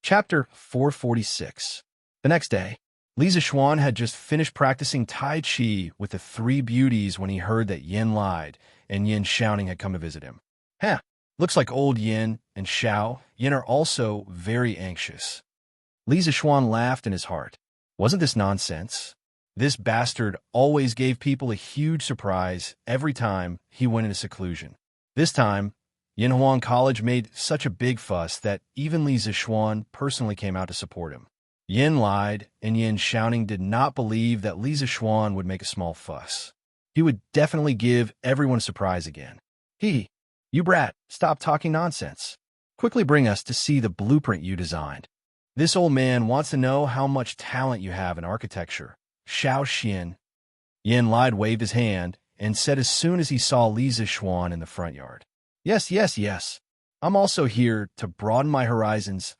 Chapter 446. The next day, Li Zixuan had just finished practicing Tai Chi with the three beauties when he heard that Yin lied and Yin Xiaoning had come to visit him. Huh, looks like old Yin and Xiao Yin are also very anxious. Li Zixuan laughed in his heart. Wasn't this nonsense? This bastard always gave people a huge surprise every time he went into seclusion. This time, Yinhuang College made such a big fuss that even Li Zixuan personally came out to support him. Yin lied, and Yin Xiaoning did not believe that Li Zixuan would make a small fuss. He would definitely give everyone a surprise again. You brat, stop talking nonsense. Quickly bring us to see the blueprint you designed. This old man wants to know how much talent you have in architecture. Xiao Xian. Yin lied waved his hand and said as soon as he saw Li Zixuan in the front yard. Yes. I'm also here to broaden my horizons.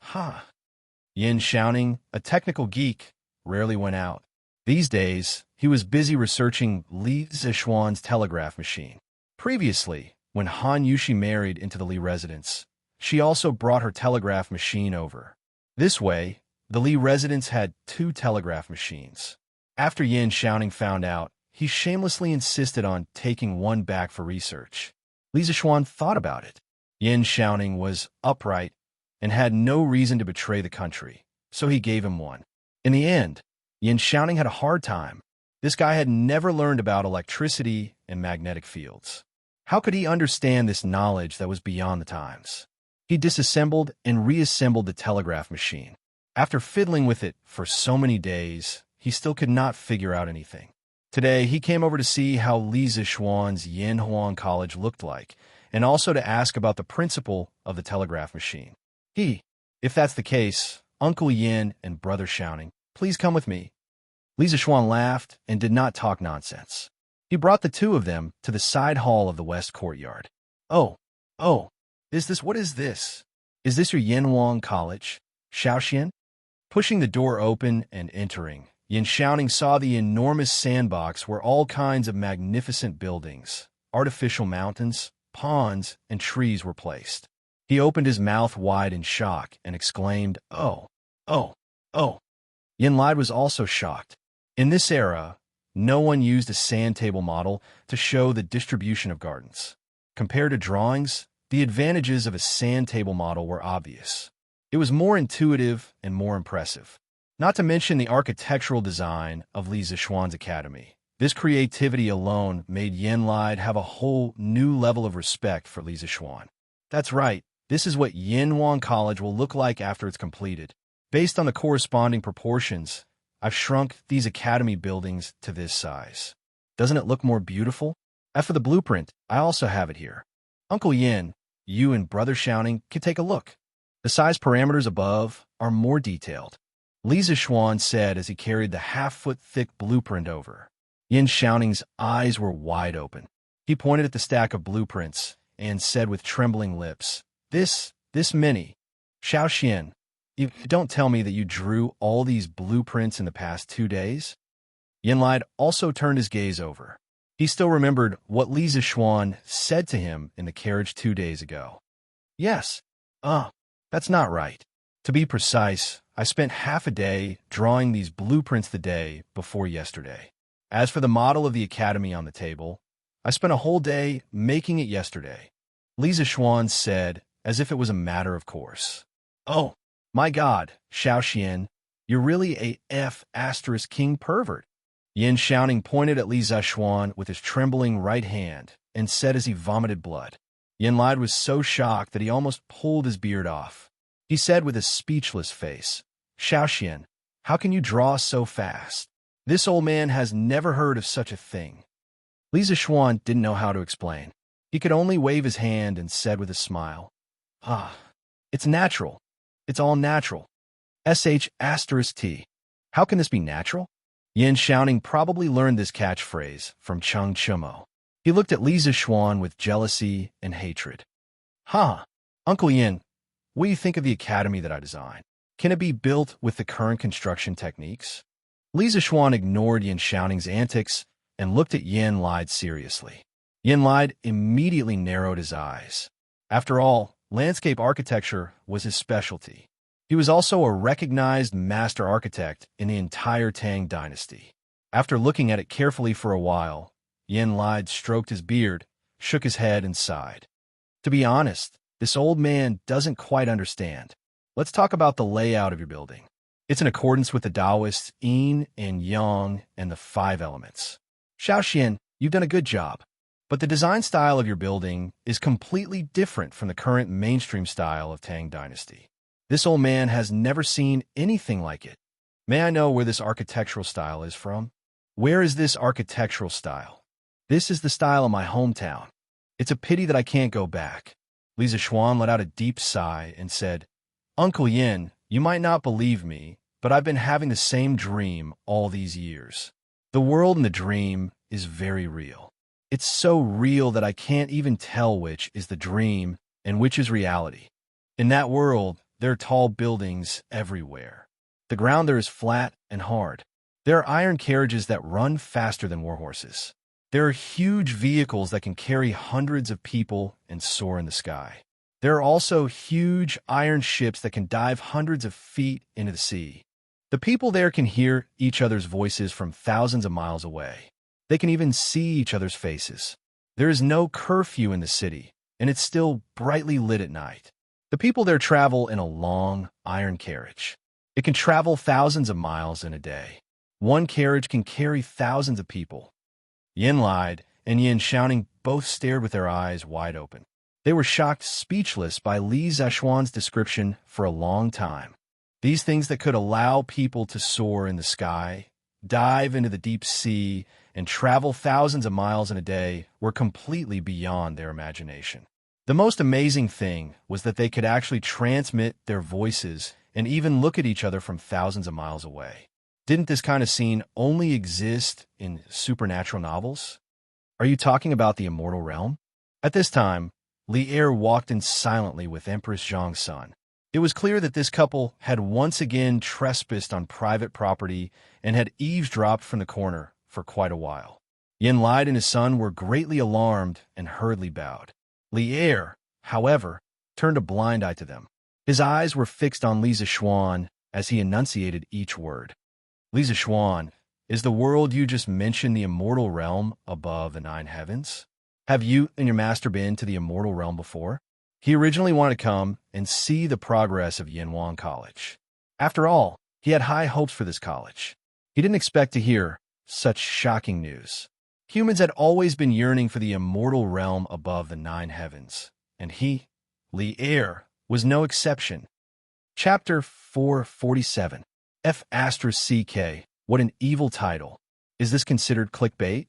Yin Xiaoning, a technical geek, rarely went out. These days, he was busy researching Li Zixuan's telegraph machine. Previously, when Han Yushi married into the Li residence, she also brought her telegraph machine over. This way, the Li residence had 2 telegraph machines. After Yin Xiaoning found out, he shamelessly insisted on taking one back for research. Li Zixuan thought about it. Yin Xiaoning was upright and had no reason to betray the country, so he gave him one. In the end, Yin Xiaoning had a hard time. This guy had never learned about electricity and magnetic fields. How could he understand this knowledge that was beyond the times? He disassembled and reassembled the telegraph machine. After fiddling with it for so many days, he still could not figure out anything. Today, he came over to see how Li Zixuan's Yinhuang College looked like, and also to ask about the principle of the telegraph machine. If that's the case, Uncle Yin and Brother Xiaoning, please come with me. Li Zixuan laughed and did not talk nonsense. He brought the 2 of them to the side hall of the west courtyard. What is this? Is this your Yinhuang College, Xiaoxian? Pushing the door open and entering, Yin Xiaoning saw the enormous sandbox where all kinds of magnificent buildings, artificial mountains, ponds, and trees were placed. He opened his mouth wide in shock and exclaimed, Oh. Yin Lied was also shocked. In this era, no one used a sand table model to show the distribution of gardens. Compared to drawings, the advantages of a sand table model were obvious. It was more intuitive and more impressive. Not to mention the architectural design of Li Zixuan's academy. This creativity alone made Yin Lied have a whole new level of respect for Li Zixuan. That's right, this is what Yinhuang College will look like after it's completed. Based on the corresponding proportions, I've shrunk these academy buildings to this size. Doesn't it look more beautiful? As for the blueprint, I also have it here. Uncle Yin, you and Brother Xiaoning can take a look. The size parameters above are more detailed. Li Zixuan said as he carried the half-foot-thick blueprint over. Yin Xiaoning's eyes were wide open. He pointed at the stack of blueprints and said with trembling lips, This many. Xiaoxian, you don't tell me that you drew all these blueprints in the past 2 days? Yin Lied also turned his gaze over. He still remembered what Li Zixuan said to him in the carriage 2 days ago. Yes. That's not right. To be precise, I spent half a day drawing these blueprints the day before yesterday. As for the model of the academy on the table, I spent a whole day making it yesterday. Li Zixuan said, as if it was a matter of course. Oh, my God, Xiaoxian, you're really a F***king pervert. Yin Xiaoning pointed at Li Zixuan with his trembling right hand and said as he vomited blood. Yin Lied was so shocked that he almost pulled his beard off. He said with a speechless face, Xiaoxian, how can you draw so fast? This old man has never heard of such a thing. Li Zixuan didn't know how to explain. He could only wave his hand and said with a smile, It's natural. It's all natural. **T. How can this be natural? Yin Xiaoning probably learned this catchphrase from Cheng Chimo. He looked at Li Zixuan with jealousy and hatred. Uncle Yin, what do you think of the academy that I designed? Can it be built with the current construction techniques? Li Zixuan ignored Yin Xiaoning's antics and looked at Yin Lied seriously. Yin Lied immediately narrowed his eyes. After all, landscape architecture was his specialty. He was also a recognized master architect in the entire Tang dynasty. After looking at it carefully for a while, Yin Lide stroked his beard, shook his head, and sighed. To be honest, this old man doesn't quite understand. Let's talk about the layout of your building. It's in accordance with the Taoist yin and yang and the 5 elements. Xiaoxian, you've done a good job. But the design style of your building is completely different from the current mainstream style of Tang dynasty. This old man has never seen anything like it. May I know where this architectural style is from? Where is this architectural style? This is the style of my hometown. It's a pity that I can't go back. Lisa Xuan let out a deep sigh and said, Uncle Yin, you might not believe me, but I've been having the same dream all these years. The world in the dream is very real. It's so real that I can't even tell which is the dream and which is reality. In that world, there are tall buildings everywhere. The ground there is flat and hard. There are iron carriages that run faster than warhorses. There are huge vehicles that can carry hundreds of people and soar in the sky. There are also huge iron ships that can dive hundreds of feet into the sea. The people there can hear each other's voices from thousands of miles away. They can even see each other's faces. There is no curfew in the city, and it's still brightly lit at night. The people there travel in a long iron carriage. It can travel thousands of miles in a day. One carriage can carry thousands of people. Yin Lide and Yin Xiaoning both stared with their eyes wide open. They were shocked speechless by Li Zishuan's description for a long time. These things that could allow people to soar in the sky, dive into the deep sea, and travel thousands of miles in a day were completely beyond their imagination. The most amazing thing was that they could actually transmit their voices and even look at each other from thousands of miles away. Didn't this kind of scene only exist in supernatural novels? Are you talking about the immortal realm? At this time, Li Er walked in silently with Empress Xianxia. It was clear that this couple had once again trespassed on private property and had eavesdropped from the corner for quite a while. Yin Lide and his son were greatly alarmed and hurriedly bowed. Li Er, however, turned a blind eye to them. His eyes were fixed on Li Zishuan as he enunciated each word. Li Zishuan, is the world you just mentioned the immortal realm above the 9 heavens? Have you and your master been to the immortal realm before? He originally wanted to come and see the progress of Yinhuang College. After all, he had high hopes for this college. He didn't expect to hear such shocking news. Humans had always been yearning for the immortal realm above the 9 heavens, and he, Li Er, was no exception. Chapter 447. F***CK. What an evil title. Is this considered clickbait?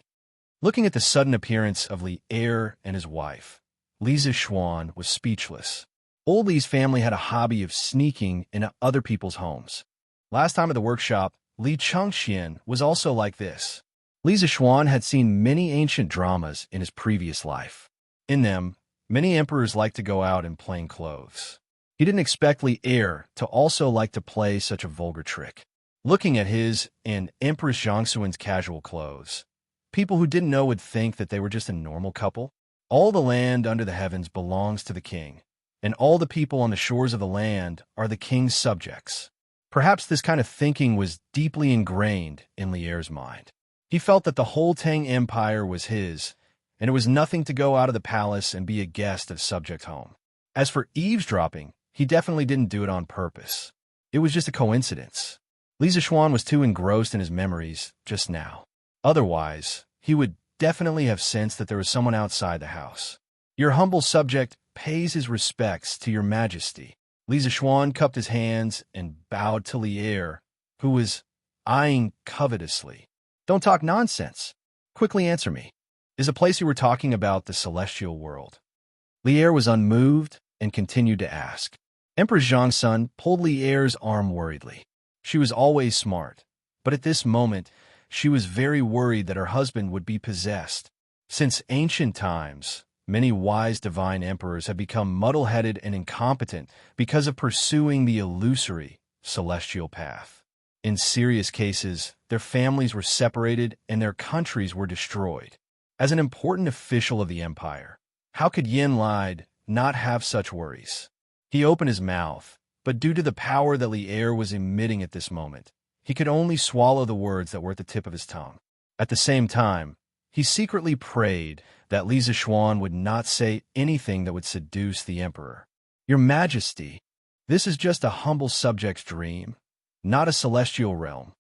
Looking at the sudden appearance of Li Er and his wife, Li Zishuan was speechless. Old Li's family had a hobby of sneaking into other people's homes. Last time at the workshop, Li Chengxian was also like this. Li Zishuan had seen many ancient dramas in his previous life. In them, many emperors liked to go out in plain clothes. He didn't expect Li Er to also like to play such a vulgar trick. Looking at his and Empress Zhangxuan's casual clothes, people who didn't know would think that they were just a normal couple. All the land under the heavens belongs to the king, and all the people on the shores of the land are the king's subjects. Perhaps this kind of thinking was deeply ingrained in Li Er's mind. He felt that the whole Tang Empire was his, and it was nothing to go out of the palace and be a guest of subject home. As for eavesdropping, he definitely didn't do it on purpose. It was just a coincidence. Li Zishuan was too engrossed in his memories just now. Otherwise, he would definitely have sensed that there was someone outside the house. Your humble subject pays his respects to your majesty. Li Zishuan cupped his hands and bowed to Li Er, who was eyeing covetously. Don't talk nonsense. Quickly answer me. Is the place you were talking about the celestial world? Li Er was unmoved and continued to ask. Empress Zhangxun pulled Li Er's arm worriedly. She was always smart, but at this moment, she was very worried that her husband would be possessed. Since ancient times, many wise divine emperors have become muddle-headed and incompetent because of pursuing the illusory celestial path. In serious cases, their families were separated and their countries were destroyed. As an important official of the empire, how could Yin Lide not have such worries? He opened his mouth, but due to the power that Lier was emitting at this moment, he could only swallow the words that were at the tip of his tongue. At the same time, he secretly prayed that Li Zishuan would not say anything that would seduce the emperor. "Your Majesty, this is just a humble subject's dream, not a celestial realm."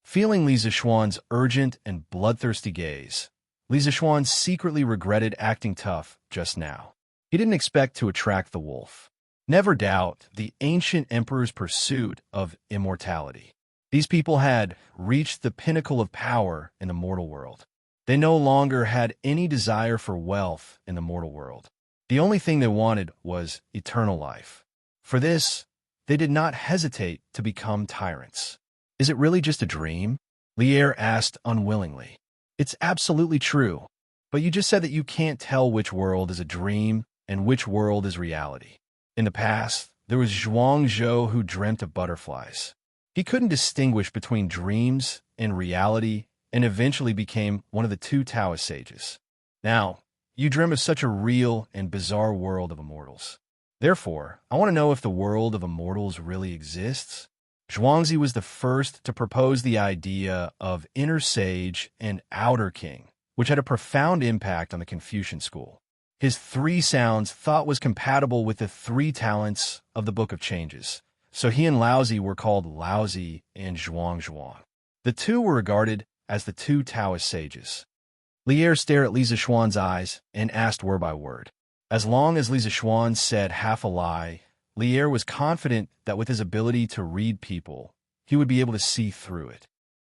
Feeling Li Zishuan's urgent and bloodthirsty gaze, Li Zishuan secretly regretted acting tough just now. He didn't expect to attract the wolf. Never doubt the ancient emperor's pursuit of immortality. These people had reached the pinnacle of power in the mortal world. They no longer had any desire for wealth in the mortal world. The only thing they wanted was eternal life. For this, they did not hesitate to become tyrants. "Is it really just a dream?" Lier asked unwillingly. "It's absolutely true, but you just said that you can't tell which world is a dream and which world is reality. In the past, there was Xianxia who dreamt of butterflies. He couldn't distinguish between dreams and reality and eventually became one of the two Taoist sages. Now, you dream of such a real and bizarre world of immortals. Therefore, I want to know if the world of immortals really exists." Xianxia was the first to propose the idea of inner sage and outer king, which had a profound impact on the Confucian school. His three sounds thought was compatible with the three talents of the Book of Changes, so he and Laozi were called Laozi and Zhuangzhuang. The two were regarded as the two Taoist sages. Lier stared at Li Zishuan's eyes and asked word by word. As long as Li Zishuan said half a lie, Lier was confident that with his ability to read people, he would be able to see through it.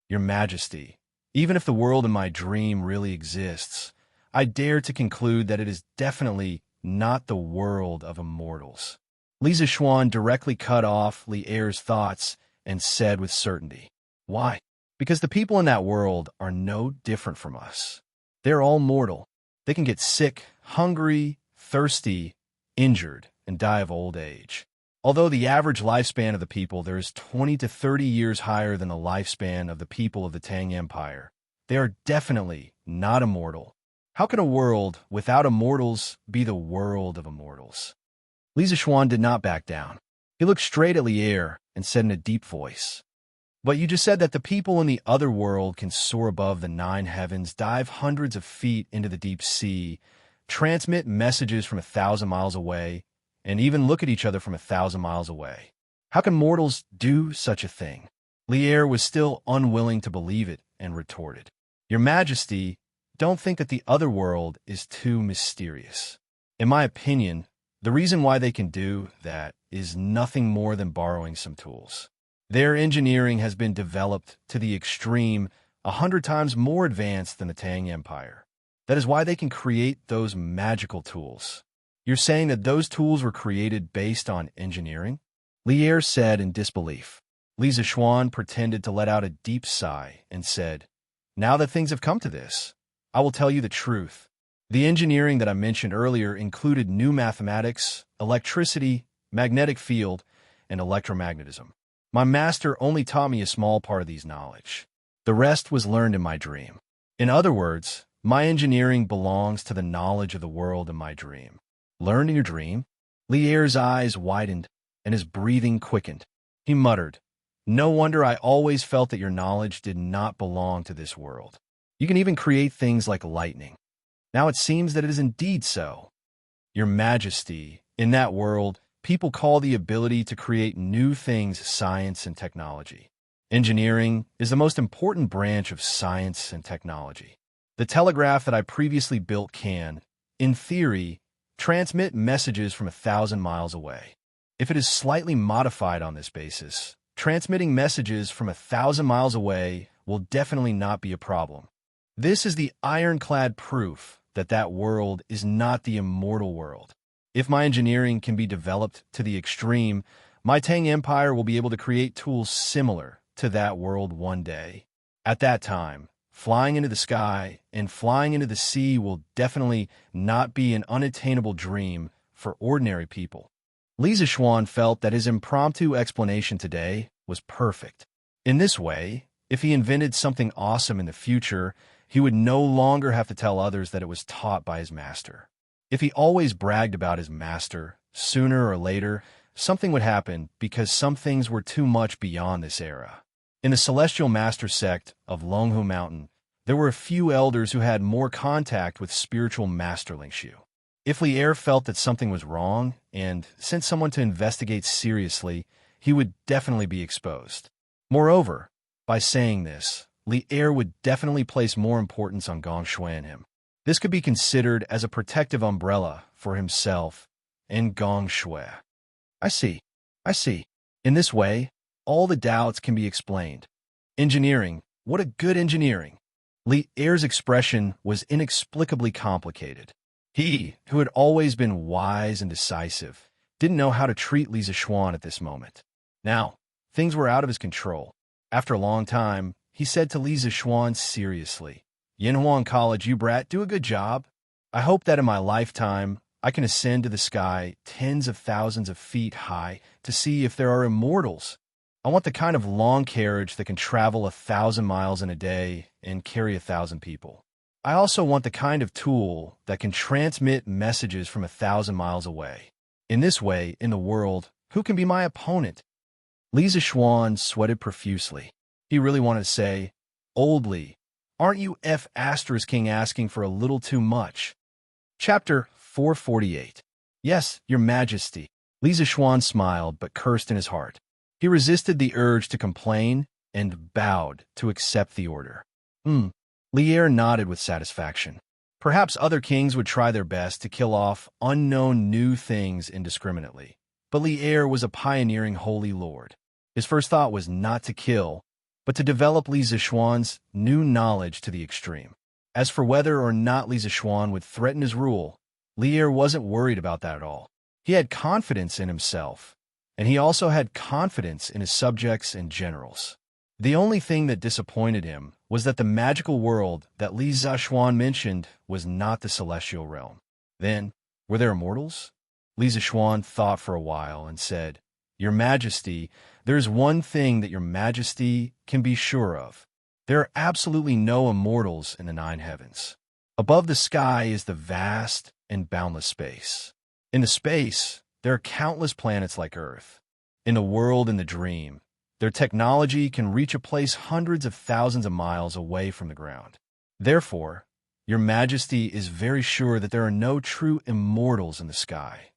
"Your Majesty, even if the world in my dream really exists, I dare to conclude that it is definitely not the world of immortals." Li Zishuan directly cut off Lier's thoughts and said with certainty, "Why? Because the people in that world are no different from us. They're all mortal. They can get sick, hungry, thirsty, injured, and die of old age. Although the average lifespan of the people there is 20 to 30 years higher than the lifespan of the people of the Tang Empire, they are definitely not immortal. How can a world without immortals be the world of immortals?" Li Zishuan did not back down. He looked straight at Lier and said in a deep voice, "But you just said that the people in the other world can soar above the 9 heavens, dive hundreds of feet into the deep sea, transmit messages from 1,000 miles away, and even look at each other from 1,000 miles away. How can mortals do such a thing?" Lier was still unwilling to believe it and retorted, "Your Majesty, don't think that the other world is too mysterious. In my opinion, the reason why they can do that is nothing more than borrowing some tools. Their engineering has been developed to the extreme, 100 times more advanced than the Tang Empire. That is why they can create those magical tools." "You're saying that those tools were created based on engineering?" Lier said in disbelief. Li Zishuan pretended to let out a deep sigh and said, "Now that things have come to this, I will tell you the truth. The engineering that I mentioned earlier included new mathematics, electricity, magnetic field, and electromagnetism. My master only taught me a small part of these knowledge. The rest was learned in my dream. In other words, my engineering belongs to the knowledge of the world in my dream." "Learned in your dream?" Lier's eyes widened and his breathing quickened. He muttered, "No wonder I always felt that your knowledge did not belong to this world. You can even create things like lightning. Now it seems that it is indeed so." "Your Majesty, in that world, people call the ability to create new things science and technology. Engineering is the most important branch of science and technology. The telegraph that I previously built can, in theory, transmit messages from 1,000 miles away. If it is slightly modified on this basis, transmitting messages from 1,000 miles away will definitely not be a problem. This is the ironclad proof that that world is not the immortal world. If my engineering can be developed to the extreme, my Tang Empire will be able to create tools similar to that world one day. At that time, flying into the sky and flying into the sea will definitely not be an unattainable dream for ordinary people." Li Zishuan felt that his impromptu explanation today was perfect. In this way, if he invented something awesome in the future, he would no longer have to tell others that it was taught by his master. If he always bragged about his master, sooner or later, something would happen because some things were too much beyond this era. In the Celestial Master sect of Longhu Mountain, there were a few elders who had more contact with spiritual Master Lingxiu. If Li Er felt that something was wrong and sent someone to investigate seriously, he would definitely be exposed. Moreover, by saying this, Li Er would definitely place more importance on Gong Shui and him. This could be considered as a protective umbrella for himself and Gong Shui. I see. In this way, all the doubts can be explained. Engineering, what a good engineering! Li Er's expression was inexplicably complicated. He, who had always been wise and decisive, didn't know how to treat Li Zishuan at this moment. Now, things were out of his control. After a long time, he said to Li Zishuan seriously, "Yinhuan College, you brat, do a good job. I hope that in my lifetime, I can ascend to the sky tens of thousands of feet high to see if there are immortals. I want the kind of long carriage that can travel 1,000 miles in a day and carry 1,000 people. I also want the kind of tool that can transmit messages from 1,000 miles away. In this way, in the world, who can be my opponent?" Li Zishuan sweated profusely. He really wanted to say, "Old Li, aren't you King asking for a little too much?" Chapter 448. "Yes, Your Majesty." Li Zishuan smiled but cursed in his heart. He resisted the urge to complain and bowed to accept the order. Li Er nodded with satisfaction. Perhaps other kings would try their best to kill off unknown new things indiscriminately, but Li Er was a pioneering holy lord. His first thought was not to kill, but to develop Li Zishuan's new knowledge to the extreme. As for whether or not Li Zishuan would threaten his rule, Li Er wasn't worried about that at all. He had confidence in himself, and he also had confidence in his subjects and generals. The only thing that disappointed him was that the magical world that Li Zishuan mentioned was not the celestial realm. Then, were there immortals? Li Zishuan thought for a while and said, "Your Majesty, there is one thing that Your Majesty can be sure of. There are absolutely no immortals in the 9 heavens. Above the sky is the vast and boundless space. In the space, there are countless planets like Earth. In the world in the dream, their technology can reach a place hundreds of thousands of miles away from the ground. Therefore, Your Majesty is very sure that there are no true immortals in the sky."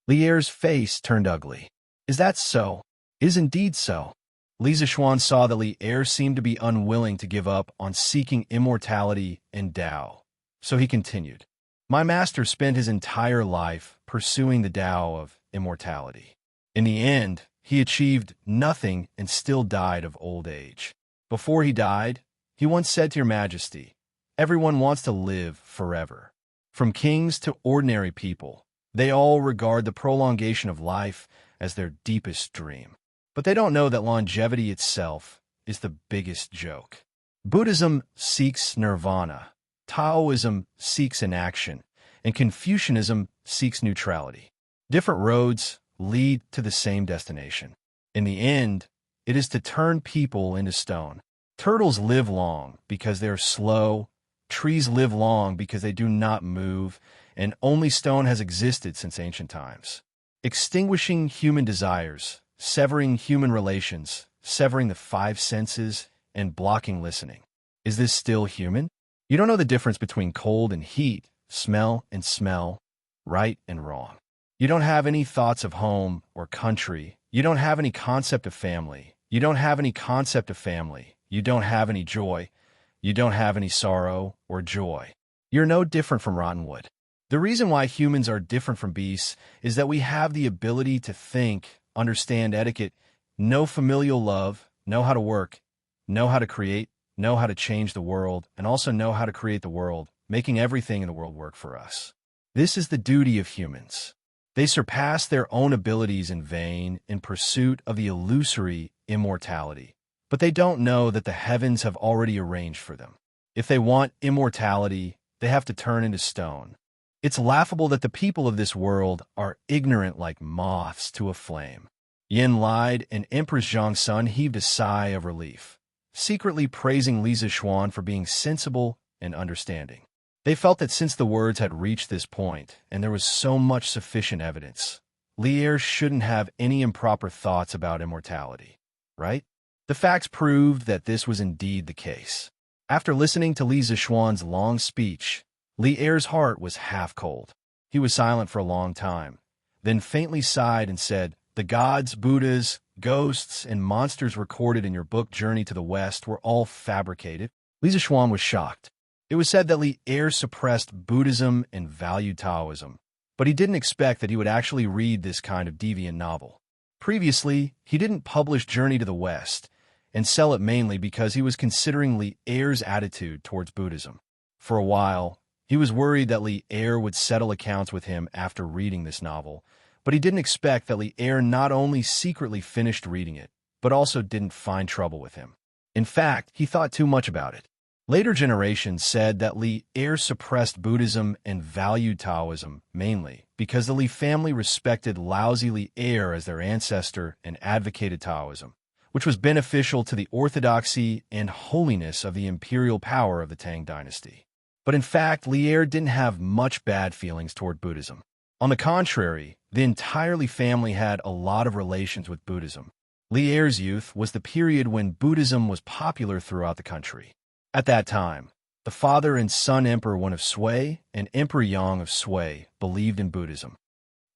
Li Er's face turned ugly. "Is that so?" "It is indeed so." Li Zishuan saw that Li Er seemed to be unwilling to give up on seeking immortality and Tao, so he continued, "My master spent his entire life pursuing the Tao of immortality. In the end, he achieved nothing and still died of old age. Before he died, he once said to Your Majesty, 'Everyone wants to live forever. From kings to ordinary people, they all regard the prolongation of life as their deepest dream. But they don't know that longevity itself is the biggest joke. Buddhism seeks nirvana, Taoism seeks inaction, and Confucianism seeks neutrality. Different roads lead to the same destination. In the end, it is to turn people into stone. Turtles live long because they are slow, trees live long because they do not move, and only stone has existed since ancient times. Extinguishing human desires, severing human relations, severing the 5 senses, and blocking listening. Is this still human? You don't know the difference between cold and heat, smell and smell, right and wrong. You don't have any thoughts of home or country. You don't have any concept of family. You don't have any concept of family. You don't have any joy. You don't have any sorrow or joy. You're no different from rotten wood. The reason why humans are different from beasts is that we have the ability to think, understand etiquette, know familial love, know how to work, know how to create, know how to change the world, and also know how to create the world, making everything in the world work for us. This is the duty of humans. They surpass their own abilities in vain in pursuit of the illusory immortality, but they don't know that the heavens have already arranged for them. If they want immortality, they have to turn into stone. It's laughable that the people of this world are ignorant like moths to a flame. Yin lied, and Empress Xianxia heaved a sigh of relief, secretly praising Li Zishuan for being sensible and understanding. They felt that since the words had reached this point, and there was so much sufficient evidence, Li Er shouldn't have any improper thoughts about immortality, right? The facts proved that this was indeed the case. After listening to Li Zishuan's long speech, Li Er's heart was half cold. He was silent for a long time, then faintly sighed and said, "The gods, Buddhas, ghosts, and monsters recorded in your book Journey to the West were all fabricated." Li Zishuan was shocked. It was said that Li Er suppressed Buddhism and valued Taoism, but he didn't expect that he would actually read this kind of deviant novel. Previously, he didn't publish Journey to the West and sell it mainly because he was considering Li Er's attitude towards Buddhism. For a while, he was worried that Li Er would settle accounts with him after reading this novel, but he didn't expect that Li Er not only secretly finished reading it, but also didn't find trouble with him. In fact, he thought too much about it. Later generations said that Li Er suppressed Buddhism and valued Taoism mainly because the Li family respected Laozi Li Er as their ancestor and advocated Taoism, which was beneficial to the orthodoxy and holiness of the imperial power of the Tang dynasty. But in fact, Li Er didn't have much bad feelings toward Buddhism. On the contrary, the entire Li family had a lot of relations with Buddhism. Li Er's youth was the period when Buddhism was popular throughout the country. At that time, the father and son Emperor Wen of Sui and Emperor Yang of Sui believed in Buddhism.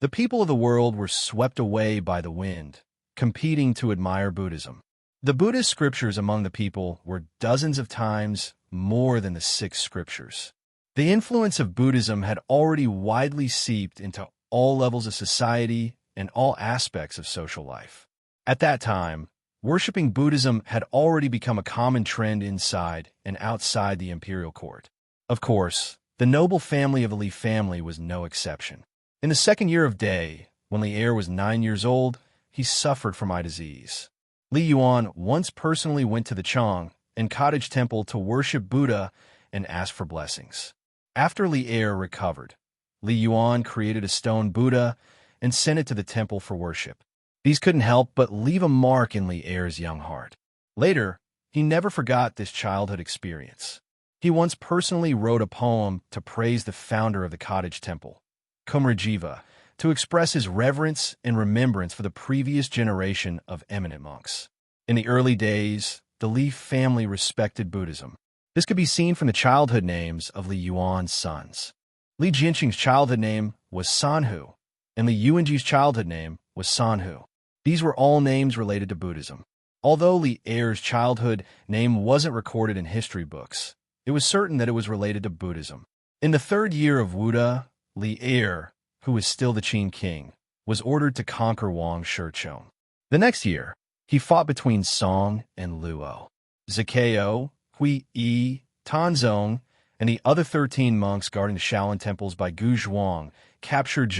The people of the world were swept away by the wind, competing to admire Buddhism. The Buddhist scriptures among the people were dozens of times more than the 6 scriptures. The influence of Buddhism had already widely seeped into all levels of society and all aspects of social life. At that time, worshipping Buddhism had already become a common trend inside and outside the imperial court. Of course, the noble family of the Li family was no exception. In the second year of Day, when Li Er was 9 years old, he suffered from eye disease. Li Yuan once personally went to the Chang and cottage temple to worship Buddha and ask for blessings. After Li Er recovered, Li Yuan created a stone Buddha and sent it to the temple for worship. These couldn't help but leave a mark in Li Er's young heart. Later, he never forgot this childhood experience. He once personally wrote a poem to praise the founder of the cottage temple, Kumarajiva, to express his reverence and remembrance for the previous generation of eminent monks. In the early days, the Li family respected Buddhism. This could be seen from the childhood names of Li Yuan's sons. Li Jianxing's childhood name was Sanhu, and Li Yuanji's childhood name was Sanhu. These were all names related to Buddhism. Although Li Er's childhood name wasn't recorded in history books, it was certain that it was related to Buddhism. In the 3rd year of Wuda, Li Er, who was still the Qin king, was ordered to conquer Wang Shichong. The next year, he fought between Song and Luo. Zhao, Hui Yi, Tanzong, and the other 13 monks guarding the Shaolin temples by Gu Zhuang captured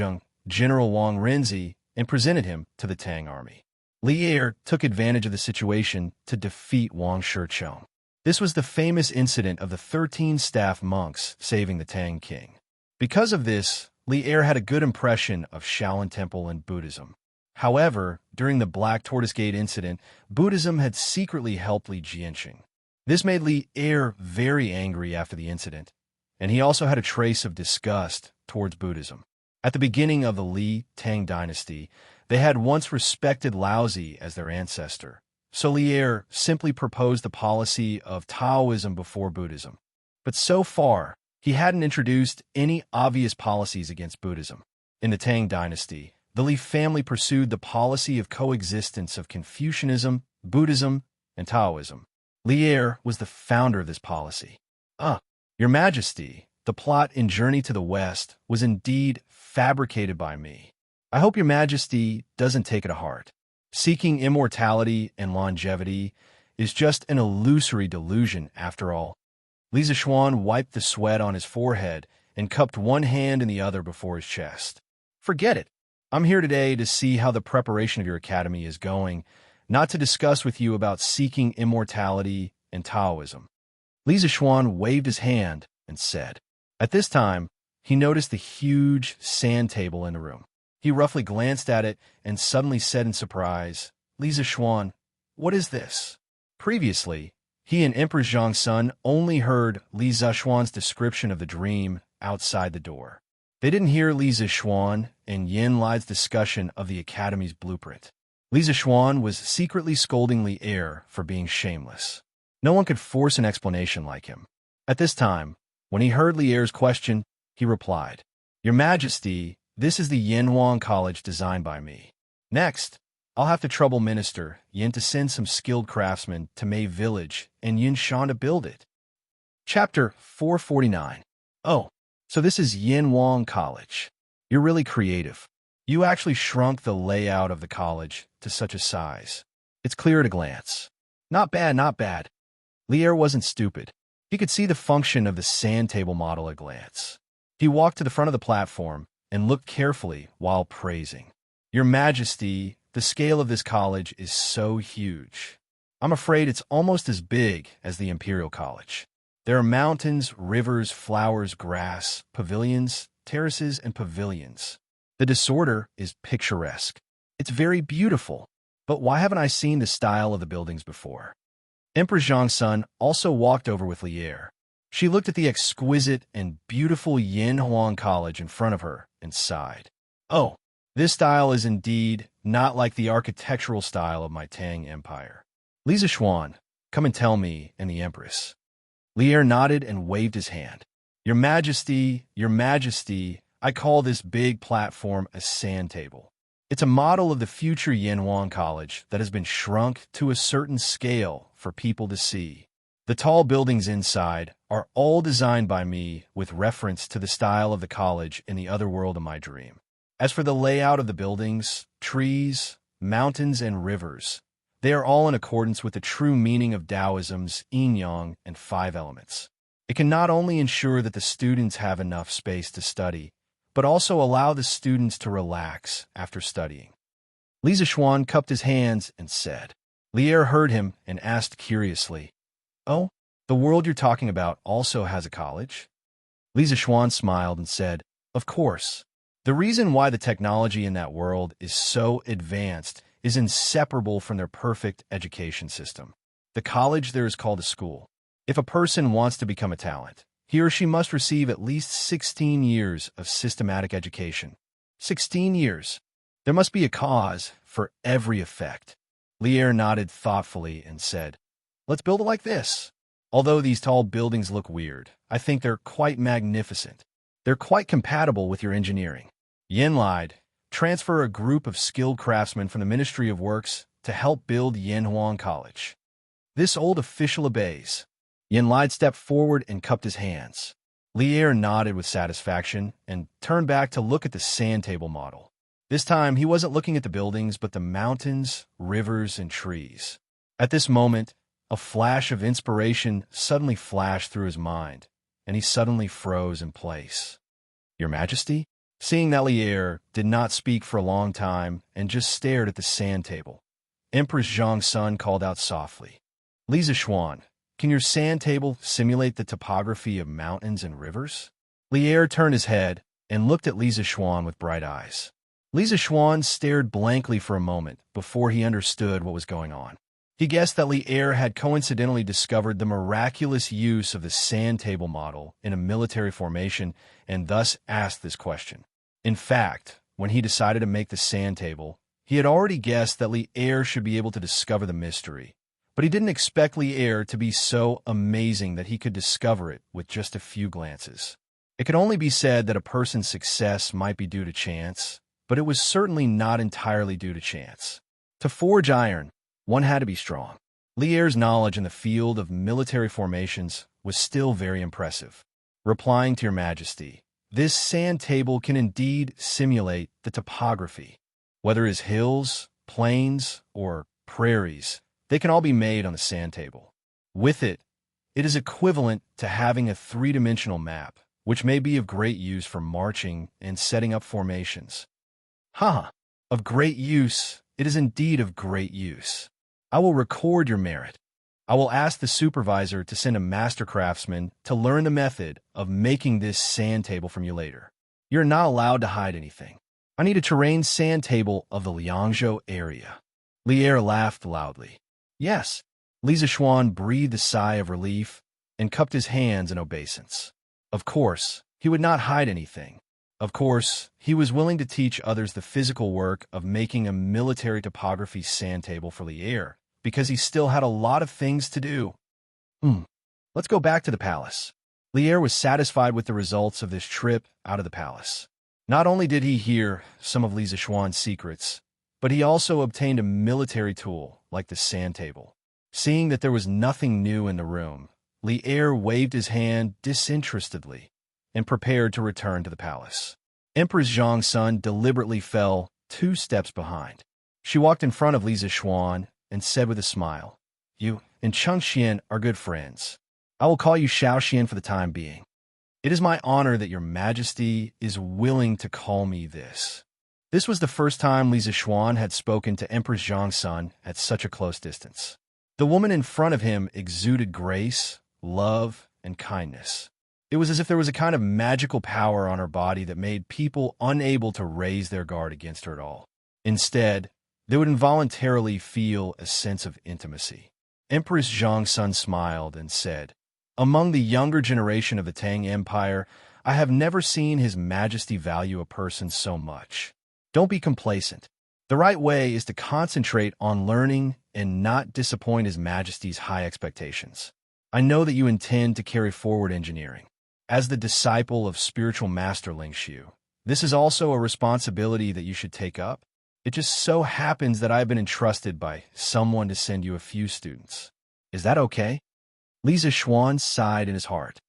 General Wang Renzi and presented him to the Tang army. Li Er took advantage of the situation to defeat Wang Shichong. This was the famous incident of the 13 staff monks saving the Tang king. Because of this, Li Er had a good impression of Shaolin Temple and Buddhism. However, during the Black Tortoise Gate incident, Buddhism had secretly helped Li Jianxing. This made Li Er very angry after the incident, and he also had a trace of disgust towards Buddhism. At the beginning of the Li Tang dynasty, they had once respected Laozi as their ancestor, so Li Er simply proposed the policy of Taoism before Buddhism. But so far, he hadn't introduced any obvious policies against Buddhism. In the Tang dynasty, the Li family pursued the policy of coexistence of Confucianism, Buddhism, and Taoism. Li Er was the founder of this policy. Your Majesty, the plot in Journey to the West was indeed fabricated by me. I hope your Majesty doesn't take it to heart. Seeking immortality and longevity is just an illusory delusion after all. Li Zishuan wiped the sweat on his forehead and cupped one hand in the other before his chest. Forget it. I'm here today to see how the preparation of your academy is going, not to discuss with you about seeking immortality and Taoism. Li Zishuan waved his hand and said. At this time, he noticed the huge sand table in the room. He roughly glanced at it and suddenly said in surprise, "Li Zishuan, what is this?" Previously, he and Empress Zhangsun only heard Li Zishuan's description of the dream outside the door. They didn't hear Li Zixuan and Yin Li's discussion of the academy's blueprint. Li Zixuan was secretly scolding Li Er for being shameless. No one could force an explanation like him. At this time, when he heard Li Er's question, he replied, "Your Majesty, this is the Yinhuang College designed by me. Next, I'll have to trouble Minister Yin to send some skilled craftsmen to Mei Village and Yinshan to build it." Chapter 449. Oh, so this is Yinhuang College. You're really creative. You actually shrunk the layout of the college to such a size. It's clear at a glance. Not bad, not bad. Li Er wasn't stupid. He could see the function of the sand table model at a glance. He walked to the front of the platform and looked carefully while praising. "Your Majesty, the scale of this college is so huge. I'm afraid it's almost as big as the Imperial College. There are mountains, rivers, flowers, grass, pavilions, terraces, and pavilions. The disorder is picturesque. It's very beautiful, but why haven't I seen the style of the buildings before?" Empress Xianxia also walked over with Li Er. She looked at the exquisite and beautiful Yinhuang College in front of her and sighed. "Oh, this style is indeed not like the architectural style of my Tang Empire. Li Zixuan, come and tell me and the Empress." Li Er nodded and waved his hand. Your Majesty, I call this big platform a sand table. It's a model of the future Yinhuang College that has been shrunk to a certain scale for people to see. The tall buildings inside are all designed by me with reference to the style of the college in the other world of my dream. As for the layout of the buildings, trees, mountains, and rivers, they are all in accordance with the true meaning of Taoism's yin-yang and 5 elements. It can not only ensure that the students have enough space to study, but also allow the students to relax after studying. Li Zixuan cupped his hands and said. Li Er heard him and asked curiously, "Oh, the world you're talking about also has a college?" Li Zixuan smiled and said, "Of course. The reason why the technology in that world is so advanced is inseparable from their perfect education system. The college there is called a school. If a person wants to become a talent, he or she must receive at least 16 years of systematic education. 16 years. There must be a cause for every effect." Li Er nodded thoughtfully and said, "Let's build it like this. Although these tall buildings look weird, I think they're quite magnificent. They're quite compatible with your engineering." Yin lied. Transfer a group of skilled craftsmen from the Ministry of Works to help build Yinhuang College. This old official obeys. Yin lied stepped forward and cupped his hands. Li Er nodded with satisfaction and turned back to look at the sand table model. This time, he wasn't looking at the buildings, but the mountains, rivers, and trees. At this moment, a flash of inspiration suddenly flashed through his mind, and he suddenly froze in place. "Your Majesty?" Seeing that Li Er did not speak for a long time and just stared at the sand table, Empress Xianxia called out softly, "Li Zixuan, can your sand table simulate the topography of mountains and rivers?" Li Er turned his head and looked at Li Zixuan with bright eyes. Li Zixuan stared blankly for a moment before he understood what was going on. He guessed that Li Er had coincidentally discovered the miraculous use of the sand table model in a military formation and thus asked this question. In fact, when he decided to make the sand table, he had already guessed that Li Er should be able to discover the mystery, but he didn't expect Li Er to be so amazing that he could discover it with just a few glances. It could only be said that a person's success might be due to chance, but it was certainly not entirely due to chance. To forge iron, one had to be strong. Li Er's knowledge in the field of military formations was still very impressive. Replying to Your Majesty, this sand table can indeed simulate the topography. Whether it's hills, plains, or prairies, they can all be made on the sand table. With it, it is equivalent to having a 3-dimensional map, which may be of great use for marching and setting up formations. Of great use, it is indeed of great use. I will record your merit. I will ask the supervisor to send a master craftsman to learn the method of making this sand table from you later. You're not allowed to hide anything. I need a terrain sand table of the Liangzhou area." Li Er laughed loudly. "Yes." Li Zixuan breathed a sigh of relief and cupped his hands in obeisance. Of course, he would not hide anything. Of course, he was willing to teach others the physical work of making a military topography sand table for Lier, because he still had a lot of things to do. Let's go back to the palace. Lier was satisfied with the results of this trip out of the palace. Not only did he hear some of Li Zishuan's secrets, but he also obtained a military tool like the sand table. Seeing that there was nothing new in the room, Lier waved his hand disinterestedly and prepared to return to the palace. Empress Xianxia deliberately fell 2 steps behind. She walked in front of Li Zishuan and said with a smile, "You and Xianxia are good friends. I will call you Xianxia for the time being. It is my honor that your majesty is willing to call me this." This was the first time Li Zishuan had spoken to Empress Xianxia at such a close distance. The woman in front of him exuded grace, love, and kindness. It was as if there was a kind of magical power on her body that made people unable to raise their guard against her at all. Instead, they would involuntarily feel a sense of intimacy. Empress Xianxia smiled and said, "Among the younger generation of the Tang Empire, I have never seen His Majesty value a person so much. Don't be complacent. The right way is to concentrate on learning and not disappoint His Majesty's high expectations. I know that you intend to carry forward engineering. As the disciple of spiritual master Ling Xiu, this is also a responsibility that you should take up. It just so happens that I have been entrusted by someone to send you a few students. Is that okay?" Li Zishuan sighed in his heart.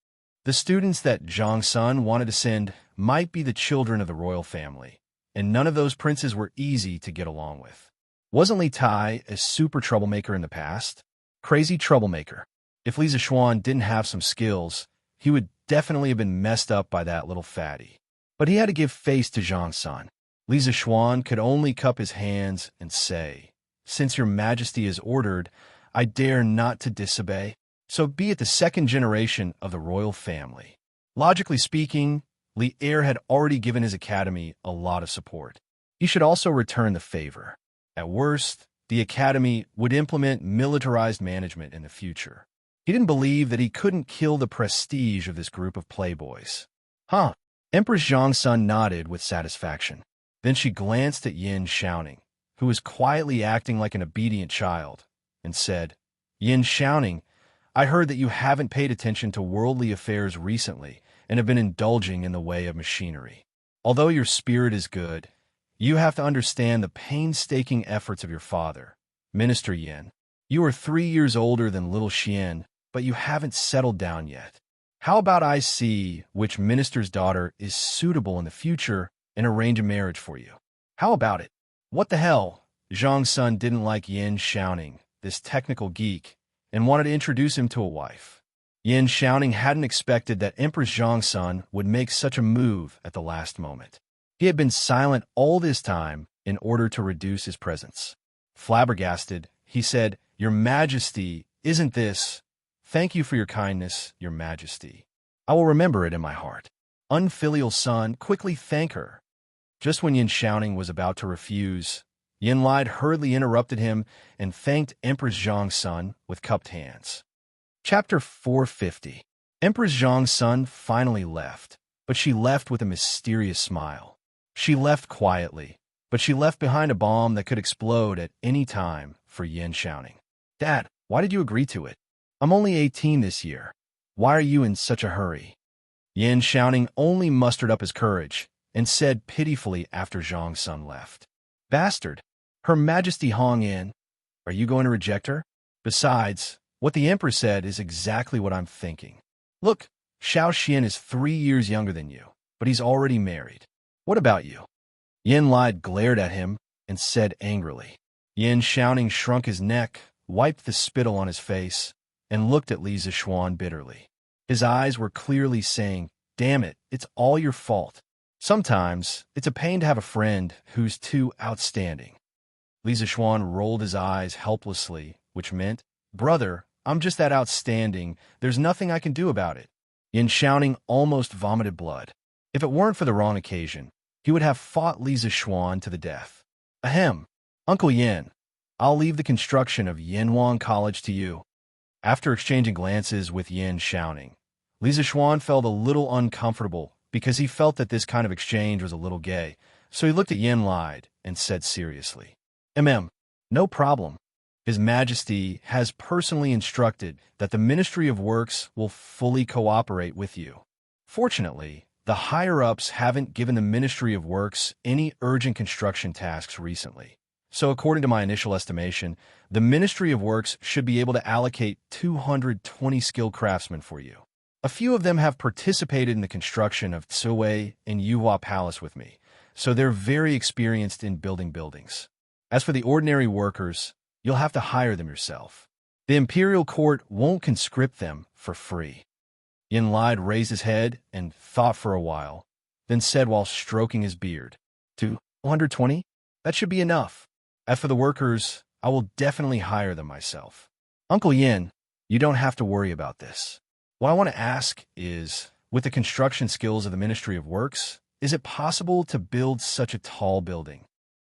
The students that Xianxia wanted to send might be the children of the royal family, and none of those princes were easy to get along with. Wasn't Li Tai a super troublemaker in the past? Crazy troublemaker. If Li Zishuan didn't have some skills, he would definitely have been messed up by that little fatty. But he had to give face to Xianxia. Li Zishuan could only cup his hands and say, "Since your majesty is ordered, I dare not to disobey. So be it the second generation of the royal family." Logically speaking, Lier had already given his academy a lot of support. He should also return the favor. At worst, the academy would implement militarized management in the future. He didn't believe that he couldn't kill the prestige of this group of playboys. Empress Xianxia nodded with satisfaction. Then she glanced at Yin Xiaoning, who was quietly acting like an obedient child, and said, "Yin Xiaoning, I heard that you haven't paid attention to worldly affairs recently and have been indulging in the way of machinery. Although your spirit is good, you have to understand the painstaking efforts of your father, Minister Yin. You are 3 years older than little Xian, but you haven't settled down yet. How about I see which minister's daughter is suitable in the future and arrange a marriage for you? How about it?" What the hell? Xianxia didn't like Yin Xiaoning, this technical geek, and wanted to introduce him to a wife. Yin Xiaoning hadn't expected that Empress Xianxia would make such a move at the last moment. He had been silent all this time in order to reduce his presence. Flabbergasted, he said, "Your Majesty, isn't this? Thank you for your kindness, Your Majesty. I will remember it in my heart." Unfilial son, quickly thank her. Just when Yin Xiaoning was about to refuse, Yin Lide hurriedly interrupted him and thanked Empress Xianxia with cupped hands. Chapter 450. Empress Xianxia finally left, but she left with a mysterious smile. She left quietly, but she left behind a bomb that could explode at any time for Yin Xiaoning. "Dad, why did you agree to it? I'm only 18 this year. Why are you in such a hurry?" Yin Xiaoning only mustered up his courage and said pitifully after Xianxia left, "Bastard, Her Majesty Hong Yin. Are you going to reject her? Besides, what the Empress said is exactly what I'm thinking. Look, Xiao Xian is 3 years younger than you, but he's already married. What about you?" Yin Lide glared at him and said angrily. Yin Xiaoning shrunk his neck, wiped the spittle on his face, and looked at Li Zishuan bitterly. His eyes were clearly saying, "Damn it, it's all your fault. Sometimes it's a pain to have a friend who's too outstanding." Li Zishuan rolled his eyes helplessly, which meant, "Brother, I'm just that outstanding. There's nothing I can do about it." Yin Xiaoning almost vomited blood. If it weren't for the wrong occasion, he would have fought Li Zishuan to the death. "Ahem, Uncle Yin, I'll leave the construction of Yanhuan College to you." After exchanging glances with Yin Xiaoning, Li Zishuan felt a little uncomfortable because he felt that this kind of exchange was a little gay, so he looked at Yin Lied and said seriously, no problem. His Majesty has personally instructed that the Ministry of Works will fully cooperate with you. Fortunately, the higher-ups haven't given the Ministry of Works any urgent construction tasks recently. So according to my initial estimation, the Ministry of Works should be able to allocate 220 skilled craftsmen for you. A few of them have participated in the construction of Tsui and Yuhua Palace with me, so they're very experienced in building buildings. As for the ordinary workers, you'll have to hire them yourself. The imperial court won't conscript them for free. Yin Lied raised his head and thought for a while, then said while stroking his beard, 220? That should be enough. As for the workers, I will definitely hire them myself. Uncle Yin, you don't have to worry about this. What I want to ask is, with the construction skills of the Ministry of Works, is it possible to build such a tall building?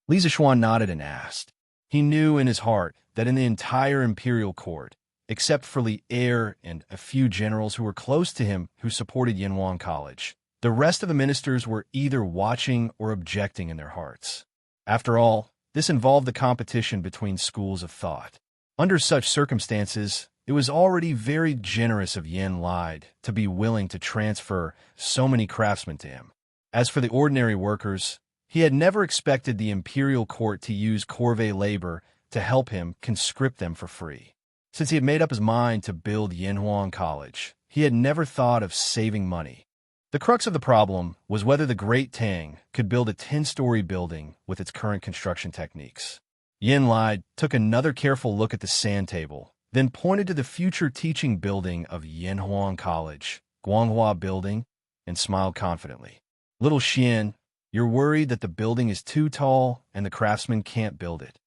Li Zishuan nodded and asked. He knew in his heart that in the entire imperial court, except for Li Er and a few generals who were close to him who supported Yanhuan College, the rest of the ministers were either watching or objecting in their hearts. After all, this involved the competition between schools of thought. Under such circumstances, it was already very generous of Yin Lied to be willing to transfer so many craftsmen to him. As for the ordinary workers, he had never expected the imperial court to use corvée labor to help him conscript them for free. Since he had made up his mind to build Yanhuan College, he had never thought of saving money. The crux of the problem was whether the Great Tang could build a 10-story building with its current construction techniques. Yin Lied took another careful look at the sand table, then pointed to the future teaching building of Yanhuan College, Guanghua Building, and smiled confidently. Little Xian, you're worried that the building is too tall and the craftsmen can't build it,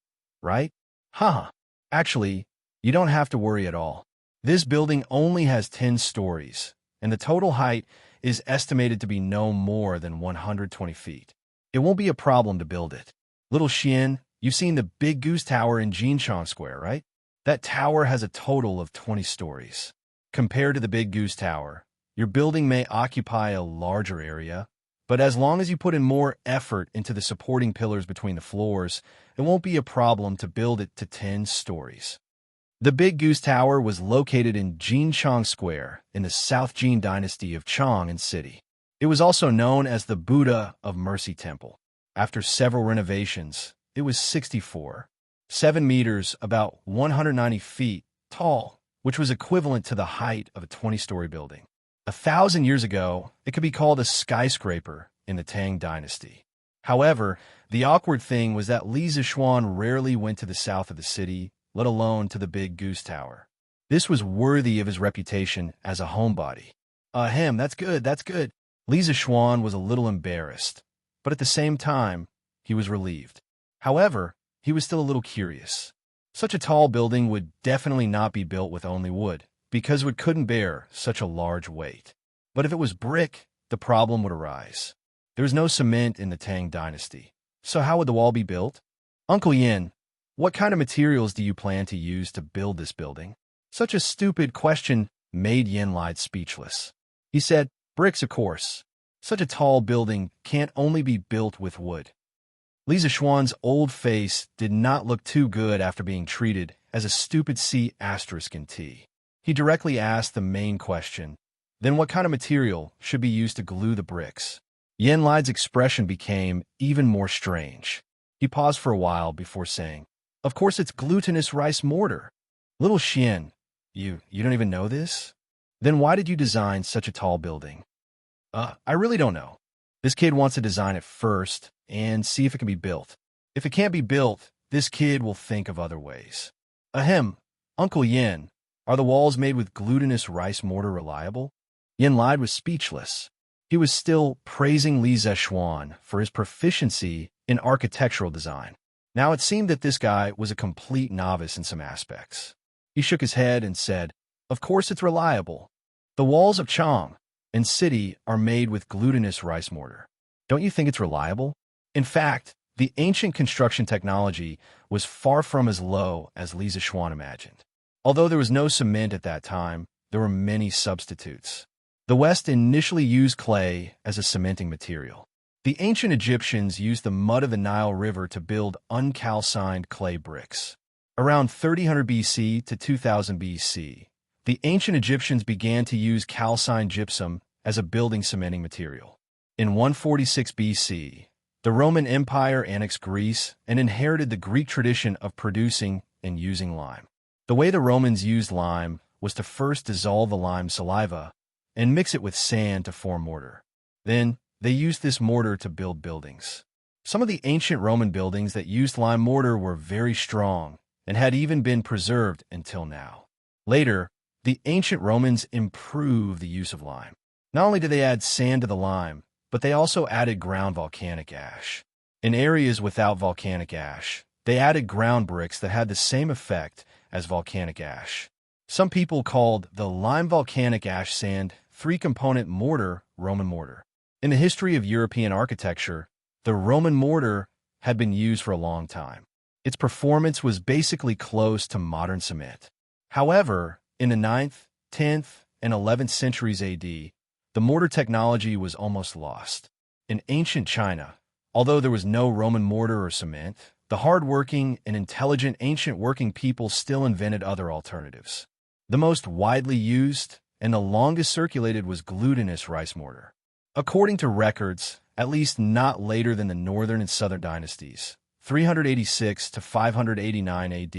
right? Haha. Actually, you don't have to worry at all. This building only has 10 stories, and the total height is estimated to be no more than 120 feet. It won't be a problem to build it. Little Xian, you've seen the Big Goose Tower in Jinshan Square, right? That tower has a total of 20 stories. Compared to the Big Goose Tower, your building may occupy a larger area, but as long as you put in more effort into the supporting pillars between the floors, it won't be a problem to build it to 10 stories. The Big Goose Tower was located in Jinshan Square in the South Jin dynasty of Chang'an City. It was also known as the Buddha of Mercy Temple. After several renovations, it was 7 meters, about 190 feet tall, which was equivalent to the height of a 20-story building. 1,000 years ago, it could be called a skyscraper in the Tang dynasty. However, the awkward thing was that Li Zishuan rarely went to the south of the city, let alone to the Big Goose Tower. This was worthy of his reputation as a homebody. That's good. Li Zishuan was a little embarrassed, but at the same time, he was relieved. However, he was still a little curious. Such a tall building would definitely not be built with only wood, because it couldn't bear such a large weight. But if it was brick, the problem would arise. There was no cement in the Tang dynasty, so how would the wall be built? Uncle Yin, what kind of materials do you plan to use to build this building? Such a stupid question made Yin Lied speechless. He said, bricks, of course. Such a tall building can't only be built with wood. Li Zishuan's old face did not look too good after being treated as a stupid C** in T. He directly asked the main question, then what kind of material should be used to glue the bricks? Yin Lied's expression became even more strange. He paused for a while before saying, of course it's glutinous rice mortar. Little Xian, you don't even know this? Then why did you design such a tall building? I really don't know. This kid wants to design it first and see if it can be built. If it can't be built, this kid will think of other ways. Uncle Yin, are the walls made with glutinous rice mortar reliable? Yin Lied was speechless. He was still praising Li Zishuan for his proficiency in architectural design. Now it seemed that this guy was a complete novice in some aspects. He shook his head and said, of course it's reliable. The walls of Chang'an City are made with glutinous rice mortar. Don't you think it's reliable? In fact, the ancient construction technology was far from as low as Li Zishuan imagined. Although there was no cement at that time, there were many substitutes. The West initially used clay as a cementing material. The ancient Egyptians used the mud of the Nile River to build uncalcined clay bricks. Around 3000 BC to 2000 BC, the ancient Egyptians began to use calcined gypsum as a building cementing material. In 146 BC, the Roman Empire annexed Greece and inherited the Greek tradition of producing and using lime. The way the Romans used lime was to first dissolve the lime saliva and mix it with sand to form mortar. Then, they used this mortar to build buildings. Some of the ancient Roman buildings that used lime mortar were very strong and had even been preserved until now. Later, the ancient Romans improved the use of lime. Not only did they add sand to the lime, but they also added ground volcanic ash. In areas without volcanic ash, they added ground bricks that had the same effect as volcanic ash. Some people called the lime volcanic ash sand three-component mortar Roman mortar. In the history of European architecture, the Roman mortar had been used for a long time. Its performance was basically close to modern cement. However, in the 9th, 10th, and 11th centuries AD, the mortar technology was almost lost. In ancient China, although there was no Roman mortar or cement, the hard-working and intelligent ancient working people still invented other alternatives. The most widely used and the longest circulated was glutinous rice mortar. According to records, at least not later than the Northern and Southern dynasties, 386 to 589 AD,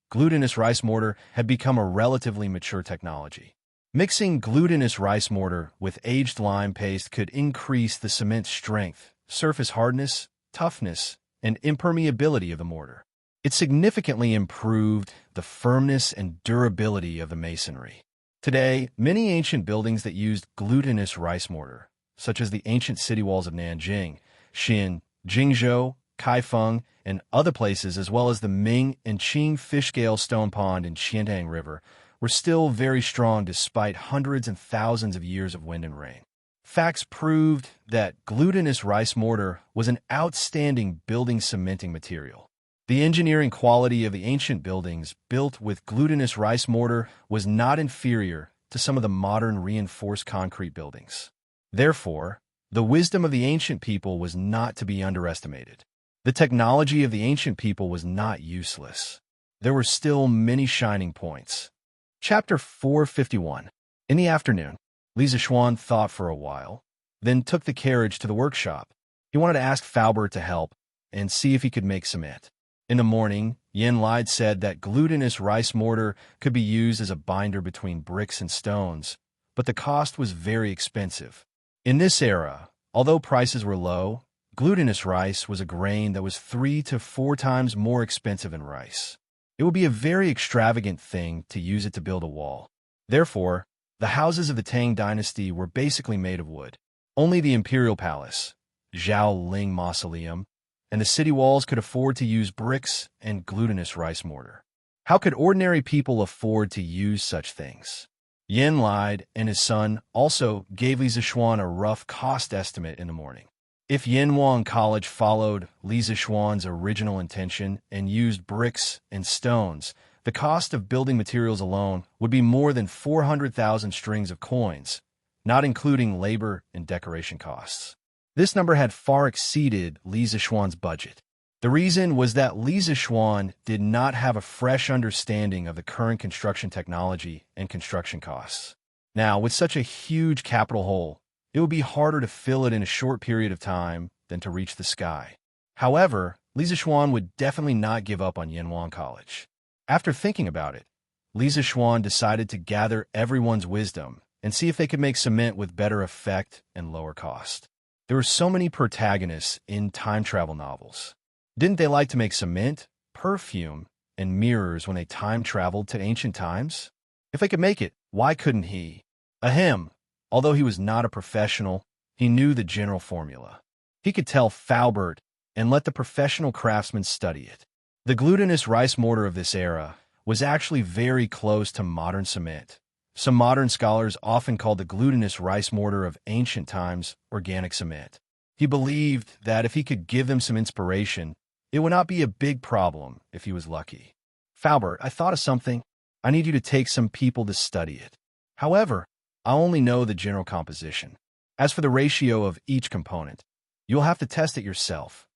glutinous rice mortar had become a relatively mature technology. Mixing glutinous rice mortar with aged lime paste could increase the cement's strength, surface hardness, toughness, and impermeability of the mortar. It significantly improved the firmness and durability of the masonry. Today, many ancient buildings that used glutinous rice mortar, such as the ancient city walls of Nanjing, Xin, Jingzhou, Kaifeng, and other places, as well as the Ming and Qing fish-scale stone pond in Xianxia River, were still very strong despite hundreds and thousands of years of wind and rain. Facts proved that glutinous rice mortar was an outstanding building cementing material. The engineering quality of the ancient buildings built with glutinous rice mortar was not inferior to some of the modern reinforced concrete buildings. Therefore, the wisdom of the ancient people was not to be underestimated. The technology of the ancient people was not useless. There were still many shining points. Chapter 451. In the afternoon, Li Zishuan thought for a while, then took the carriage to the workshop. He wanted to ask Faubert to help and see if he could make cement. In the morning, Yin Lide said that glutinous rice mortar could be used as a binder between bricks and stones, but the cost was very expensive. In this era, although prices were low, glutinous rice was a grain that was 3 to 4 times more expensive than rice. It would be a very extravagant thing to use it to build a wall. Therefore, the houses of the Tang dynasty were basically made of wood. Only the imperial palace, Zhao Ling Mausoleum, and the city walls could afford to use bricks and glutinous rice mortar. How could ordinary people afford to use such things? Yin Lide and his son also gave Li Zishuan a rough cost estimate in the morning. If Yinhuang College followed Li Zishuan's original intention and used bricks and stones, the cost of building materials alone would be more than 400,000 strings of coins, not including labor and decoration costs. This number had far exceeded Li Zishuan's budget. The reason was that Li Zishuan did not have a fresh understanding of the current construction technology and construction costs. Now, with such a huge capital hole, it would be harder to fill it in a short period of time than to reach the sky. However, Li Zishuan would definitely not give up on Yinhuang College. After thinking about it, Li Zishuan decided to gather everyone's wisdom and see if they could make cement with better effect and lower cost. There were so many protagonists in time travel novels. Didn't they like to make cement, perfume, and mirrors when they time traveled to ancient times? If they could make it, why couldn't he? Ahem. Although he was not a professional, he knew the general formula. He could tell Faubert and let the professional craftsmen study it. The glutinous rice mortar of this era was actually very close to modern cement. Some modern scholars often called the glutinous rice mortar of ancient times organic cement. He believed that if he could give them some inspiration, it would not be a big problem if he was lucky. Faubert, I thought of something. I need you to take some people to study it. However, I only know the general composition. As for the ratio of each component, you'll have to test it yourself.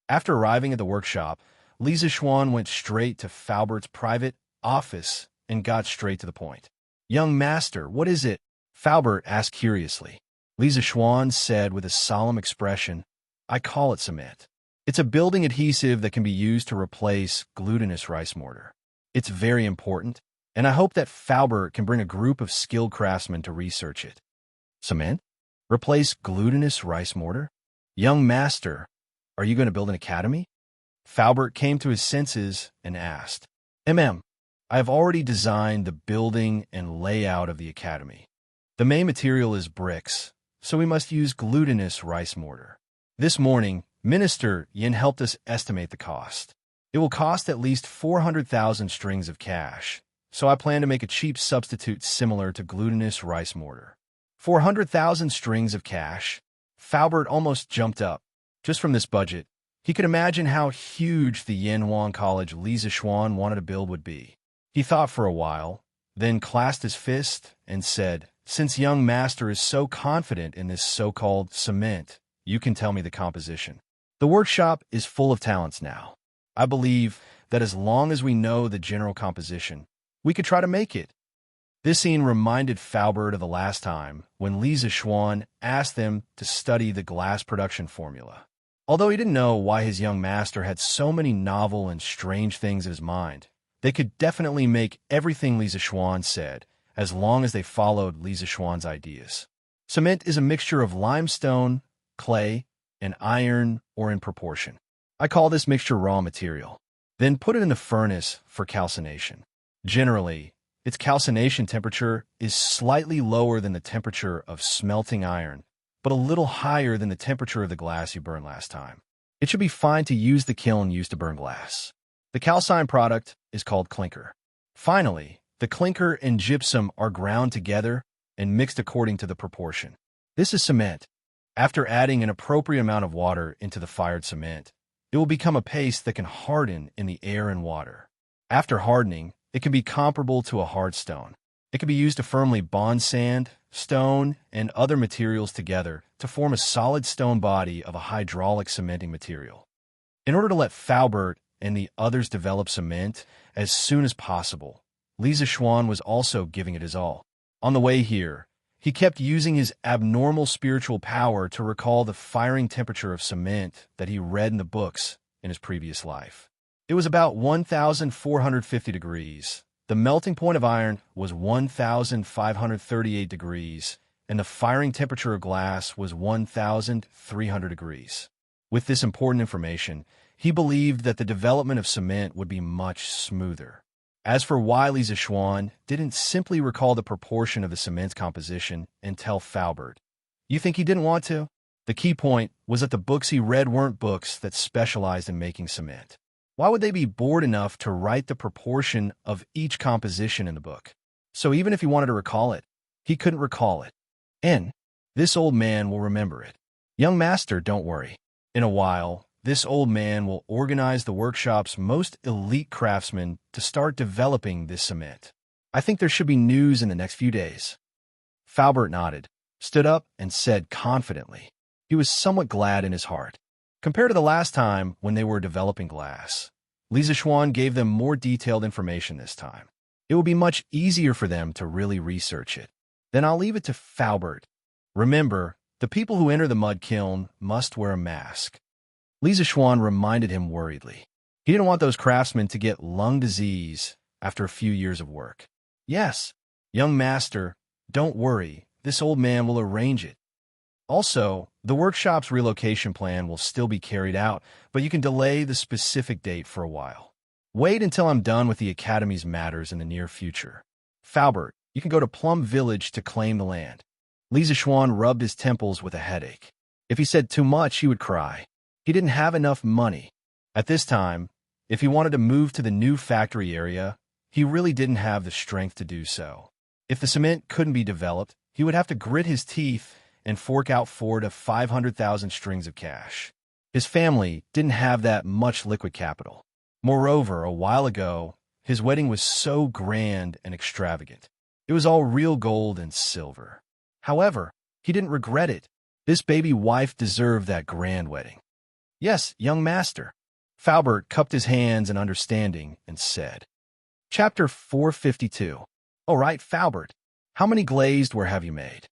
After arriving at the workshop, Lisa Xuan went straight to Faubert's private office and got straight to the point. "Young master, what is it?" Faubert asked curiously. Lisa Xuan said with a solemn expression, "I call it cement. It's a building adhesive that can be used to replace glutinous rice mortar. It's very important, and I hope that Faubert can bring a group of skilled craftsmen to research it." "Cement? Replace glutinous rice mortar? Young master, are you going to build an academy?" Faubert came to his senses and asked. I have already designed the building and layout of the academy. The main material is bricks, so we must use glutinous rice mortar. This morning, Minister Yin helped us estimate the cost. It will cost at least 400,000 strings of cash, so I plan to make a cheap substitute similar to glutinous rice mortar. 400,000 strings of cash? Faubert almost jumped up. Just from this budget, he could imagine how huge the Yanhuan College Lisa Xuan wanted to build would be. He thought for a while, then clasped his fist and said, "Since young master is so confident in this so-called cement, you can tell me the composition. The workshop is full of talents now. I believe that as long as we know the general composition, we could try to make it." This scene reminded Faubert of the last time when Lisa Xuan asked them to study the glass production formula. Although he didn't know why his young master had so many novel and strange things in his mind, they could definitely make everything Lisa Xuan said, as long as they followed Lisa Xuan's ideas. Cement is a mixture of limestone, clay, and iron, or in proportion. I call this mixture raw material. Then put it in the furnace for calcination. Generally, its calcination temperature is slightly lower than the temperature of smelting iron, but a little higher than the temperature of the glass you burned last time. It should be fine to use the kiln used to burn glass. The calcined product is called clinker. Finally, the clinker and gypsum are ground together and mixed according to the proportion. This is cement. After adding an appropriate amount of water into the fired cement, it will become a paste that can harden in the air and water. After hardening, it can be comparable to a hard stone. It can be used to firmly bond sand, stone, and other materials together to form a solid stone body of a hydraulic cementing material. In order to let Faubert and the others develop cement as soon as possible, Lisa Xuan was also giving it his all. On the way here, he kept using his abnormal spiritual power to recall the firing temperature of cement that he read in the books in his previous life. It was about 1,450 degrees. The melting point of iron was 1,538 degrees, and the firing temperature of glass was 1,300 degrees. With this important information, he believed that the development of cement would be much smoother. As for why Lisa Xuan didn't simply recall the proportion of the cement's composition and tell Faubert, you think he didn't want to? The key point was that the books he read weren't books that specialized in making cement. Why would they be bored enough to write the proportion of each composition in the book? So even if he wanted to recall it, he couldn't recall it. And this old man will remember it. Young master, don't worry. In a while, this old man will organize the workshop's most elite craftsmen to start developing this cement. I think there should be news in the next few days. Faubert nodded, stood up, and said confidently. He was somewhat glad in his heart. Compared to the last time when they were developing glass, Lisa Xuan gave them more detailed information this time. It will be much easier for them to really research it. Then I'll leave it to Faubert. Remember, the people who enter the mud kiln must wear a mask. Lisa Xuan reminded him worriedly. He didn't want those craftsmen to get lung disease after a few years of work. Yes, young master, don't worry. This old man will arrange it. Also, the workshop's relocation plan will still be carried out, but you can delay the specific date for a while. Wait until I'm done with the Academy's matters in the near future. Faubert, you can go to Plum Village to claim the land. Lisa Xuan rubbed his temples with a headache. If he said too much, he would cry. He didn't have enough money. At this time, if he wanted to move to the new factory area, he really didn't have the strength to do so. If the cement couldn't be developed, he would have to grit his teeth and fork out 400,000 to 500,000 strings of cash. His family didn't have that much liquid capital. Moreover, a while ago, his wedding was so grand and extravagant. It was all real gold and silver. However, he didn't regret it. This baby wife deserved that grand wedding. Yes, young master. Faubert cupped his hands in understanding and said. Chapter 452. All right, Faubert, how many glazed ware have you made?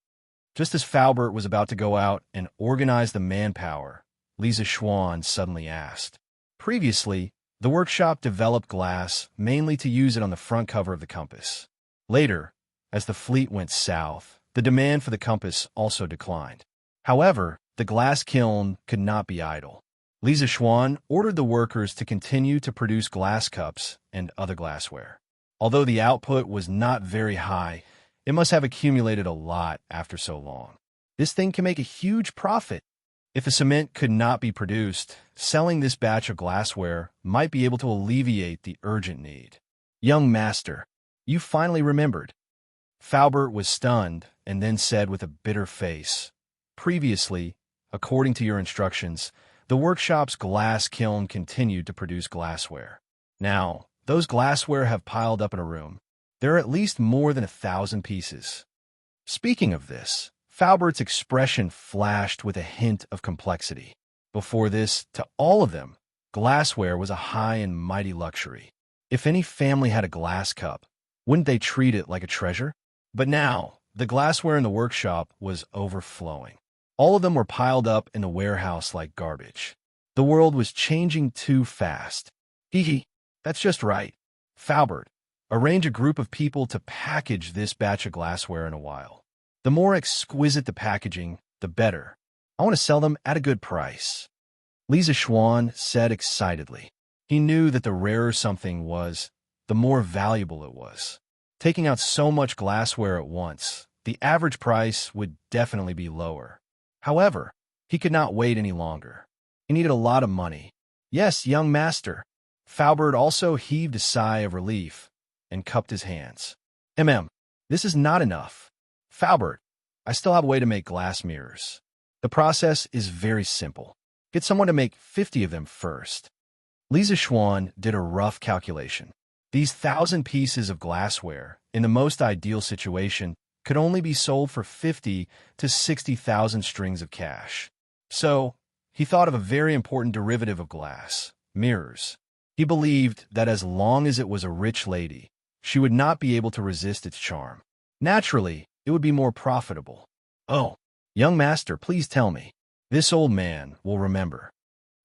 Just as Faubert was about to go out and organize the manpower, Lisa Schwann suddenly asked. Previously, the workshop developed glass mainly to use it on the front cover of the compass. Later, as the fleet went south, the demand for the compass also declined. However, the glass kiln could not be idle. Lisa Schwann ordered the workers to continue to produce glass cups and other glassware. Although the output was not very high, it must have accumulated a lot after so long. This thing can make a huge profit. If the cement could not be produced, selling this batch of glassware might be able to alleviate the urgent need. Young master, you finally remembered. Faubert was stunned and then said with a bitter face, previously, according to your instructions, the workshop's glass kiln continued to produce glassware. Now, those glassware have piled up in a room. There are at least more than 1,000 pieces. Speaking of this, Faubert's expression flashed with a hint of complexity. Before this, to all of them, glassware was a high and mighty luxury. If any family had a glass cup, wouldn't they treat it like a treasure? But now, the glassware in the workshop was overflowing. All of them were piled up in the warehouse like garbage. The world was changing too fast. That's just right. Faubert, arrange a group of people to package this batch of glassware in a while. The more exquisite the packaging, the better. I want to sell them at a good price. Lisa Schwann said excitedly. He knew that the rarer something was, the more valuable it was. Taking out so much glassware at once, the average price would definitely be lower. However, he could not wait any longer. He needed a lot of money. Yes, young master. Faubert also heaved a sigh of relief and cupped his hands. This is not enough. Faubert, I still have a way to make glass mirrors. The process is very simple. Get someone to make 50 of them first. Lisa Schwann did a rough calculation. These 1,000 pieces of glassware, in the most ideal situation, could only be sold for 50 to 60,000 strings of cash. So, he thought of a very important derivative of glass, mirrors. He believed that as long as it was a rich lady, she would not be able to resist its charm. Naturally, it would be more profitable. Oh, young master, please tell me. This old man will remember.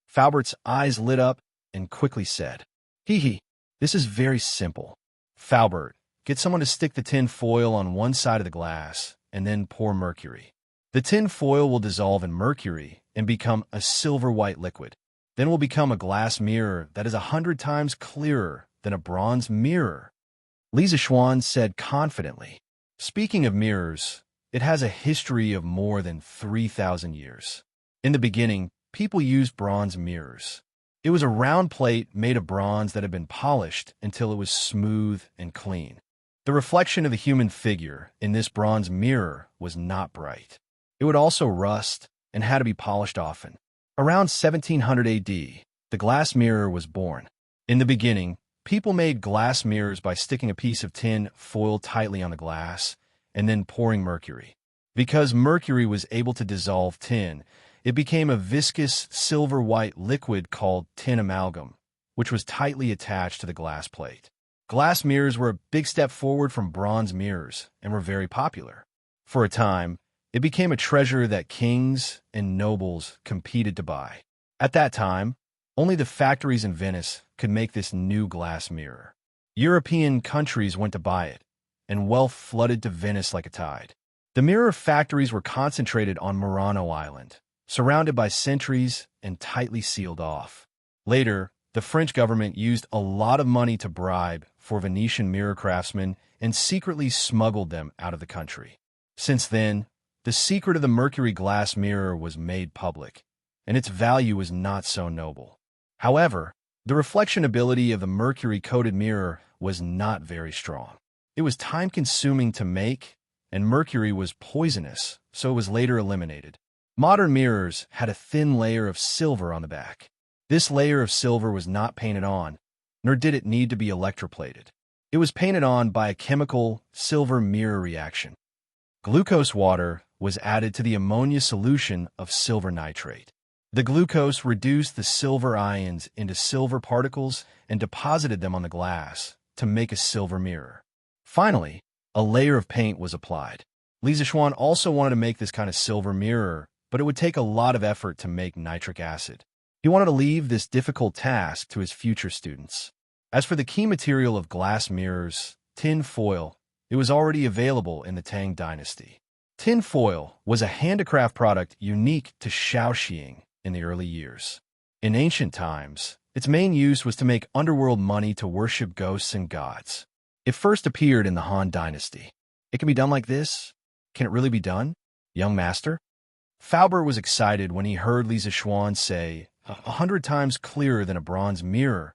Faubert's eyes lit up and quickly said, this is very simple. Faubert, get someone to stick the tin foil on one side of the glass and then pour mercury. The tin foil will dissolve in mercury and become a silver-white liquid. Then will become a glass mirror that is 100 times clearer than a bronze mirror. Lisa Schwann said confidently. Speaking of mirrors, it has a history of more than 3,000 years. In the beginning, people used bronze mirrors. It was a round plate made of bronze that had been polished until it was smooth and clean. The reflection of the human figure in this bronze mirror was not bright. It would also rust and had to be polished often. Around 1700 AD, the glass mirror was born. In the beginning, people made glass mirrors by sticking a piece of tin foil tightly on the glass and then pouring mercury. Because mercury was able to dissolve tin, it became a viscous silver-white liquid called tin amalgam, which was tightly attached to the glass plate. Glass mirrors were a big step forward from bronze mirrors and were very popular. For a time, it became a treasure that kings and nobles competed to buy. At that time, only the factories in Venice could make this new glass mirror. European countries went to buy it, and wealth flooded to Venice like a tide. The mirror factories were concentrated on Murano Island, surrounded by sentries and tightly sealed off. Later, the French government used a lot of money to bribe for Venetian mirror craftsmen and secretly smuggled them out of the country. Since then, the secret of the mercury glass mirror was made public, and its value was not so noble. However, the reflection ability of the mercury-coated mirror was not very strong. It was time-consuming to make, and mercury was poisonous, so it was later eliminated. Modern mirrors had a thin layer of silver on the back. This layer of silver was not painted on, nor did it need to be electroplated. It was painted on by a chemical silver mirror reaction. Glucose water was added to the ammonia solution of silver nitrate. The glucose reduced the silver ions into silver particles and deposited them on the glass to make a silver mirror. Finally, a layer of paint was applied. Li Zixuan also wanted to make this kind of silver mirror, but it would take a lot of effort to make nitric acid. He wanted to leave this difficult task to his future students. As for the key material of glass mirrors, tin foil, it was already available in the Tang dynasty. Tin foil was a handicraft product unique to Xianxia in the early years. In ancient times, its main use was to make underworld money to worship ghosts and gods. It first appeared in the Han dynasty. It can be done like this? Can it really be done, young master? Faubert was excited when he heard Li Zixuan say, 100 times clearer than a bronze mirror,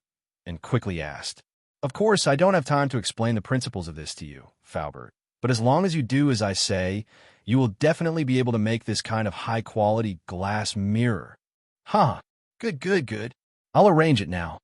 and quickly asked, "Of course, I don't have time to explain the principles of this to you, Faubert, but as long as you do as I say, you will definitely be able to make this kind of high-quality glass mirror." Huh, good. I'll arrange it now.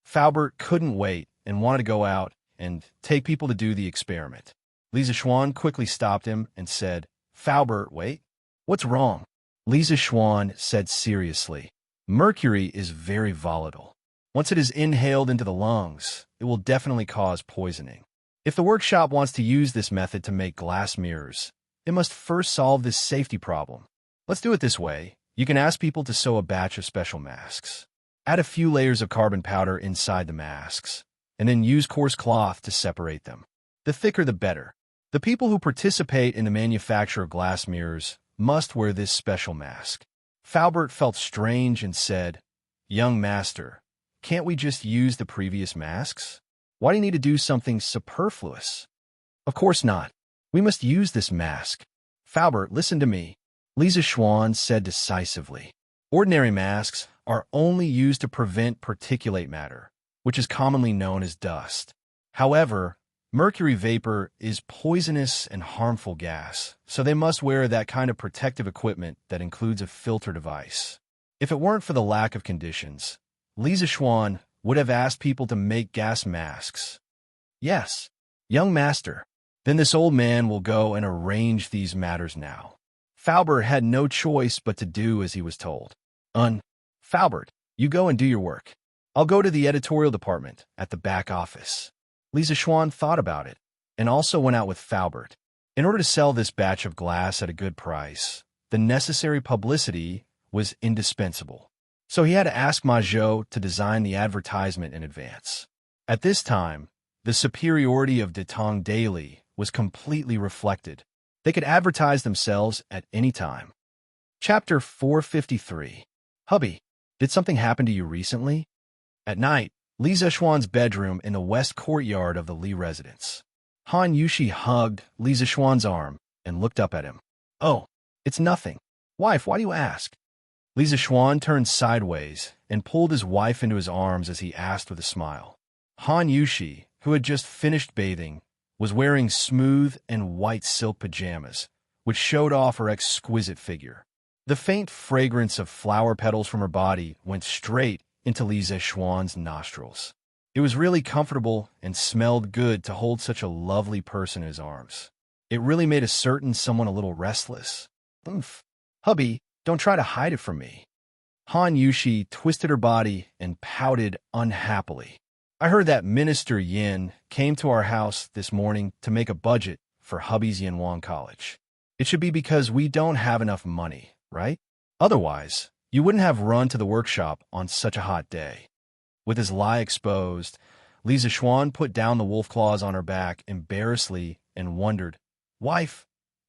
Faubert couldn't wait and wanted to go out and take people to do the experiment. Li Zixuan quickly stopped him and said, "Faubert, wait. What's wrong?" Li Zixuan said seriously, "Mercury is very volatile. Once it is inhaled into the lungs, it will definitely cause poisoning. If the workshop wants to use this method to make glass mirrors, it must first solve this safety problem. Let's do it this way. You can ask people to sew a batch of special masks. Add a few layers of carbon powder inside the masks, and then use coarse cloth to separate them. The thicker the better. The people who participate in the manufacture of glass mirrors must wear this special mask." Faubert felt strange and said, "Young master, can't we just use the previous masks? Why do you need to do something superfluous?" "Of course not. We must use this mask." "Faubert, listen to me," Li Zixuan said decisively. "Ordinary masks are only used to prevent particulate matter, which is commonly known as dust. However, mercury vapor is poisonous and harmful gas, so they must wear that kind of protective equipment that includes a filter device. If it weren't for the lack of conditions, Li Zixuan would have asked people to make gas masks." "Yes, young master. Then this old man will go and arrange these matters now." Faubert had no choice but to do as he was told. Faubert, you go and do your work. I'll go to the editorial department at the back office." Li Zixuan thought about it, and also went out with Faubert. In order to sell this batch of glass at a good price, the necessary publicity was indispensable. So he had to ask Majot to design the advertisement in advance. At this time, the superiority of Detong Daily was completely reflected. They could advertise themselves at any time. Chapter 453. Hubby, did something happen to you recently? At night, Li Zixuan's bedroom in the west courtyard of the Li residence. Han Yushi hugged Li Zixuan's arm and looked up at him. "Oh, it's nothing. Wife, why do you ask?" Li Zixuan turned sideways and pulled his wife into his arms as he asked with a smile. Han Yushi, who had just finished bathing, was wearing smooth and white silk pajamas, which showed off her exquisite figure. The faint fragrance of flower petals from her body went straight into Li Zixuan's nostrils. It was really comfortable and smelled good to hold such a lovely person in his arms. It really made a certain someone a little restless. "Oomph. Hubby, don't try to hide it from me." Han Yushi twisted her body and pouted unhappily. "I heard that Minister Yin came to our house this morning to make a budget for hubby's Yanwang College. It should be because we don't have enough money, right? Otherwise, you wouldn't have run to the workshop on such a hot day." With his lie exposed, Li Zixuan put down the wolf claws on her back embarrassedly and wondered, "Wife,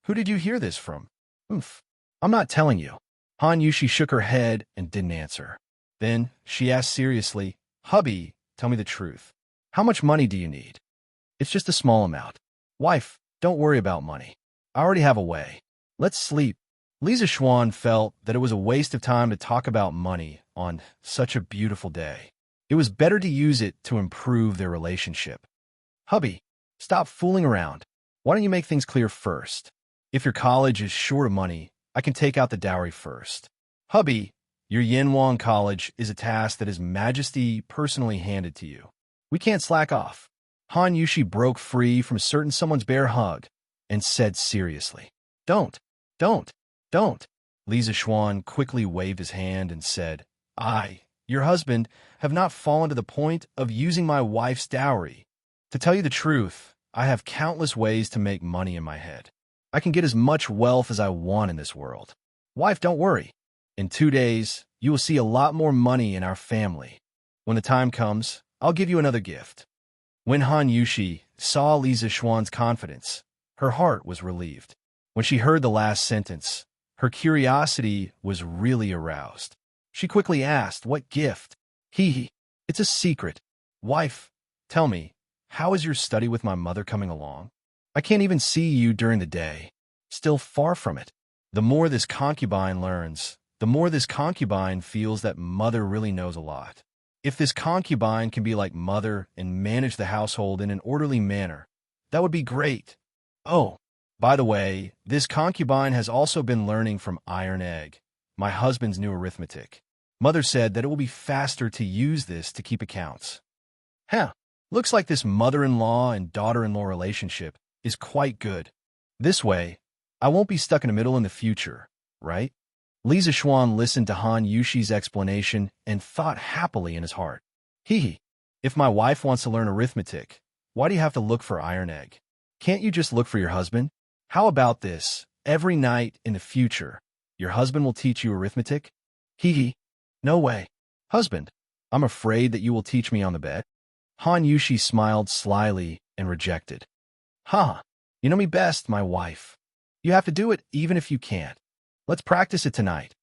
who did you hear this from?" "Oomph. I'm not telling you." Han Yushi shook her head and didn't answer. Then she asked seriously, "Hubby, tell me the truth. How much money do you need?" "It's just a small amount." "Wife, don't worry about money. I already have a way. Let's sleep." Li Zixuan felt that it was a waste of time to talk about money on such a beautiful day. It was better to use it to improve their relationship. "Hubby, stop fooling around. Why don't you make things clear first? If your college is short of money, I can take out the dowry first." "Hubby, your Yanwang College is a task that His Majesty personally handed to you. We can't slack off. Han Yushi broke free from certain someone's bear hug and said seriously, Don't, don't, don't. Li Zishuan quickly waved his hand and said, I, your husband, have not fallen to the point of using my wife's dowry. To tell you the truth, I have countless ways to make money in my head. I can get as much wealth as I want in this world. Wife, don't worry. In 2 days, you will see a lot more money in our family. When the time comes, I'll give you another gift. When Han Yushi saw Li Zishuan's confidence, her heart was relieved. When she heard the last sentence, her curiosity was really aroused. She quickly asked, What gift? Hee, it's a secret. Wife, tell me, how is your study with my mother coming along? I can't even see you during the day. Still far from it. The more this concubine learns, the more this concubine feels that mother really knows a lot. If this concubine can be like mother and manage the household in an orderly manner, that would be great. Oh, by the way, this concubine has also been learning from Iron Egg, my husband's new arithmetic. Mother said that it will be faster to use this to keep accounts. Looks like this mother-in-law and daughter-in-law relationship is quite good. This way, I won't be stuck in the middle in the future, right? Li Zishuan listened to Han Yushi's explanation and thought happily in his heart. If my wife wants to learn arithmetic, why do you have to look for Iron Egg? Can't you just look for your husband? How about this? Every night in the future, your husband will teach you arithmetic? No way. Husband, I'm afraid that you will teach me on the bed. Han Yushi smiled slyly and rejected. You know me best, my wife. You have to do it even if you can't. Let's practice it tonight.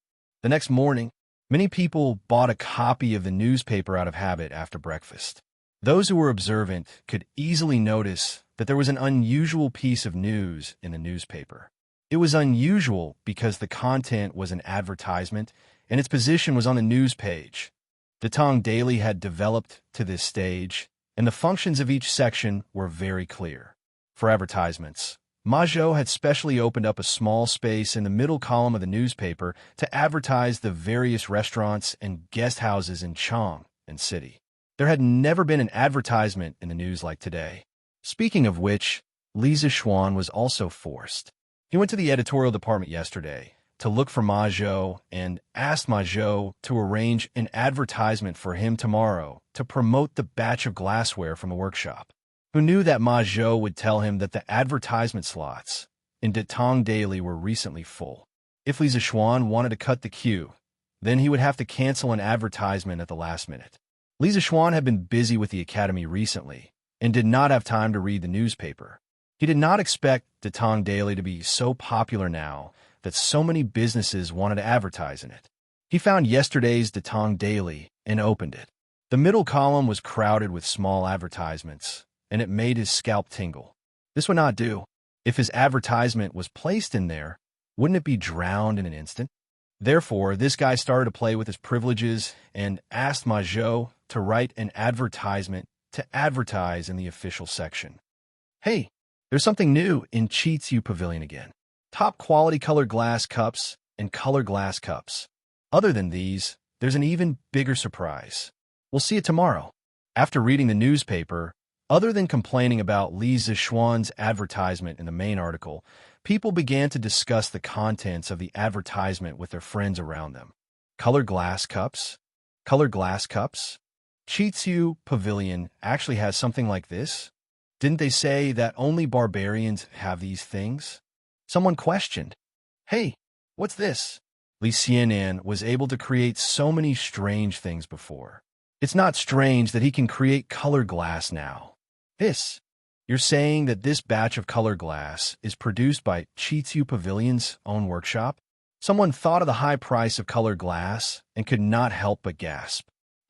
The next morning, many people bought a copy of the newspaper out of habit after breakfast. Those who were observant could easily notice that there was an unusual piece of news in the newspaper. It was unusual because the content was an advertisement and its position was on the news page. The Tong Daily had developed to this stage, and the functions of each section were very clear. For advertisements, Ma Zhou had specially opened up a small space in the middle column of the newspaper to advertise the various restaurants and guest houses in Chang and City. There had never been an advertisement in the news like today. Speaking of which, Li Zishuan was also forced. He went to the editorial department yesterday to look for Ma Zhou and asked Ma Zhou to arrange an advertisement for him tomorrow to promote the batch of glassware from the workshop. Who knew that Ma Zhou would tell him that the advertisement slots in Datong Daily were recently full. If Li Zishuan wanted to cut the queue, then he would have to cancel an advertisement at the last minute. Li Zishuan had been busy with the academy recently and did not have time to read the newspaper. He did not expect Datong Daily to be so popular now that so many businesses wanted to advertise in it. He found yesterday's Datong Daily and opened it. The middle column was crowded with small advertisements, and it made his scalp tingle. This would not do. If his advertisement was placed in there, wouldn't it be drowned in an instant? Therefore, this guy started to play with his privileges and asked Ma Zhou to write an advertisement to advertise in the official section. Hey, there's something new in Xianxia Pavilion again. Top quality colored glass cups and colored glass cups. Other than these, there's an even bigger surprise. We'll see it tomorrow. After reading the newspaper, other than complaining about Li Zishuan's advertisement in the main article, people began to discuss the contents of the advertisement with their friends around them. Colored glass cups? Colored glass cups? Xianxia Pavilion actually has something like this? Didn't they say that only barbarians have these things? Someone questioned. Hey, what's this? Li Xianxia was able to create so many strange things before. It's not strange that he can create colored glass now. You're saying that this batch of colored glass is produced by Xianxia Pavilion's own workshop? Someone thought of the high price of colored glass and could not help but gasp.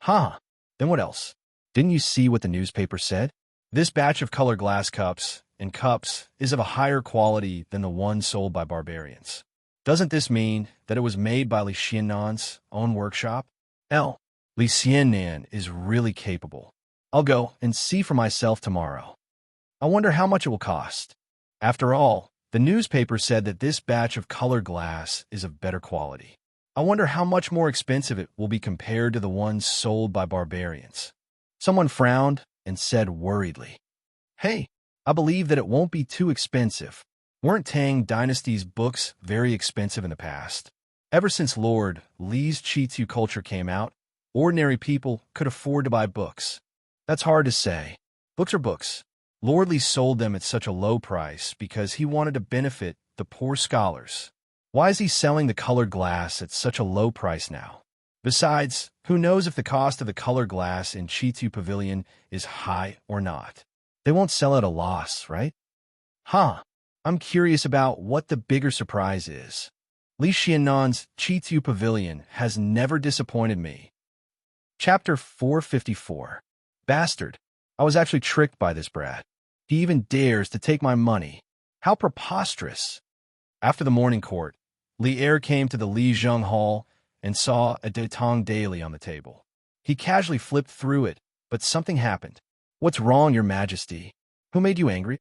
Then what else? Didn't you see what the newspaper said? This batch of colored glass cups and cups is of a higher quality than the ones sold by barbarians. Doesn't this mean that it was made by Li Xianxia's own workshop? Li Xianxia is really capable. I'll go and see for myself tomorrow. I wonder how much it will cost. After all, the newspaper said that this batch of colored glass is of better quality. I wonder how much more expensive it will be compared to the ones sold by barbarians. Someone frowned and said worriedly, "Hey, I believe that it won't be too expensive. Weren't Tang Dynasty's books very expensive in the past? Ever since Lord Li's Chitu culture came out, ordinary people could afford to buy books. That's hard to say. Books are books. Lord Li sold them at such a low price because he wanted to benefit the poor scholars. Why is he selling the colored glass at such a low price now? Besides, who knows if the cost of the colored glass in Chitu Pavilion is high or not? They won't sell at a loss, right? Huh. I'm curious about what the bigger surprise is. Li Xiannan's Chitu Pavilion has never disappointed me. Chapter 454. Bastard. I was actually tricked by this brat. He even dares to take my money. How preposterous. After the morning court, Li Er came to the Li Zheng Hall and saw a Detong Daily on the table. He casually flipped through it, but something happened. What's wrong, Your Majesty? Who made you angry?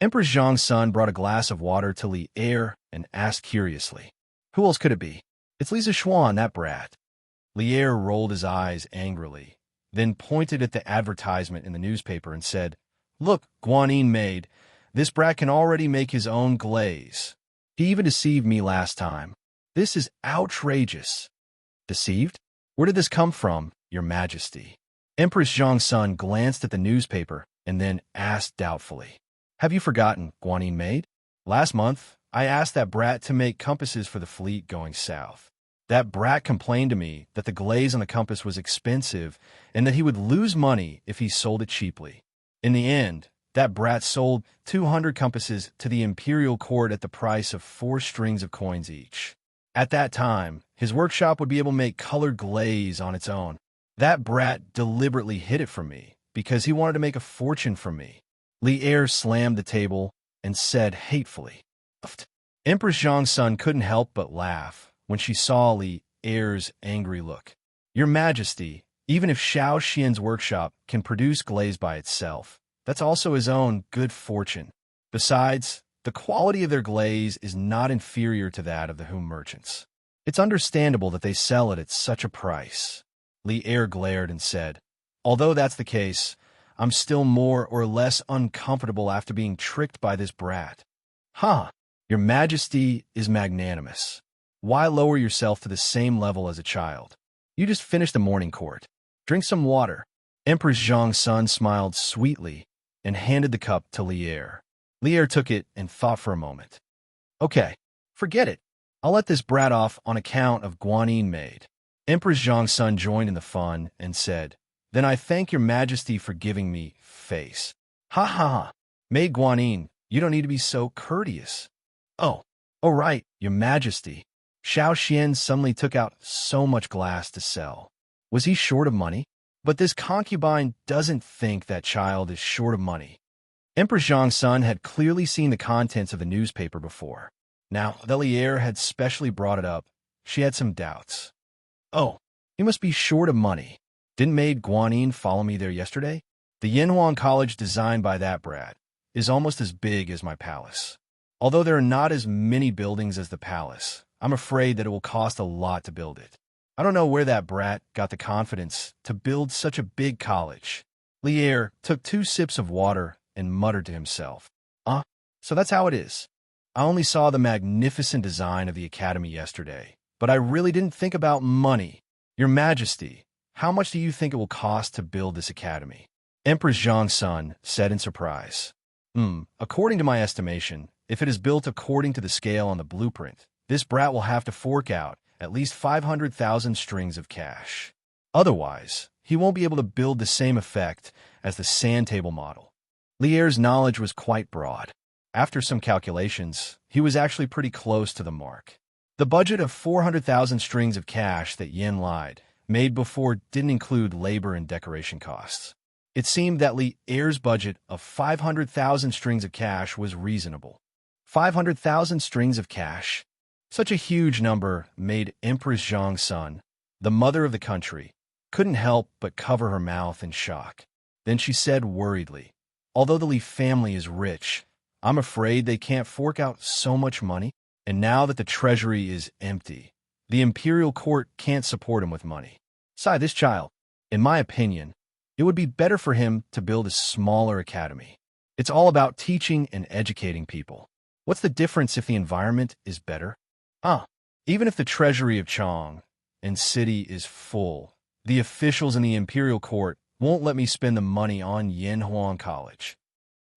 Empress Zhang's son brought a glass of water to Li Er and asked curiously, "Who else could it be?" "It's Lisa Xuan, that brat." Li Er rolled his eyes angrily, then pointed at the advertisement in the newspaper and said, "Look, Guanyin maid, this brat can already make his own glaze. He even deceived me last time. This is outrageous." Deceived? Where did this come from, Your Majesty? Empress Zhang's son glanced at the newspaper and then asked doubtfully, "Have you forgotten, Guanyin maid? Last month, I asked that brat to make compasses for the fleet going south. That brat complained to me that the glaze on the compass was expensive and that he would lose money if he sold it cheaply. In the end, that brat sold 200 compasses to the imperial court at the price of 4 strings of coins each. At that time, his workshop would be able to make colored glaze on its own. That brat deliberately hid it from me because he wanted to make a fortune from me." Li Er slammed the table and said hatefully, "Uft." Empress Zhang's son couldn't help but laugh when she saw Li Er's angry look. "Your Majesty, even if Xiao Xian's workshop can produce glaze by itself, that's also his own good fortune. Besides, the quality of their glaze is not inferior to that of the Hum merchants. It's understandable that they sell it at such a price." Li Er glared and said, "Although that's the case, I'm still more or less uncomfortable after being tricked by this brat." "Huh, Your Majesty is magnanimous. Why lower yourself to the same level as a child? You just finished the morning court. Drink some water." Empress Zhang's son smiled sweetly and handed the cup to Li Er. Li Er took it and thought for a moment. "Okay, forget it. I'll let this brat off on account of Guanyin maid." Empress Zhang's son joined in the fun and said, "Then I thank Your Majesty for giving me face." "Ha ha ha. Maid Guanyin, you don't need to be so courteous." Oh, right, Your Majesty. Xiao Xian suddenly took out so much glass to sell. Was he short of money? But this concubine doesn't think that child is short of money. Empress Zhang's son had clearly seen the contents of the newspaper before. Now that Li Er had specially brought it up, she had some doubts. "Oh, he must be short of money. Didn't maid Guanyin follow me there yesterday? The Yanhuan College designed by that brat is almost as big as my palace. Although there are not as many buildings as the palace, I'm afraid that it will cost a lot to build it. I don't know where that brat got the confidence to build such a big college." Li Er took 2 sips of water and muttered to himself, So that's how it is. I only saw the magnificent design of the academy yesterday, but I really didn't think about money. Your Majesty, how much do you think it will cost to build this academy?" Empress Zhang's son said in surprise. According to my estimation, if it is built according to the scale on the blueprint, this brat will have to fork out at least 500,000 strings of cash. Otherwise, he won't be able to build the same effect as the sand table model." Li Er's knowledge was quite broad. After some calculations, he was actually pretty close to the mark. The budget of 400,000 strings of cash that Yin lied made before didn't include labor and decoration costs. It seemed that Li Er's budget of 500,000 strings of cash was reasonable. 500,000 strings of cash? Such a huge number made Empress Zhang's son, the mother of the country, couldn't help but cover her mouth in shock. Then she said worriedly, "Although the Li family is rich, I'm afraid they can't fork out so much money. And now that the treasury is empty, the imperial court can't support him with money. This child, in my opinion, it would be better for him to build a smaller academy. It's all about teaching and educating people. What's the difference if the environment is better? Even if the treasury of Chong and city is full, the officials in the imperial court won't let me spend the money on Yanhuang College.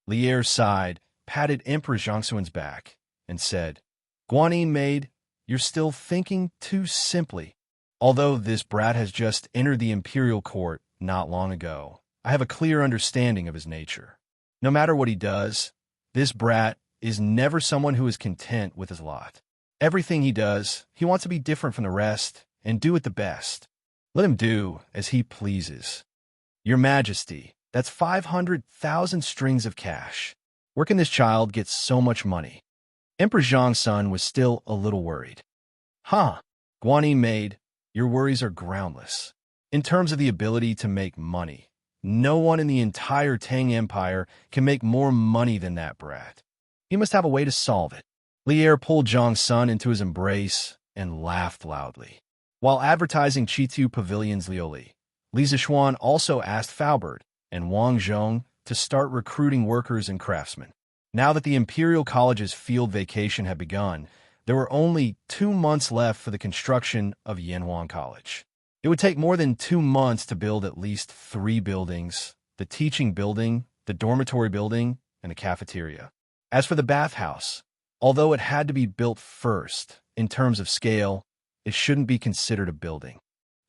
Lier sighed, patted Empress Xianxia's back, and said, Guanyin maid, you're still thinking too simply. Although this brat has just entered the imperial court not long ago, I have a clear understanding of his nature. No matter what he does, this brat is never someone who is content with his lot. Everything he does, he wants to be different from the rest and do it the best. Let him do as he pleases. Your Majesty, that's 500,000 strings of cash. Where can this child get so much money? Emperor Zhang's son was still a little worried. Guanyin maid, your worries are groundless. In terms of the ability to make money, no one in the entire Tang Empire can make more money than that brat. He must have a way to solve it. Lier pulled Zhang's son into his embrace and laughed loudly. While advertising Chitu Pavilion's Lioli, Li Zishuan also asked Faubert and Wang Zhong to start recruiting workers and craftsmen. Now that the Imperial College's field vacation had begun, there were only 2 months left for the construction of Yanhuang College. It would take more than 2 months to build at least 3 buildings: the teaching building, the dormitory building, and the cafeteria. As for the bathhouse, although it had to be built first, in terms of scale, it shouldn't be considered a building.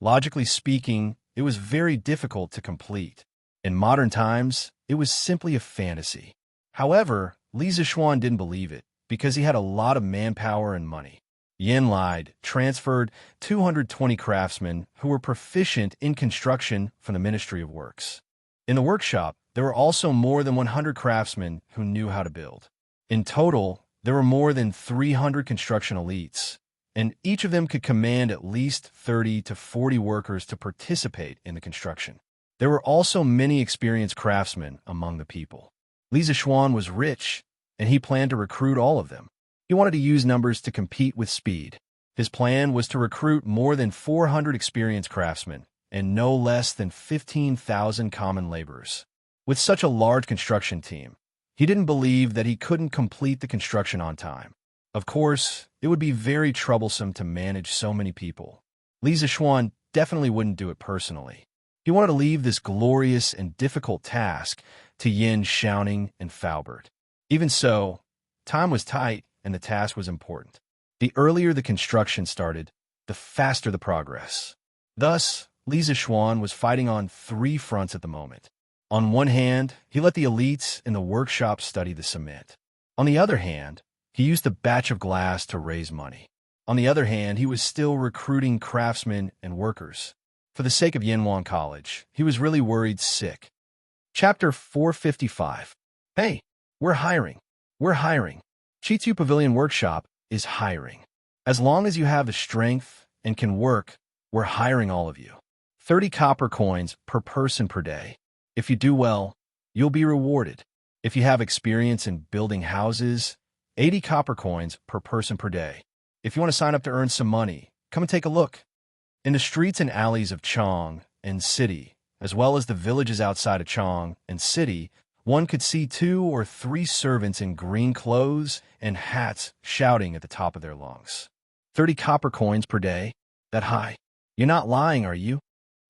Logically speaking, it was very difficult to complete. In modern times, it was simply a fantasy. However, Li Zishuan didn't believe it, because he had a lot of manpower and money. Yin lied, transferred 220 craftsmen who were proficient in construction from the Ministry of Works. In the workshop, there were also more than 100 craftsmen who knew how to build. In total, there were more than 300 construction elites, and each of them could command at least 30 to 40 workers to participate in the construction. There were also many experienced craftsmen among the people. Li Zishuan was rich, and he planned to recruit all of them. He wanted to use numbers to compete with speed. His plan was to recruit more than 400 experienced craftsmen and no less than 15,000 common laborers. With such a large construction team, he didn't believe that he couldn't complete the construction on time. Of course, it would be very troublesome to manage so many people. Li Zishuan definitely wouldn't do it personally. He wanted to leave this glorious and difficult task to Yin, Xiaoning, and Faubert. Even so, time was tight and the task was important. The earlier the construction started, the faster the progress. Thus, Li Zishuan was fighting on 3 fronts at the moment. On one hand, he let the elites in the workshop study the cement. On the other hand, he used the batch of glass to raise money. On the other hand, he was still recruiting craftsmen and workers. For the sake of Yanhuang College, he was really worried sick. Chapter 455. Hey, we're hiring. We're hiring. Chitu Pavilion Workshop is hiring. As long as you have the strength and can work, we're hiring all of you. 30 copper coins per person per day. If you do well, you'll be rewarded. If you have experience in building houses, 80 copper coins per person per day. If you want to sign up to earn some money, come and take a look. In the streets and alleys of Chong and City, as well as the villages outside of Chong and City, one could see 2 or 3 servants in green clothes and hats shouting at the top of their lungs. 30 copper coins per day? That high? You're not lying, are you?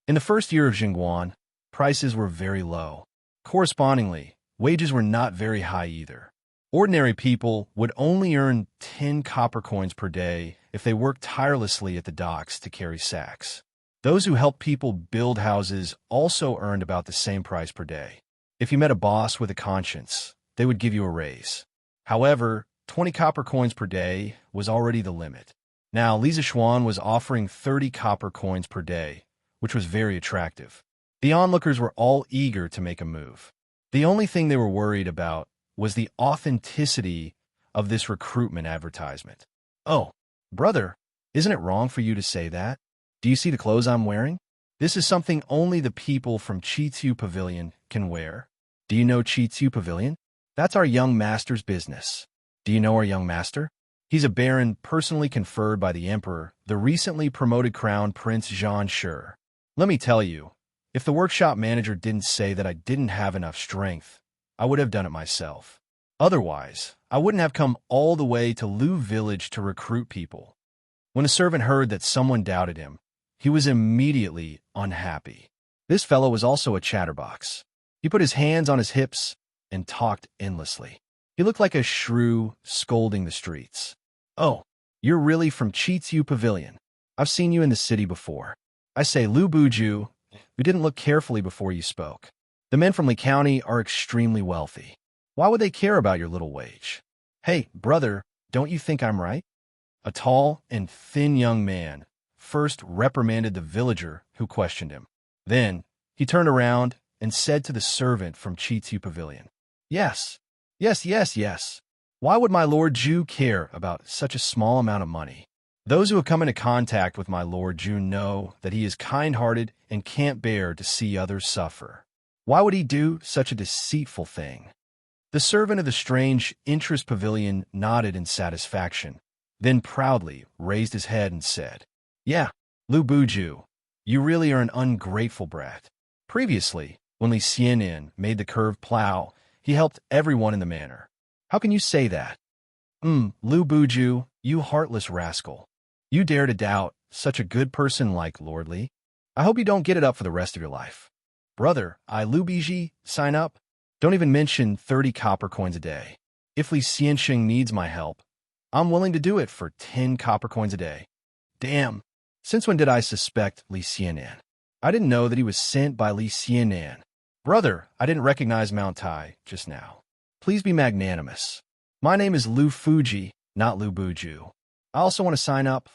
In the first year of Jingguan, prices were very low. Correspondingly, wages were not very high either. Ordinary people would only earn 10 copper coins per day if they worked tirelessly at the docks to carry sacks. Those who helped people build houses also earned about the same price per day. If you met a boss with a conscience, they would give you a raise. However, 20 copper coins per day was already the limit. Now, Li Zishuan was offering 30 copper coins per day, which was very attractive. The onlookers were all eager to make a move. The only thing they were worried about was the authenticity of this recruitment advertisement. Oh, brother, isn't it wrong for you to say that? Do you see the clothes I'm wearing? This is something only the people from Chitu Pavilion can wear. Do you know Chitu Pavilion? That's our young master's business. Do you know our young master? He's a baron personally conferred by the emperor, the recently promoted crown Prince Xianxia. Let me tell you, If the workshop manager didn't say that I didn't have enough strength, I would have done it myself. Otherwise, I wouldn't have come all the way to Lu village to recruit people. When a servant heard that someone doubted him, he was immediately unhappy. This fellow was also a chatterbox. He put his hands on his hips and talked endlessly. He looked like a shrew scolding the streets. "Oh, you're really from Qitu Pavilion. I've seen you in the city before. I say, Lu Buju, you didn't look carefully before you spoke. The men from Li County are extremely wealthy. Why would they care about your little wage? Hey, brother, don't you think I'm right?" A tall and thin young man first reprimanded the villager who questioned him. Then he turned around and said to the servant from Qitu Pavilion, Yes. Why would my Lord Ju care about such a small amount of money? Those who have come into contact with my Lord Ju know that he is kind-hearted and can't bear to see others suffer. Why would he do such a deceitful thing?" The servant of the strange interest pavilion nodded in satisfaction, then proudly raised his head and said, "Yeah, Lu Buju, you really are an ungrateful brat. Previously, when Li Xianxia made the curved plow, he helped everyone in the manor. How can you say that? Lu Buju, you heartless rascal. You dare to doubt such a good person like Lord Li? I hope you don't get it up for the rest of your life. Brother, I Lu Biji, sign up. Don't even mention 30 copper coins a day. If Li Xianxia needs my help, I'm willing to do it for 10 copper coins a day. Damn, since when did I suspect Li Xianxia? I didn't know that he was sent by Li Xianxia. Brother, I didn't recognize Mount Tai just now. Please be magnanimous. My name is Lu Fuji, not Lu Buju. I also want to sign up."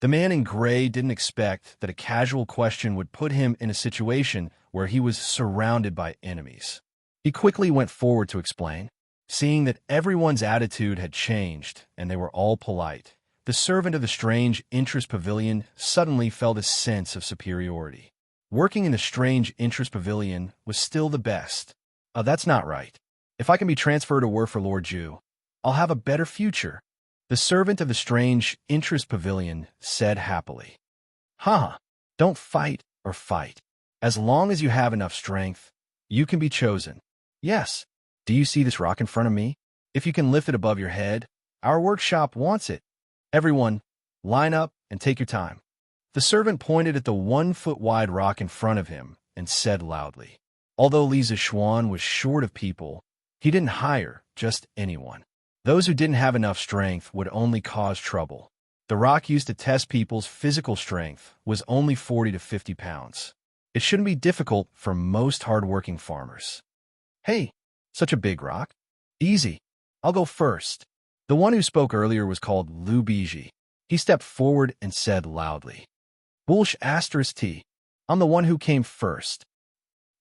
The man in gray didn't expect that a casual question would put him in a situation where he was surrounded by enemies. He quickly went forward to explain. Seeing that everyone's attitude had changed and they were all polite, the servant of the strange interest pavilion suddenly felt a sense of superiority. Working in the strange interest pavilion was still the best. That's not right. If I can be transferred to work for Lord Ju, I'll have a better future, the servant of the strange interest pavilion said happily. Don't fight or fight. As long as you have enough strength, you can be chosen. Yes. Do you see this rock in front of me? If you can lift it above your head, our workshop wants it. Everyone, line up and take your time. The servant pointed at the 1-foot-wide rock in front of him and said loudly. Although Li Zishuan was short of people, he didn't hire just anyone. Those who didn't have enough strength would only cause trouble. The rock used to test people's physical strength was only 40 to 50 pounds. It shouldn't be difficult for most hard-working farmers. Hey, such a big rock? Easy. I'll go first. The one who spoke earlier was called Lu Biji. He stepped forward and said loudly, Bullsh *T. I'm the one who came first.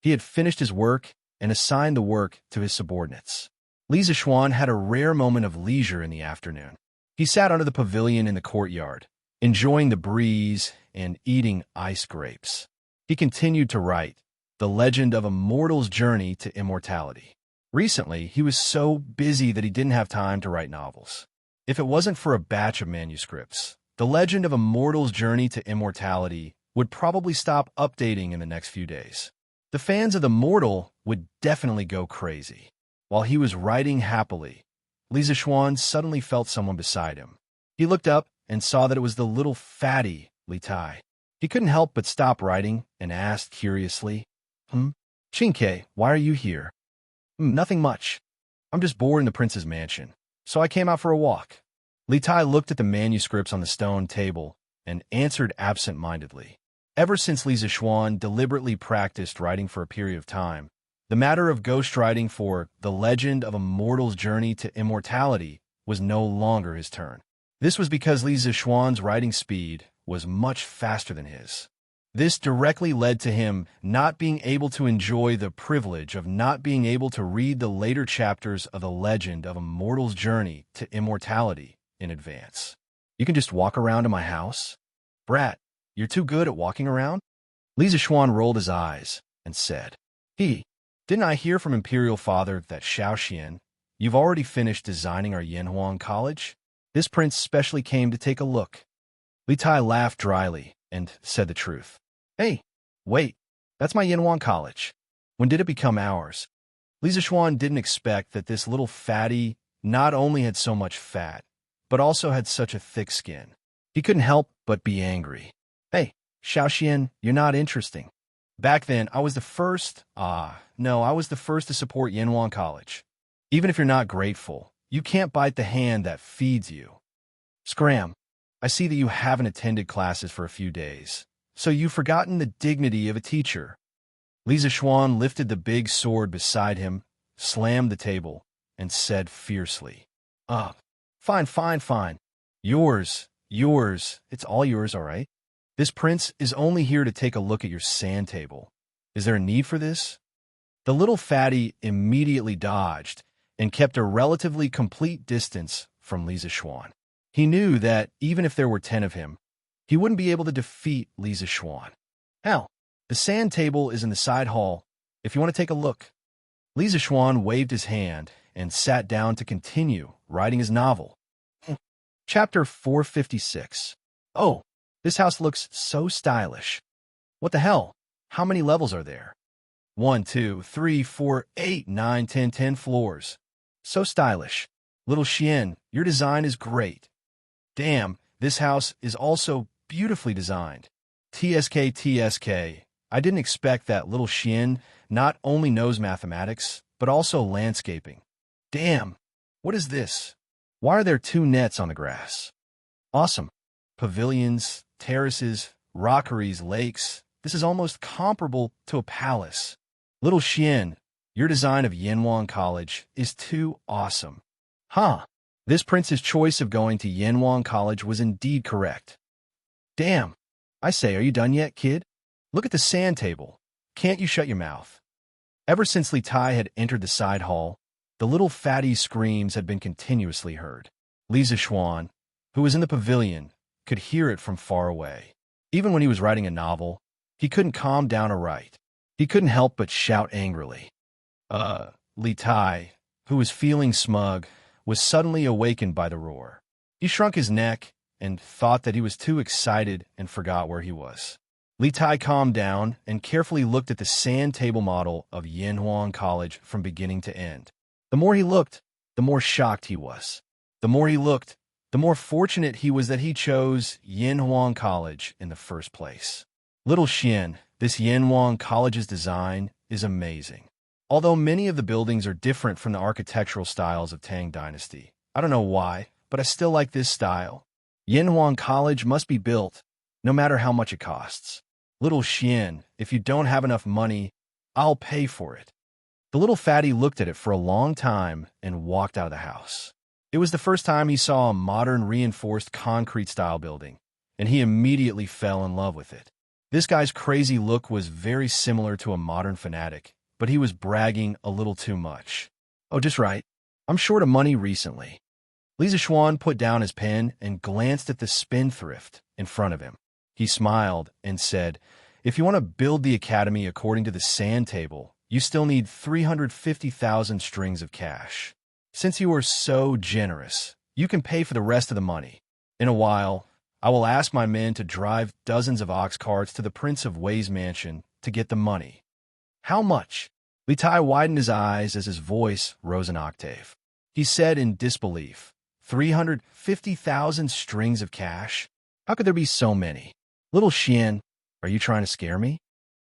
He had finished his work and assigned the work to his subordinates. Li Zishuan had a rare moment of leisure in the afternoon. He sat under the pavilion in the courtyard, enjoying the breeze and eating ice grapes. He continued to write The Legend of a Mortal's Journey to Immortality. Recently, he was so busy that he didn't have time to write novels. If it wasn't for a batch of manuscripts, The Legend of a Mortal's Journey to Immortality would probably stop updating in the next few days. The fans of the Mortal would definitely go crazy. While he was writing happily, Li Zishuan suddenly felt someone beside him. He looked up and saw that it was the little fatty Li Tai. He couldn't help but stop writing and asked curiously, Qingke, why are you here? Nothing much. I'm just bored in the prince's mansion, so I came out for a walk. Li Tai looked at the manuscripts on the stone table and answered absent-mindedly. Ever since Li Zishuan deliberately practiced writing for a period of time, the matter of ghostwriting for The Legend of a Mortal's Journey to Immortality was no longer his turn. This was because Li Zishuan's writing speed was much faster than his. This directly led to him not being able to enjoy the privilege of not being able to read the later chapters of The Legend of a Mortal's Journey to Immortality in advance. You can just walk around in my house? Brat, you're too good at walking around? Li Zishuan rolled his eyes and said, Didn't I hear from Imperial Father that Xianxia, you've already finished designing our Yanhuang College? This prince specially came to take a look. Li Tai laughed dryly and said the truth. Hey, wait, That's my Yinhuang College. When did it become ours? Li Zishuan didn't expect that this little fatty not only had so much fat, but also had such a thick skin. He couldn't help but be angry. Hey, Xiaoxian, you're not interesting. Back then, I was the first, I was the first to support Yinhuang College. Even if you're not grateful, you can't bite the hand that feeds you. Scram, I see that you haven't attended classes for a few days, so you've forgotten the dignity of a teacher. Li Zishuan lifted the big sword beside him, slammed the table, and said fiercely, Fine. Yours, it's all yours, all right? This prince is only here to take a look at your sand table. Is there a need for this? The little fatty immediately dodged and kept a relatively complete distance from Li Zishuan. He knew that even if there were 10 of him, he wouldn't be able to defeat Li Zishuan. Hell, the sand table is in the side hall, if you want to take a look. Li Zishuan waved his hand and sat down to continue writing his novel. Chapter 456. Oh, this house looks so stylish. What the hell? How many levels are there? 1, 2, 3, 4, 8, 9, 10, 10 floors. So stylish. Little Xian, your design is great. Damn, this house is also beautifully designed. TSK. I didn't expect that little Xian not only knows mathematics, but also landscaping. Damn, what is this? Why are there 2 nets on the grass? Awesome. Pavilions, terraces, rockeries, lakes. This is almost comparable to a palace. Little Xian, your design of Yinhuang College is too awesome. This prince's choice of going to Yinhuang College was indeed correct. Damn. I say, are you done yet, kid? Look at the sand table. Can't you shut your mouth? Ever since Li Tai had entered the side hall, the little fatty's screams had been continuously heard. Li Zishuan, who was in the pavilion, could hear it from far away. Even when he was writing a novel, he couldn't calm down or write. He couldn't help but shout angrily. Li Tai, who was feeling smug, was suddenly awakened by the roar. He shrunk his neck and thought that he was too excited and forgot where he was. Li Tai calmed down and carefully looked at the sand table model of Yinhuang College from beginning to end. The more he looked, the more shocked he was. The more he looked, the more fortunate he was that he chose Yinhuang College in the first place. Little Xian, this Yinhuang College's design is amazing. Although many of the buildings are different from the architectural styles of Tang Dynasty. I don't know why, but I still like this style. Yinhuang College must be built, no matter how much it costs. Little Xian, if you don't have enough money, I'll pay for it. The little fatty looked at it for a long time and walked out of the house. It was the first time he saw a modern reinforced concrete-style building, and he immediately fell in love with it. This guy's crazy look was very similar to a modern fanatic, but he was bragging a little too much. Oh, just right. I'm short of money recently. Li Zishuan put down his pen and glanced at the spendthrift in front of him. He smiled and said, if you want to build the academy according to the sand table, you still need 350,000 strings of cash. Since you are so generous, you can pay for the rest of the money. In a while, I will ask my men to drive dozens of ox carts to the Prince of Wei's mansion to get the money. How much? Li Tai widened his eyes as his voice rose an octave. He said in disbelief, 350,000 strings of cash? How could there be so many? Little Xian, are you trying to scare me?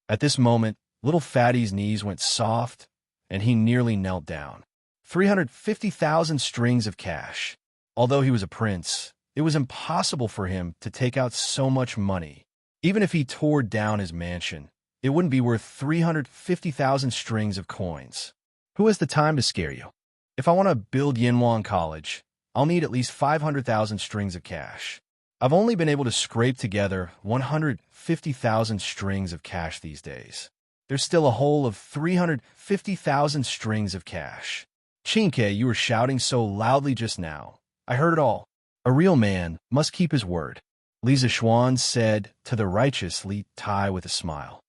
At this moment, little Fatty's knees went soft, and he nearly knelt down. 350,000 strings of cash. Although he was a prince, it was impossible for him to take out so much money. Even if he tore down his mansion, it wouldn't be worth 350,000 strings of coins. Who has the time to scare you? If I want to build Yinhuang College, I'll need at least 500,000 strings of cash. I've only been able to scrape together 150,000 strings of cash these days. There's still a hole of 350,000 strings of cash. Xianxia, you were shouting so loudly just now. I heard it all. A real man must keep his word, Li Zishuan said to the righteous Li Tai with a smile.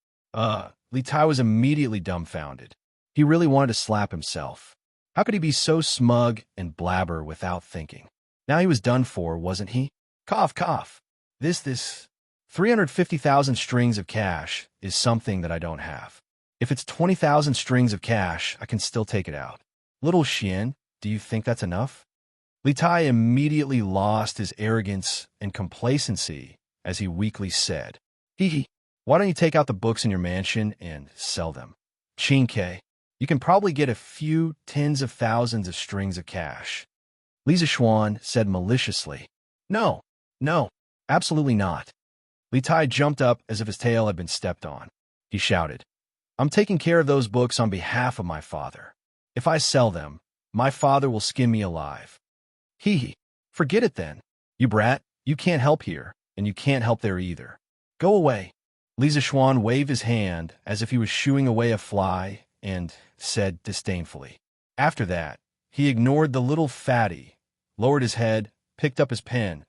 Li Tai was immediately dumbfounded. He really wanted to slap himself. How could he be so smug and blabber without thinking? Now he was done for, wasn't he? Cough, cough. This. 350,000 strings of cash is something that I don't have. If it's 20,000 strings of cash, I can still take it out. Little Xian, do you think that's enough? Li Tai immediately lost his arrogance and complacency as he weakly said, Hee, why don't you take out the books in your mansion and sell them? Xianxia, you can probably get a few tens of thousands of strings of cash. Li Zishuan said maliciously, No, no, absolutely not. Li Tai jumped up as if his tail had been stepped on. He shouted, I'm taking care of those books on behalf of my father. If I sell them, my father will skin me alive. Hee, forget it then. You brat, you can't help here, and you can't help there either. Go away. Li Zishuan waved his hand as if he was shooing away a fly and said disdainfully. After that, he ignored the little fatty, lowered his head, picked up his pen,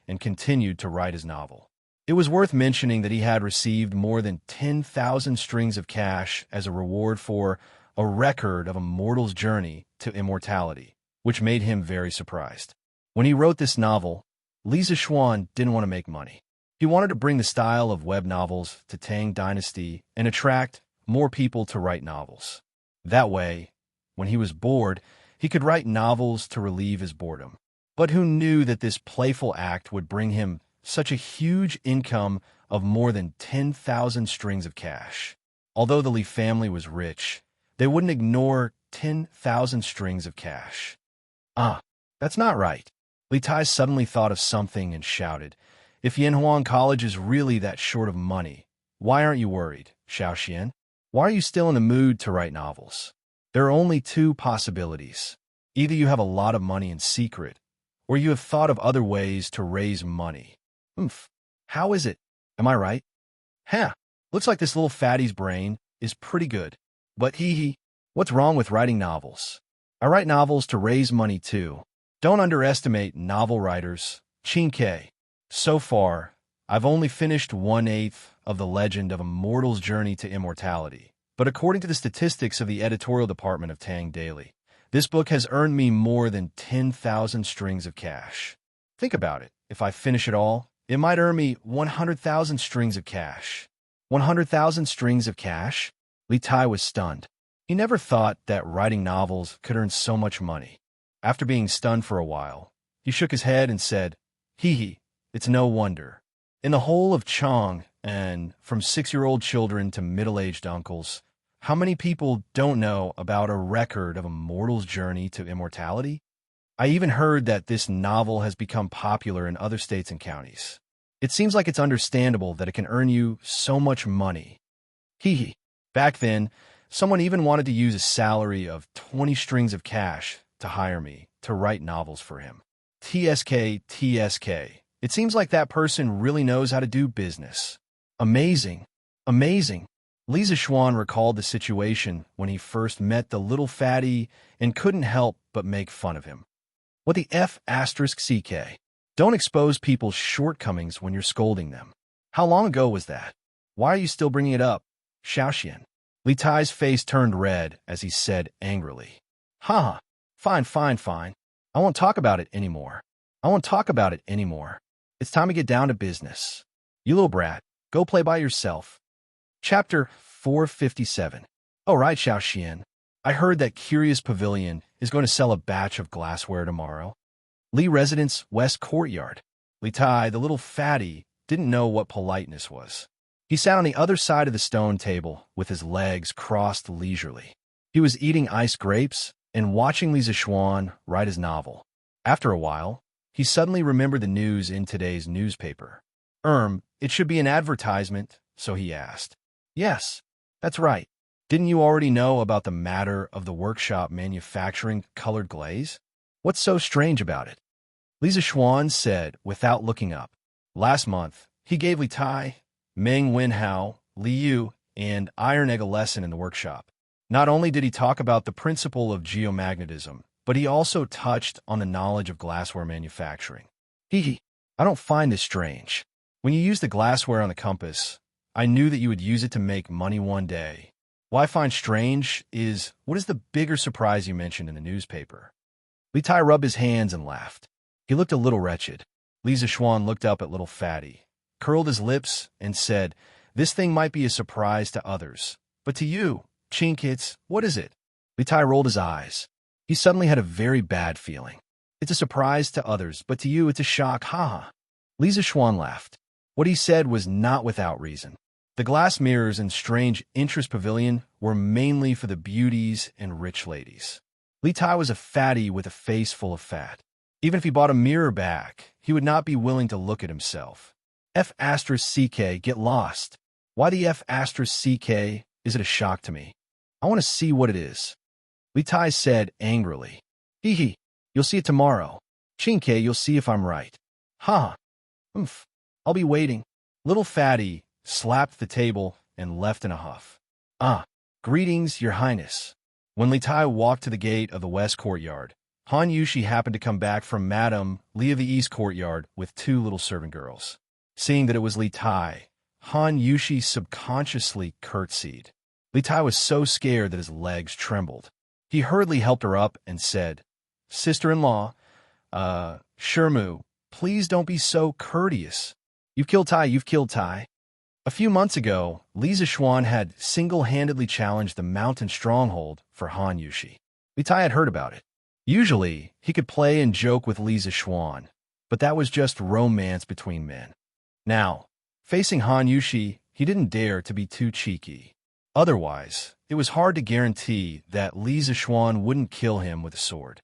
and continued to write his novel. It was worth mentioning that he had received more than 10,000 strings of cash as a reward for a record of a mortal's journey to immortality, which made him very surprised. When he wrote this novel, Li Zishuan didn't want to make money. He wanted to bring the style of web novels to Tang Dynasty and attract more people to write novels. That way, when he was bored, he could write novels to relieve his boredom. But who knew that this playful act would bring him such a huge income of more than 10,000 strings of cash? Although the Li family was rich, they wouldn't ignore 10,000 strings of cash. That's not right. Li Tai suddenly thought of something and shouted, If Yanhuan College is really that short of money, why aren't you worried, Xiaoxian? Why are you still in the mood to write novels? There are only two possibilities. Either you have a lot of money in secret, or you have thought of other ways to raise money. How is it? Am I right? Looks like this little fatty's brain is pretty good. But what's wrong with writing novels? I write novels to raise money too. Don't underestimate novel writers. Xianxia. So far, I've only finished 1/8 of the legend of a mortal's journey to immortality. But according to the statistics of the editorial department of Tang Daily, this book has earned me more than 10,000 strings of cash. Think about it. If I finish it all, it might earn me 100,000 strings of cash. 100,000 strings of cash? Li Tai was stunned. He never thought that writing novels could earn so much money. After being stunned for a while, he shook his head and said, It's no wonder. In the whole of Chang, and from 6-year-old children to middle-aged uncles, how many people don't know about a record of a mortal's journey to immortality? I even heard that this novel has become popular in other states and counties. It seems like it's understandable that it can earn you so much money. Back then, someone even wanted to use a salary of 20 strings of cash to hire me to write novels for him. TSK. It seems like that person really knows how to do business. Amazing. Li Zishuan recalled the situation when he first met the little fatty and couldn't help but make fun of him. What the F***CK? Don't expose people's shortcomings when you're scolding them. How long ago was that? Why are you still bringing it up, Xiaoxian? Li Tai's face turned red as he said angrily. Fine. I won't talk about it anymore. It's time to get down to business. You little brat, go play by yourself. Chapter 457. All right, Xiaoxian. I heard that Curious Pavilion is going to sell a batch of glassware tomorrow. Li Residence, West Courtyard. Li Tai, the little fatty, didn't know what politeness was. He sat on the other side of the stone table with his legs crossed leisurely. He was eating iced grapes and watching Li Zishuan write his novel. After a while, he suddenly remembered the news in today's newspaper. It should be an advertisement, so he asked. Yes, that's right. Didn't you already know about the matter of the workshop manufacturing colored glaze? What's so strange about it? Li Zishuan said without looking up. Last month, he gave Li Tai, Meng Wenhao, Li Yu, and Iron Egg a lesson in the workshop. Not only did he talk about the principle of geomagnetism, but he also touched on the knowledge of glassware manufacturing. I don't find this strange. When you use the glassware on the compass, I knew that you would use it to make money one day. What I find strange is, what is the bigger surprise you mentioned in the newspaper? Li Tai rubbed his hands and laughed. He looked a little wretched. Li Zishuan looked up at little fatty. curled his lips, and said, "This thing might be a surprise to others, but to you, Xianxia, what is it?" Li Tai rolled his eyes. He suddenly had a very bad feeling. "It's a surprise to others, but to you it's a shock, haha." Li Zishuan laughed. What he said was not without reason. The glass mirrors and strange interest pavilion were mainly for the beauties and rich ladies. Li Tai was a fatty with a face full of fat. Even if he bought a mirror back, he would not be willing to look at himself. F***CK, get lost. Why the F***CK? Is it a shock to me? I want to see what it is. Li Tai said angrily. Hee hee, you'll see it tomorrow. Xianxia, you'll see if I'm right. Ha! Umph, I'll be waiting. Little fatty slapped the table and left in a huff. Ah, greetings, your highness. When Li Tai walked to the gate of the west courtyard, Han Yushi happened to come back from Madame Li of the east courtyard with two little servant girls. Seeing that it was Li Tai, Han Yushi subconsciously curtsied. Li Tai was so scared that his legs trembled. He hurriedly helped her up and said, "Sister-in-law, Shermu, please don't be so courteous. You've killed Tai. A few months ago, Li Zishuan had single-handedly challenged the mountain stronghold for Han Yushi. Li Tai had heard about it. Usually, he could play and joke with Li Zishuan, but that was just romance between men. Now, facing Han Yushi, he didn't dare to be too cheeky. Otherwise, it was hard to guarantee that Li Zishuan wouldn't kill him with a sword.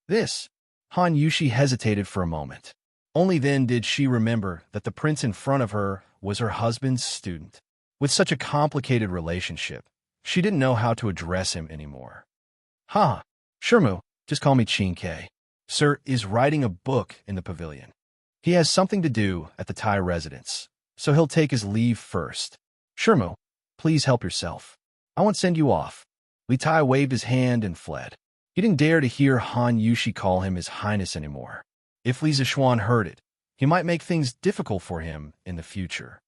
Han Yushi hesitated for a moment. Only then did she remember that the prince in front of her was her husband's student. With such a complicated relationship, she didn't know how to address him anymore. Shermu, just call me Xianxia. Sir is writing a book in the pavilion. He has something to do at the Tai residence, so he'll take his leave first. Shermu, please help yourself. I won't send you off. Li Tai waved his hand and fled. He didn't dare to hear Han Yushi call him his highness anymore. If Li Zishuan heard it, he might make things difficult for him in the future.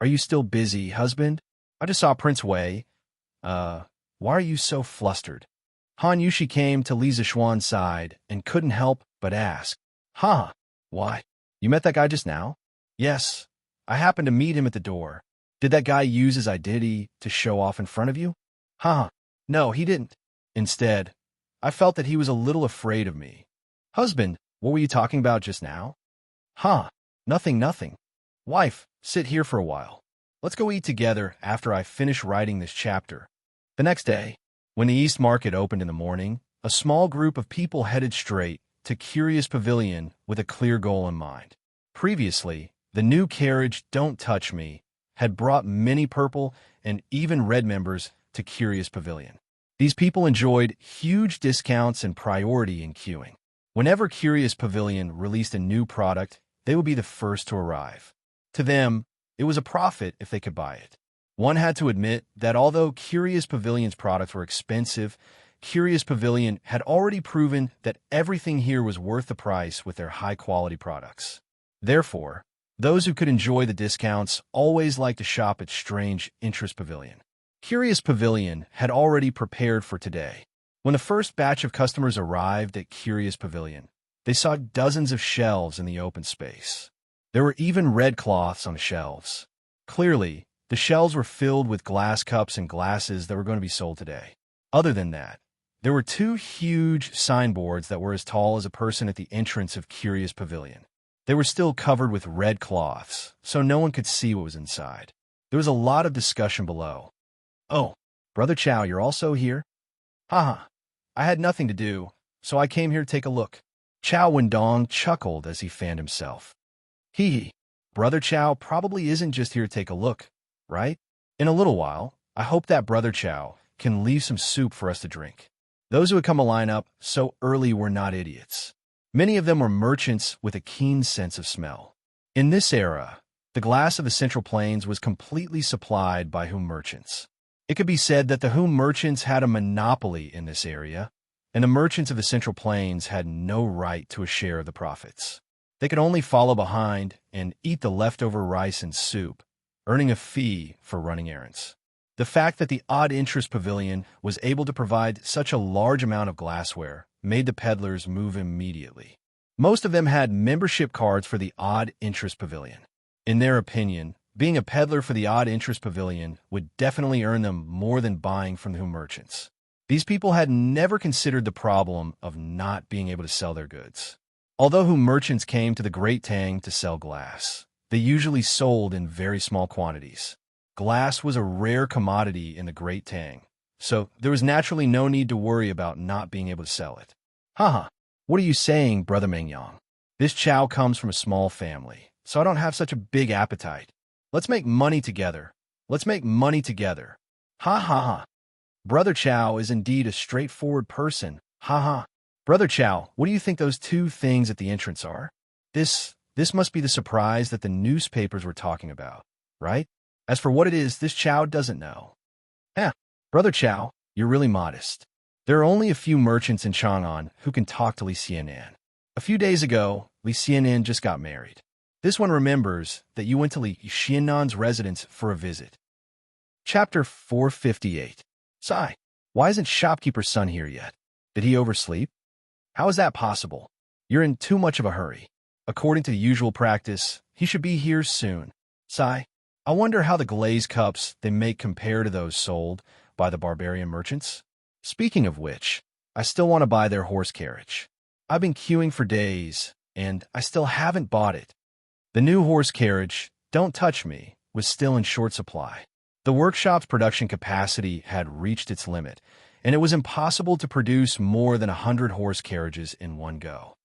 Are you still busy, husband? I just saw Prince Wei. Why are you so flustered? Han Yushi came to Li Zishuan's side and couldn't help but ask. Why? You met that guy just now? Yes. I happened to meet him at the door. Did that guy use his identity to show off in front of you? No, he didn't. Instead, I felt that he was a little afraid of me. Husband, what were you talking about just now? Nothing. Wife, sit here for a while. Let's go eat together after I finish writing this chapter. The next day, when the East Market opened in the morning, a small group of people headed straight to Curious Pavilion with a clear goal in mind. Previously, the new carriage Don't Touch Me had brought many purple and even red members to Curious Pavilion. These people enjoyed huge discounts and priority in queuing. Whenever Curious Pavilion released a new product, they would be the first to arrive. To them, it was a profit if they could buy it. One had to admit that although Curious Pavilion's products were expensive, Curious Pavilion had already proven that everything here was worth the price with their high-quality products. Therefore, those who could enjoy the discounts always liked to shop at Strange Interest Pavilion. Curious Pavilion had already prepared for today. When the first batch of customers arrived at Curious Pavilion, they saw dozens of shelves in the open space. There were even red cloths on the shelves. Clearly, the shelves were filled with glass cups and glasses that were going to be sold today. Other than that, there were two huge signboards that were as tall as a person at the entrance of Curious Pavilion. They were still covered with red cloths, so no one could see what was inside. There was a lot of discussion below. Oh, Brother Chow, you're also here? I had nothing to do, so I came here to take a look. Chow Wendong chuckled as he fanned himself. Brother Chow probably isn't just here to take a look, right? In a little while, I hope that Brother Chow can leave some soup for us to drink. Those who had come a line up so early were not idiots. Many of them were merchants with a keen sense of smell. In this era, the glass of the Central Plains was completely supplied by Hum merchants. It could be said that the Hum merchants had a monopoly in this area, and the merchants of the Central Plains had no right to a share of the profits. They could only follow behind and eat the leftover rice and soup, earning a fee for running errands. The fact that the Odd Interest Pavilion was able to provide such a large amount of glassware made the peddlers move immediately. Most of them had membership cards for the Odd Interest Pavilion. In their opinion, being a peddler for the odd interest pavilion would definitely earn them more than buying from the merchants. These people had never considered the problem of not being able to sell their goods. Although merchants came to the Great Tang to sell glass, they usually sold in very small quantities. Glass was a rare commodity in the Great Tang, so there was naturally no need to worry about not being able to sell it. Haha, what are you saying, Brother Mengyang? This chow comes from a small family, so I don't have such a big appetite. Let's make money together. Let's make money together. Ha ha ha. Brother Chow is indeed a straightforward person. Ha ha. Brother Chow, what do you think those two things at the entrance are? This must be the surprise that the newspapers were talking about, right? As for what it is, this Chow doesn't know. Brother Chow, you're really modest. There are only a few merchants in Chang'an who can talk to Li Xianan. A few days ago, Li Xianan just got married. This one remembers that you went to Li Xianan's residence for a visit. Chapter 458. Sigh, why isn't shopkeeper's son here yet? Did he oversleep? How is that possible? You're in too much of a hurry. According to the usual practice, he should be here soon. Sigh, I wonder how the glazed cups they make compare to those sold by the barbarian merchants. Speaking of which, I still want to buy their horse carriage. I've been queuing for days, and I still haven't bought it. The new horse carriage, Don't Touch Me, was still in short supply. The workshop's production capacity had reached its limit, and it was impossible to produce more than 100 horse carriages in one go.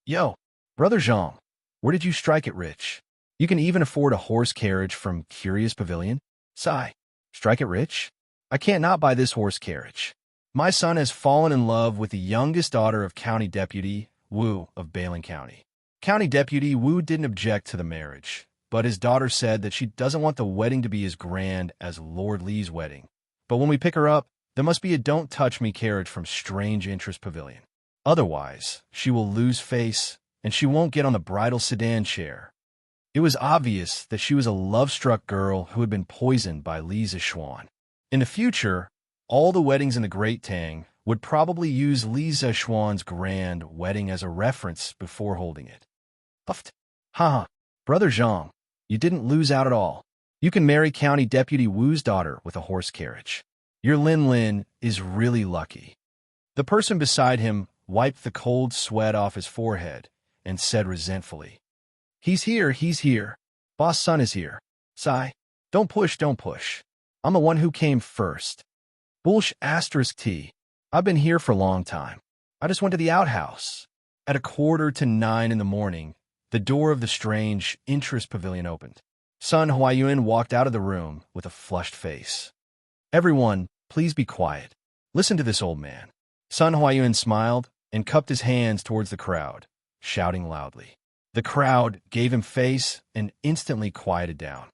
Yo, Brother Zhang, where did you strike it rich? You can even afford a horse carriage from Curious Pavilion? Sigh, strike it rich? I can't not buy this horse carriage. My son has fallen in love with the youngest daughter of County Deputy Wu of Bailing County. County Deputy Wu didn't object to the marriage, but his daughter said that she doesn't want the wedding to be as grand as Lord Li's wedding. But when we pick her up, there must be a Don't Touch Me carriage from Strange Interest Pavilion. Otherwise, she will lose face, and she won't get on the bridal sedan chair. It was obvious that she was a love-struck girl who had been poisoned by Li Zishuan. In the future, all the weddings in the Great Tang would probably use Li Zishuan's grand wedding as a reference before holding it. Puffed. Haha, Brother Zhang, you didn't lose out at all. You can marry County Deputy Wu's daughter with a horse carriage. Your Lin Lin is really lucky. The person beside him wiped the cold sweat off his forehead and said resentfully, He's here. Boss son is here. Sigh, don't push. I'm the one who came first. Bullsh *T. I've been here for a long time. I just went to the outhouse. At 8:45 in the morning, the door of the Strange Interest Pavilion opened. Sun Huayuan walked out of the room with a flushed face. Everyone, please be quiet. Listen to this old man. Sun Huayuan smiled and cupped his hands towards the crowd, shouting loudly. The crowd gave him face and instantly quieted down.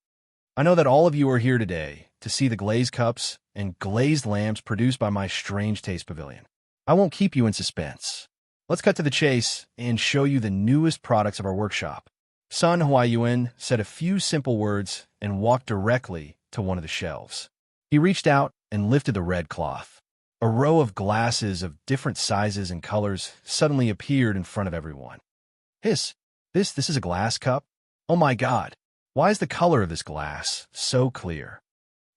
I know that all of you are here today to see the glazed cups and glazed lamps produced by my Strange Taste Pavilion. I won't keep you in suspense. Let's cut to the chase and show you the newest products of our workshop. Sun Huayuan said a few simple words and walked directly to one of the shelves. He reached out and lifted the red cloth. A row of glasses of different sizes and colors suddenly appeared in front of everyone. This is a glass cup? Oh my God, why is the color of this glass so clear?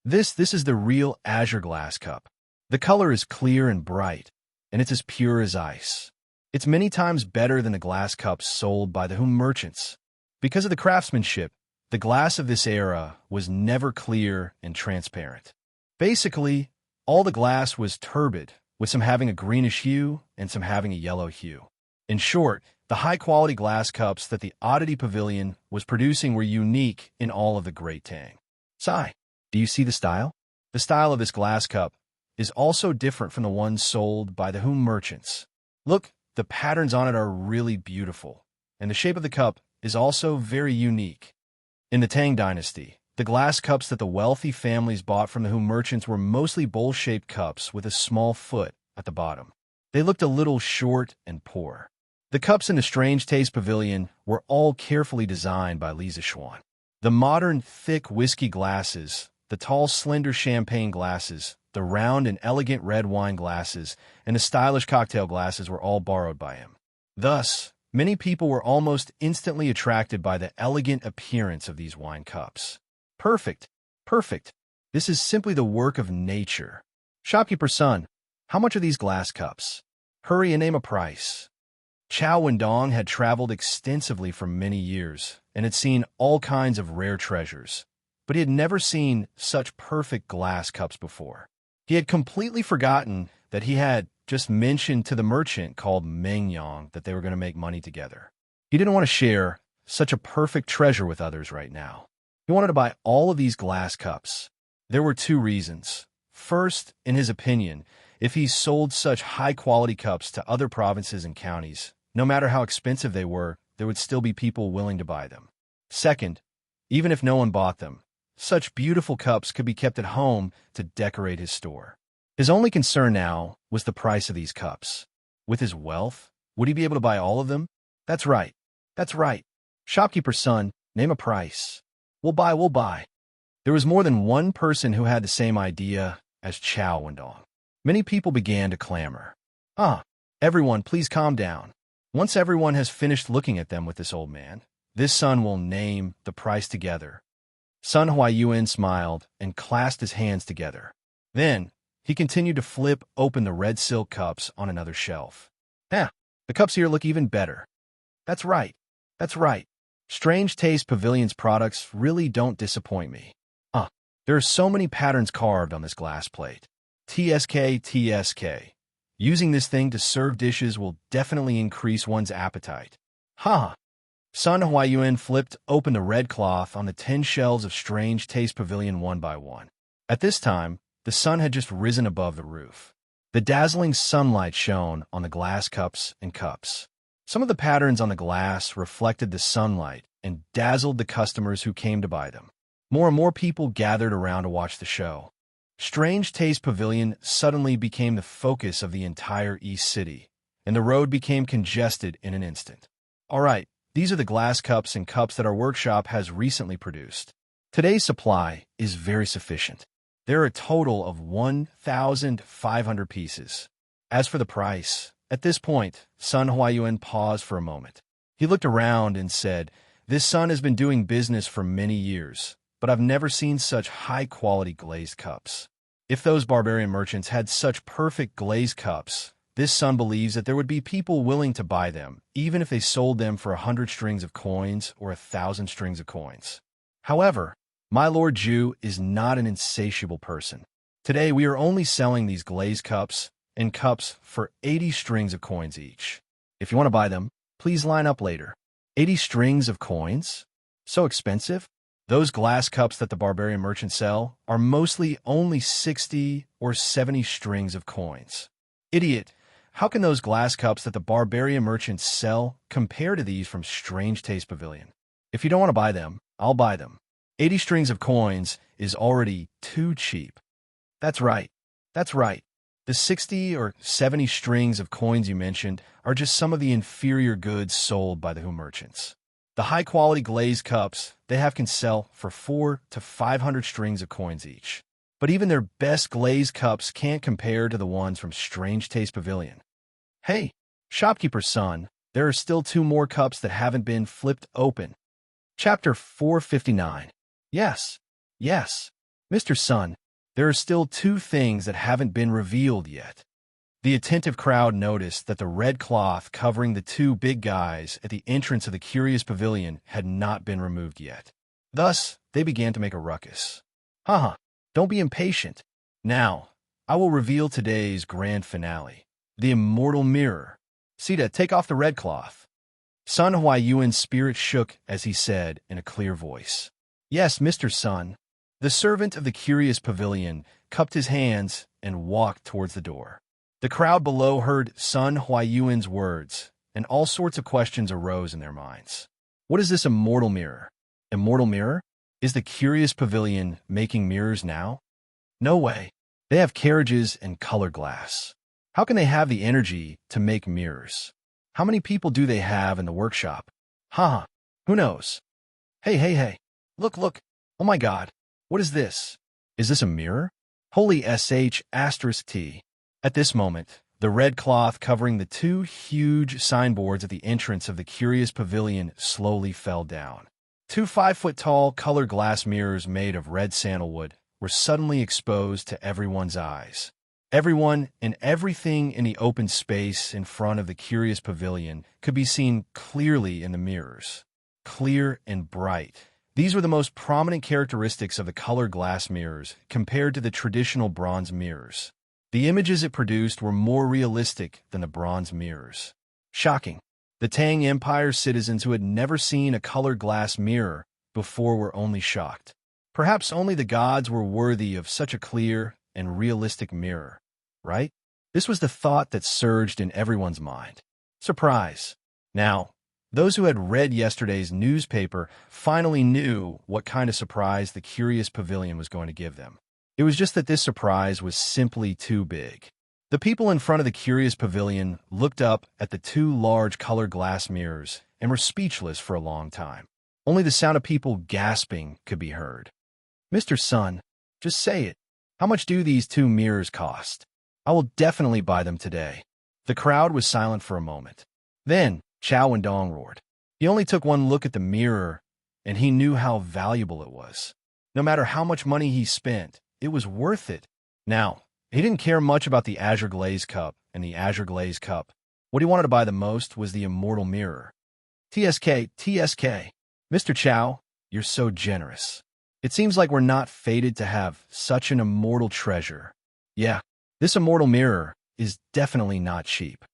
This is the real azure glass cup. The color is clear and bright, and it's as pure as ice. It's many times better than the glass cups sold by the merchants. Because of the craftsmanship, the glass of this era was never clear and transparent. Basically, all the glass was turbid, with some having a greenish hue and some having a yellow hue. In short, the high-quality glass cups that the Oddity Pavilion was producing were unique in all of the Great Tang. Sigh, do you see the style? The style of this glass cup is also different from the ones sold by the merchants. Look, the patterns on it are really beautiful, and the shape of the cup is also very unique. In the Tang Dynasty, the glass cups that the wealthy families bought from the merchants were mostly bowl-shaped cups with a small foot at the bottom. They looked a little short and poor. The cups in the Strange Taste Pavilion were all carefully designed by Li Zishuan. The modern, thick whiskey glasses, the tall, slender champagne glasses, the round and elegant red wine glasses, and the stylish cocktail glasses were all borrowed by him. Thus, Many people were almost instantly attracted by the elegant appearance of these wine cups. Perfect, perfect. This is simply the work of nature. Shopkeeper's son, how much are these glass cups? Hurry and name a price. Chao Wendong had traveled extensively for many years and had seen all kinds of rare treasures, but he had never seen such perfect glass cups before. He had completely forgotten that he had just mentioned to the merchant called Meng Yang that they were going to make money together. He didn't want to share such a perfect treasure with others right now. He wanted to buy all of these glass cups. There were two reasons. First, in his opinion, if he sold such high-quality cups to other provinces and counties, no matter how expensive they were, there would still be people willing to buy them. Second, even if no one bought them, such beautiful cups could be kept at home to decorate his store. His only concern now was the price of these cups. With his wealth, would he be able to buy all of them? That's right. That's right. Shopkeeper's son, name a price. We'll buy. There was more than one person who had the same idea as Chao Wendong. Many people began to clamor. Everyone, please calm down. Once everyone has finished looking at them with this old man, this son will name the price together. Sun Huayuan smiled and clasped his hands together. Then, he continued to flip open the red silk cups on another shelf. The cups here look even better. That's right. Strange Taste Pavilion's products really don't disappoint me. There are so many patterns carved on this glass plate. TSK. Using this thing to serve dishes will definitely increase one's appetite. Sun Huayuan flipped open the red cloth on the 10 shelves of Strange Taste Pavilion one by one. At this time, the sun had just risen above the roof. The dazzling sunlight shone on the glass cups and cups. Some of the patterns on the glass reflected the sunlight and dazzled the customers who came to buy them. More and more people gathered around to watch the show. Strange Taste Pavilion suddenly became the focus of the entire East City, and the road became congested in an instant. All right, these are the glass cups and cups that our workshop has recently produced. Today's supply is very sufficient. There are a total of 1,500 pieces. As for the price, at this point, Sun Huayuan paused for a moment. He looked around and said, "This son has been doing business for many years, but I've never seen such high-quality glazed cups. If those barbarian merchants had such perfect glazed cups, this son believes that there would be people willing to buy them, even if they sold them for 100 strings of coins or 1,000 strings of coins. However, my Lord Zhu is not an insatiable person. Today we are only selling these glazed cups and cups for 80 strings of coins each. If you want to buy them, please line up later." 80 strings of coins? So expensive? Those glass cups that the barbarian merchants sell are mostly only 60 or 70 strings of coins. Idiot! How can those glass cups that the barbarian merchants sell compare to these from Strange Taste Pavilion? If you don't want to buy them, I'll buy them. 80 strings of coins is already too cheap. That's right. The 60 or 70 strings of coins you mentioned are just some of the inferior goods sold by the Hu merchants. The high-quality glazed cups they have can sell for 400 to 500 strings of coins each. But even their best glazed cups can't compare to the ones from Strange Taste Pavilion. Hey, shopkeeper's son, there are still 2 more cups that haven't been flipped open. Chapter 459. Yes. Mr. Sun, there are still 2 things that haven't been revealed yet. The attentive crowd noticed that the red cloth covering the 2 big guys at the entrance of the curious pavilion had not been removed yet. Thus, they began to make a ruckus. Don't be impatient. Now, I will reveal today's grand finale, the Immortal Mirror. Sita, take off the red cloth. Sun Huayuan's spirit shook as he said in a clear voice. Yes, Mr. Sun. The servant of the curious pavilion cupped his hands and walked towards the door. The crowd below heard Sun Huayuan's words, and all sorts of questions arose in their minds. What is this immortal mirror? Immortal mirror? Is the curious pavilion making mirrors now? No way. They have carriages and color glass. How can they have the energy to make mirrors? How many people do they have in the workshop? Who knows? Hey. Look. Oh my God. What is this? Is this a mirror? Holy sh*t. At this moment, The red cloth covering the two huge signboards at the entrance of the curious pavilion slowly fell down. Two 5-foot-tall colored glass mirrors made of red sandalwood were suddenly exposed to everyone's eyes. Everyone and everything in the open space in front of the curious pavilion could be seen clearly in the mirrors. Clear and bright. These were the most prominent characteristics of the colored glass mirrors compared to the traditional bronze mirrors. The images it produced were more realistic than the bronze mirrors. Shocking. The Tang Empire's citizens who had never seen a colored glass mirror before were only shocked. Perhaps only the gods were worthy of such a clear and realistic mirror, right? This was the thought that surged in everyone's mind. Surprise. Now, those who had read yesterday's newspaper finally knew what kind of surprise the curious pavilion was going to give them. It was just that this surprise was simply too big. The people in front of the curious pavilion looked up at the two large colored glass mirrors and were speechless for a long time. Only the sound of people gasping could be heard. "Mr. Sun, just say it. How much do these two mirrors cost? I will definitely buy them today." The crowd was silent for a moment. Then Xiao Wendong roared. He only took one look at the mirror, and he knew how valuable it was. No matter how much money he spent, it was worth it. Now, he didn't care much about the Azure Glaze Cup and the Azure Glaze Cup. What he wanted to buy the most was the Immortal Mirror. TSK, TSK. Mr. Chow, you're so generous. It seems like we're not fated to have such an immortal treasure. Yeah, this Immortal Mirror is definitely not cheap.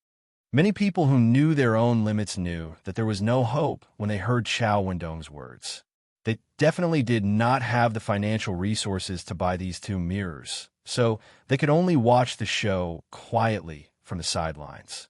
Many people who knew their own limits knew that there was no hope when they heard Xiao Wendong's words. They definitely did not have the financial resources to buy these two mirrors, so they could only watch the show quietly from the sidelines.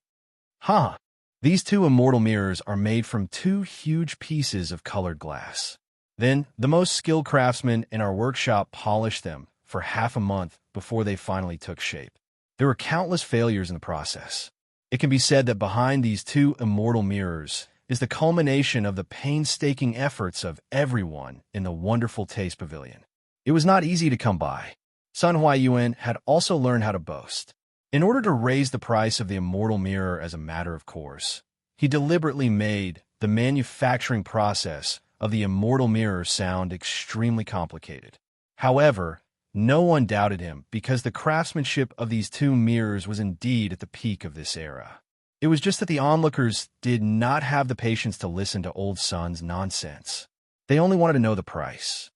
Huh. These two immortal mirrors are made from two huge pieces of colored glass. Then, the most skilled craftsmen in our workshop polished them for half a month before they finally took shape. There were countless failures in the process. It can be said that behind these two immortal mirrors is the culmination of the painstaking efforts of everyone in the wonderful Taste Pavilion. It was not easy to come by. Sun Huaiyuan had also learned how to boast. In order to raise the price of the immortal mirror as a matter of course, he deliberately made the manufacturing process of the immortal mirror sound extremely complicated. However, no one doubted him because the craftsmanship of these two mirrors was indeed at the peak of this era. It was just that the onlookers did not have the patience to listen to old Sun's nonsense. They only wanted to know the price.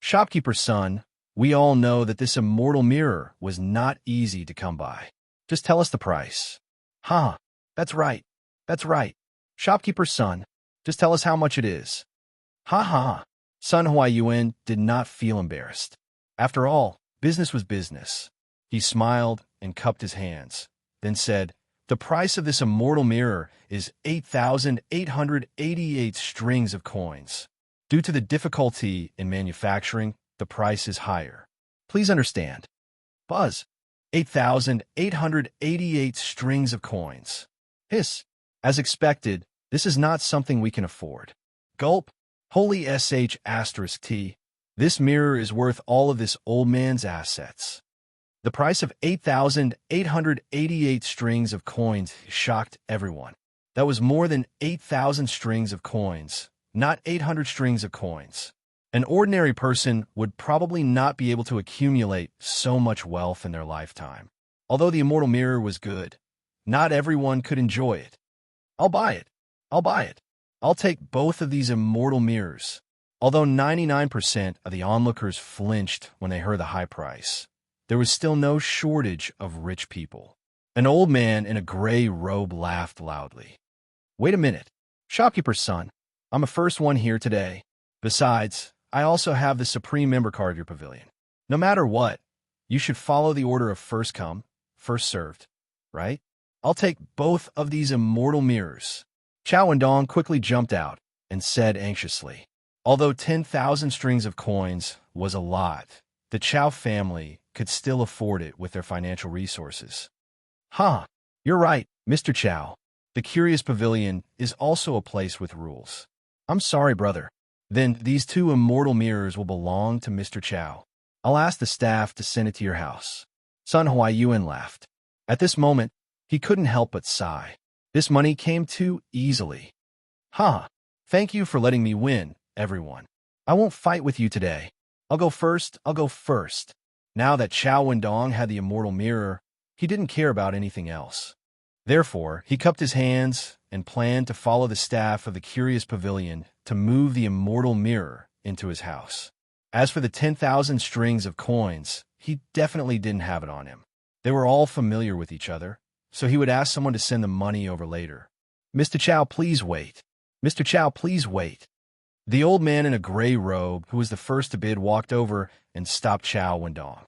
"Shopkeeper's son, we all know that this immortal mirror was not easy to come by. Just tell us the price." "Huh, that's right. That's right. Shopkeeper's son, just tell us how much it is." "Ha ha." Sun Huaiyuan did not feel embarrassed. After all, business was business. He smiled and cupped his hands, then said, "The price of this immortal mirror is 8,888 strings of coins. Due to the difficulty in manufacturing, the price is higher. Please understand." Buzz. 8,888 strings of coins. Hiss. As expected, this is not something we can afford. Gulp. Holy sh*t. This mirror is worth all of this old man's assets. The price of 8,888 strings of coins shocked everyone. That was more than 8,000 strings of coins, not 800 strings of coins. An ordinary person would probably not be able to accumulate so much wealth in their lifetime. Although the immortal mirror was good, not everyone could enjoy it. "I'll buy it. I'll buy it. I'll take both of these immortal mirrors." Although 99% of the onlookers flinched when they heard the high price, there was still no shortage of rich people. An old man in a gray robe laughed loudly. "Wait a minute. Shopkeeper's son, I'm a first one here today. Besides, I also have the supreme member card of your pavilion. No matter what, you should follow the order of first come, first served, right? I'll take both of these immortal mirrors." Xiao Wendong quickly jumped out and said anxiously. Although 10,000 strings of coins was a lot, the Chow family could still afford it with their financial resources. "Huh, you're right, Mr. Chow. The Curious Pavilion is also a place with rules. I'm sorry, brother. Then these two immortal mirrors will belong to Mr. Chow. I'll ask the staff to send it to your house." Sun Huaiyuan laughed. At this moment, He couldn't help but sigh. This money came too easily. Ha! Thank you for letting me win, everyone. I won't fight with you today. I'll go first. Now that Xiao Wendong had the immortal mirror, he didn't care about anything else. Therefore, he cupped his hands and planned to follow the staff of the Curious Pavilion to move the immortal mirror into his house. As for the 10,000 strings of coins, he definitely didn't have it on him. They were all familiar with each other, so he would ask someone to send the money over later. Mr. Chow, please wait. Mr. Chow, please wait. The old man in a gray robe, who was the first to bid, walked over and stopped Xiao Wendong.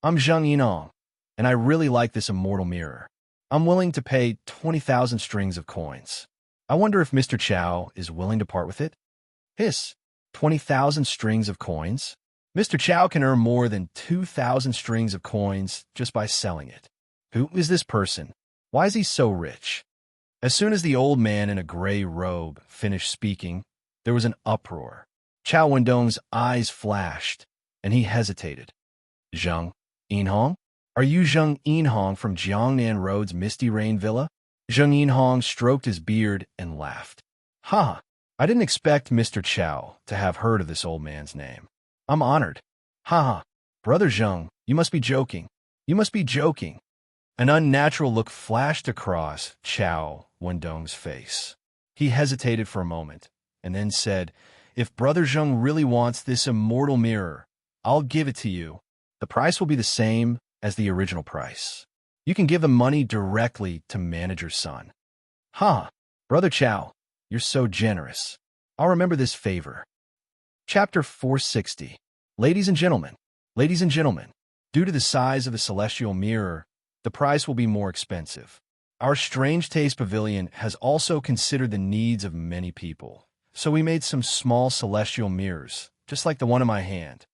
I'm Zheng Yinong, and I really like this immortal mirror. I'm willing to pay 20,000 strings of coins. I wonder if Mr. Chow is willing to part with it? Hiss, 20,000 strings of coins? Mr. Chow can earn more than 2,000 strings of coins just by selling it. Who is this person? Why is he so rich? As soon as the old man in a gray robe finished speaking, there was an uproar. Xiao Wendong's eyes flashed, and he hesitated. Zheng Yinhong? Are you Zheng Yinhong from Jiangnan Road's Misty Rain Villa? Zheng Yinhong stroked his beard and laughed. Ha! I didn't expect Mr. Chow to have heard of this old man's name. I'm honored. Ha ha! Brother Zheng, you must be joking. You must be joking. An unnatural look flashed across Xiao Wendong's face. He hesitated for a moment, and then said, If Brother Zheng really wants this immortal mirror, I'll give it to you. The price will be the same as the original price. You can give the money directly to Manager's son. Ha! Brother Chow, you're so generous. I'll remember this favor. Chapter 460. Ladies and gentlemen, due to the size of the celestial mirror, the price will be more expensive. Our Strange Taste Pavilion has also considered the needs of many people, so we made some small celestial mirrors, just like the one in my hand.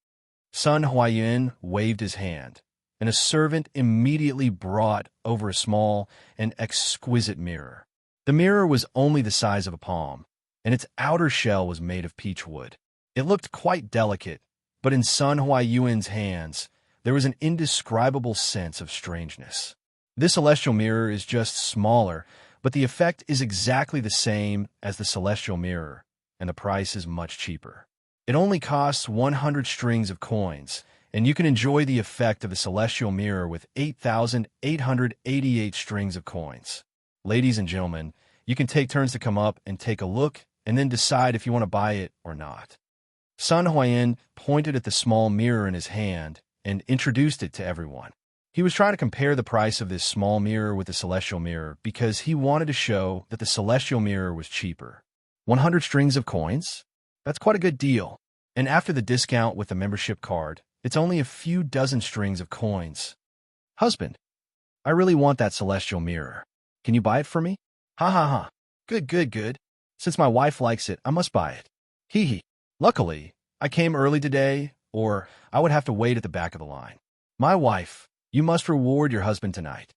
Sun Huayan waved his hand, and a servant immediately brought over a small and exquisite mirror. The mirror was only the size of a palm, and its outer shell was made of peach wood. It looked quite delicate, but in Sun Huayuan's hands, there was an indescribable sense of strangeness. This celestial mirror is just smaller, but the effect is exactly the same as the celestial mirror, and the price is much cheaper. It only costs 100 strings of coins, and you can enjoy the effect of the celestial mirror with 8,888 strings of coins. Ladies and gentlemen, you can take turns to come up and take a look, and then decide if you want to buy it or not. Sun Huayan pointed at the small mirror in his hand and introduced it to everyone. He was trying to compare the price of this small mirror with the celestial mirror because he wanted to show that the celestial mirror was cheaper. 100 strings of coins? That's quite a good deal. And after the discount with the membership card, it's only a few dozen strings of coins. Husband, I really want that celestial mirror. Can you buy it for me? Ha ha ha. Good. Since my wife likes it, I must buy it. Hee hee. Luckily, I came early today, or I would have to wait at the back of the line. My wife, you must reward your husband tonight.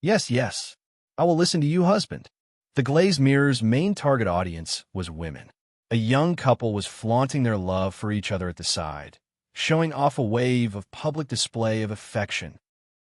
Yes. I will listen to you, husband. The glazed mirror's main target audience was women. A young couple was flaunting their love for each other at the side, showing off a wave of public display of affection.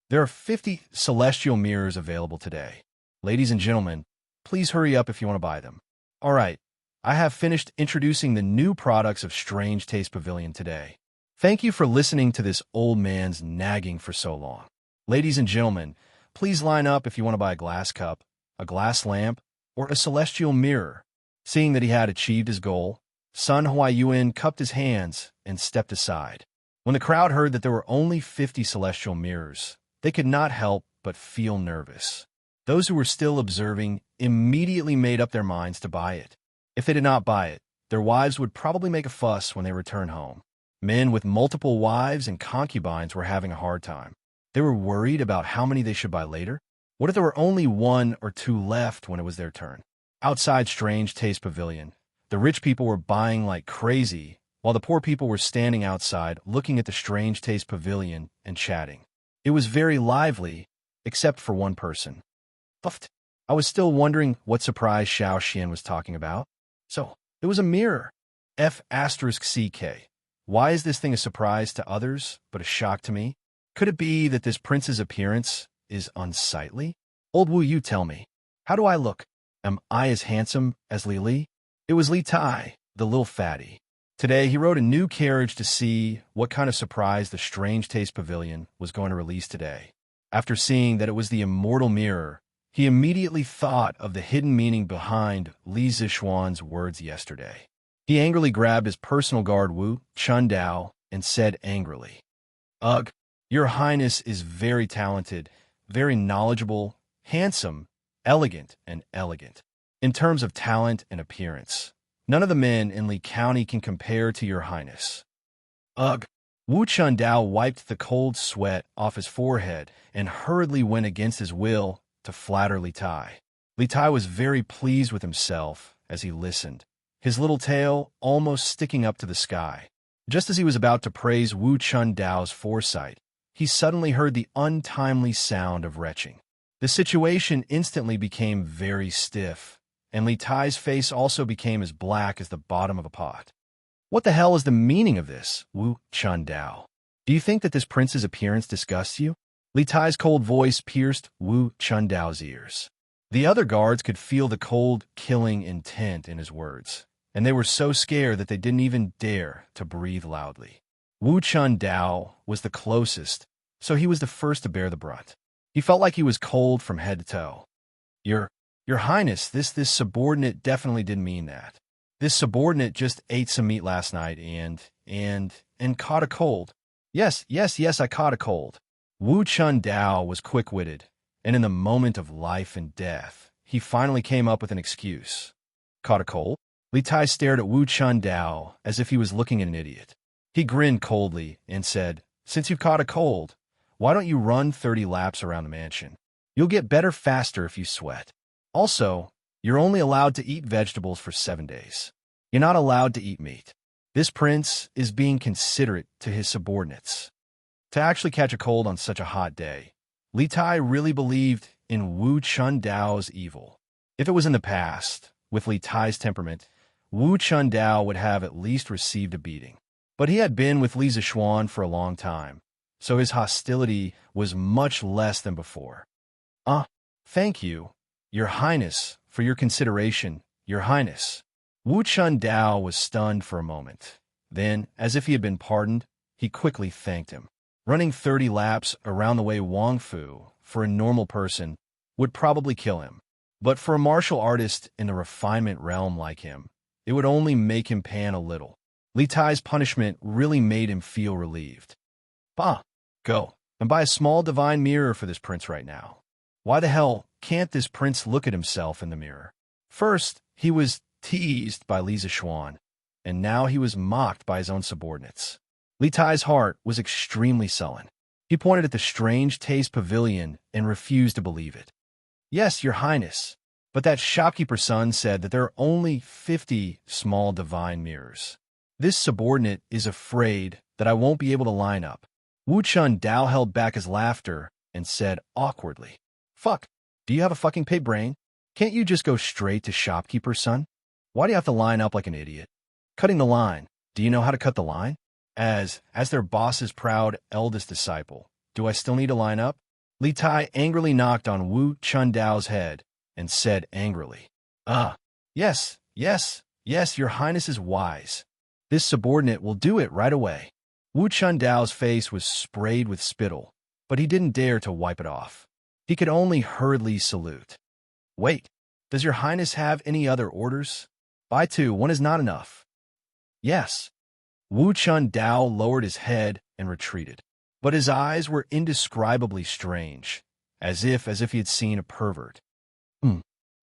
There are 50 celestial mirrors available today. Ladies and gentlemen, please hurry up if you want to buy them. All right, I have finished introducing the new products of Strange Taste Pavilion today. Thank you for listening to this old man's nagging for so long. Ladies and gentlemen, please line up if you want to buy a glass cup, a glass lamp, or a celestial mirror. Seeing that he had achieved his goal, Sun Huayuan cupped his hands and stepped aside. When the crowd heard that there were only 50 celestial mirrors, they could not help but feel nervous. Those who were still observing immediately made up their minds to buy it. If they did not buy it, their wives would probably make a fuss when they returned home. Men with multiple wives and concubines were having a hard time. They were worried about how many they should buy later. What if there were only 1 or 2 left when it was their turn? Outside Strange Taste Pavilion, the rich people were buying like crazy, while the poor people were standing outside looking at the Strange Taste Pavilion and chatting. It was very lively, except for one person. I was still wondering what surprise Xiao Xian was talking about. So, it was a mirror. F***CK. Why is this thing a surprise to others, but a shock to me? Could it be that this prince's appearance is unsightly? Old Wu, you tell me. How do I look? Am I as handsome as Li Li? It was Li Tai, the little fatty. Today, he rode a new carriage to see what kind of surprise the Strange Taste Pavilion was going to release today. After seeing that it was the immortal mirror, he immediately thought of the hidden meaning behind Li Zixuan's words yesterday. He angrily grabbed his personal guard Wu Chundao and said angrily, "Ugh, your highness is very talented, very knowledgeable, handsome, elegant, and elegant. In terms of talent and appearance, none of the men in Li County can compare to your highness." Ugh. Wu Chundao wiped the cold sweat off his forehead and hurriedly went against his will to flatter Li Tai. Li Tai was very pleased with himself as he listened, his little tail almost sticking up to the sky. Just as he was about to praise Wu Chundao's foresight, he suddenly heard the untimely sound of retching. The situation instantly became very stiff, and Li Tai's face also became as black as the bottom of a pot. What the hell is the meaning of this, Wu Chundao? Do you think that this prince's appearance disgusts you? Li Tai's cold voice pierced Wu Chundao's ears. The other guards could feel the cold, killing intent in his words, and they were so scared that they didn't even dare to breathe loudly. Wu Chundao was the closest, so he was the first to bear the brunt. He felt like he was cold from head to toe. Your Highness, this subordinate definitely didn't mean that. This subordinate just ate some meat last night and caught a cold. Yes, I caught a cold. Wu Chundao was quick-witted, and in the moment of life and death, he finally came up with an excuse. Caught a cold? Li Tai stared at Wu Chundao as if he was looking at an idiot. He grinned coldly and said, "Since you've caught a cold, why don't you run 30 laps around the mansion? You'll get better faster if you sweat. Also, you're only allowed to eat vegetables for 7 days. You're not allowed to eat meat. This prince is being considerate to his subordinates." To actually catch a cold on such a hot day, Li Tai really believed in Wu Chundao's evil. If it was in the past, with Li Tai's temperament, Wu Chundao would have at least received a beating. But he had been with Li Zixuan for a long time, so his hostility was much less than before. Thank you, Your Highness, for your consideration, Your Highness." Wu Chundao was stunned for a moment. Then, as if he had been pardoned, he quickly thanked him. Running 30 laps around the way Wang Fu, for a normal person, would probably kill him. But for a martial artist in the refinement realm like him, it would only make him pan a little. Li Tai's punishment really made him feel relieved. Go and buy a small divine mirror for this prince right now. Why the hell can't this prince look at himself in the mirror? First, he was teased by Li Zixuan, and now he was mocked by his own subordinates. Li Tai's heart was extremely sullen. He pointed at the Strange Taste Pavilion and refused to believe it. "Yes, Your Highness, but that shopkeeper's son said that there are only 50 small divine mirrors. This subordinate is afraid that I won't be able to line up." Wu Chundao held back his laughter and said awkwardly, "Fuck, do you have a fucking pig brain? Can't you just go straight to shopkeeper's son? Why do you have to line up like an idiot? Cutting the line, do you know how to cut the line? As their boss's proud eldest disciple, do I still need to line up?" Li Tai angrily knocked on Wu Chundao's head and said angrily, Yes, Your Highness is wise. This subordinate will do it right away." Wu Chundao's face was sprayed with spittle, but he didn't dare to wipe it off. He could only hurriedly salute. "Wait, does Your Highness have any other orders? Buy 2, 1 is not enough." "Yes." Wu Chundao lowered his head and retreated, but his eyes were indescribably strange, as if he had seen a pervert.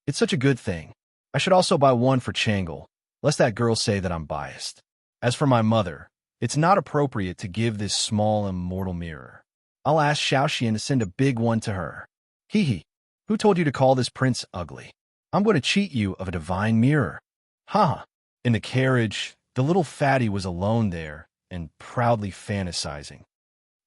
It's such a good thing. I should also buy 1 for Changle, lest that girl say that I'm biased. As for my mother, it's not appropriate to give this small immortal mirror. I'll ask Xianxia to send a big one to her. Hee. Who told you to call this prince ugly? I'm going to cheat you of a divine mirror. In the carriage, the little fatty was alone there and proudly fantasizing.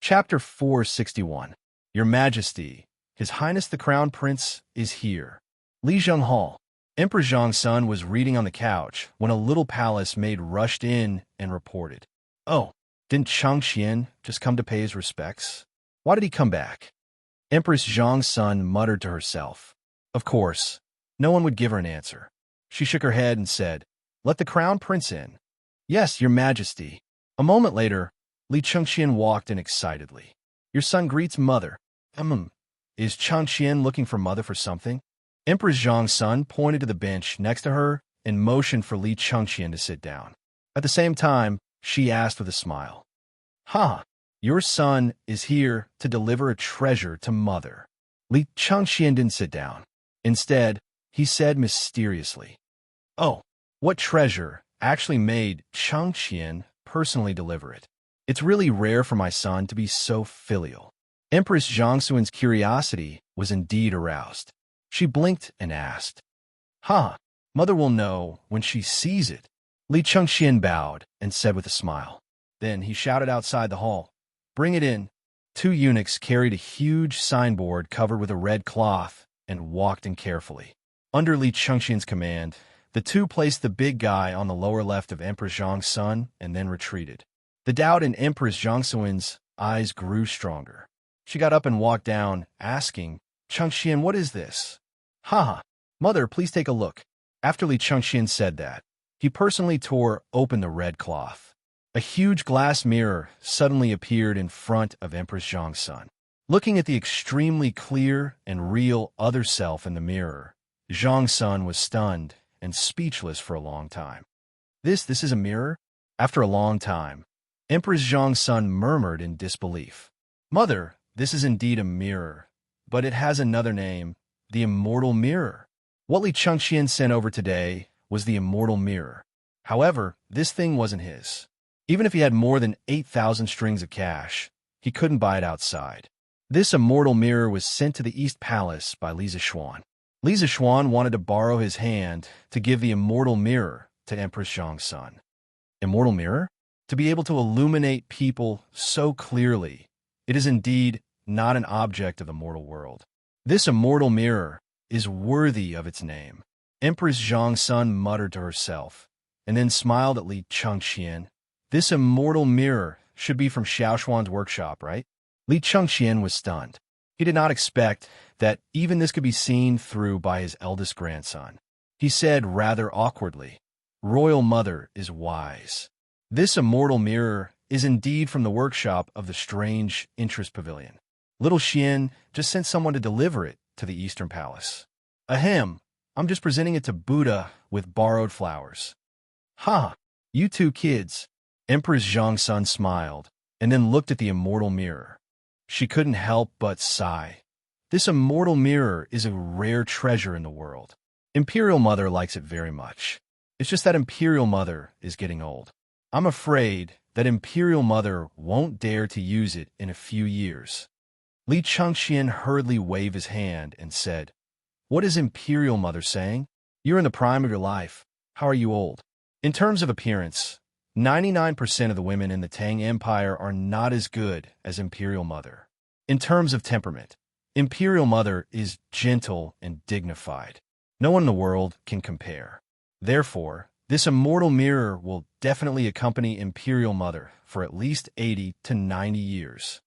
Chapter 461. Your Majesty, His Highness the Crown Prince is here. Li Zhenghao. Empress Zhang's son was reading on the couch when a little palace maid rushed in and reported. "Oh, didn't Xianxia just come to pay his respects? Why did he come back?" Empress Xianxia muttered to herself. Of course, no one would give her an answer. She shook her head and said, "Let the crown prince in." "Yes, your majesty." A moment later, Li Chengxian walked in excitedly. "Your son greets mother." Is Chengxian looking for mother for something?" Empress Xianxia pointed to the bench next to her and motioned for Li Chengxian to sit down. At the same time, she asked with a smile, "Ha, your son is here to deliver a treasure to mother." Li Chengxian didn't sit down. Instead, he said mysteriously, "Oh, what treasure actually made Chengxian personally deliver it? It's really rare for my son to be so filial." Empress Zhangxuan's curiosity was indeed aroused. She blinked and asked, "Ha, mother will know when she sees it." Li Chengxian bowed and said with a smile. Then he shouted outside the hall, "Bring it in." Two eunuchs carried a huge signboard covered with a red cloth and walked in carefully. Under Li Chengxian's command, the two placed the big guy on the lower left of Empress Zhangxuan and then retreated. The doubt in Empress Zhangxuan's eyes grew stronger. She got up and walked down, asking, "Chengxian, what is this?" "Ha, mother, please take a look." After Li Chengxian said that, he personally tore open the red cloth. A huge glass mirror suddenly appeared in front of Empress Zhangxuan. Looking at the extremely clear and real other self in the mirror, Zhangxuan was stunned and speechless for a long time. This is a mirror?" After a long time, Empress Zhangxuan murmured in disbelief. "Mother, this is indeed a mirror, but it has another name, the Immortal Mirror. What Li Chengxian sent over today was the Immortal Mirror. However, this thing wasn't his. Even if he had more than 8,000 strings of cash, he couldn't buy it outside. This Immortal Mirror was sent to the East Palace by Li Zixuan. Li Zixuan wanted to borrow his hand to give the Immortal Mirror to Empress Zhangxuan. Immortal Mirror? To be able to illuminate people so clearly, it is indeed not an object of the mortal world. This Immortal Mirror is worthy of its name." Empress Zhangxuan muttered to herself, and then smiled at Li Chengxian. "This Immortal Mirror should be from Xiaoshuan's workshop, right?" Li Chengxian was stunned. He did not expect that even this could be seen through by his eldest grandson. He said rather awkwardly, "Royal Mother is wise. This Immortal Mirror is indeed from the workshop of the strange interest pavilion. Little Xian just sent someone to deliver it to the Eastern Palace. Ahem, I'm just presenting it to Buddha with borrowed flowers." "Ha, you two kids." Empress Zhangxuan smiled and then looked at the Immortal Mirror. She couldn't help but sigh. This Immortal Mirror is a rare treasure in the world. Imperial Mother likes it very much. It's just that Imperial Mother is getting old. I'm afraid that Imperial Mother won't dare to use it in a few years." Li Chengxian hurriedly waved his hand and said, "What is Imperial Mother saying? You're in the prime of your life. How are you old?" In terms of appearance, 99% of the women in the Tang Empire are not as good as Imperial Mother. In terms of temperament, Imperial Mother is gentle and dignified. No one in the world can compare. Therefore, this Immortal Mirror will definitely accompany Imperial Mother for at least 80 to 90 years.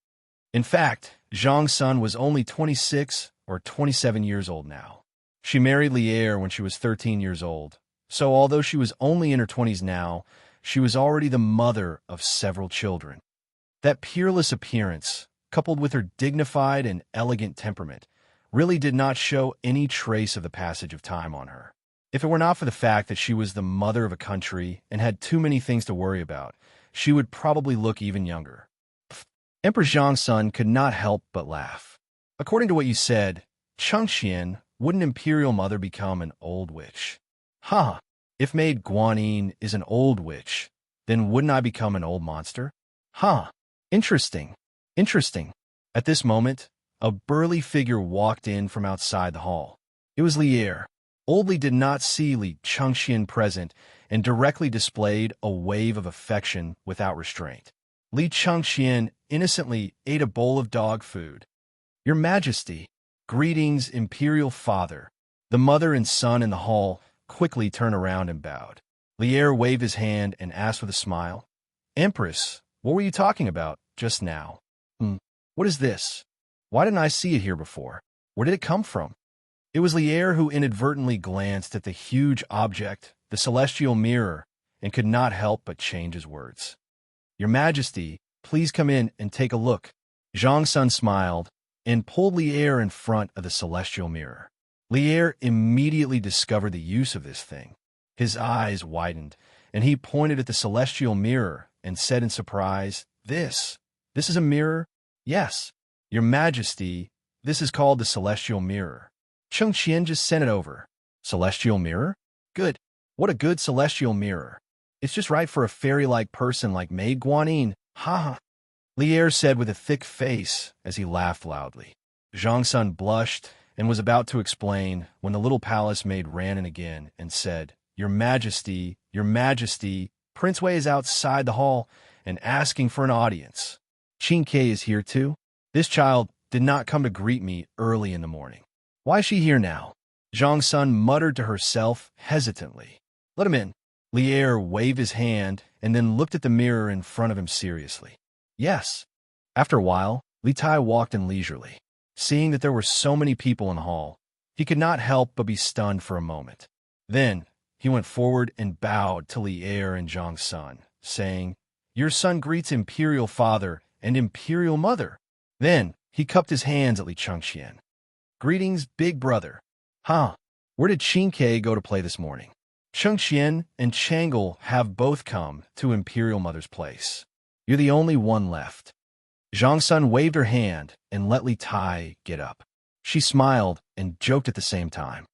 In fact, Zhangxuan was only 26 or 27 years old now. She married Lier when she was 13 years old, so although she was only in her 20s now, she was already the mother of several children. That peerless appearance, coupled with her dignified and elegant temperament, really did not show any trace of the passage of time on her. If it were not for the fact that she was the mother of a country and had too many things to worry about, she would probably look even younger. Emperor Zhangxuan could not help but laugh. "According to what you said, Chengxian, wouldn't Imperial Mother become an old witch?" "Ha! If Maid Guanyin is an old witch, then wouldn't I become an old monster?" "Ha! Interesting. Interesting." At this moment, a burly figure walked in from outside the hall. It was Lier. Old Li did not see Li Chengxian present and directly displayed a wave of affection without restraint. Li Chengxian innocently ate a bowl of dog food. "Your Majesty, greetings, Imperial Father." The mother and son in the hall quickly turned around and bowed. Lier waved his hand and asked with a smile, "Empress, what were you talking about just now?" What is this?" Why didn't I see it here before? Where did it come from? It was Lier who inadvertently glanced at the huge object, the celestial mirror, and could not help but change his words. Your Majesty, please come in and take a look. Xianxia smiled and pulled Lier in front of the celestial mirror. Lier immediately discovered the use of this thing. His eyes widened, and he pointed at the celestial mirror and said in surprise, This is a mirror? Yes, Your Majesty, this is called the celestial mirror. Xianxia just sent it over. Celestial mirror? Good. What a good celestial mirror. It's just right for a fairy-like person like Maid Guanyin. Ha ha. Lier said with a thick face as he laughed loudly. Xianxia blushed and was about to explain when the little palace maid ran in again and said, Your Majesty, Prince Wei is outside the hall and asking for an audience. Xianxia is here too. This child did not come to greet me early in the morning. Why is she here now? Xianxia muttered to herself hesitantly. Let him in. Lier waved his hand and then looked at the mirror in front of him seriously. Yes. After a while, Li Tai walked in leisurely. Seeing that there were so many people in the hall, he could not help but be stunned for a moment. Then, he went forward and bowed to Lier and Xianxia, saying, Your son greets Imperial Father and Imperial Mother. Then, he cupped his hands at Li Chengqian. Greetings, big brother. Huh, where did Xianxia go to play this morning? Chengqian and Chang'e have both come to Imperial Mother's place. You're the only one left. Xianxia waved her hand and let Li Tai get up. She smiled and joked at the same time.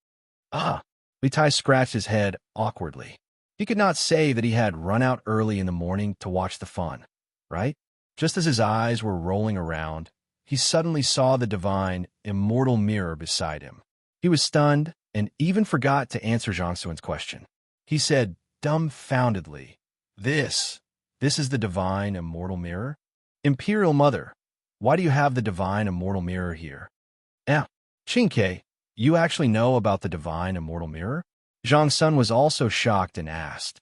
Ah, Li Tai scratched his head awkwardly. He could not say that he had run out early in the morning to watch the fun, right? Just as his eyes were rolling around, he suddenly saw the divine, immortal mirror beside him. He was stunned and even forgot to answer Xianxia's question. He said dumbfoundedly, This is the divine, immortal mirror? Imperial Mother, why do you have the divine, immortal mirror here? Xianxia, you actually know about the divine, immortal mirror? Xianxia was also shocked and asked,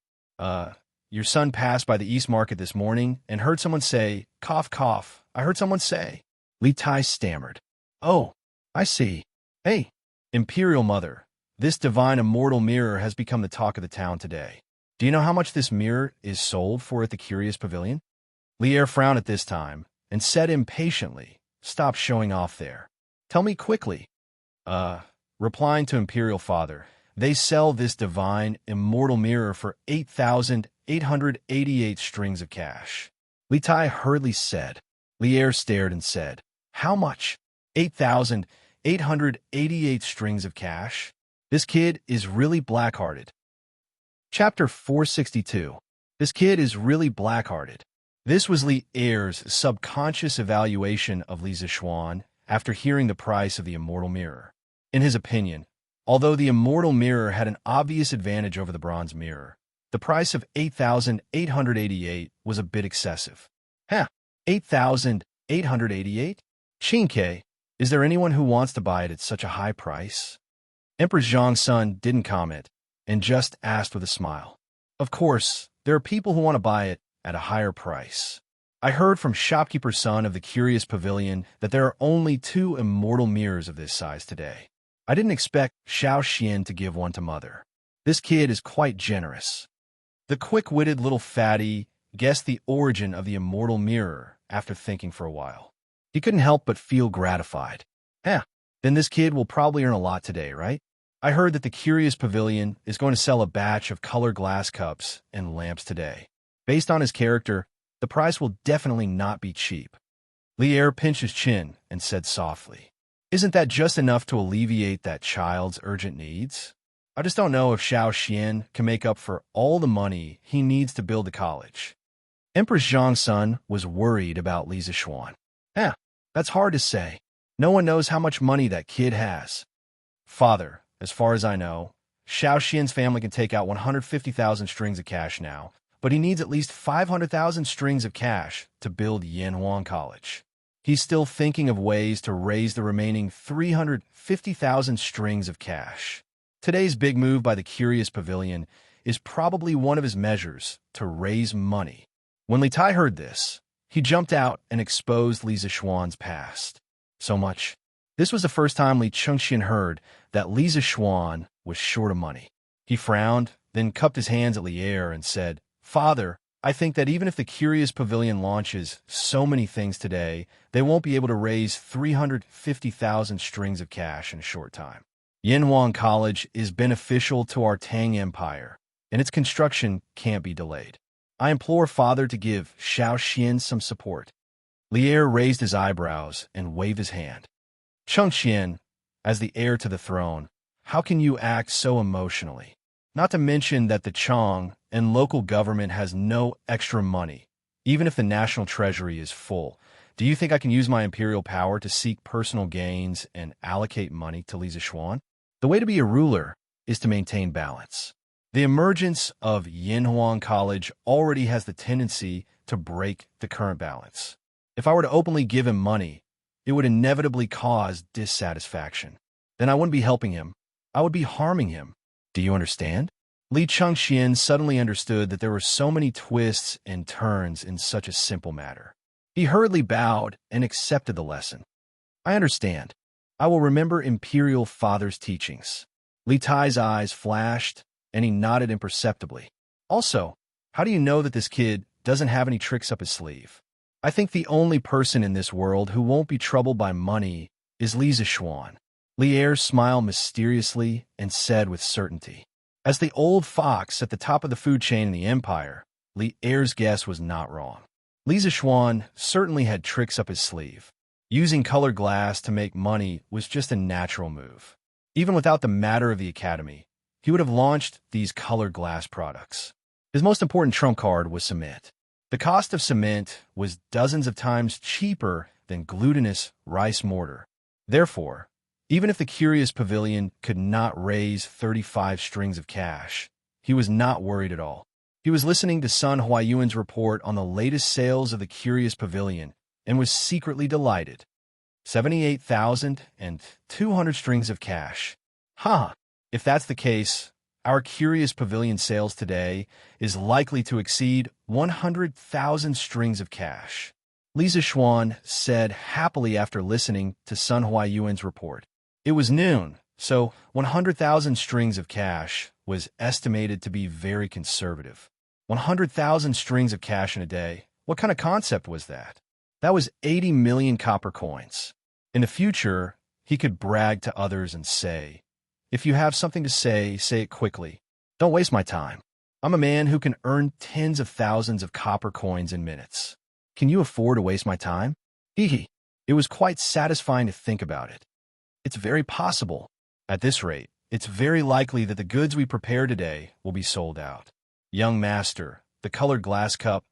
Your son passed by the East Market this morning and heard someone say, cough, cough, I heard someone say. Li Tai stammered. Oh, I see. Hey, Imperial Mother, this divine, immortal mirror has become the talk of the town today. Do you know how much this mirror is sold for at the Curious Pavilion? Lier frowned at this time and said impatiently, Stop showing off there. Tell me quickly. Replying to Imperial Father, they sell this divine, immortal mirror for 8,888 strings of cash. Li Tai hurriedly said. Lier stared and said, How much? 8,888 strings of cash? This kid is really black-hearted. Chapter 462. This kid is really black-hearted. This was Lier's subconscious evaluation of Li Zixuan after hearing the price of the immortal mirror. In his opinion, although the immortal mirror had an obvious advantage over the bronze mirror, the price of 8,888 was a bit excessive. 8,888? Xianxia, is there anyone who wants to buy it at such a high price? Empress Xianxia didn't comment and just asked with a smile. Of course, there are people who want to buy it at a higher price. I heard from shopkeeper's son of the Curious Pavilion that there are only 2 immortal mirrors of this size today. I didn't expect Xiaoxian to give one to Mother. This kid is quite generous. The quick-witted little fatty guessed the origin of the immortal mirror after thinking for a while. He couldn't help but feel gratified. Then this kid will probably earn a lot today, right? I heard that the Curious Pavilion is going to sell a batch of colored glass cups and lamps today. Based on his character, the price will definitely not be cheap. Lier pinched his chin and said softly, Isn't that just enough to alleviate that child's urgent needs? I just don't know if Xiaoxian can make up for all the money he needs to build the college. Empress Xianxia was worried about Li Zixuan. That's hard to say. No one knows how much money that kid has. Father, as far as I know, Xiaoxian's family can take out 150,000 strings of cash now, but he needs at least 500,000 strings of cash to build Yanhuang College. He's still thinking of ways to raise the remaining 350,000 strings of cash. Today's big move by the Curious Pavilion is probably one of his measures to raise money. When Li Tai heard this, he jumped out and exposed Li Zixuan's past. So much. This was the first time Li Chengxian heard that Li Zishuan was short of money. He frowned, then cupped his hands at Lier and said, "Father, I think that even if the Curious Pavilion launches so many things today, they won't be able to raise 350,000 strings of cash in a short time. Yinhuang College is beneficial to our Tang Empire, and its construction can't be delayed. I implore Father to give Xiaoxian some support." Lier raised his eyebrows and waved his hand. "Chengxian, as the heir to the throne, how can you act so emotionally? Not to mention that the Chong and local government has no extra money. Even if the national treasury is full, do you think I can use my imperial power to seek personal gains and allocate money to Li Zishuan? The way to be a ruler is to maintain balance. The emergence of Yinhuang College already has the tendency to break the current balance. If I were to openly give him money, it would inevitably cause dissatisfaction. Then I wouldn't be helping him. I would be harming him. Do you understand?" Li Chengxian suddenly understood that there were so many twists and turns in such a simple matter. He hurriedly bowed and accepted the lesson. "I understand. I will remember Imperial Father's teachings." Li Tai's eyes flashed, and he nodded imperceptibly. "Also, how do you know that this kid doesn't have any tricks up his sleeve? I think the only person in this world who won't be troubled by money is Li Zishuan." Lier smiled mysteriously and said with certainty, "As the old fox at the top of the food chain in the empire, Lier's guess was not wrong. Li Zishuan certainly had tricks up his sleeve. Using colored glass to make money was just a natural move. Even without the matter of the academy, he would have launched these colored glass products. His most important trump card was cement. The cost of cement was dozens of times cheaper than glutinous rice mortar. Therefore, even if the Curious Pavilion could not raise 35 strings of cash, he was not worried at all. He was listening to Sun Huayuan's report on the latest sales of the Curious Pavilion and was secretly delighted. 78,200 strings of cash. If that's the case, our Curious Pavilion sales today is likely to exceed 100,000 strings of cash," Li Zishuan said happily after listening to Sun Huayuan's report. It was noon, so 100,000 strings of cash was estimated to be very conservative. 100,000 strings of cash in a day. What kind of concept was that? That was 80 million copper coins. In the future, he could brag to others and say, "If you have something to say it quickly. Don't waste my time. I'm a man who can earn tens of thousands of copper coins in minutes. Can you afford to waste my time?" It was quite satisfying to think about it. It's very possible. At this rate, it's very likely that the goods we prepare today will be sold out. Young master, the colored glass cup,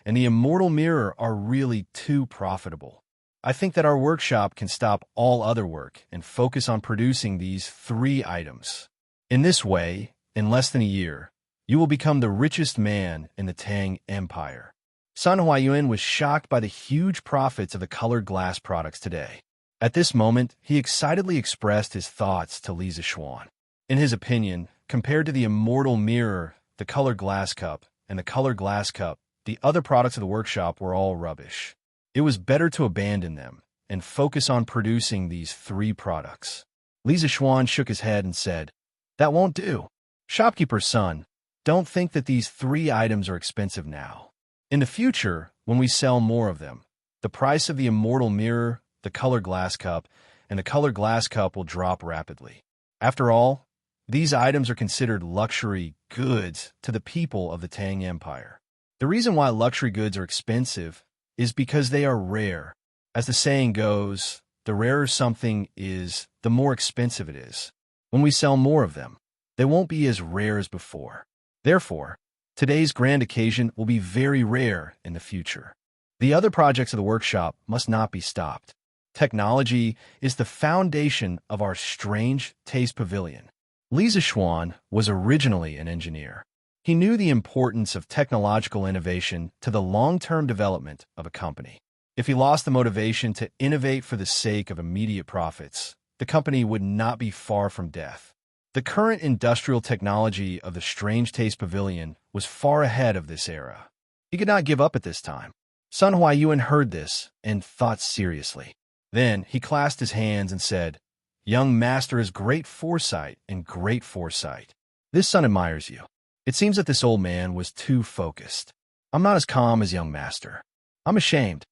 and the immortal mirror are really too profitable. I think that our workshop can stop all other work and focus on producing these 3 items. In this way, in less than a year, you will become the richest man in the Tang Empire. Sun Huayuan was shocked by the huge profits of the colored glass products today. At this moment, he excitedly expressed his thoughts to Li Zishuan. In his opinion, compared to the immortal mirror, the colored glass cup, and the colored glass cup, the other products of the workshop were all rubbish. It was better to abandon them and focus on producing these 3 products. Li Zishuan shook his head and said, "That won't do. Shopkeeper's son, don't think that these 3 items are expensive now. In the future, when we sell more of them, the price of the immortal mirror, the colored glass cup, and the colored glass cup will drop rapidly. After all, these items are considered luxury goods to the people of the Tang Empire. The reason why luxury goods are expensive is because they are rare. As the saying goes, the rarer something is, the more expensive it is. When we sell more of them, they won't be as rare as before. Therefore, today's grand occasion will be very rare in the future. The other projects of the workshop must not be stopped. Technology is the foundation of our strange taste pavilion." Li Zishuan was originally an engineer. He knew the importance of technological innovation to the long-term development of a company. If he lost the motivation to innovate for the sake of immediate profits, the company would not be far from death. The current industrial technology of the Strange Taste Pavilion was far ahead of this era. He could not give up at this time. Sun Huayuan heard this and thought seriously. Then he clasped his hands and said, "Young master has great foresight and great foresight. This son admires you." It seems that this old man was too focused. I'm not as calm as young master. I'm ashamed.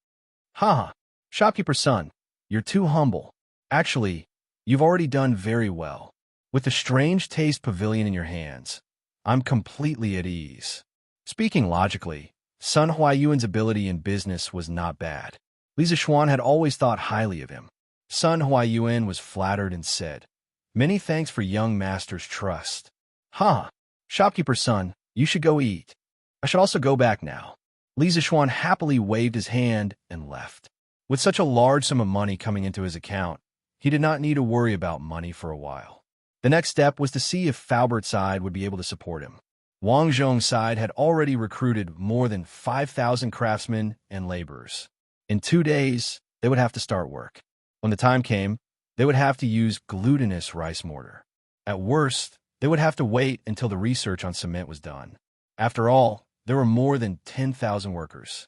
Ha ha. Shopkeeper's son, you're too humble. Actually, you've already done very well. With the strange taste pavilion in your hands, I'm completely at ease. Speaking logically, Sun Huayuan's ability in business was not bad. Li Zixuan had always thought highly of him. Sun Huayuan was flattered and said, "Many thanks for young master's trust." Ha! Shopkeeper's son, you should go eat. I should also go back now. Li Zixuan happily waved his hand and left. With such a large sum of money coming into his account, he did not need to worry about money for a while. The next step was to see if Faubert's side would be able to support him. Wang Zhong's side had already recruited more than 5,000 craftsmen and laborers. In 2 days, they would have to start work. When the time came, they would have to use glutinous rice mortar. At worst, they would have to wait until the research on cement was done. After all, there were more than 10,000 workers.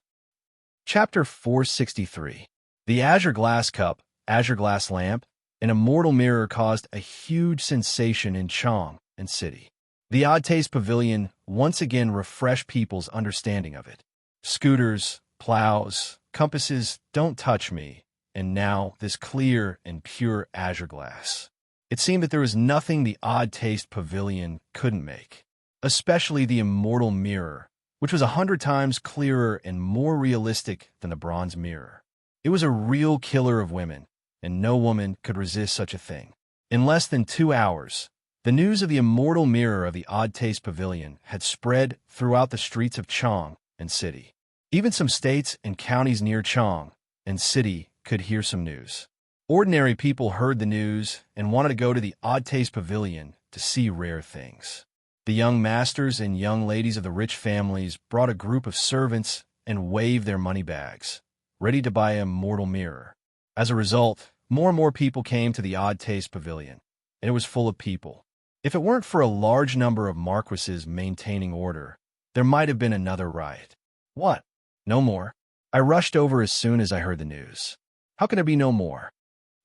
Chapter 463. The Azure Glass Cup, Azure Glass Lamp, and Immortal Mirror caused a huge sensation in Chang and City. The Odd Taste Pavilion once again refreshed people's understanding of it. Scooters, plows, compasses, don't touch me, and now this clear and pure azure glass. It seemed that there was nothing the Odd Taste Pavilion couldn't make, especially the Immortal Mirror, which was 100 times clearer and more realistic than the bronze mirror. It was a real killer of women, and no woman could resist such a thing. In less than 2 hours, the news of the Immortal Mirror of the Odd Taste Pavilion had spread throughout the streets of Chang and City. Even some states and counties near Chang and City could hear some news. Ordinary people heard the news and wanted to go to the Odd Taste Pavilion to see rare things. The young masters and young ladies of the rich families brought a group of servants and waved their money bags, ready to buy an Immortal Mirror. As a result, more and more people came to the Odd Taste Pavilion, and it was full of people. If it weren't for a large number of marquises maintaining order, there might have been another riot. What? No more. I rushed over as soon as I heard the news. How can there be no more?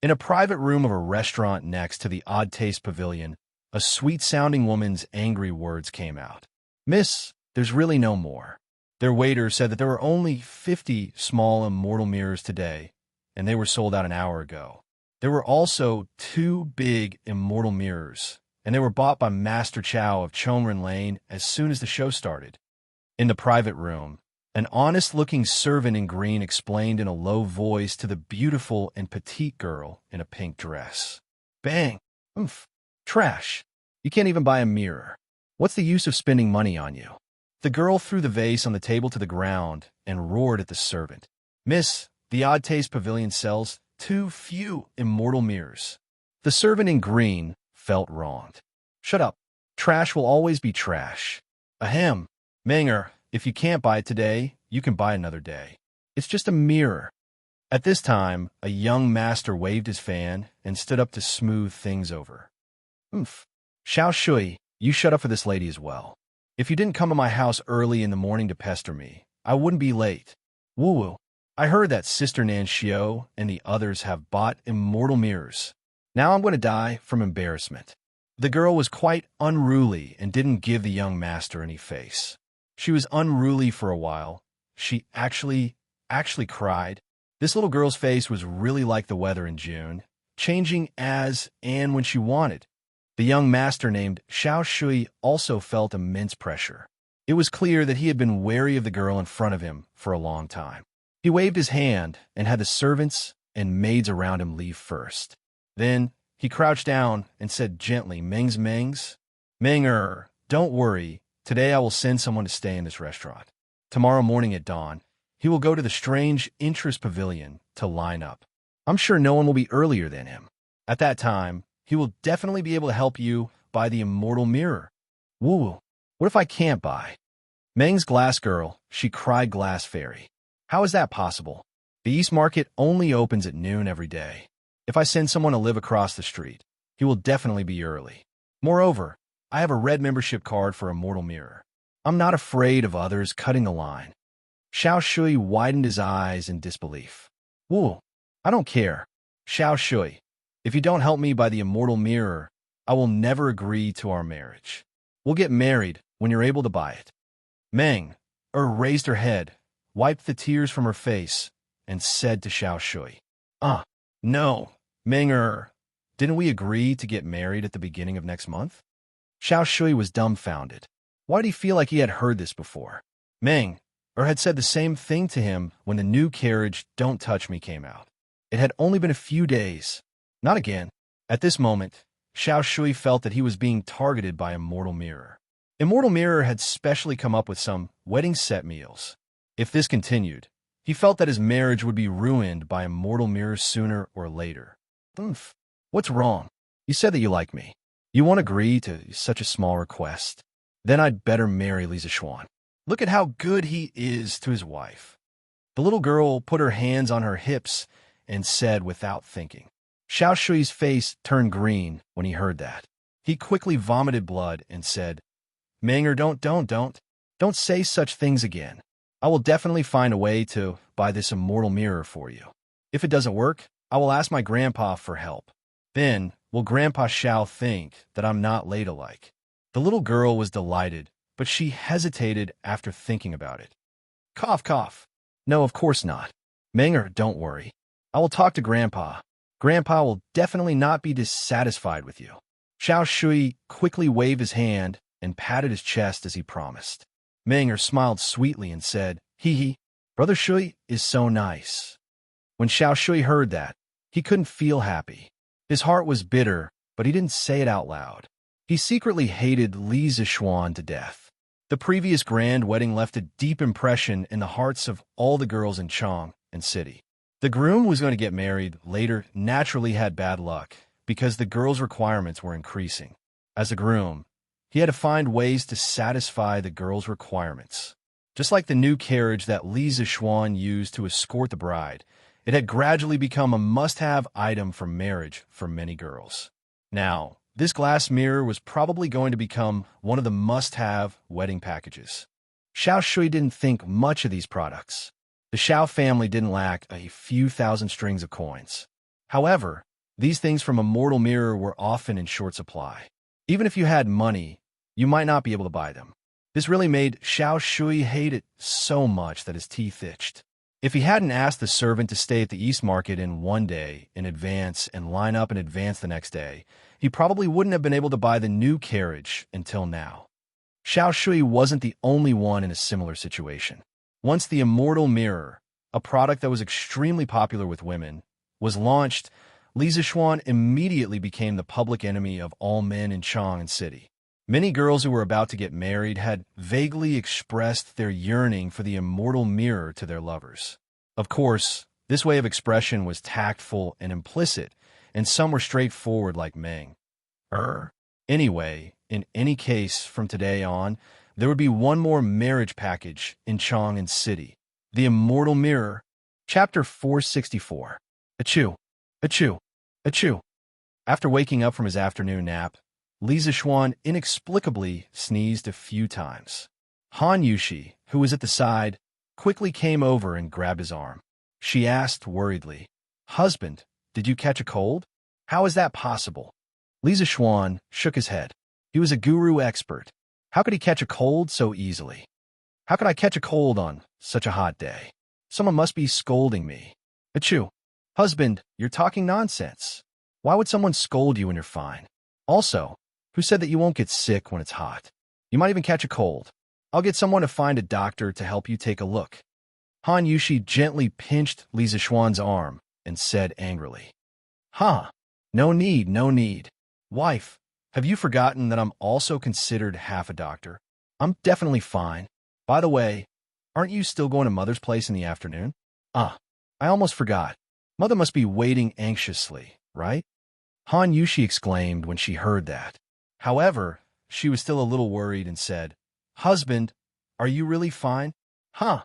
In a private room of a restaurant next to the Odd Taste Pavilion, a sweet-sounding woman's angry words came out. "Miss, there's really no more." Their waiter said that there were only 50 small Immortal Mirrors today, and they were sold out an hour ago. There were also 2 big Immortal Mirrors, and they were bought by Master Chow of Chongren Lane as soon as the show started. In the private room, an honest-looking servant in green explained in a low voice to the beautiful and petite girl in a pink dress. "Bang! Oomph! Trash! You can't even buy a mirror. What's the use of spending money on you?" The girl threw the vase on the table to the ground and roared at the servant. "Miss, the Odd Taste Pavilion sells too few Immortal Mirrors." The servant in green felt wronged. "Shut up. Trash will always be trash." "Ahem. Menger, if you can't buy it today, you can buy another day. It's just a mirror." At this time, a young master waved his fan and stood up to smooth things over. "Oomph. Xiao Shui, you shut up for this lady as well. If you didn't come to my house early in the morning to pester me, I wouldn't be late. Woo-woo. I heard that Sister Nanxiu and the others have bought Immortal Mirrors. Now I'm going to die from embarrassment." The girl was quite unruly and didn't give the young master any face. She was unruly for a while. She actually cried. This little girl's face was really like the weather in June, changing as and when she wanted. The young master named Xiao Shui also felt immense pressure. It was clear that he had been wary of the girl in front of him for a long time. He waved his hand and had the servants and maids around him leave first. Then he crouched down and said gently, "Mengs, Menger, don't worry. Today I will send someone to stay in this restaurant. Tomorrow morning at dawn, he will go to the strange interest pavilion to line up. I'm sure no one will be earlier than him. At that time, he will definitely be able to help you buy the Immortal Mirror." "Woo, what if I can't buy?" "Meng's glass girl," she cried, "glass fairy. How is that possible? The East Market only opens at noon every day. If I send someone to live across the street, he will definitely be early. Moreover, I have a red membership card for Immortal Mirror. I'm not afraid of others cutting the line." Xiao Shui widened his eyes in disbelief. Woo, I don't care. Xiao Shui, if you don't help me by the immortal mirror, I will never agree to our marriage. We'll get married when you're able to buy it. Meng raised her head, wiped the tears from her face, and said to Xiao Shui, no, Meng didn't we agree to get married at the beginning of next month? Xiao Shui was dumbfounded. Why did he feel like he had heard this before? Meng had said the same thing to him when the new carriage Don't Touch Me came out. It had only been a few days. Not again. At this moment, Xiao Shui felt that he was being targeted by Immortal Mirror. Immortal Mirror had specially come up with some wedding set meals. If this continued, he felt that his marriage would be ruined by Immortal Mirror sooner or later. What's wrong? You said that you like me. You won't agree to such a small request. Then I'd better marry Lisa Xuan. Look at how good he is to his wife. The little girl put her hands on her hips and said without thinking. Xiao Shui's face turned green when he heard that. He quickly vomited blood and said, Manger, don't say such things again. I will definitely find a way to buy this immortal mirror for you. If it doesn't work, I will ask my grandpa for help. Then will Grandpa Xiao think that I'm not ladylike? The little girl was delighted, but she hesitated after thinking about it. Cough, cough. No, of course not. Manger, don't worry. I will talk to Grandpa. Grandpa will definitely not be dissatisfied with you. Xiao Shui quickly waved his hand and patted his chest as he promised. Manger smiled sweetly and said, Hee, Brother Shui is so nice. When Xiao Shui heard that, he couldn't feel happy. His heart was bitter, but he didn't say it out loud. He secretly hated Li Zixuan to death. The previous grand wedding left a deep impression in the hearts of all the girls in Chang and City. The groom who was going to get married later naturally had bad luck because the girls' requirements were increasing. As a groom, he had to find ways to satisfy the girls' requirements. Just like the new carriage that Li Zixuan used to escort the bride, it had gradually become a must-have item for marriage for many girls. Now, this glass mirror was probably going to become one of the must-have wedding packages. Xiao Shui didn't think much of these products. The Xiao family didn't lack a few thousand strings of coins. However, these things from Immortal Mirror were often in short supply. Even if you had money, you might not be able to buy them. This really made Xiao Shui hate it so much that his teeth itched. If he hadn't asked the servant to stay at the East Market in one day in advance and line up in advance the next day, he probably wouldn't have been able to buy the new carriage until now. Xiao Shui wasn't the only one in a similar situation. Once the Immortal Mirror, a product that was extremely popular with women, was launched, Li Zixuan immediately became the public enemy of all men in Chang'an City. Many girls who were about to get married had vaguely expressed their yearning for the Immortal Mirror to their lovers. Of course, this way of expression was tactful and implicit, and some were straightforward like Meng. Anyway, in any case, from today on, there would be one more marriage package in Chang'an City. The Immortal Mirror. Chapter 464. Achoo, achoo, achoo. After waking up from his afternoon nap, Li Zixuan inexplicably sneezed a few times. Han Yushi, who was at the side, quickly came over and grabbed his arm. She asked worriedly, Husband, did you catch a cold? How is that possible? Li Zixuan shook his head. He was a guru expert. How could he catch a cold so easily? How could I catch a cold on such a hot day? Someone must be scolding me. Achoo. Husband, you're talking nonsense. Why would someone scold you when you're fine? Also, who said that you won't get sick when it's hot? You might even catch a cold. I'll get someone to find a doctor to help you take a look. Han Yushi gently pinched Li Zixuan's arm and said angrily, No need, no need. Wife, have you forgotten that I'm also considered half a doctor? I'm definitely fine. By the way, aren't you still going to Mother's place in the afternoon? I almost forgot. Mother must be waiting anxiously, right? Han Yushi exclaimed when she heard that. However, she was still a little worried and said, Husband, are you really fine? I'm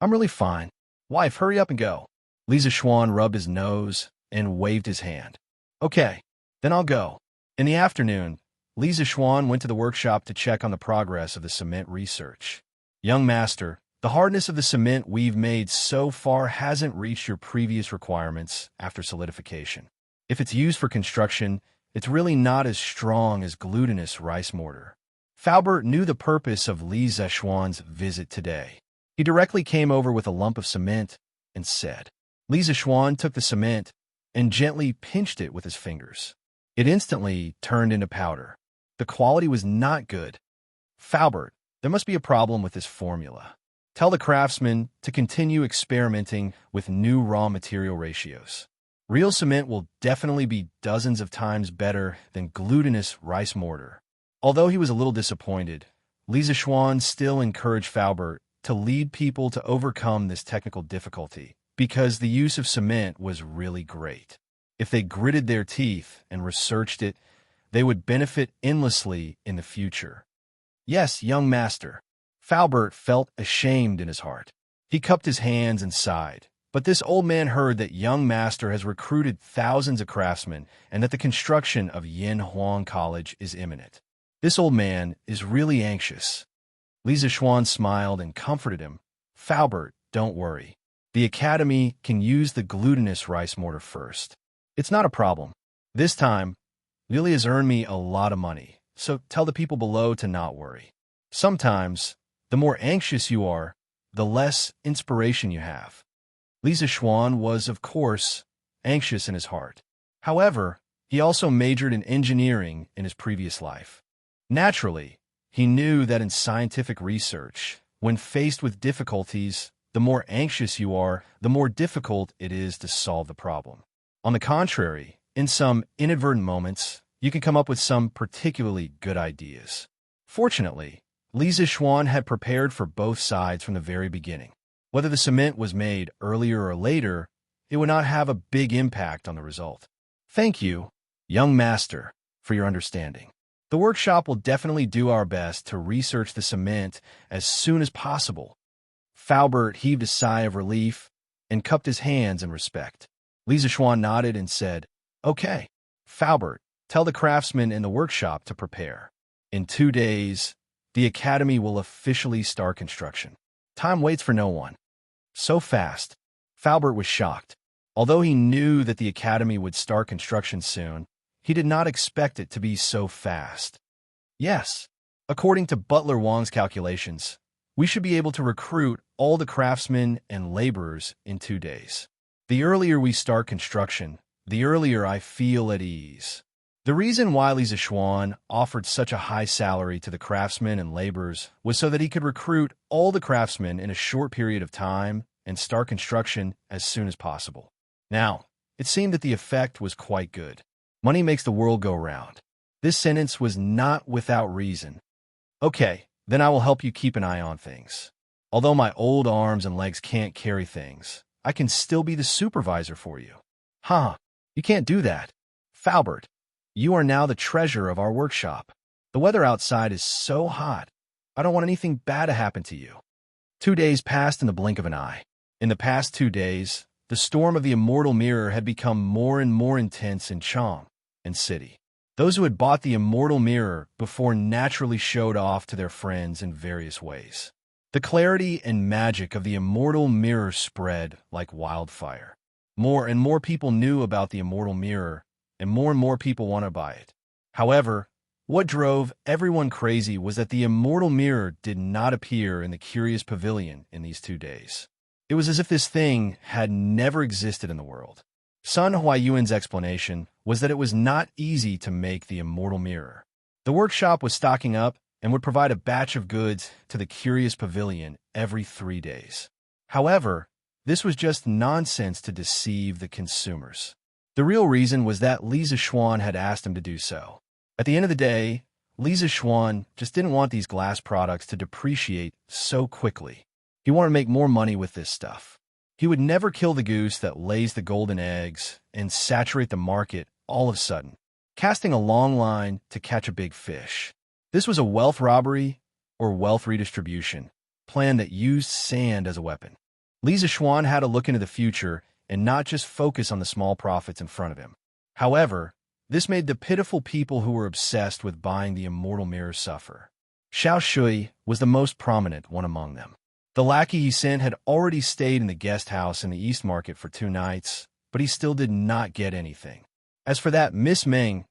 really fine. Wife, hurry up and go. Li Zixuan rubbed his nose and waved his hand. Okay, then I'll go. In the afternoon, Li Zixuan went to the workshop to check on the progress of the cement research. Young master, The hardness of the cement we've made so far hasn't reached your previous requirements after solidification. If it's used for construction, it's really not as strong as glutinous rice mortar. Faubert knew the purpose of Li Zexuan's visit today. He directly came over with a lump of cement and said. Li Zexuan took the cement and gently pinched it with his fingers. It instantly turned into powder. The quality was not good. Faubert, there must be a problem with this formula. Tell the craftsman to continue experimenting with new raw material ratios. Real cement will definitely be dozens of times better than glutinous rice mortar. Although he was a little disappointed, Li Zexuan still encouraged Faubert to lead people to overcome this technical difficulty because the use of cement was really great. If they gritted their teeth and researched it, they would benefit endlessly in the future. Yes, young master. Faubert felt ashamed in his heart. He cupped his hands and sighed. But this old man heard that young master has recruited thousands of craftsmen and that the construction of Yanhuang College is imminent. This old man is really anxious. Li Zexuan smiled and comforted him. Faubert, don't worry. The academy can use the glutinous rice mortar first. It's not a problem. This time, Lily has earned me a lot of money, so tell the people below to not worry. Sometimes, the more anxious you are, the less inspiration you have. Li Zexuan was, of course, anxious in his heart. However, he also majored in engineering in his previous life. Naturally, he knew that in scientific research, when faced with difficulties, the more anxious you are, the more difficult it is to solve the problem. On the contrary, in some inadvertent moments, you can come up with some particularly good ideas. Fortunately, Li Zexuan had prepared for both sides from the very beginning. Whether the cement was made earlier or later, it would not have a big impact on the result. Thank you, young master, for your understanding. The workshop will definitely do our best to research the cement as soon as possible. Faubert heaved a sigh of relief and cupped his hands in respect. Li Zexuan nodded and said, Okay, Faubert, tell the craftsmen in the workshop to prepare. In 2 days, the academy will officially start construction. Time waits for no one. So fast. Faubert was shocked. Although he knew that the academy would start construction soon, he did not expect it to be so fast. Yes, according to Butler Wang's calculations, we should be able to recruit all the craftsmen and laborers in 2 days. The earlier we start construction, the earlier I feel at ease. The reason why Li Zexuan offered such a high salary to the craftsmen and laborers was so that he could recruit all the craftsmen in a short period of time and start construction as soon as possible. Now, it seemed that the effect was quite good. Money makes the world go round. This sentence was not without reason. Okay, then I will help you keep an eye on things. Although my old arms and legs can't carry things, I can still be the supervisor for you. Huh, you can't do that. Faubert, you are now the treasure of our workshop. The weather outside is so hot. I don't want anything bad to happen to you. 2 days passed in the blink of an eye. In the past 2 days, the storm of the Immortal Mirror had become more and more intense in Chang and City. Those who had bought the Immortal Mirror before naturally showed off to their friends in various ways. The clarity and magic of the Immortal Mirror spread like wildfire. More and more people knew about the Immortal Mirror, and more people want to buy it. However, what drove everyone crazy was that the Immortal Mirror did not appear in the Curious Pavilion in these 2 days. It was as if this thing had never existed in the world. Sun Huayuan's explanation was that it was not easy to make the Immortal Mirror. The workshop was stocking up and would provide a batch of goods to the Curious Pavilion every 3 days. However, this was just nonsense to deceive the consumers. The real reason was that Li Zexuan had asked him to do so. At the end of the day, Li Zexuan just didn't want these glass products to depreciate so quickly. He wanted to make more money with this stuff. He would never kill the goose that lays the golden eggs and saturate the market all of a sudden, casting a long line to catch a big fish. This was a wealth robbery or wealth redistribution plan that used sand as a weapon. Li Zexuan had to look into the future and not just focus on the small profits in front of him. However, this made the pitiful people who were obsessed with buying the Immortal Mirror suffer. Xiao Shui was the most prominent one among them. The lackey he sent had already stayed in the guest house in the East Market for 2 nights, but he still did not get anything. As for that Miss Ming,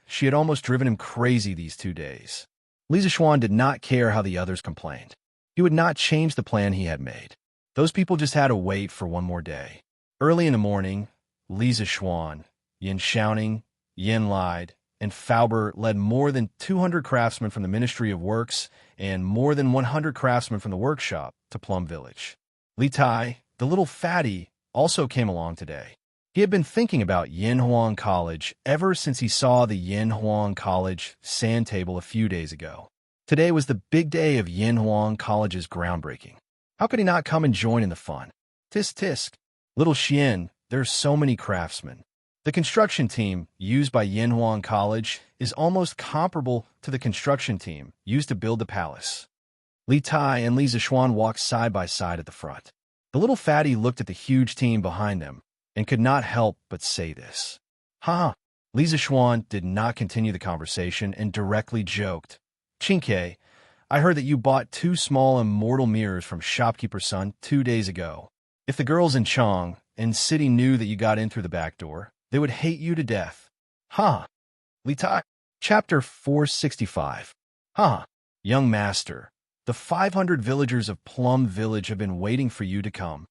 she had almost driven him crazy these 2 days. Li Zixuan did not care how the others complained. He would not change the plan he had made. Those people just had to wait for one more day. Early in the morning, Li Zixuan, Yin Xiaoning, Yin Lied, and Fauber led more than 200 craftsmen from the Ministry of Works and more than 100 craftsmen from the workshop to Plum Village. Li Tai, the little fatty, also came along today. He had been thinking about Yinhuang College ever since he saw the Yinhuang College sand table a few days ago. Today was the big day of Yinhuang College's groundbreaking. How could he not come and join in the fun? Tisk tisk. Little Xian, there's so many craftsmen. The construction team used by Yinhuang College is almost comparable to the construction team used to build the palace. Li Tai and Li Zixuan walked side by side at the front. The little fatty looked at the huge team behind them and could not help but say this. Ha! Li Zixuan did not continue the conversation and directly joked. Qingke, I heard that you bought 2 small immortal mirrors from shopkeeper's son 2 days ago. If the girls in Chang and City knew that you got in through the back door, they would hate you to death. Ha! Li Tai. Chapter 465. Ha! Young master, the 500 villagers of Plum Village have been waiting for you to come.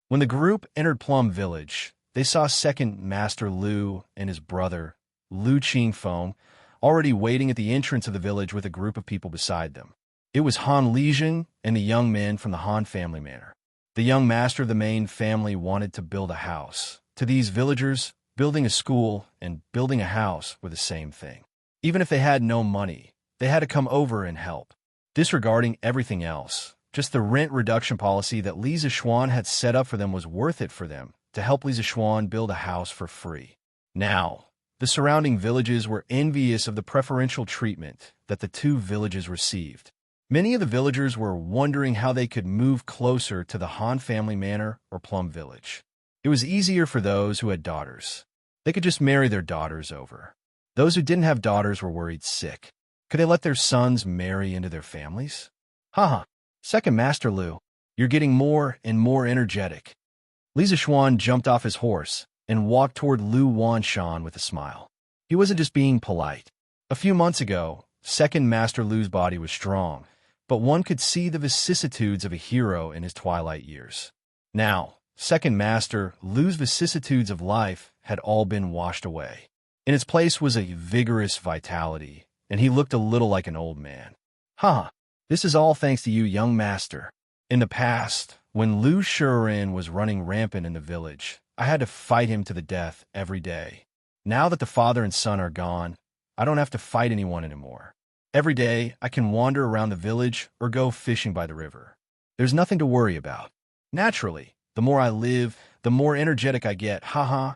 When the group entered Plum Village, they saw second Master Lu and his brother, Lu Qingfeng, already waiting at the entrance of the village with a group of people beside them. It was Han Lijing and the young men from the Han family manor. The young master of the main family wanted to build a house. To these villagers, building a school and building a house were the same thing. Even if they had no money, they had to come over and help. Disregarding everything else, just the rent reduction policy that Li Zixuan had set up for them was worth it for them to help Li Zixuan build a house for free. Now, the surrounding villages were envious of the preferential treatment that the 2 villages received. Many of the villagers were wondering how they could move closer to the Han family manor or Plum Village. It was easier for those who had daughters. They could just marry their daughters over. Those who didn't have daughters were worried sick. Could they let their sons marry into their families? Haha. Second Master Lu, you're getting more and more energetic. Li Zixuan jumped off his horse and walked toward Lu Wanshan with a smile. He wasn't just being polite. A few months ago, Second Master Lu's body was strong, but one could see the vicissitudes of a hero in his twilight years. Now, Second Master Lu's vicissitudes of life had all been washed away. In its place was a vigorous vitality, and he looked a little like an old man. Ha! This is all thanks to you, young master. In the past, when Lu Shiren was running rampant in the village, I had to fight him to the death every day. Now that the father and son are gone, I don't have to fight anyone anymore. Every day, I can wander around the village or go fishing by the river. There's nothing to worry about. Naturally, the more I live, the more energetic I get, haha.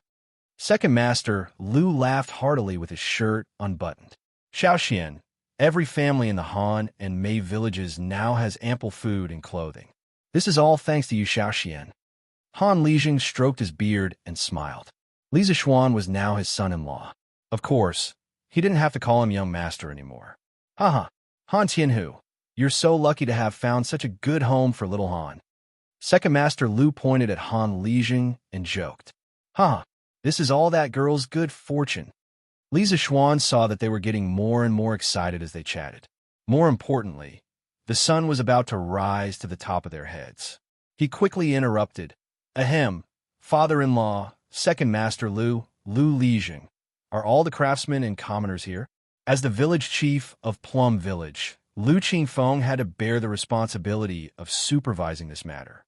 Second Master Lu laughed heartily with his shirt unbuttoned. Xiaoxian, every family in the Han and Mei villages now has ample food and clothing. This is all thanks to you, Xiaoxian. Han Lijing stroked his beard and smiled. Li Zixuan was now his son-in-law. Of course, he didn't have to call him young master anymore. Haha, Han Tianhu, you're so lucky to have found such a good home for little Han. Second Master Lu pointed at Han Lijing and joked. Ha, this is all that girl's good fortune. Li Zixuan saw that they were getting more and more excited as they chatted. More importantly, the sun was about to rise to the top of their heads. He quickly interrupted. Ahem, father-in-law, Second Master Lu Lijing. Are all the craftsmen and commoners here? As the village chief of Plum Village, Lu Qingfeng had to bear the responsibility of supervising this matter.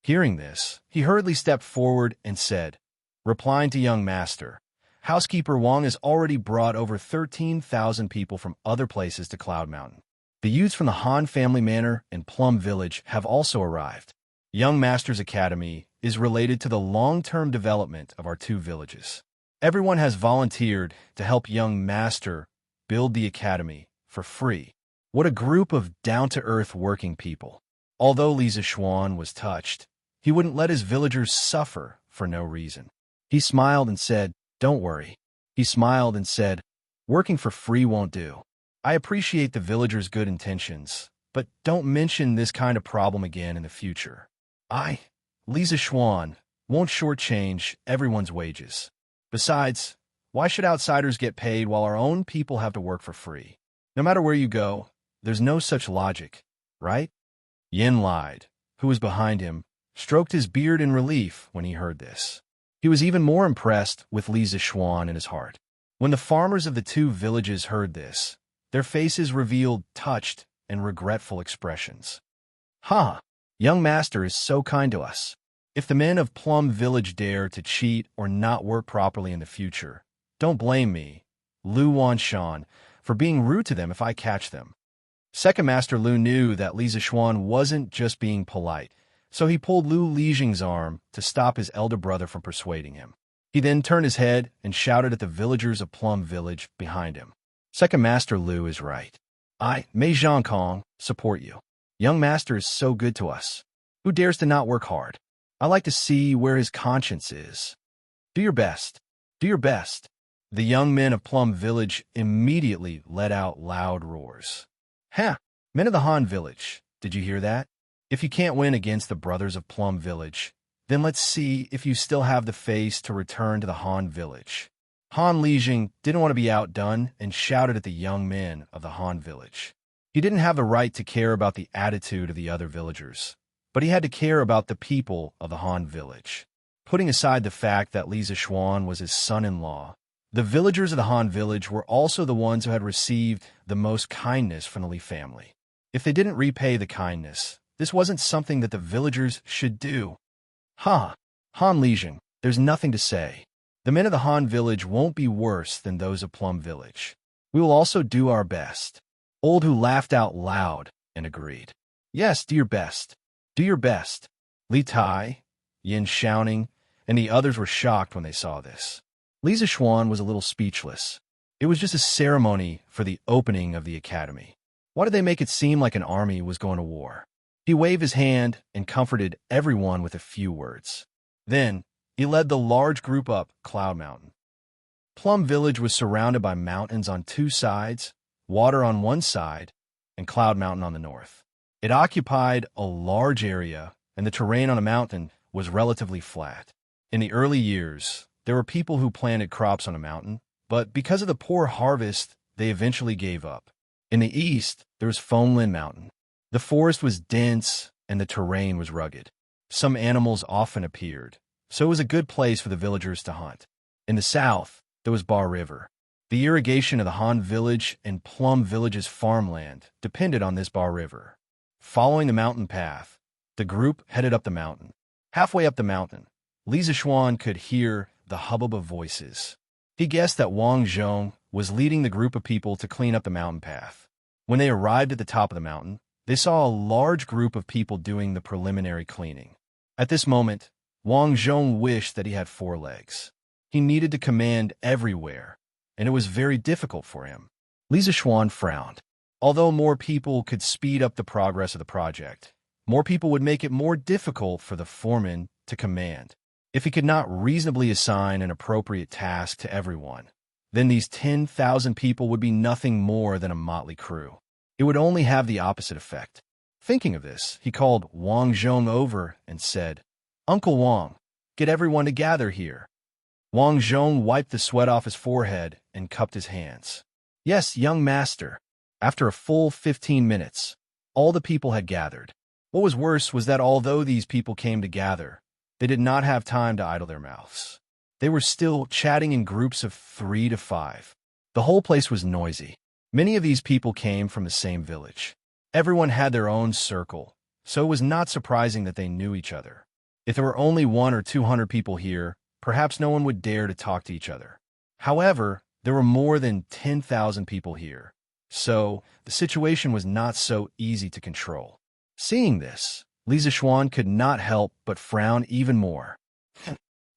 Hearing this, he hurriedly stepped forward and said, replying to young master, Housekeeper Wang has already brought over 13,000 people from other places to Cloud Mountain. The youths from the Han family manor and Plum Village have also arrived. Young Master's Academy is related to the long-term development of our 2 villages. Everyone has volunteered to help young Master build the academy for free. What a group of down-to-earth working people. Although Li Zixuan was touched, he wouldn't let his villagers suffer for no reason. He smiled and said, don't worry. He smiled and said, working for free won't do. I appreciate the villagers' good intentions, but don't mention this kind of problem again in the future. I, Lisa Schwan, won't shortchange everyone's wages. Besides, why should outsiders get paid while our own people have to work for free? No matter where you go, there's no such logic, right? Yin lied, who was behind him, stroked his beard in relief when he heard this. He was even more impressed with Lisa Schwan in his heart. When the farmers of the two villages heard this, their faces revealed touched and regretful expressions. Ha! Young master is so kind to us. If the men of Plum Village dare to cheat or not work properly in the future, don't blame me, Lu Wanshan, for being rude to them if I catch them. Second Master Lu knew that Lisa Schwan wasn't just being polite, so he pulled Lu Lijing's arm to stop his elder brother from persuading him. He then turned his head and shouted at the villagers of Plum Village behind him. Second Master Lu is right. I, Mei Zhangkong, support you. Young master is so good to us. Who dares to not work hard? I like to see where his conscience is. Do your best. Do your best. The young men of Plum Village immediately let out loud roars. Ha! Men of the Han Village, did you hear that? If you can't win against the brothers of Plum Village, then let's see if you still have the face to return to the Han Village. Han Lijing didn't want to be outdone and shouted at the young men of the Han Village. He didn't have the right to care about the attitude of the other villagers, but he had to care about the people of the Han Village. Putting aside the fact that Lisa Schwan was his son-in-law, the villagers of the Han Village were also the ones who had received the most kindness from the Li family. If they didn't repay the kindness, this wasn't something that the villagers should do. Ha! Han Lijing, there's nothing to say. The men of the Han Village won't be worse than those of Plum Village. We will also do our best. Old Hu laughed out loud and agreed. Yes, do your best. Do your best. Li Tai, Yin Xiaoning, and the others were shocked when they saw this. Lisa Schwan was a little speechless. It was just a ceremony for the opening of the academy. Why did they make it seem like an army was going to war? He waved his hand and comforted everyone with a few words. Then, he led the large group up Cloud Mountain. Plum Village was surrounded by mountains on two sides, water on one side, and Cloud Mountain on the north. It occupied a large area, and the terrain on the mountain was relatively flat. In the early years, there were people who planted crops on a mountain, but because of the poor harvest, they eventually gave up. In the east, there was Fonglin Mountain. The forest was dense, and the terrain was rugged. Some animals often appeared, so it was a good place for the villagers to hunt. In the south, there was Bar River. The irrigation of the Han Village and Plum Village's farmland depended on this Bar River. Following the mountain path, the group headed up the mountain. Halfway up the mountain, Lisa Schwan could hear the hubbub of voices. He guessed that Wang Zhong was leading the group of people to clean up the mountain path. When they arrived at the top of the mountain, they saw a large group of people doing the preliminary cleaning. At this moment, Wang Zhong wished that he had 4 legs. He needed to command everywhere, and it was very difficult for him. Lisa Schwan frowned. Although more people could speed up the progress of the project, more people would make it more difficult for the foreman to command. If he could not reasonably assign an appropriate task to everyone, then these 10,000 people would be nothing more than a motley crew. It would only have the opposite effect. Thinking of this, he called Wang Zhong over and said, "Uncle Wang, get everyone to gather here." Wang Zhong wiped the sweat off his forehead and cupped his hands. "Yes, young master." After a full 15 minutes, all the people had gathered. What was worse was that although these people came to gather, they did not have time to idle their mouths. They were still chatting in groups of 3 to 5. The whole place was noisy. Many of these people came from the same village. Everyone had their own circle, so it was not surprising that they knew each other. If there were only 100 or 200 people here, perhaps no one would dare to talk to each other. However, there were more than 10,000 people here, so the situation was not so easy to control. Seeing this, Lisa Schwan could not help but frown even more.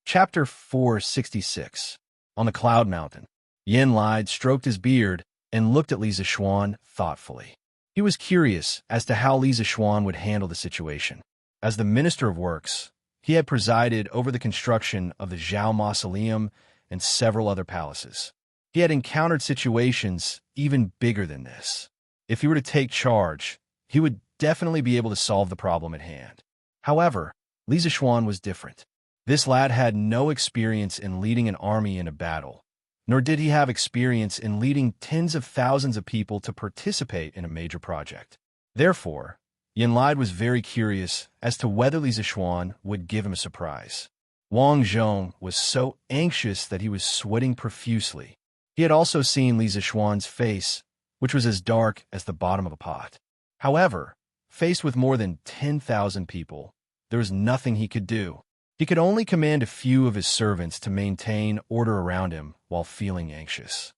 Chapter 466. On the Cloud Mountain, Yin lied, stroked his beard, and looked at Lisa Schwan thoughtfully. He was curious as to how Lisa Schwan would handle the situation. As the Minister of Works, he had presided over the construction of the Zhao Mausoleum and several other palaces. He had encountered situations even bigger than this. If he were to take charge, he would definitely be able to solve the problem at hand. However, Li Zishuan was different. This lad had no experience in leading an army in a battle, nor did he have experience in leading tens of thousands of people to participate in a major project. Therefore, Yanlai was very curious as to whether Li Zishuan would give him a surprise. Wang Zhong was so anxious that he was sweating profusely. He had also seen Li Zishuan's face, which was as dark as the bottom of a pot. However, faced with more than 10,000 people, there was nothing he could do. He could only command a few of his servants to maintain order around him while feeling anxious.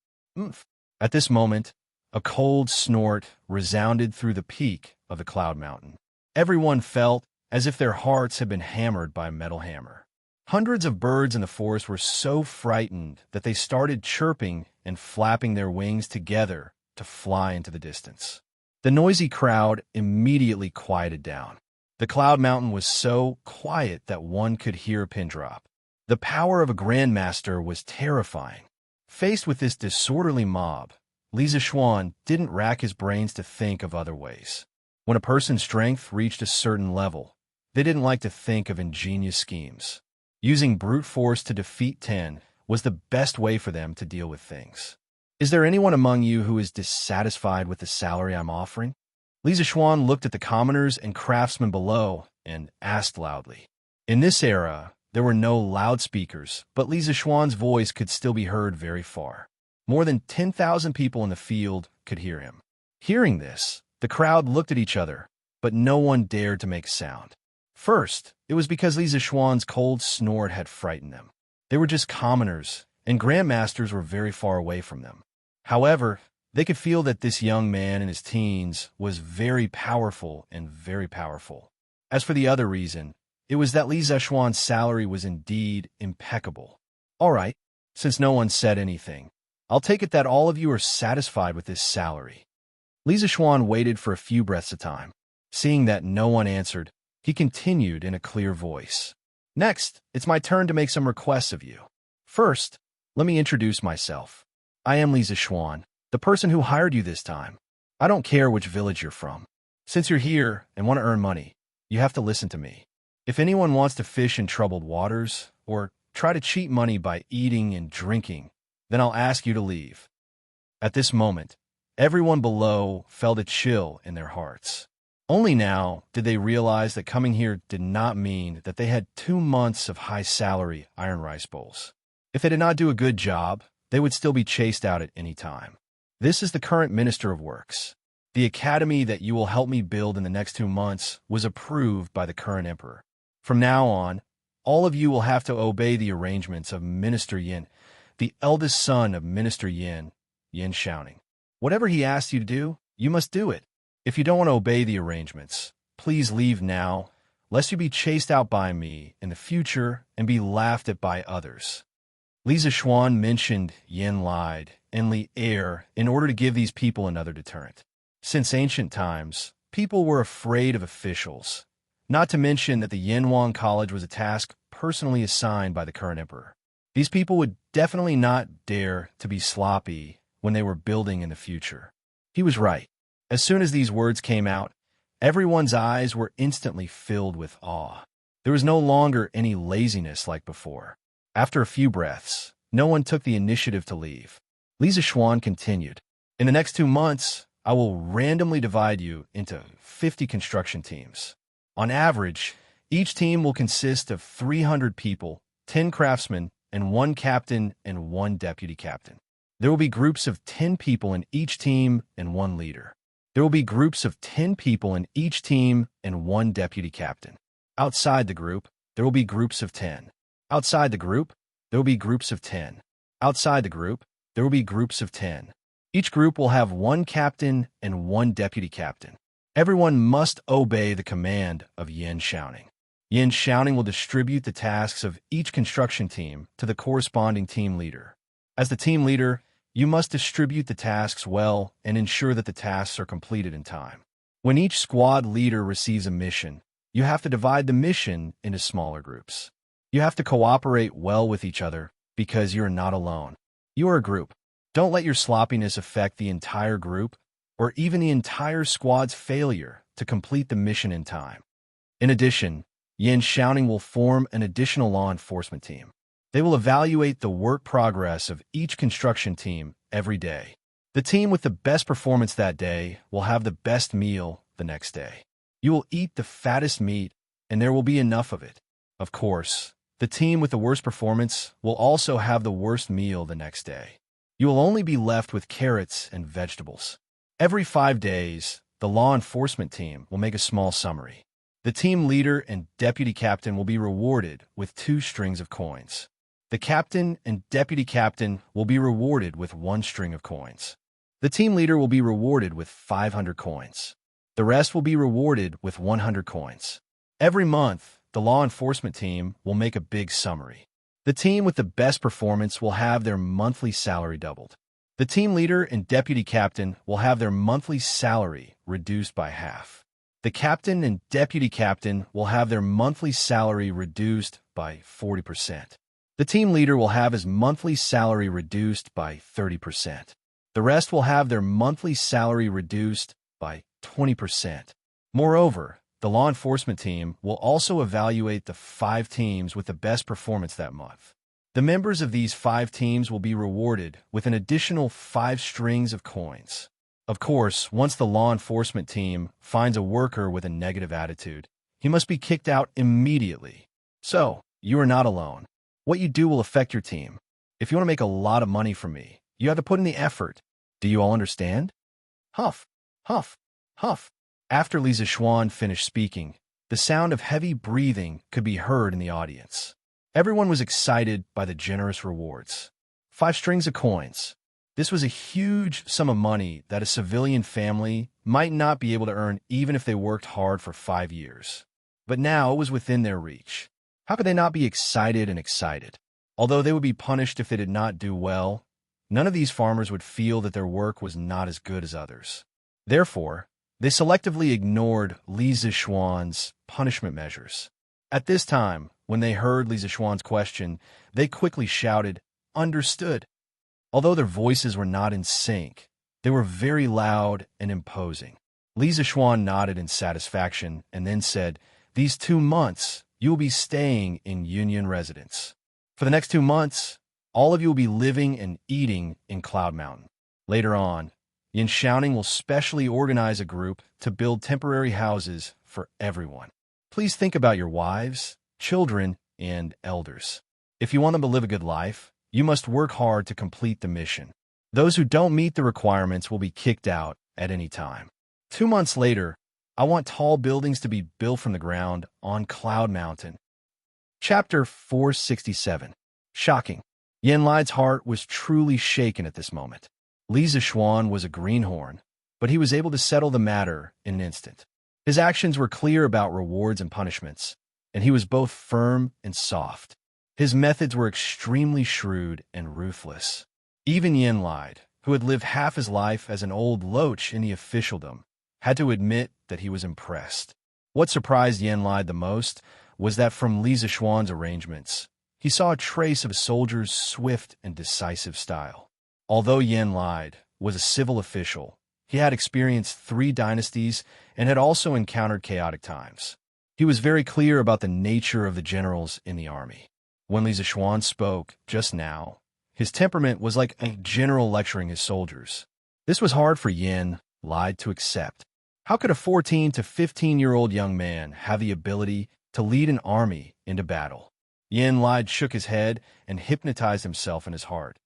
At this moment, a cold snort resounded through the peak of the cloud mountain. Everyone felt as if their hearts had been hammered by a metal hammer. Hundreds of birds in the forest were so frightened that they started chirping and flapping their wings together to fly into the distance. The noisy crowd immediately quieted down. The cloud mountain was so quiet that one could hear a pin drop. The power of a grandmaster was terrifying. Faced with this disorderly mob, Li Zishuan didn't rack his brains to think of other ways. When a person's strength reached a certain level, they didn't like to think of ingenious schemes. Using brute force to defeat 10 was the best way for them to deal with things. Is there anyone among you who is dissatisfied with the salary I'm offering? Li Zishuan looked at the commoners and craftsmen below and asked loudly. In this era, there were no loudspeakers, but Li Zishuan's voice could still be heard very far. More than 10,000 people in the field could hear him. Hearing this, the crowd looked at each other, but no one dared to make sound. First, it was because Li Zishuan's cold snort had frightened them. They were just commoners, and grandmasters were very far away from them. However, they could feel that this young man in his teens was very powerful and very powerful. As for the other reason, it was that Li Zishuan's salary was indeed impeccable. All right, since no one said anything, I'll take it that all of you are satisfied with this salary. Li Zishuan waited for a few breaths of time. Seeing that no one answered, he continued in a clear voice. Next, it's my turn to make some requests of you. First, let me introduce myself. I am Li Zishuan, the person who hired you this time. I don't care which village you're from. Since you're here and want to earn money, you have to listen to me. If anyone wants to fish in troubled waters or try to cheat money by eating and drinking, then I'll ask you to leave. At this moment, everyone below felt a chill in their hearts. Only now did they realize that coming here did not mean that they had 2 months of high-salary iron rice bowls. If they did not do a good job, they would still be chased out at any time. This is the current Minister of Works. The academy that you will help me build in the next 2 months was approved by the current emperor. From now on, all of you will have to obey the arrangements of Minister Yin, the eldest son of Minister Yin Xianxia. Whatever he asks you to do, you must do it. If you don't want to obey the arrangements, please leave now, lest you be chased out by me in the future and be laughed at by others. Li Zishuan mentioned Yin lied and Li Er in order to give these people another deterrent. Since ancient times, people were afraid of officials, not to mention that the Yanwang College was a task personally assigned by the current emperor. These people would definitely not dare to be sloppy when they were building in the future. He was right. As soon as these words came out, everyone's eyes were instantly filled with awe. There was no longer any laziness like before. After a few breaths, no one took the initiative to leave. Li Zishuan continued, in the next 2 months, I will randomly divide you into 50 construction teams. On average, each team will consist of 300 people, 10 craftsmen, and 1 captain and 1 deputy captain. There will be groups of 10 people in each team and 1 leader. There will be groups of 10 people in each team and 1 deputy captain. Outside the group, there will be groups of 10. Outside the group, there will be groups of 10. Outside the group, there will be groups of 10. Each group will have 1 captain and 1 deputy captain. Everyone must obey the command of Yin Shouting. Yin Shouting will distribute the tasks of each construction team to the corresponding team leader. As the team leader, you must distribute the tasks well and ensure that the tasks are completed in time. When each squad leader receives a mission, you have to divide the mission into smaller groups. You have to cooperate well with each other because you're not alone. You are a group. Don't let your sloppiness affect the entire group or even the entire squad's failure to complete the mission in time. In addition, Xianxia will form an additional law enforcement team. They will evaluate the work progress of each construction team every day. The team with the best performance that day will have the best meal the next day. You will eat the fattest meat, and there will be enough of it. Of course, the team with the worst performance will also have the worst meal the next day. You will only be left with carrots and vegetables. Every 5 days, the law enforcement team will make a small summary. The team leader and deputy captain will be rewarded with 2 strings of coins. The captain and deputy captain will be rewarded with 1 string of coins. The team leader will be rewarded with 500 coins. The rest will be rewarded with 100 coins. Every month, the law enforcement team will make a big summary. The team with the best performance will have their monthly salary doubled. The team leader and deputy captain will have their monthly salary reduced by half. The captain and deputy captain will have their monthly salary reduced by 40%. The team leader will have his monthly salary reduced by 30%. The rest will have their monthly salary reduced by 20%. Moreover, the law enforcement team will also evaluate the 5 teams with the best performance that month. The members of these 5 teams will be rewarded with an additional 5 strings of coins. Of course, once the law enforcement team finds a worker with a negative attitude, he must be kicked out immediately. So, you are not alone. What you do will affect your team. If you want to make a lot of money from me, you have to put in the effort. Do you all understand? Huff, huff, huff. After Li Zixuan finished speaking, the sound of heavy breathing could be heard in the audience. Everyone was excited by the generous rewards. 5 strings of coins. This was a huge sum of money that a civilian family might not be able to earn even if they worked hard for 5 years. But now it was within their reach. How could they not be excited and excited? Although they would be punished if they did not do well, none of these farmers would feel that their work was not as good as others. Therefore, they selectively ignored Li Zixuan's punishment measures. At this time, when they heard Li Zixuan's question, they quickly shouted, "Understood." Although their voices were not in sync, they were very loud and imposing. Li Zixuan nodded in satisfaction and then said, "These 2 months, you will be staying in Union residence. For the next 2 months, all of you will be living and eating in Cloud Mountain. Later on, Xianxia will specially organize a group to build temporary houses for everyone. Please think about your wives, children, and elders. If you want them to live a good life, you must work hard to complete the mission. Those who don't meet the requirements will be kicked out at any time. 2 months later, I want tall buildings to be built from the ground on Cloud Mountain." Chapter 467. Shocking. Yanlai's heart was truly shaken at this moment. Li Zixuan was a greenhorn, but he was able to settle the matter in an instant. His actions were clear about rewards and punishments, and he was both firm and soft. His methods were extremely shrewd and ruthless. Even Yanlai, who had lived half his life as an old loach in the officialdom, had to admit that he was impressed. What surprised Yanlai the most was that from Li Zixuan's arrangements, he saw a trace of a soldier's swift and decisive style. Although Yanlai was a civil official, he had experienced 3 dynasties and had also encountered chaotic times. He was very clear about the nature of the generals in the army. When Li Zixuan spoke just now, his temperament was like a general lecturing his soldiers. This was hard for Yanlai to accept. How could a 14 to 15-year-old young man have the ability to lead an army into battle? Yanlai shook his head and hypnotized himself in his heart.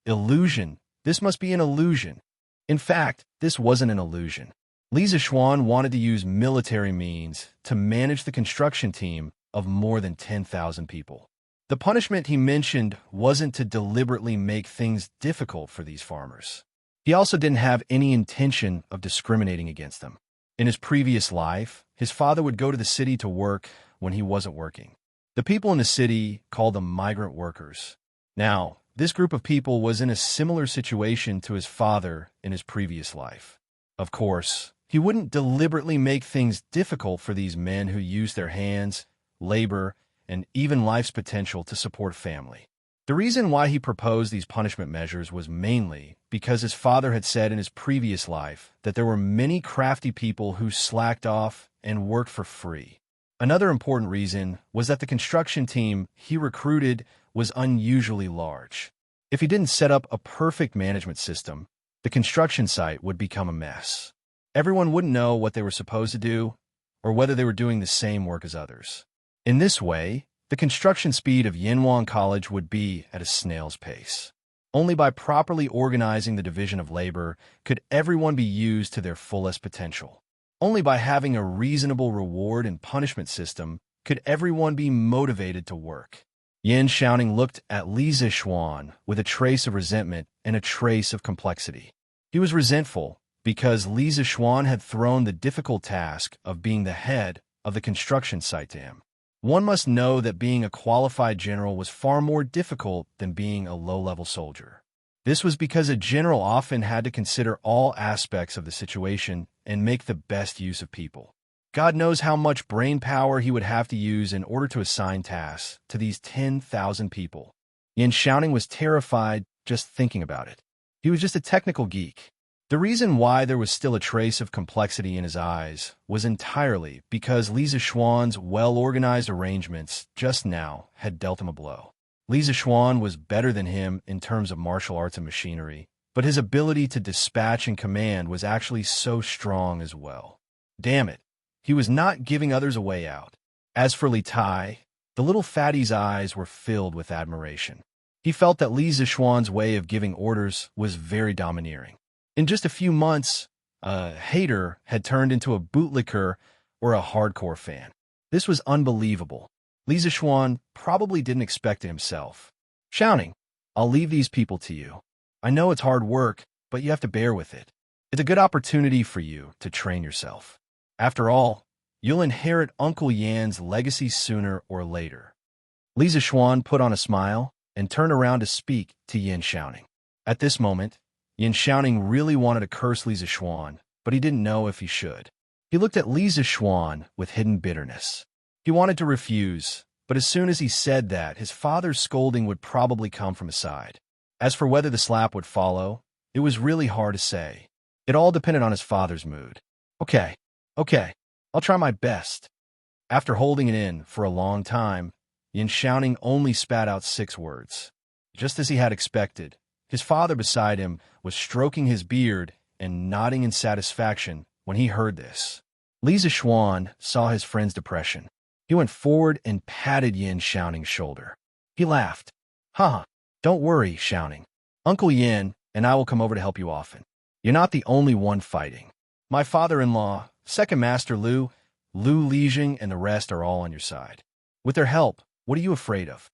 Illusion. This must be an illusion. In fact, this wasn't an illusion. Li Zixuan wanted to use military means to manage the construction team of more than 10,000 people. The punishment he mentioned wasn't to deliberately make things difficult for these farmers. He also didn't have any intention of discriminating against them. In his previous life, his father would go to the city to work when he wasn't working. The people in the city called them migrant workers. Now, this group of people was in a similar situation to his father in his previous life. Of course, he wouldn't deliberately make things difficult for these men who used their hands, labor, and even life's potential to support family. The reason why he proposed these punishment measures was mainly because his father had said in his previous life that there were many crafty people who slacked off and worked for free. Another important reason was that the construction team he recruited was unusually large. If he didn't set up a perfect management system, the construction site would become a mess. Everyone wouldn't know what they were supposed to do or whether they were doing the same work as others. In this way, the construction speed of Yanwang College would be at a snail's pace. Only by properly organizing the division of labor could everyone be used to their fullest potential. Only by having a reasonable reward and punishment system could everyone be motivated to work. Xianxia looked at Li Zixuan with a trace of resentment and a trace of complexity. He was resentful because Li Zixuan had thrown the difficult task of being the head of the construction site to him. One must know that being a qualified general was far more difficult than being a low-level soldier. This was because a general often had to consider all aspects of the situation and make the best use of people. God knows how much brain power he would have to use in order to assign tasks to these 10,000 people. Xianxia was terrified just thinking about it. He was just a technical geek. The reason why there was still a trace of complexity in his eyes was entirely because Li Zixuan's well-organized arrangements just now had dealt him a blow. Li Zixuan was better than him in terms of martial arts and machinery, but his ability to dispatch and command was actually so strong as well. Damn it, he was not giving others a way out. As for Li Tai, the little fatty's eyes were filled with admiration. He felt that Li Zixuan's way of giving orders was very domineering. In just a few months, a hater had turned into a bootlicker or a hardcore fan. This was unbelievable. Li Zixuan probably didn't expect it himself. Shouting, I'll leave these people to you. I know it's hard work, but you have to bear with it. It's a good opportunity for you to train yourself. After all, you'll inherit Uncle Yan's legacy sooner or later. Li Zixuan put on a smile and turned around to speak to Xianxia. At this moment, Xianxia really wanted to curse Li Zixuan, but he didn't know if he should. He looked at Li Zixuan with hidden bitterness. He wanted to refuse, but as soon as he said that, his father's scolding would probably come from his side. As for whether the slap would follow, it was really hard to say. It all depended on his father's mood. Okay, I'll try my best. After holding it in for a long time, Xianxia only spat out 6 words. Just as he had expected, his father beside him was stroking his beard and nodding in satisfaction when he heard this. Li Zixuan saw his friend's depression. He went forward and patted Xianxia's shoulder. He laughed. Haha, don't worry, Xiaoning. Uncle Yan and I will come over to help you often. You're not the only one fighting. My father-in-law, Second Master Lu Lijing, and the rest are all on your side. With their help, what are you afraid of?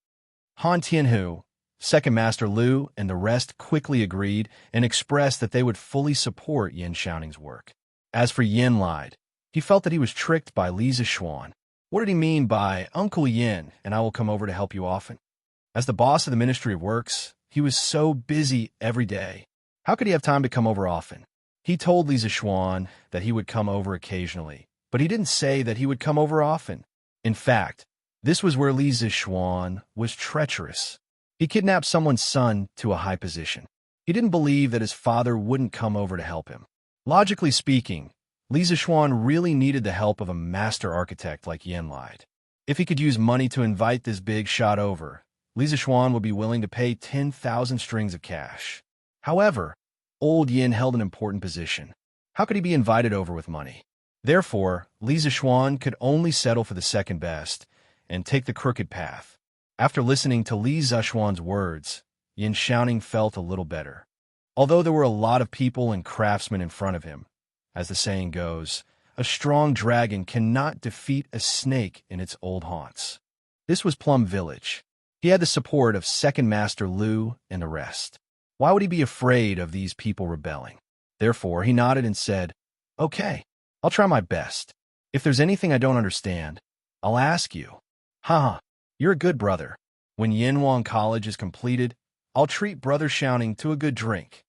Han Tianhu, Second Master Lu, and the rest quickly agreed and expressed that they would fully support Xiaoning's work. As for Yin lied. He felt that he was tricked by Li Zixuan. What did he mean by, Uncle Yin, and I will come over to help you often? As the boss of the Ministry of Works, he was so busy every day. How could he have time to come over often? He told Li Zixuan that he would come over occasionally, but he didn't say that he would come over often. In fact, this was where Li Zixuan was treacherous. He kidnapped someone's son to a high position. He didn't believe that his father wouldn't come over to help him. Logically speaking, Li Zixuan really needed the help of a master architect like Yin lied. If he could use money to invite this big shot over, Li Zixuan would be willing to pay 10,000 strings of cash. However, old Yin held an important position. How could he be invited over with money? Therefore, Li Zixuan could only settle for the second best and take the crooked path. After listening to Li Zixuan's words, Xianxia felt a little better. Although there were a lot of people and craftsmen in front of him, as the saying goes, a strong dragon cannot defeat a snake in its old haunts. This was Plum Village. He had the support of Second Master Lu and the rest. Why would he be afraid of these people rebelling? Therefore, he nodded and said, Okay, I'll try my best. If there's anything I don't understand, I'll ask you. Haha, you're a good brother. When Yanwang College is completed, I'll treat Brother Xiaoning to a good drink.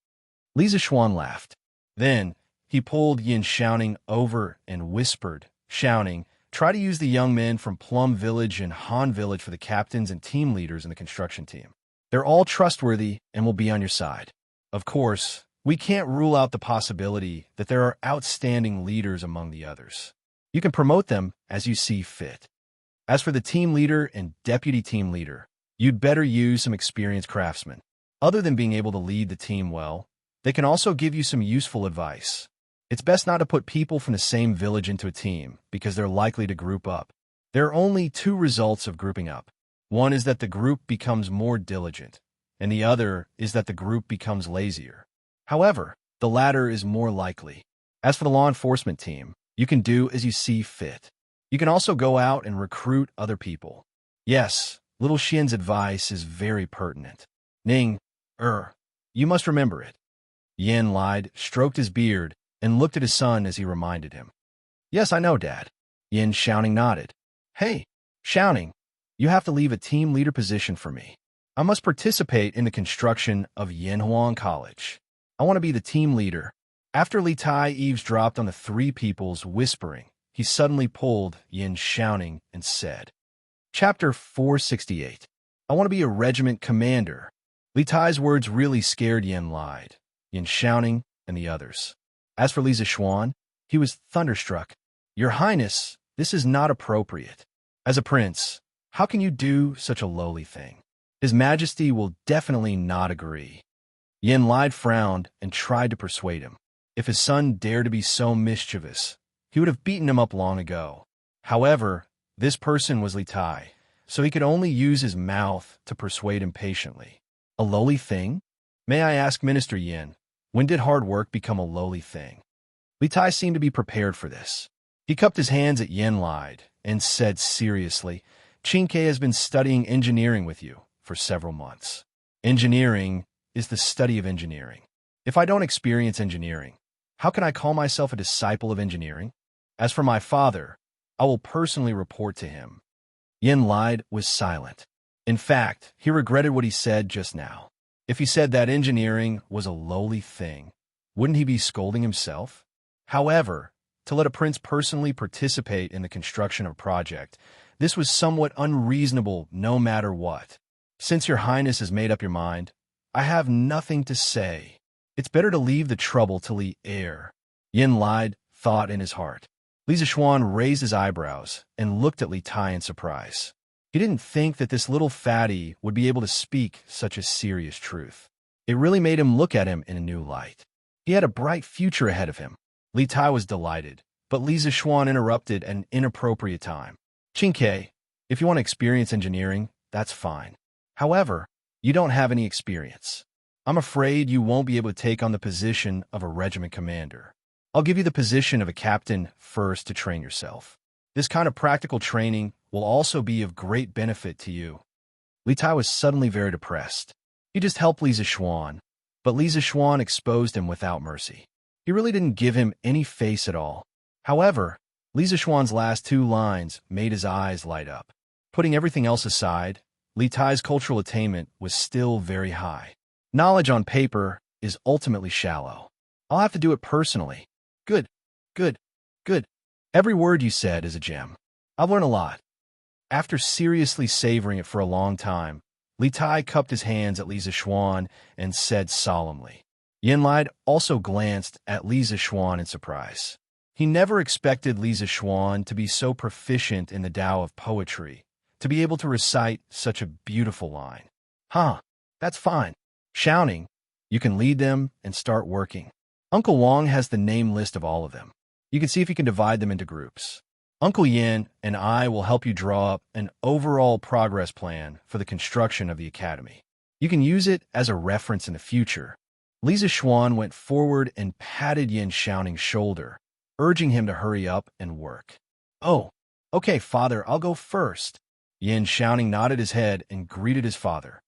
Li Zixuan laughed. Then, he pulled Xiaoning over and whispered, Xiaoning, try to use the young men from Plum Village and Han Village for the captains and team leaders in the construction team. They're all trustworthy and will be on your side. Of course, we can't rule out the possibility that there are outstanding leaders among the others. You can promote them as you see fit. As for the team leader and deputy team leader, you'd better use some experienced craftsmen. Other than being able to lead the team well, they can also give you some useful advice. It's best not to put people from the same village into a team because they're likely to group up. There are only two results of grouping up. One is that the group becomes more diligent, and the other is that the group becomes lazier. However, the latter is more likely. As for the law enforcement team, you can do as you see fit. You can also go out and recruit other people. Yes, little Xian's advice is very pertinent. Ning, you must remember it. Yin lied, stroked his beard, and looked at his son as he reminded him. Yes, I know, Dad. Yin Xiaoning nodded. Hey, Xiaoning, you have to leave a team leader position for me. I must participate in the construction of Yanhuang College. I want to be the team leader. After Li Tai eavesdropped on the three people's whispering, he suddenly pulled Yin Xiaoning and said, Chapter 468. I want to be a regiment commander. Li Tai's words really scared Yin Lied, Yin Xiaoning, and the others. As for Li Zishuan, he was thunderstruck. Your Highness, this is not appropriate. As a prince, how can you do such a lowly thing? His Majesty will definitely not agree. Yin Lied frowned and tried to persuade him. If his son dared to be so mischievous, he would have beaten him up long ago. However, this person was Li Tai, so he could only use his mouth to persuade him patiently. A lowly thing? May I ask Minister Yin, when did hard work become a lowly thing? Li Tai seemed to be prepared for this. He cupped his hands at Yin Lied and said seriously, Qingke has been studying engineering with you for several months. Engineering is the study of engineering. If I don't experience engineering, how can I call myself a disciple of engineering? As for my father, I will personally report to him. Yin Lied was silent. In fact, he regretted what he said just now. If he said that engineering was a lowly thing, wouldn't he be scolding himself? However, to let a prince personally participate in the construction of a project, this was somewhat unreasonable no matter what. Since your Highness has made up your mind, I have nothing to say. It's better to leave the trouble to Li Heir. Yin Lied thought in his heart. Li Zishuan raised his eyebrows and looked at Li Tai in surprise. He didn't think that this little fatty would be able to speak such a serious truth. It really made him look at him in a new light. He had a bright future ahead of him. Li Tai was delighted, but Li Zishuan interrupted at an inappropriate time. Qingke, if you want to experience engineering, that's fine. However, you don't have any experience. I'm afraid you won't be able to take on the position of a regiment commander. I'll give you the position of a captain first to train yourself. This kind of practical training will also be of great benefit to you. Li Tai was suddenly very depressed. He just helped Li Zishuan, but Li Zishuan exposed him without mercy. He really didn't give him any face at all. However, Li Zishuan's last two lines made his eyes light up. Putting everything else aside, Li Tai's cultural attainment was still very high. Knowledge on paper is ultimately shallow. I'll have to do it personally. Good, good, good. Every word you said is a gem. I've learned a lot. After seriously savoring it for a long time, Li Tai cupped his hands at Li Zishuan and said solemnly. Yin Lied also glanced at Li Zishuan in surprise. He never expected Li Zishuan to be so proficient in the Tao of poetry, to be able to recite such a beautiful line. That's fine. Xiaoning, you can lead them and start working. Uncle Wang has the name list of all of them. You can see if you can divide them into groups. Uncle Yin and I will help you draw up an overall progress plan for the construction of the academy. You can use it as a reference in the future. Li Zishuan went forward and patted Yin Xiaoning's shoulder, urging him to hurry up and work. Oh, okay, father, I'll go first. Yin Xiaoning nodded his head and greeted his father.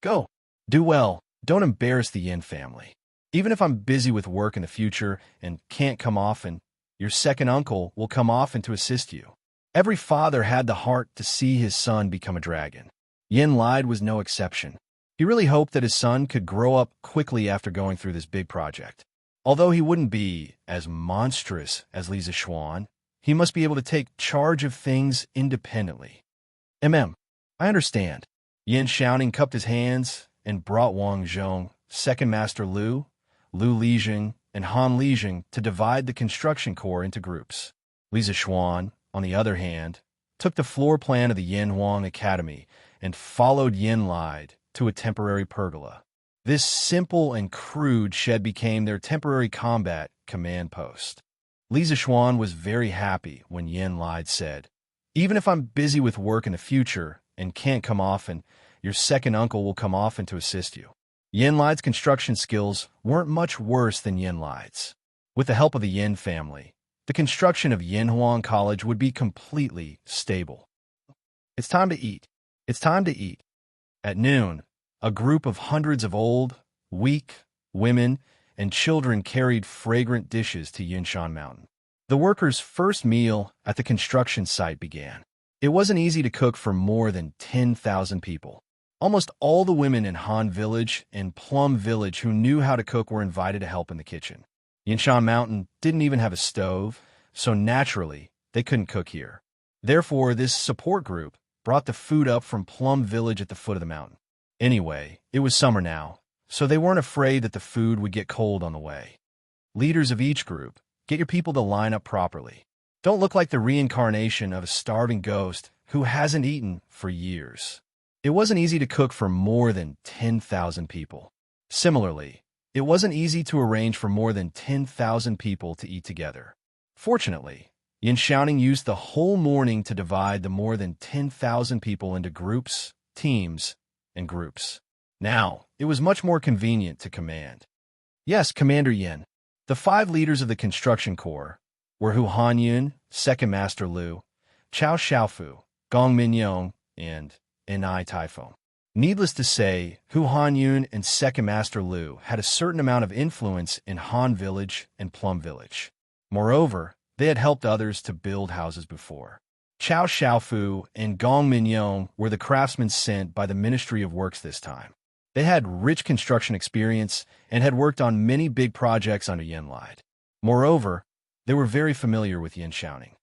Go. Do well. Don't embarrass the Yin family. Even if I'm busy with work in the future and can't come often, your second uncle will come often to assist you. Every father had the heart to see his son become a dragon. Yin Lied was no exception. He really hoped that his son could grow up quickly after going through this big project. Although he wouldn't be as monstrous as Li Zishuan, he must be able to take charge of things independently. I understand. Yin Xiaoning cupped his hands and brought Wang Zhong, Second Master Lu, Lu Lijing, and Han Lijing to divide the construction corps into groups. Li Zishuan, on the other hand, took the floor plan of the Yin Huang Academy and followed Yin Lide to a temporary pergola. This simple and crude shed became their temporary combat command post. Li Zishuan was very happy when Yin Lide said, "Even if I'm busy with work in the future and can't come often, your second uncle will come often to assist you." Yin Lide's construction skills weren't much worse than Yin Lide's. With the help of the Yin family, the construction of Yin Huang College would be completely stable. It's time to eat. It's time to eat. At noon, a group of hundreds of old, weak women and children carried fragrant dishes to Yinshan Mountain. The workers' first meal at the construction site began. It wasn't easy to cook for more than 10,000 people. Almost all the women in Han Village and Plum Village who knew how to cook were invited to help in the kitchen. Yinshan Mountain didn't even have a stove, so naturally, they couldn't cook here. Therefore, this support group brought the food up from Plum Village at the foot of the mountain. Anyway, it was summer now, so they weren't afraid that the food would get cold on the way. Leaders of each group, get your people to line up properly. Don't look like the reincarnation of a starving ghost who hasn't eaten for years. It wasn't easy to cook for more than 10,000 people. Similarly, it wasn't easy to arrange for more than 10,000 people to eat together. Fortunately, Yin Xiaoning used the whole morning to divide the more than 10,000 people into groups, teams, and groups. Now, it was much more convenient to command. Yes, Commander Yin. The 5 leaders of the construction corps were Hu Hanyun, Second Master Lu, Chao Xiaofu, Gong Minyong, and Ni Taifeng. Needless to say, Hu Hanyun and Second Master Lu had a certain amount of influence in Han Village and Plum Village. Moreover, they had helped others to build houses before. Chao Xiaofu and Gong Minyong were the craftsmen sent by the Ministry of Works this time. They had rich construction experience and had worked on many big projects under Yin Lide. Moreover, they were very familiar with Yin Xiaoning.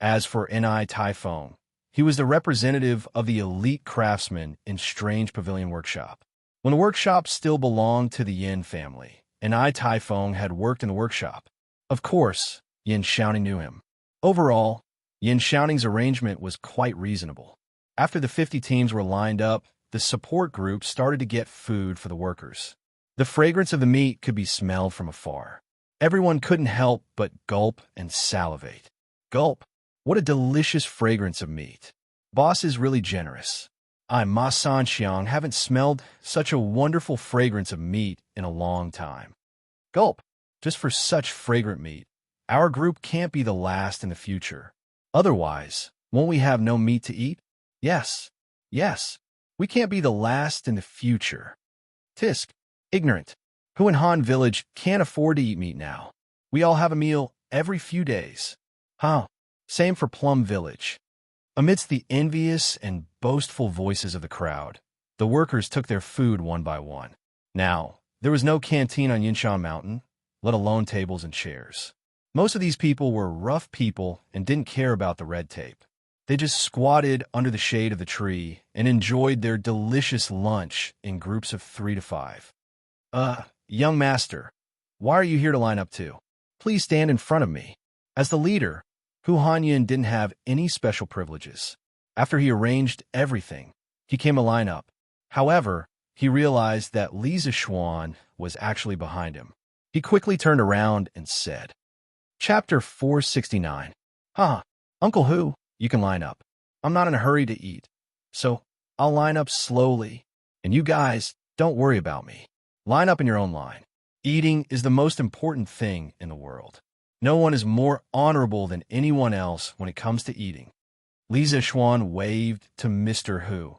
As for Ni Taifeng, he was the representative of the elite craftsmen in Strange Pavilion Workshop. When the workshop still belonged to the Yin family, Ni Taifeng had worked in the workshop. Of course, Yin Xiaoning knew him. Overall, Yin Xiaoning's arrangement was quite reasonable. After the 50 teams were lined up, the support group started to get food for the workers. The fragrance of the meat could be smelled from afar. Everyone couldn't help but gulp and salivate. Gulp! What a delicious fragrance of meat. Boss is really generous. I, Ma San Xiang, haven't smelled such a wonderful fragrance of meat in a long time. Gulp! Just for such fragrant meat. Our group can't be the last in the future. Otherwise, won't we have no meat to eat? Yes. Yes. We can't be the last in the future. Tisk. Ignorant. Who in Han Village can't afford to eat meat now? We all have a meal every few days. Huh. Same for Plum Village. Amidst the envious and boastful voices of the crowd, the workers took their food one by one. Now, there was no canteen on Yinshan Mountain, let alone tables and chairs. Most of these people were rough people and didn't care about the red tape. They just squatted under the shade of the tree and enjoyed their delicious lunch in groups of 3 to 5. Young master, why are you here to line up too? Please stand in front of me. As the leader, Hu Hanyun didn't have any special privileges. After he arranged everything, he came to line up. However, he realized that Li Zishuan was actually behind him. He quickly turned around and said, Chapter 469. Uncle Hu, you can line up. I'm not in a hurry to eat, so I'll line up slowly. And you guys, don't worry about me. Line up in your own line. Eating is the most important thing in the world. No one is more honorable than anyone else when it comes to eating. Li Zishuan waved to Mr. Hu,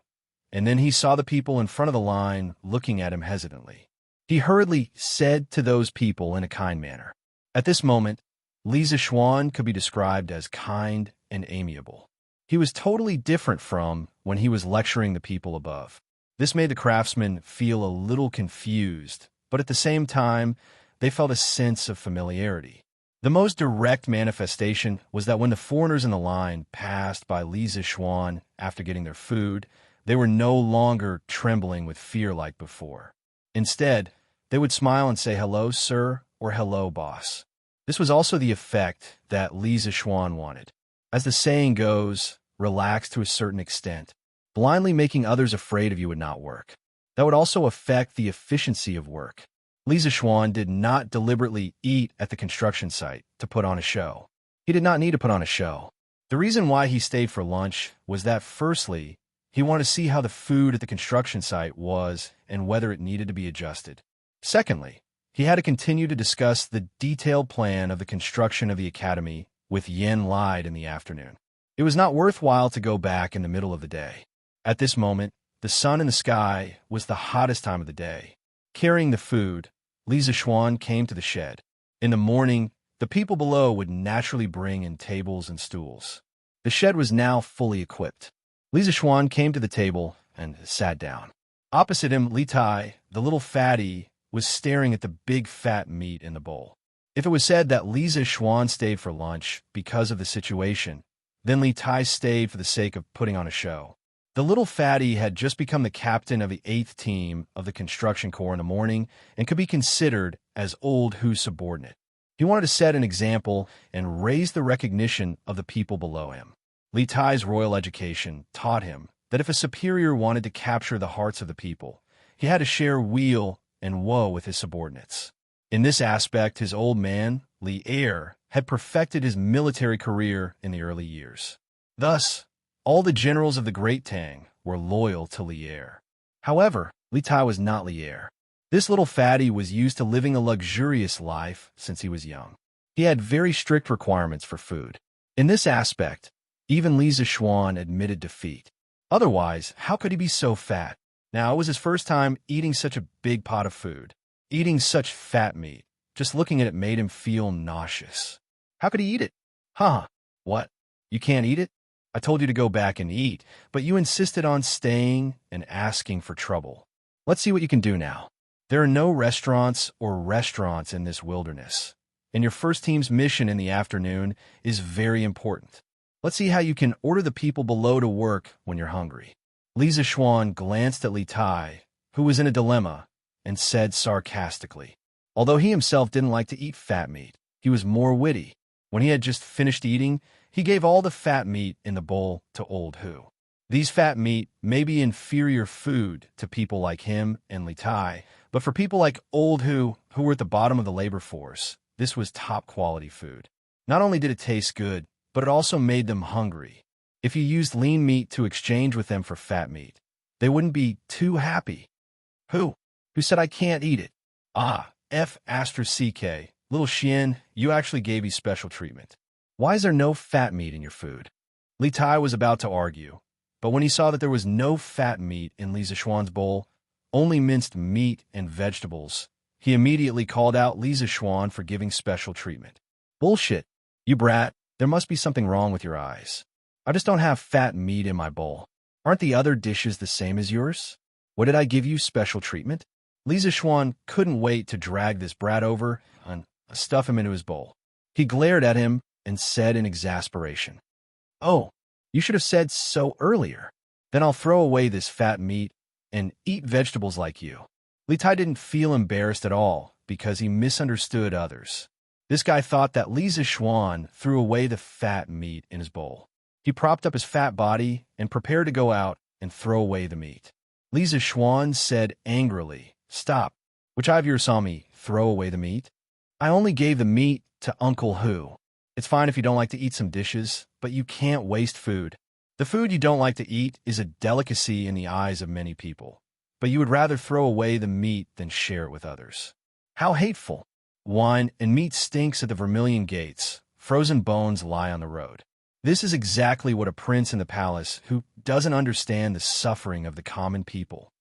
and then he saw the people in front of the line looking at him hesitantly. He hurriedly said to those people in a kind manner. At this moment, Li Zishuan could be described as kind and amiable. He was totally different from when he was lecturing the people above. This made the craftsmen feel a little confused, but at the same time, they felt a sense of familiarity. The most direct manifestation was that when the foreigners in the line passed by Li Zishuan after getting their food, They were no longer trembling with fear like before. Instead, they would smile and say, "Hello, sir," or "Hello, boss." This was also the effect that Li Zishuan wanted. As the saying goes, relax to a certain extent. Blindly making others afraid of you would not work. That would also affect the efficiency of work. Li Zishuan did not deliberately eat at the construction site to put on a show. He did not need to put on a show. The reason why he stayed for lunch was that, firstly, he wanted to see how the food at the construction site was and whether it needed to be adjusted. Secondly, he had to continue to discuss the detailed plan of the construction of the academy with Yin Lide in the afternoon. It was not worthwhile to go back in the middle of the day. At this moment, the sun in the sky was the hottest time of the day. Carrying the food, Li Zishuan came to the shed. In the morning, the people below would naturally bring in tables and stools. The shed was now fully equipped. Li Zishuan came to the table and sat down. Opposite him, Li Tai, the little fatty, was staring at the big fat meat in the bowl. If it was said that Li Zishuan stayed for lunch because of the situation, then Li Tai stayed for the sake of putting on a show. The little fatty had just become the captain of the 8th team of the construction corps in the morning and could be considered as Old Hu's subordinate. He wanted to set an example and raise the recognition of the people below him. Li Tai's royal education taught him that if a superior wanted to capture the hearts of the people, he had to share weal and woe with his subordinates. In this aspect, his old man, Li Er, had perfected his military career in the early years. Thus, all the generals of the Great Tang were loyal to Li Er. However, Li Tai was not Li Er. This little fatty was used to living a luxurious life since he was young. He had very strict requirements for food. In this aspect, even Li Zishuan admitted defeat. Otherwise, how could he be so fat? Now, it was his first time eating such a big pot of food. Eating such fat meat, just looking at it made him feel nauseous. How could he eat it? Huh? What? You can't eat it? I told you to go back and eat, but you insisted on staying and asking for trouble. Let's see what you can do now. There are no restaurants in this wilderness, and your first team's mission in the afternoon is very important. Let's see how you can order the people below to work when you're hungry. Li Zishuan glanced at Li Tai, who was in a dilemma, and said sarcastically. Although he himself didn't like to eat fat meat, he was more witty. When he had just finished eating, he gave all the fat meat in the bowl to Old Hu. These fat meat may be inferior food to people like him and Li Tai, but for people like Old Hu, who were at the bottom of the labor force, this was top-quality food. Not only did it taste good, but it also made them hungry. If you used lean meat to exchange with them for fat meat, they wouldn't be too happy. Who said I can't eat it? Ah, F***, little Xian, you actually gave me special treatment. Why is there no fat meat in your food? Li Tai was about to argue, but when he saw that there was no fat meat in Li Zishuan's bowl, only minced meat and vegetables, he immediately called out Li Zishuan for giving special treatment. Bullshit. You brat, there must be something wrong with your eyes. I just don't have fat meat in my bowl. Aren't the other dishes the same as yours? What did I give you special treatment? Li Zishuan couldn't wait to drag this brat over and stuff him into his bowl. He glared at him and said in exasperation, "Oh, you should have said so earlier. Then I'll throw away this fat meat and eat vegetables like you." Li Tai didn't feel embarrassed at all because he misunderstood others. This guy thought that Li Zishuan threw away the fat meat in his bowl. He propped up his fat body and prepared to go out and throw away the meat. Li Zishuan said angrily, "Stop. Which eye of yours saw me throw away the meat? I only gave the meat to Uncle Hu. It's fine if you don't like to eat some dishes, but you can't waste food. The food you don't like to eat is a delicacy in the eyes of many people, but you would rather throw away the meat than share it with others. How hateful. Wine and meat stinks at the Vermilion Gates. Frozen bones lie on the road." This is exactly what a prince in the palace who doesn't understand the suffering of the common people.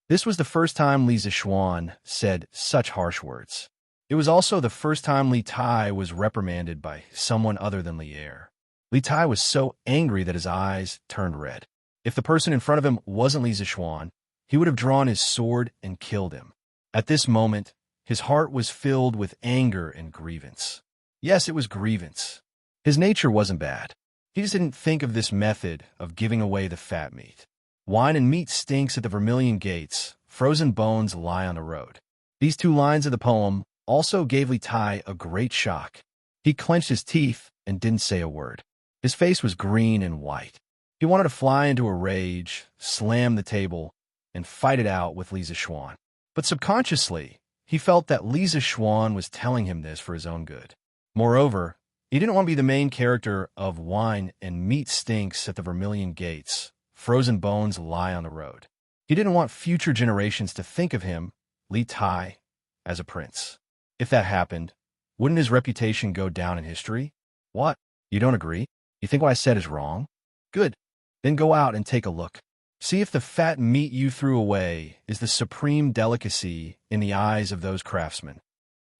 This was the first time Li Zishuan said such harsh words. It was also the first time Li Tai was reprimanded by someone other than Li Er. Li Tai was so angry that his eyes turned red. If the person in front of him wasn't Li Zishuan, he would have drawn his sword and killed him. At this moment, his heart was filled with anger and grievance. Yes, it was grievance. His nature wasn't bad. He just didn't think of this method of giving away the fat meat. Wine and meat stinks at the vermilion gates, frozen bones lie on the road. These two lines of the poem also gave Li Tai a great shock. He clenched his teeth and didn't say a word. His face was green and white. He wanted to fly into a rage, slam the table, and fight it out with Li Zixuan. But subconsciously, he felt that Li Zixuan was telling him this for his own good. Moreover, he didn't want to be the main character of Wine and Meat Stinks at the Vermilion Gates, Frozen Bones Lie on the Road. He didn't want future generations to think of him, Li Tai, as a prince. If that happened, wouldn't his reputation go down in history? What? You don't agree? You think what I said is wrong? Good. Then go out and take a look. See if the fat meat you threw away is the supreme delicacy in the eyes of those craftsmen.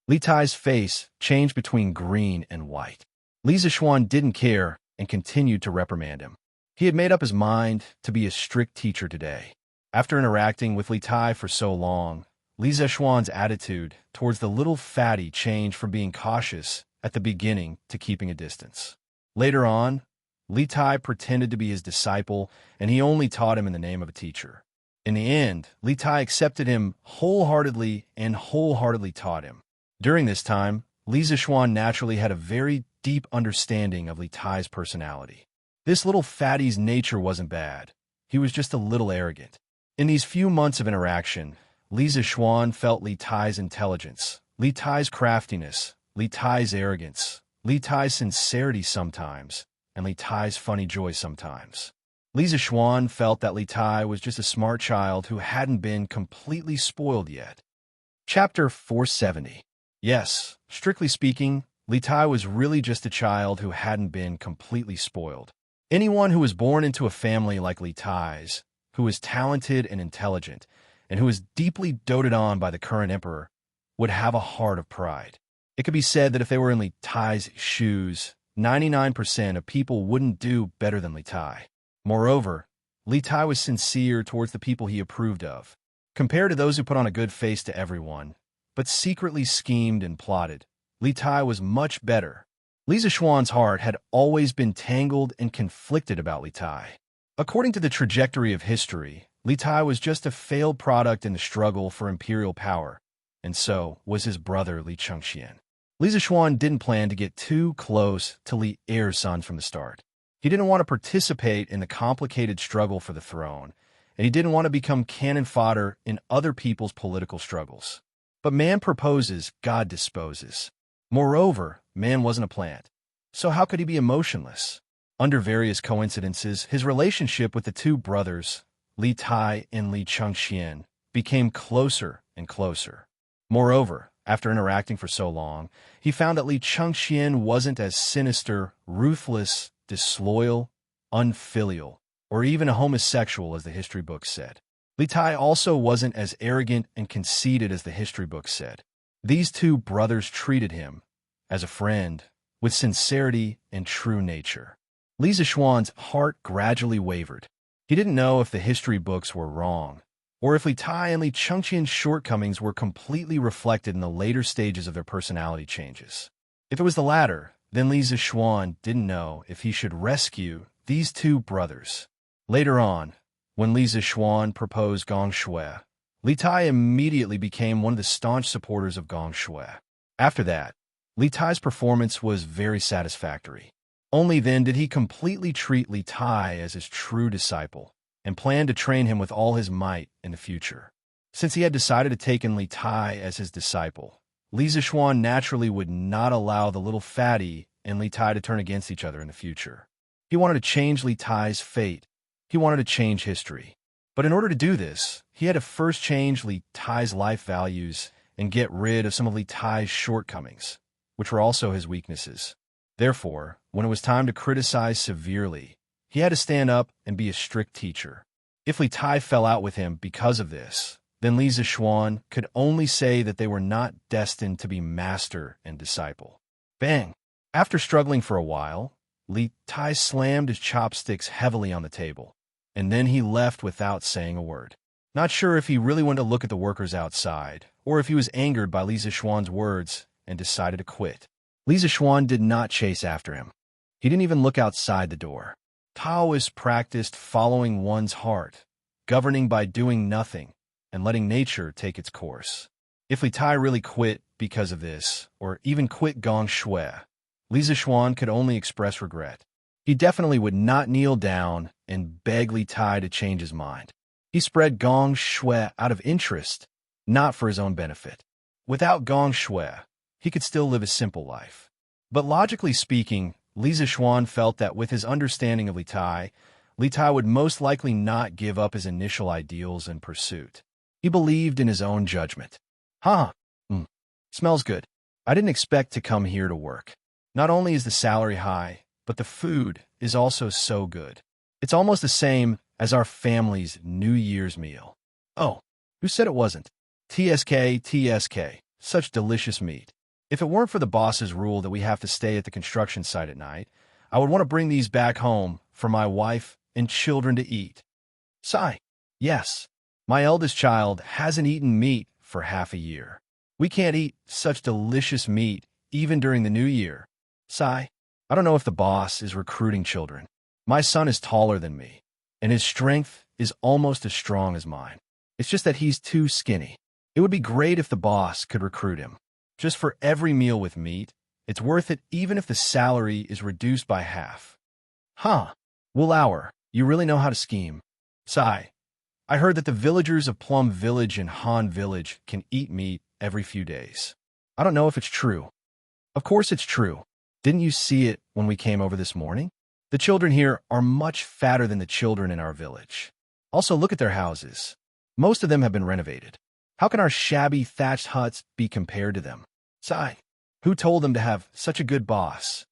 Li Tai's face changed between green and white. Li Zixuan didn't care and continued to reprimand him. He had made up his mind to be a strict teacher today. After interacting with Li Tai for so long, Li Zixuan's attitude towards the little fatty changed from being cautious at the beginning to keeping a distance. Later on, Li Tai pretended to be his disciple, and he only taught him in the name of a teacher. In the end, Li Tai accepted him wholeheartedly and wholeheartedly taught him. During this time, Li Zixuan naturally had a very deep understanding of Li Tai's personality. This little fatty's nature wasn't bad. He was just a little arrogant. In these few months of interaction, Li Zixuan felt Li Tai's intelligence, Li Tai's craftiness, Li Tai's arrogance, Li Tai's sincerity sometimes, and Li Tai's funny joy sometimes. Li Zixuan felt that Li Tai was just a smart child who hadn't been completely spoiled yet. Chapter 470. Yes, strictly speaking, Li Tai was really just a child who hadn't been completely spoiled. Anyone who was born into a family like Li Tai's, who was talented and intelligent, and who was deeply doted on by the current emperor, would have a heart of pride. It could be said that if they were in Li Tai's shoes, 99% of people wouldn't do better than Li Tai. Moreover, Li Tai was sincere towards the people he approved of. Compared to those who put on a good face to everyone, but secretly schemed and plotted, Li Tai was much better. Li Zixuan's heart had always been tangled and conflicted about Li Tai. According to the trajectory of history, Li Tai was just a failed product in the struggle for imperial power, and so was his brother Li Xianxia. Li Zixuan didn't plan to get too close to Li Er's sons from the start. He didn't want to participate in the complicated struggle for the throne, and he didn't want to become cannon fodder in other people's political struggles. But man proposes, God disposes. Moreover, man wasn't a plant, so how could he be emotionless? Under various coincidences, his relationship with the two brothers, Li Tai and Li Xianxia, became closer and closer. Moreover, after interacting for so long, he found that Li Xianxia wasn't as sinister, ruthless, disloyal, unfilial, or even a homosexual as the history books said. Li Tai also wasn't as arrogant and conceited as the history books said. These two brothers treated him, as a friend, with sincerity and true nature. Li Zixuan's heart gradually wavered. He didn't know if the history books were wrong, or if Li Tai and Li Xianxia's shortcomings were completely reflected in the later stages of their personality changes. If it was the latter, then Li Zixuan didn't know if he should rescue these two brothers. Later on, when Li Zixuan proposed Gong Shui, Li Tai immediately became one of the staunch supporters of Gong Shui. After that, Li Tai's performance was very satisfactory. Only then did he completely treat Li Tai as his true disciple, and planned to train him with all his might in the future. Since he had decided to take in Li Tai as his disciple, Li Zixuan naturally would not allow the little fatty and Li Tai to turn against each other in the future. He wanted to change Li Tai's fate. He wanted to change history. But in order to do this, he had to first change Li Tai's life values and get rid of some of Li Tai's shortcomings, which were also his weaknesses. Therefore, when it was time to criticize severely, he had to stand up and be a strict teacher. If Li Tai fell out with him because of this, then Li Zixuan could only say that they were not destined to be master and disciple. Bang! After struggling for a while, Li Tai slammed his chopsticks heavily on the table, and then he left without saying a word. Not sure if he really wanted to look at the workers outside, or if he was angered by Li Zixuan's words and decided to quit. Li Zixuan did not chase after him. He didn't even look outside the door. Taoists practiced following one's heart, governing by doing nothing and letting nature take its course. If Li Tai really quit because of this, or even quit Gong Shui, Li Zishuan could only express regret. He definitely would not kneel down and beg Li Tai to change his mind. He spread Gong Shui out of interest, not for his own benefit. Without Gong Shui, he could still live a simple life. But logically speaking, Li Zishuan felt that with his understanding of Li Tai would most likely not give up his initial ideals and pursuit. He believed in his own judgment. Smells good. I didn't expect to come here to work. Not only is the salary high, but the food is also so good. It's almost the same as our family's New Year's meal. Oh, who said it wasn't? TSK, such delicious meat. If it weren't for the boss's rule that we have to stay at the construction site at night, I would want to bring these back home for my wife and children to eat. Sigh. Yes, my eldest child hasn't eaten meat for half a year. We can't eat such delicious meat even during the New Year. Sigh. I don't know if the boss is recruiting children. My son is taller than me, and his strength is almost as strong as mine. It's just that he's too skinny. It would be great if the boss could recruit him. Just for every meal with meat, it's worth it even if the salary is reduced by half. Wulauer, you really know how to scheme. Sigh. I heard that the villagers of Plum Village and Han Village can eat meat every few days. I don't know if it's true. Of course it's true. Didn't you see it when we came over this morning? The children here are much fatter than the children in our village. Also, look at their houses. Most of them have been renovated. How can our shabby thatched huts be compared to them? Sigh. Who told them to have such a good boss?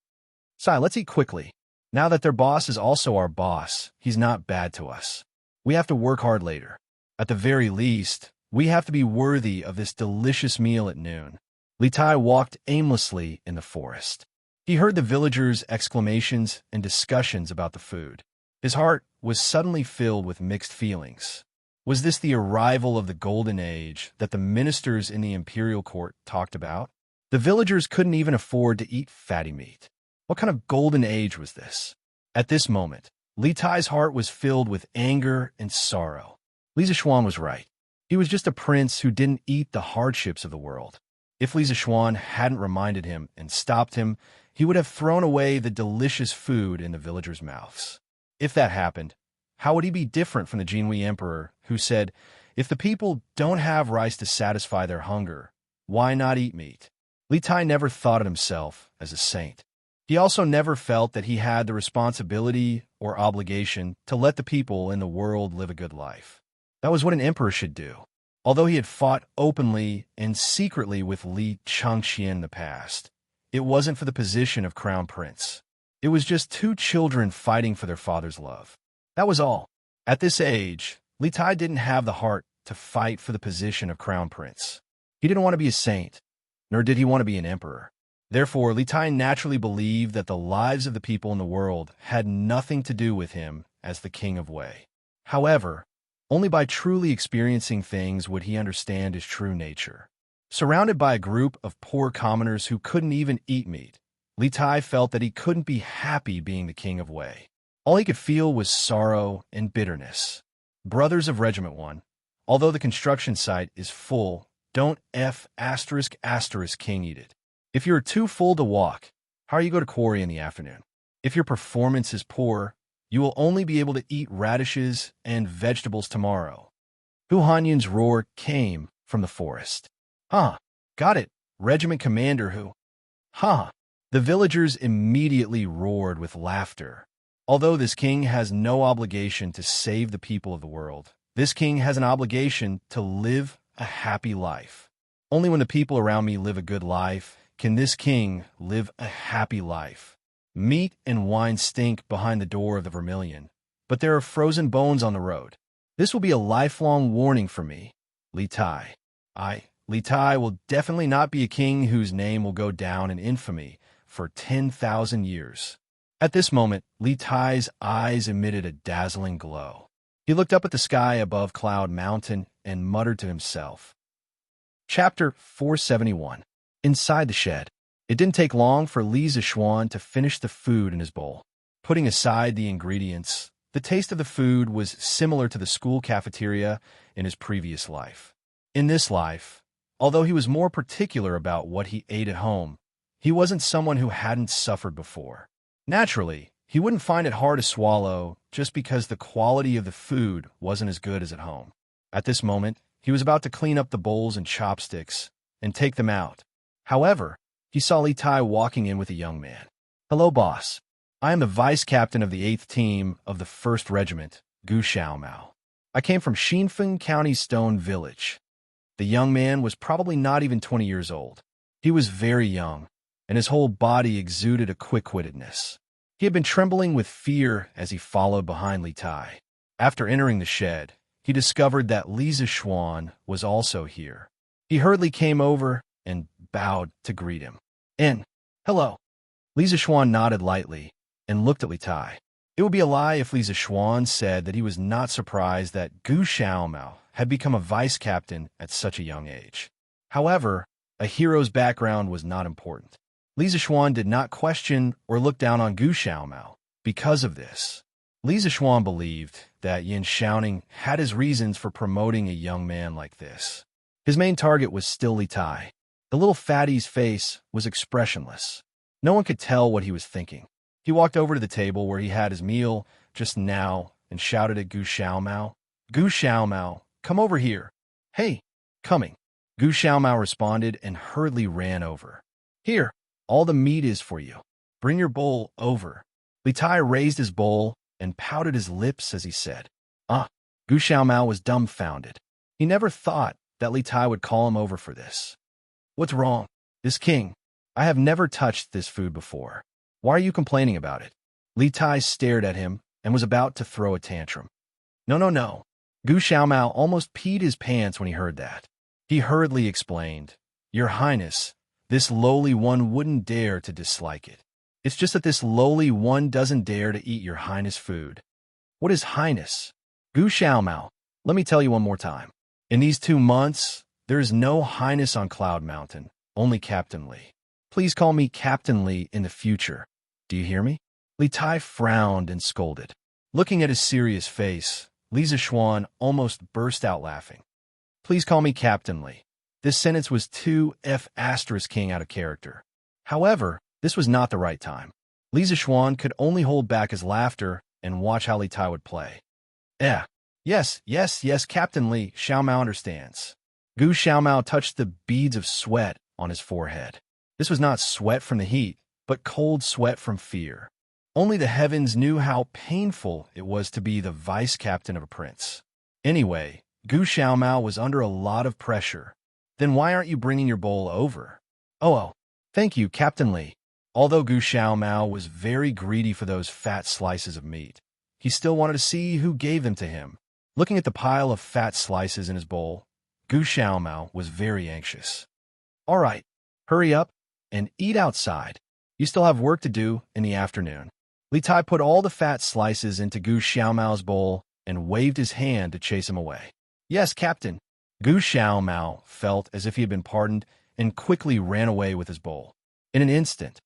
Sigh, let's eat quickly. Now that their boss is also our boss, he's not bad to us. We have to work hard later. At the very least, we have to be worthy of this delicious meal at noon. Li Tai walked aimlessly in the forest. He heard the villagers' exclamations and discussions about the food. His heart was suddenly filled with mixed feelings. Was this the arrival of the Golden Age that the ministers in the imperial court talked about? The villagers couldn't even afford to eat fatty meat. What kind of golden age was this? At this moment, Li Tai's heart was filled with anger and sorrow. Li Zishuan was right. He was just a prince who didn't eat the hardships of the world. If Li Zishuan hadn't reminded him and stopped him, he would have thrown away the delicious food in the villagers' mouths. If that happened, how would he be different from the Jinhui emperor who said, if the people don't have rice to satisfy their hunger, why not eat meat? Li Tai never thought of himself as a saint. He also never felt that he had the responsibility or obligation to let the people in the world live a good life. That was what an emperor should do. Although he had fought openly and secretly with Li Xianxia in the past, it wasn't for the position of crown prince. It was just two children fighting for their father's love. That was all. At this age, Li Tai didn't have the heart to fight for the position of crown prince. He didn't want to be a saint, nor did he want to be an emperor. Therefore, Li Tai naturally believed that the lives of the people in the world had nothing to do with him as the king of Wei. However, only by truly experiencing things would he understand his true nature. Surrounded by a group of poor commoners who couldn't even eat meat, Li Tai felt that he couldn't be happy being the king of Wei. All he could feel was sorrow and bitterness. Brothers of Regiment 1, although the construction site is full, don't ***king eat it. If you're too full to walk, how are you going to quarry in the afternoon? If your performance is poor, you will only be able to eat radishes and vegetables tomorrow. Hu Hanyun's roar came from the forest. Got it, regiment commander Hu. The villagers immediately roared with laughter. Although this king has no obligation to save the people of the world, this king has an obligation to live a happy life. Only when the people around me live a good life can this king live a happy life. Meat and wine stink behind the door of the Vermilion, but there are frozen bones on the road. This will be a lifelong warning for me, Li Tai. Li Tai, will definitely not be a king whose name will go down in infamy for 10,000 years. At this moment, Li Tai's eyes emitted a dazzling glow. He looked up at the sky above Cloud Mountain and muttered to himself. Chapter 471. Inside the shed. It didn't take long for Li Zishuan to finish the food in his bowl. Putting aside the ingredients, The taste of the food was similar to the school cafeteria in his previous life. In this life, although he was more particular about what he ate at home, he wasn't someone who hadn't suffered before. Naturally, he wouldn't find it hard to swallow just because the quality of the food wasn't as good as at home. At this moment, he was about to clean up the bowls and chopsticks and take them out. However, he saw Li Tai walking in with a young man. "Hello, boss. I am the vice captain of the 8th team of the 1st Regiment, Gu Xiaomao. I came from Xinfeng County Stone Village." The young man was probably not even 20 years old. He was very young, and his whole body exuded a quick-wittedness. He had been trembling with fear as he followed behind Li Tai. After entering the shed, he discovered that Li Zishuan was also here. He hurriedly came over and bowed to greet him. "Hello." Li Zishuan nodded lightly and looked at Li Tai. It would be a lie if Li Zishuan said that he was not surprised that Gu Xiaomao had become a vice captain at such a young age. However, a hero's background was not important. Li Zishuan did not question or look down on Gu Xiaomao because of this. Li Zishuan believed that Yin Xiaoning had his reasons for promoting a young man like this. His main target was still Li Tai. The little fatty's face was expressionless. No one could tell what he was thinking. He walked over to the table where he had his meal just now and shouted at Gu Xiaomao, "Gu Xiaomao, come over here." "Hey, coming." Gu Xiaomao responded and hurriedly ran over. "Here, all the meat is for you. Bring your bowl over." Li Tai raised his bowl and pouted his lips as he said, "Ah." Gu Xiaomao was dumbfounded. He never thought that Li Tai would call him over for this. "What's wrong?" "This king. I have never touched this food before. Why are you complaining about it?" Li Tai stared at him and was about to throw a tantrum. No. Gu Xiaomao almost peed his pants when he heard that. He hurriedly explained, "Your Highness, this lowly one wouldn't dare to dislike it. It's just that this lowly one doesn't dare to eat your Highness food." "What is Highness?" "Gu Xiaomao, let me tell you one more time. In these 2 months, there is no Highness on Cloud Mountain, only Captain Li. Please call me Captain Li in the future. Do you hear me?" Li Tai frowned and scolded. Looking at his serious face, Li Zishuan almost burst out laughing. "Please call me Captain Li." This sentence was too F*** out of character. However, this was not the right time. Li Zishuan could only hold back his laughter and watch how Li Tai would play. Yes, Captain Li, Xiaomao understands." Gu Xiaomao touched the beads of sweat on his forehead. This was not sweat from the heat, but cold sweat from fear. Only the heavens knew how painful it was to be the vice captain of a prince. Anyway, Gu Xiaomao was under a lot of pressure. "Then why aren't you bringing your bowl over?" Oh, thank you, Captain Li." Although Gu Xiaomao was very greedy for those fat slices of meat, he still wanted to see who gave them to him. Looking at the pile of fat slices in his bowl, Gu Xiaomao was very anxious. "All right, hurry up and eat outside. You still have work to do in the afternoon." Li Tai put all the fat slices into Gu Xiaomao's bowl and waved his hand to chase him away. "Yes, Captain." Gu Xiaomao felt as if he had been pardoned and quickly ran away with his bowl. In an instant,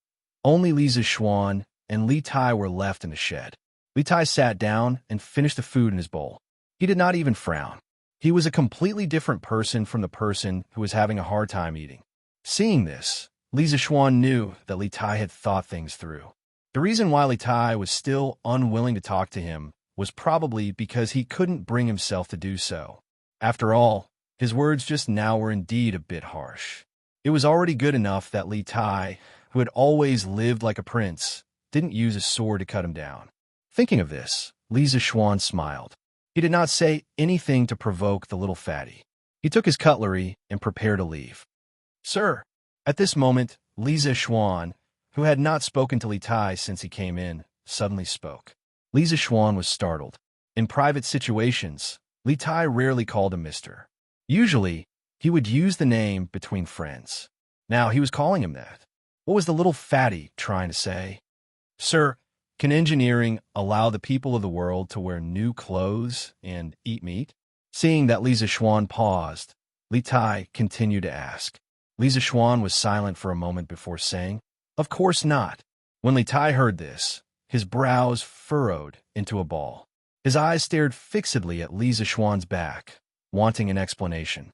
only Li Zishuan and Li Tai were left in the shed. Li Tai sat down and finished the food in his bowl. He did not even frown. He was a completely different person from the person who was having a hard time eating. Seeing this, Li Zishuan knew that Li Tai had thought things through. The reason why Li Tai was still unwilling to talk to him was probably because he couldn't bring himself to do so. After all, his words just now were indeed a bit harsh. It was already good enough that Li Tai, who had always lived like a prince, didn't use a sword to cut him down. Thinking of this, Li Zishuan smiled. He did not say anything to provoke the little fatty. He took his cutlery and prepared to leave. "Sir." At this moment, Li Zishuan, who had not spoken to Li Tai since he came in, suddenly spoke. Li Zishuan was startled. In private situations, Li Tai rarely called him Mr. Usually, he would use the name between friends. Now he was calling him that. What was the little fatty trying to say? "Sir, can engineering allow the people of the world to wear new clothes and eat meat?" Seeing that Li Zishuan paused, Li Tai continued to ask. Li Zishuan was silent for a moment before saying, "Of course not." When Li Tai heard this, his brows furrowed into a ball. His eyes stared fixedly at Li Zixuan's back, wanting an explanation.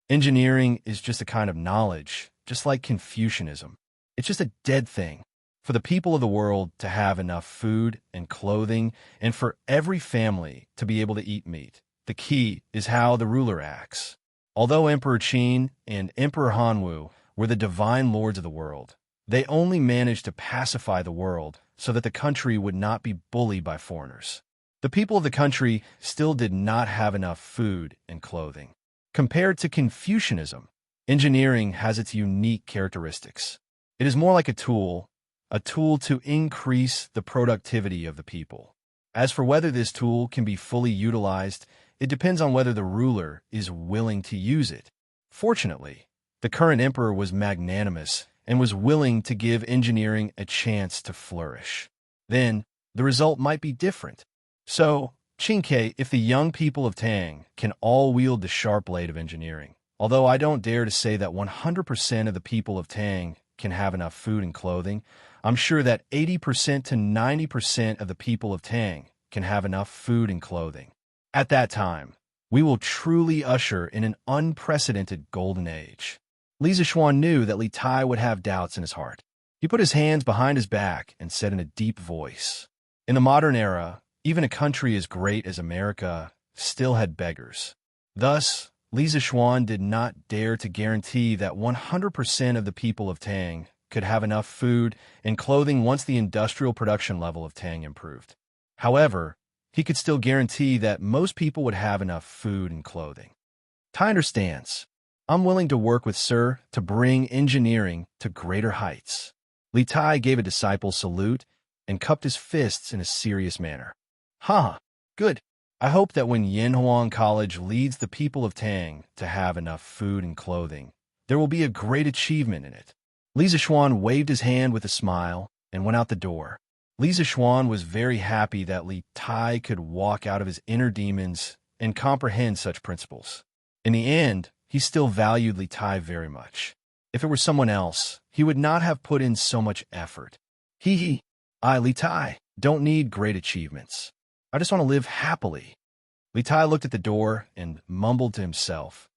Engineering is just a kind of knowledge, just like Confucianism. It's just a dead thing. For the people of the world to have enough food and clothing, and for every family to be able to eat meat, the key is how the ruler acts. Although Emperor Qin and Emperor Hanwu were the divine lords of the world, they only managed to pacify the world so that the country would not be bullied by foreigners. The people of the country still did not have enough food and clothing. Compared to Confucianism, engineering has its unique characteristics. It is more like a tool to increase the productivity of the people. As for whether this tool can be fully utilized, it depends on whether the ruler is willing to use it. Fortunately, the current emperor was magnanimous and was willing to give engineering a chance to flourish. Then, the result might be different. So, Xianxia, if the young people of Tang can all wield the sharp blade of engineering, although I don't dare to say that 100% of the people of Tang can have enough food and clothing, I'm sure that 80% to 90% of the people of Tang can have enough food and clothing. At that time, we will truly usher in an unprecedented golden age. Li Zixuan knew that Li Tai would have doubts in his heart. He put his hands behind his back and said in a deep voice, "In the modern era, even a country as great as America still had beggars." Thus, Li Zixuan did not dare to guarantee that 100% of the people of Tang could have enough food and clothing once the industrial production level of Tang improved. However, he could still guarantee that most people would have enough food and clothing. Tai understands. I'm willing to work with Sir to bring engineering to greater heights. Li Tai gave a disciple salute and cupped his fists in a serious manner. Good. I hope that when Yanhuang College leads the people of Tang to have enough food and clothing, there will be a great achievement in it. Li Zixuan waved his hand with a smile and went out the door. Li Zixuan was very happy that Li Tai could walk out of his inner demons and comprehend such principles. In the end, he still valued Li Tai very much. If it were someone else, he would not have put in so much effort. I, Li Tai, don't need great achievements. I just want to live happily. Li Tai looked at the door and mumbled to himself.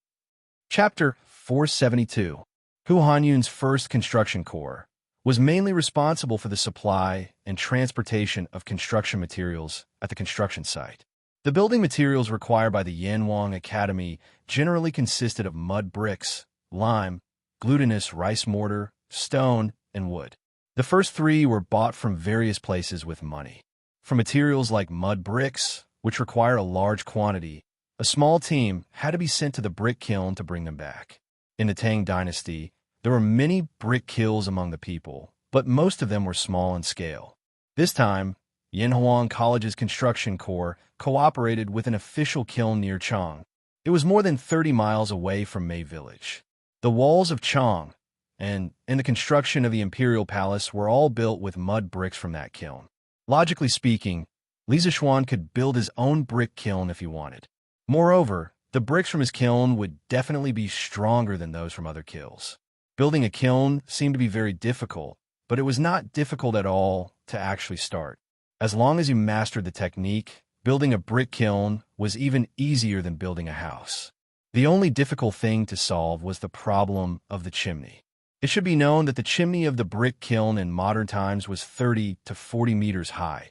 Chapter 472. Hu Hanyun's first construction corps was mainly responsible for the supply and transportation of construction materials at the construction site. The building materials required by the Yanhuang Academy generally consisted of mud bricks, lime, glutinous rice mortar, stone, and wood. The first three were bought from various places with money. For materials like mud bricks, which require a large quantity, a small team had to be sent to the brick kiln to bring them back. In the Tang dynasty, there were many brick kilns among the people, but most of them were small in scale. This time, Yanhuang College's construction corps cooperated with an official kiln near Chang. It was more than 30 miles away from Mei Village. The walls of Chang and the construction of the imperial palace were all built with mud bricks from that kiln. Logically speaking, Li Zixuan could build his own brick kiln if he wanted. Moreover, the bricks from his kiln would definitely be stronger than those from other kilns. Building a kiln seemed to be very difficult, but it was not difficult at all to actually start. As long as you mastered the technique, building a brick kiln was even easier than building a house. The only difficult thing to solve was the problem of the chimney. It should be known that the chimney of the brick kiln in modern times was 30 to 40 meters high,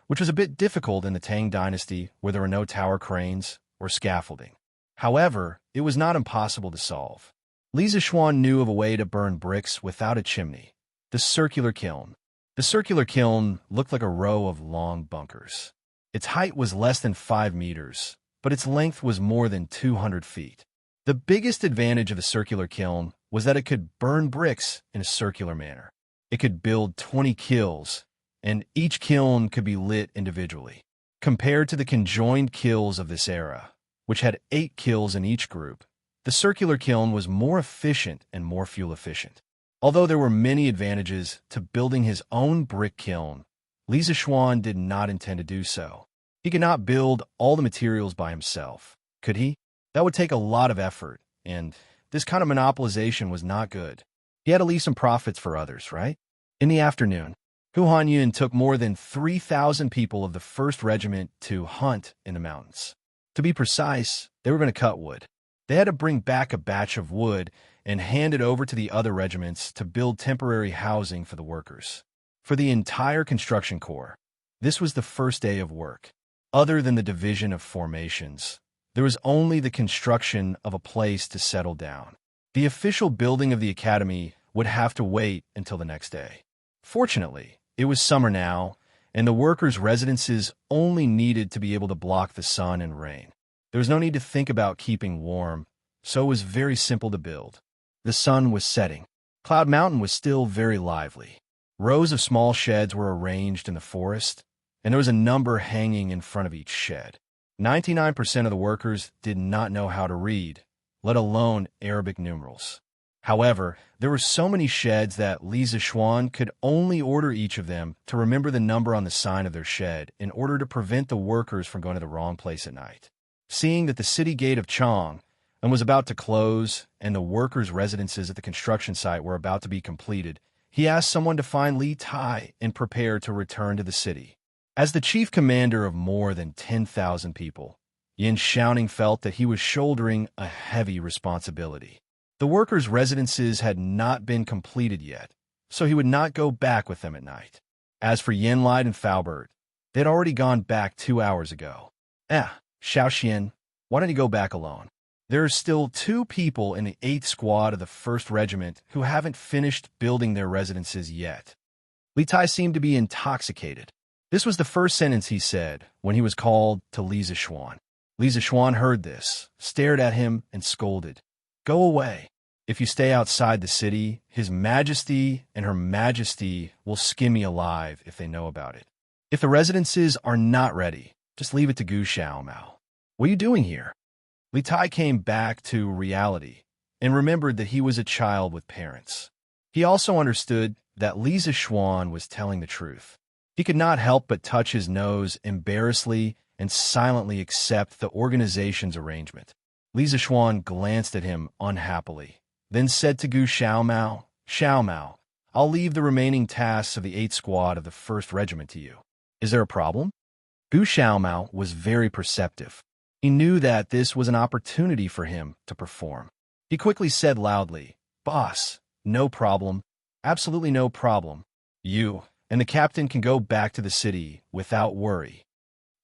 which was a bit difficult in the Tang dynasty where there were no tower cranes or scaffolding. However, it was not impossible to solve. Li Zixuan knew of a way to burn bricks without a chimney, the circular kiln. The circular kiln looked like a row of long bunkers. Its height was less than 5 meters, but its length was more than 200 feet. The biggest advantage of the circular kiln was that it could burn bricks in a circular manner. It could build 20 kilns, and each kiln could be lit individually. Compared to the conjoined kilns of this era, which had 8 kilns in each group, the circular kiln was more efficient and more fuel efficient. Although there were many advantages to building his own brick kiln, Li Zixuan did not intend to do so. He could not build all the materials by himself, could he? That would take a lot of effort, and this kind of monopolization was not good. He had to leave some profits for others, right? In the afternoon, Hu Hanyun took more than 3,000 people of the 1st Regiment to hunt in the mountains. To be precise, they were going to cut wood. They had to bring back a batch of wood and hand it over to the other regiments to build temporary housing for the workers. For the entire construction corps, this was the first day of work. Other than the division of formations, there was only the construction of a place to settle down. The official building of the academy would have to wait until the next day. Fortunately, it was summer now, and the workers' residences only needed to be able to block the sun and rain. There was no need to think about keeping warm, so it was very simple to build. The sun was setting. Cloud Mountain was still very lively. Rows of small sheds were arranged in the forest, and there was a number hanging in front of each shed. 99% of the workers did not know how to read, let alone Arabic numerals. However, there were so many sheds that Li Zishuan could only order each of them to remember the number on the sign of their shed in order to prevent the workers from going to the wrong place at night. Seeing that the city gate of Chang was about to close and the workers' residences at the construction site were about to be completed, he asked someone to find Li Tai and prepare to return to the city. As the chief commander of more than 10,000 people, Xianxia felt that he was shouldering a heavy responsibility. The workers' residences had not been completed yet, so he would not go back with them at night. As for Yanlide and Faubert, they had already gone back 2 hours ago. Xiaoxian, why don't you go back alone? There are still 2 people in the 8th Squad of the 1st Regiment who haven't finished building their residences yet. Li Tai seemed to be intoxicated. This was the first sentence he said when he was called to Li Zishuan. Li Zishuan heard this, stared at him, and scolded. Go away. If you stay outside the city, His Majesty and Her Majesty will skin me alive if they know about it. If the residences are not ready, just leave it to Gu Xiaomao. What are you doing here? Li Tai came back to reality and remembered that he was a child with parents. He also understood that Li Zishuan was telling the truth. He could not help but touch his nose embarrassedly and silently accept the organization's arrangement. Li Zishuan glanced at him unhappily, then said to Gu Xiaomao, Xiaomao, I'll leave the remaining tasks of the 8th Squad of the 1st Regiment to you. Is there a problem? Gu Xiaomao was very perceptive. He knew that this was an opportunity for him to perform. He quickly said loudly, Boss, no problem, absolutely no problem. You and the captain can go back to the city without worry.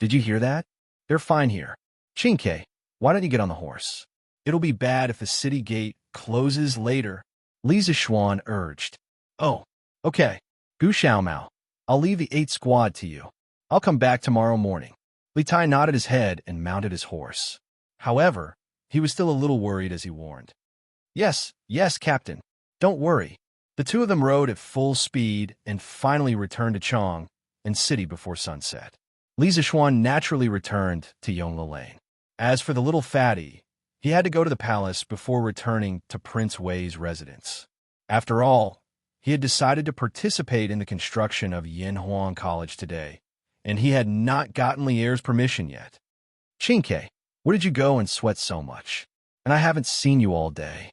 Did you hear that? They're fine here. Chinke, why don't you get on the horse? It'll be bad if the city gate closes later. Li Zishuan urged. Oh, okay. Gu Xiaomao, I'll leave the 8th Squad to you. I'll come back tomorrow morning. Li Tai nodded his head and mounted his horse. However, he was still a little worried as he warned. Yes, Captain. Don't worry. The 2 of them rode at full speed and finally returned to Chang and city before sunset. Li Zishuan naturally returned to Yongla Lane. As for the little fatty, he had to go to the palace before returning to Prince Wei's residence. After all, he had decided to participate in the construction of Yanhuang College today, and he had not gotten Li Er's permission yet. Chinke, where did you go and sweat so much? And I haven't seen you all day.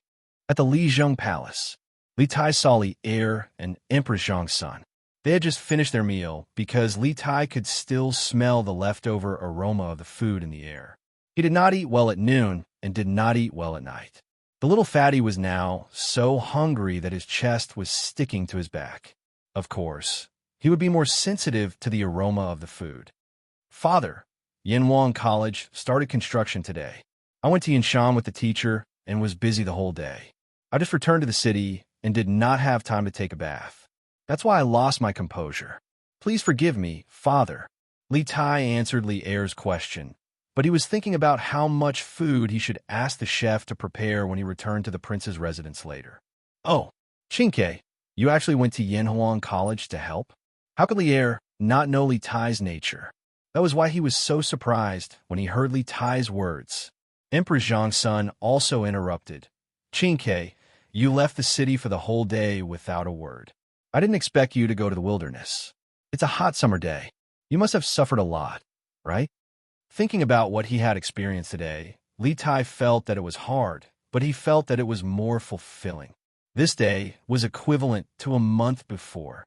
At the Li Zheng Palace, Li Tai saw Li Er and Empress Zhang's son. They had just finished their meal because Li Tai could still smell the leftover aroma of the food in the air. He did not eat well at noon and did not eat well at night. The little fatty was now so hungry that his chest was sticking to his back. Of course, he would be more sensitive to the aroma of the food. Father, Yanhuang College started construction today. I went to Yanshan with the teacher and was busy the whole day. I just returned to the city and did not have time to take a bath. That's why I lost my composure. Please forgive me, Father. Li Tai answered Li Er's question, but he was thinking about how much food he should ask the chef to prepare when he returned to the prince's residence later. Oh, Chinke, you actually went to Yanhuang College to help? How could Li Er not know Li Tai's nature? That was why he was so surprised when he heard Li Tai's words. Empress Zhang's son also interrupted. Chinke, you left the city for the whole day without a word. I didn't expect you to go to the wilderness. It's a hot summer day. You must have suffered a lot, right? Thinking about what he had experienced today, Li Tai felt that it was hard, but he felt that it was more fulfilling. This day was equivalent to a month before.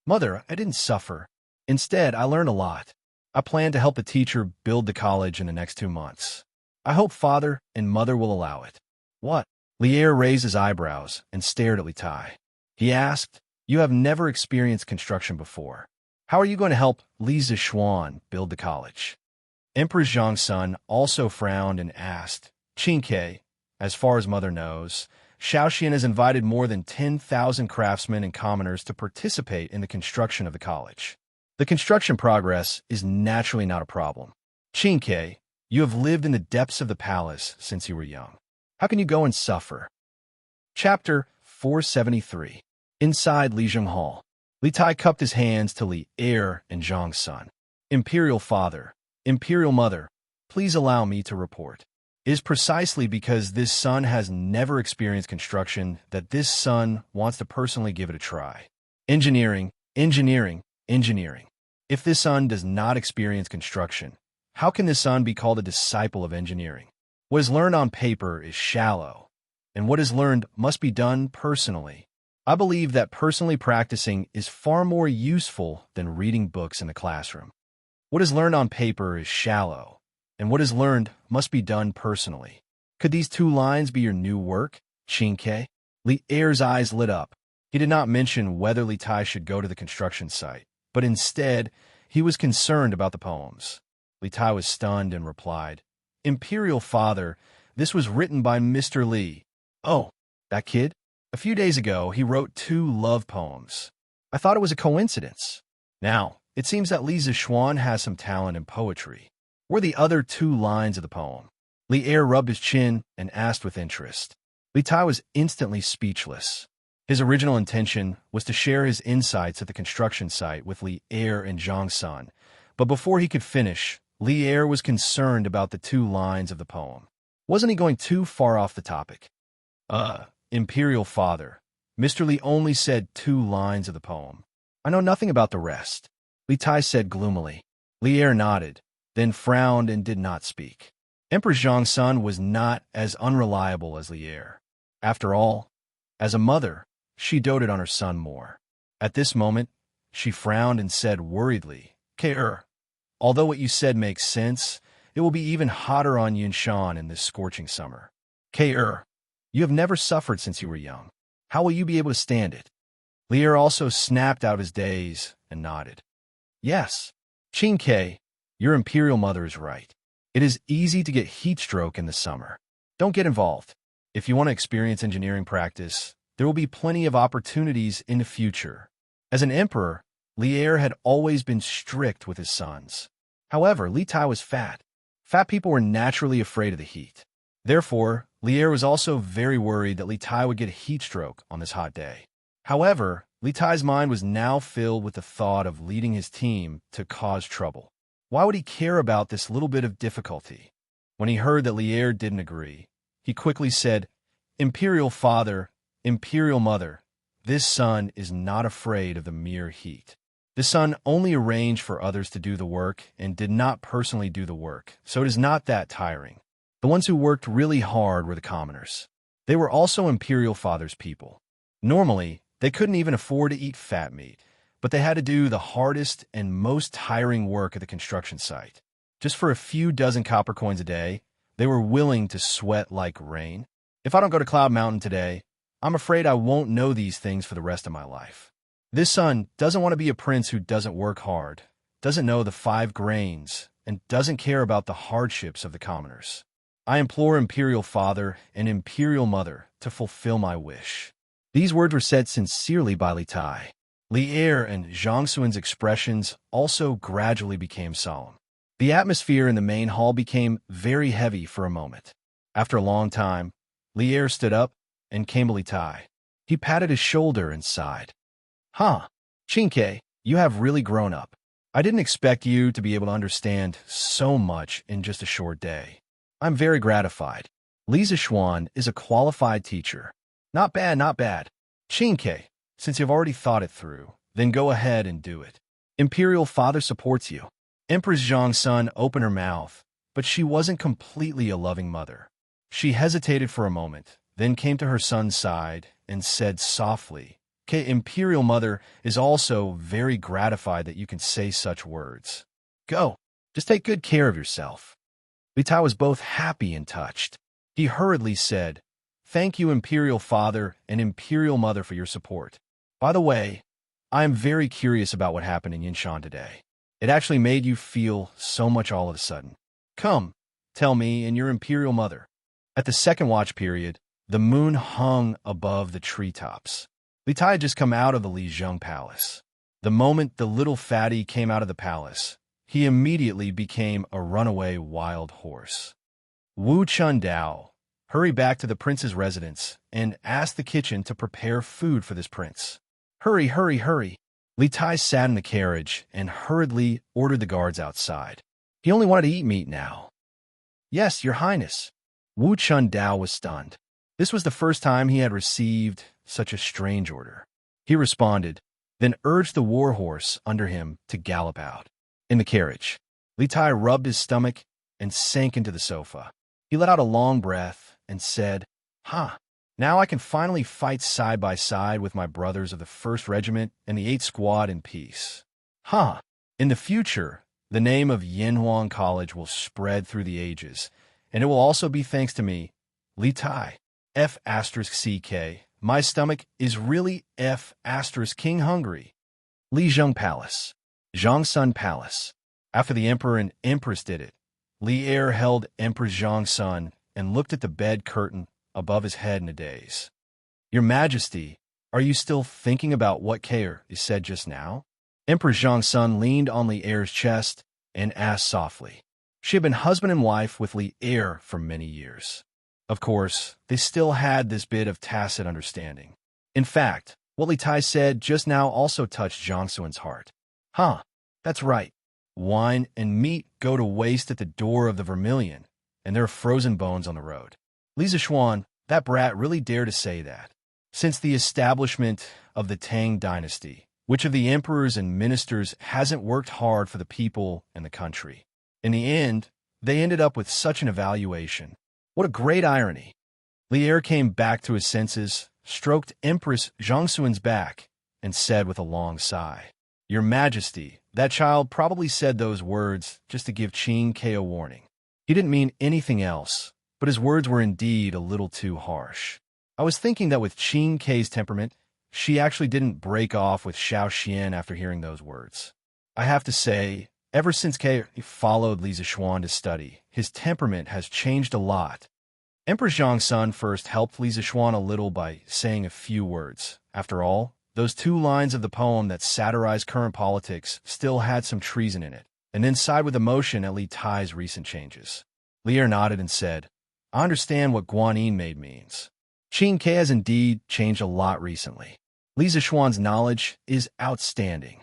Mother, I didn't suffer. Instead, I learned a lot. I plan to help the teacher build the college in the next 2 months. I hope father and mother will allow it. What? Lier raised his eyebrows and stared at Li Tai. He asked, You have never experienced construction before. How are you going to help Li Zishuan build the college? Empress Xianxia also frowned and asked, Qingke, as far as mother knows, Xiaoxian has invited more than 10,000 craftsmen and commoners to participate in the construction of the college. The construction progress is naturally not a problem. Qingke, you have lived in the depths of the palace since you were young. How can you go and suffer? Chapter 473. Inside Lijiang Hall, Li Tai cupped his hands to Li Er and Zhang Sun. Imperial Father, Imperial Mother, please allow me to report. It is precisely because this son has never experienced construction that this son wants to personally give it a try. Engineering, engineering, engineering. If this son does not experience construction, how can this son be called a disciple of engineering? What is learned on paper is shallow, and what is learned must be done personally. I believe that personally practicing is far more useful than reading books in the classroom. What is learned on paper is shallow, and what is learned must be done personally. Could these 2 lines be your new work, Qingke? Li Er's eyes lit up. He did not mention whether Li Tai should go to the construction site, but instead, he was concerned about the poems. Li Tai was stunned and replied, Imperial Father, this was written by Mr. Li. Oh, that kid? A few days ago, he wrote 2 love poems. I thought it was a coincidence. Now, it seems that Li Zishuan has some talent in poetry. Were the other 2 lines of the poem? Li Er rubbed his chin and asked with interest. Li Tai was instantly speechless. His original intention was to share his insights at the construction site with Li Er and Zhang Sun, but before he could finish, Li Er was concerned about the 2 lines of the poem. Wasn't he going too far off the topic? Imperial Father, Mr. Li only said 2 lines of the poem. I know nothing about the rest. Li Tai said gloomily. Li Er nodded, then frowned and did not speak. Empress Zhangsun was not as unreliable as Li Er. After all, as a mother, she doted on her son more. At this moment, she frowned and said worriedly, Ke although what you said makes sense, it will be even hotter on Yunshan in this scorching summer. Ke you have never suffered since you were young. How will you be able to stand it? Li Er also snapped out of his daze and nodded. Yes, Qingke, your imperial mother is right. It is easy to get heat stroke in the summer. Don't get involved. If you want to experience engineering practice, there will be plenty of opportunities in the future. As an emperor, Li Er had always been strict with his sons. However, Li Tai was fat. Fat people were naturally afraid of the heat. Therefore, Li Er was also very worried that Li Tai would get a heat stroke on this hot day. However, Li Tai's mind was now filled with the thought of leading his team to cause trouble. Why would he care about this little bit of difficulty? When he heard that Li Er didn't agree, he quickly said, Imperial Father, Imperial Mother, this son is not afraid of the mere heat. This son only arranged for others to do the work and did not personally do the work, so it is not that tiring. The ones who worked really hard were the commoners. They were also Imperial Father's people. Normally, they couldn't even afford to eat fat meat, but they had to do the hardest and most tiring work at the construction site. Just for a few dozen copper coins a day, they were willing to sweat like rain. If I don't go to Cloud Mountain today, I'm afraid I won't know these things for the rest of my life. This son doesn't want to be a prince who doesn't work hard, doesn't know the 5 grains, and doesn't care about the hardships of the commoners. I implore Imperial Father and Imperial Mother to fulfill my wish. These words were said sincerely by Li Tai. Li Er and Zhang Xuan's expressions also gradually became solemn. The atmosphere in the main hall became very heavy for a moment. After a long time, Li Er stood up and came to Li Tai. He patted his shoulder and sighed. Qingke, you have really grown up. I didn't expect you to be able to understand so much in just a short day. I'm very gratified. Li Zishuan is a qualified teacher. Not bad, not bad. Qingke, since you've already thought it through, then go ahead and do it. Imperial Father supports you. Empress Zhangsun opened her mouth, but she wasn't completely a loving mother. She hesitated for a moment, then came to her son's side and said softly, Okay, Imperial Mother is also very gratified that you can say such words. Go. Just take good care of yourself. Li Tai was both happy and touched. He hurriedly said, "Thank you, Imperial Father and Imperial Mother, for your support. By the way, I am very curious about what happened in Yinshan today. It actually made you feel so much all of a sudden. Come, tell me and your Imperial Mother." At the second watch period, the moon hung above the treetops. Li Tai had just come out of the Lijiang Palace. The moment the little fatty came out of the palace, he immediately became a runaway wild horse. Wu Chundao hurried back to the prince's residence and asked the kitchen to prepare food for this prince. Hurry, hurry, hurry. Li Tai sat in the carriage and hurriedly ordered the guards outside. He only wanted to eat meat now. Yes, Your Highness. Wu Chundao was stunned. This was the first time he had received such a strange order. He responded, then urged the war horse under him to gallop out. In the carriage, Li Tai rubbed his stomach and sank into the sofa. He let out a long breath and said, now I can finally fight side by side with my brothers of the 1st Regiment and the 8th Squad in peace. In the future, the name of Yanhuang College will spread through the ages, and it will also be thanks to me, Li Tai. F*CK. My stomach is really F*King hungry. Lijiang Palace. Zhongsun Palace. After the Emperor and Empress did it, Li Er held Emperor Zhongsun and looked at the bed curtain above his head in a daze. Your Majesty, are you still thinking about what Kair said just now? Emperor Zhongsun leaned on Li Er's chest and asked softly. She had been husband and wife with Li Er for many years. Of course, they still had this bit of tacit understanding. In fact, what Li Tai said just now also touched Zhongsun's heart. That's right. Wine and meat go to waste at the door of the Vermilion, and there are frozen bones on the road. Li Zishuan, that brat really dared to say that. Since the establishment of the Tang dynasty, which of the emperors and ministers hasn't worked hard for the people and the country? In the end, they ended up with such an evaluation. What a great irony. Li Er came back to his senses, stroked Empress Zhongsun's back, and said with a long sigh, Your Majesty, that child probably said those words just to give Qing Ke a warning. He didn't mean anything else, but his words were indeed a little too harsh. I was thinking that with Qing Ke's temperament, she actually didn't break off with Xianxia after hearing those words. I have to say, ever since Ke followed Li Zishuan to study, his temperament has changed a lot. Emperor Zhongsun first helped Li Zishuan a little by saying a few words. After all, those 2 lines of the poem that satirized current politics still had some treason in it, and then sighed with emotion at Li Tai's recent changes. Li Er nodded and said, I understand what Guanyin made means. Qing Ke has indeed changed a lot recently. Li Zishuan's knowledge is outstanding.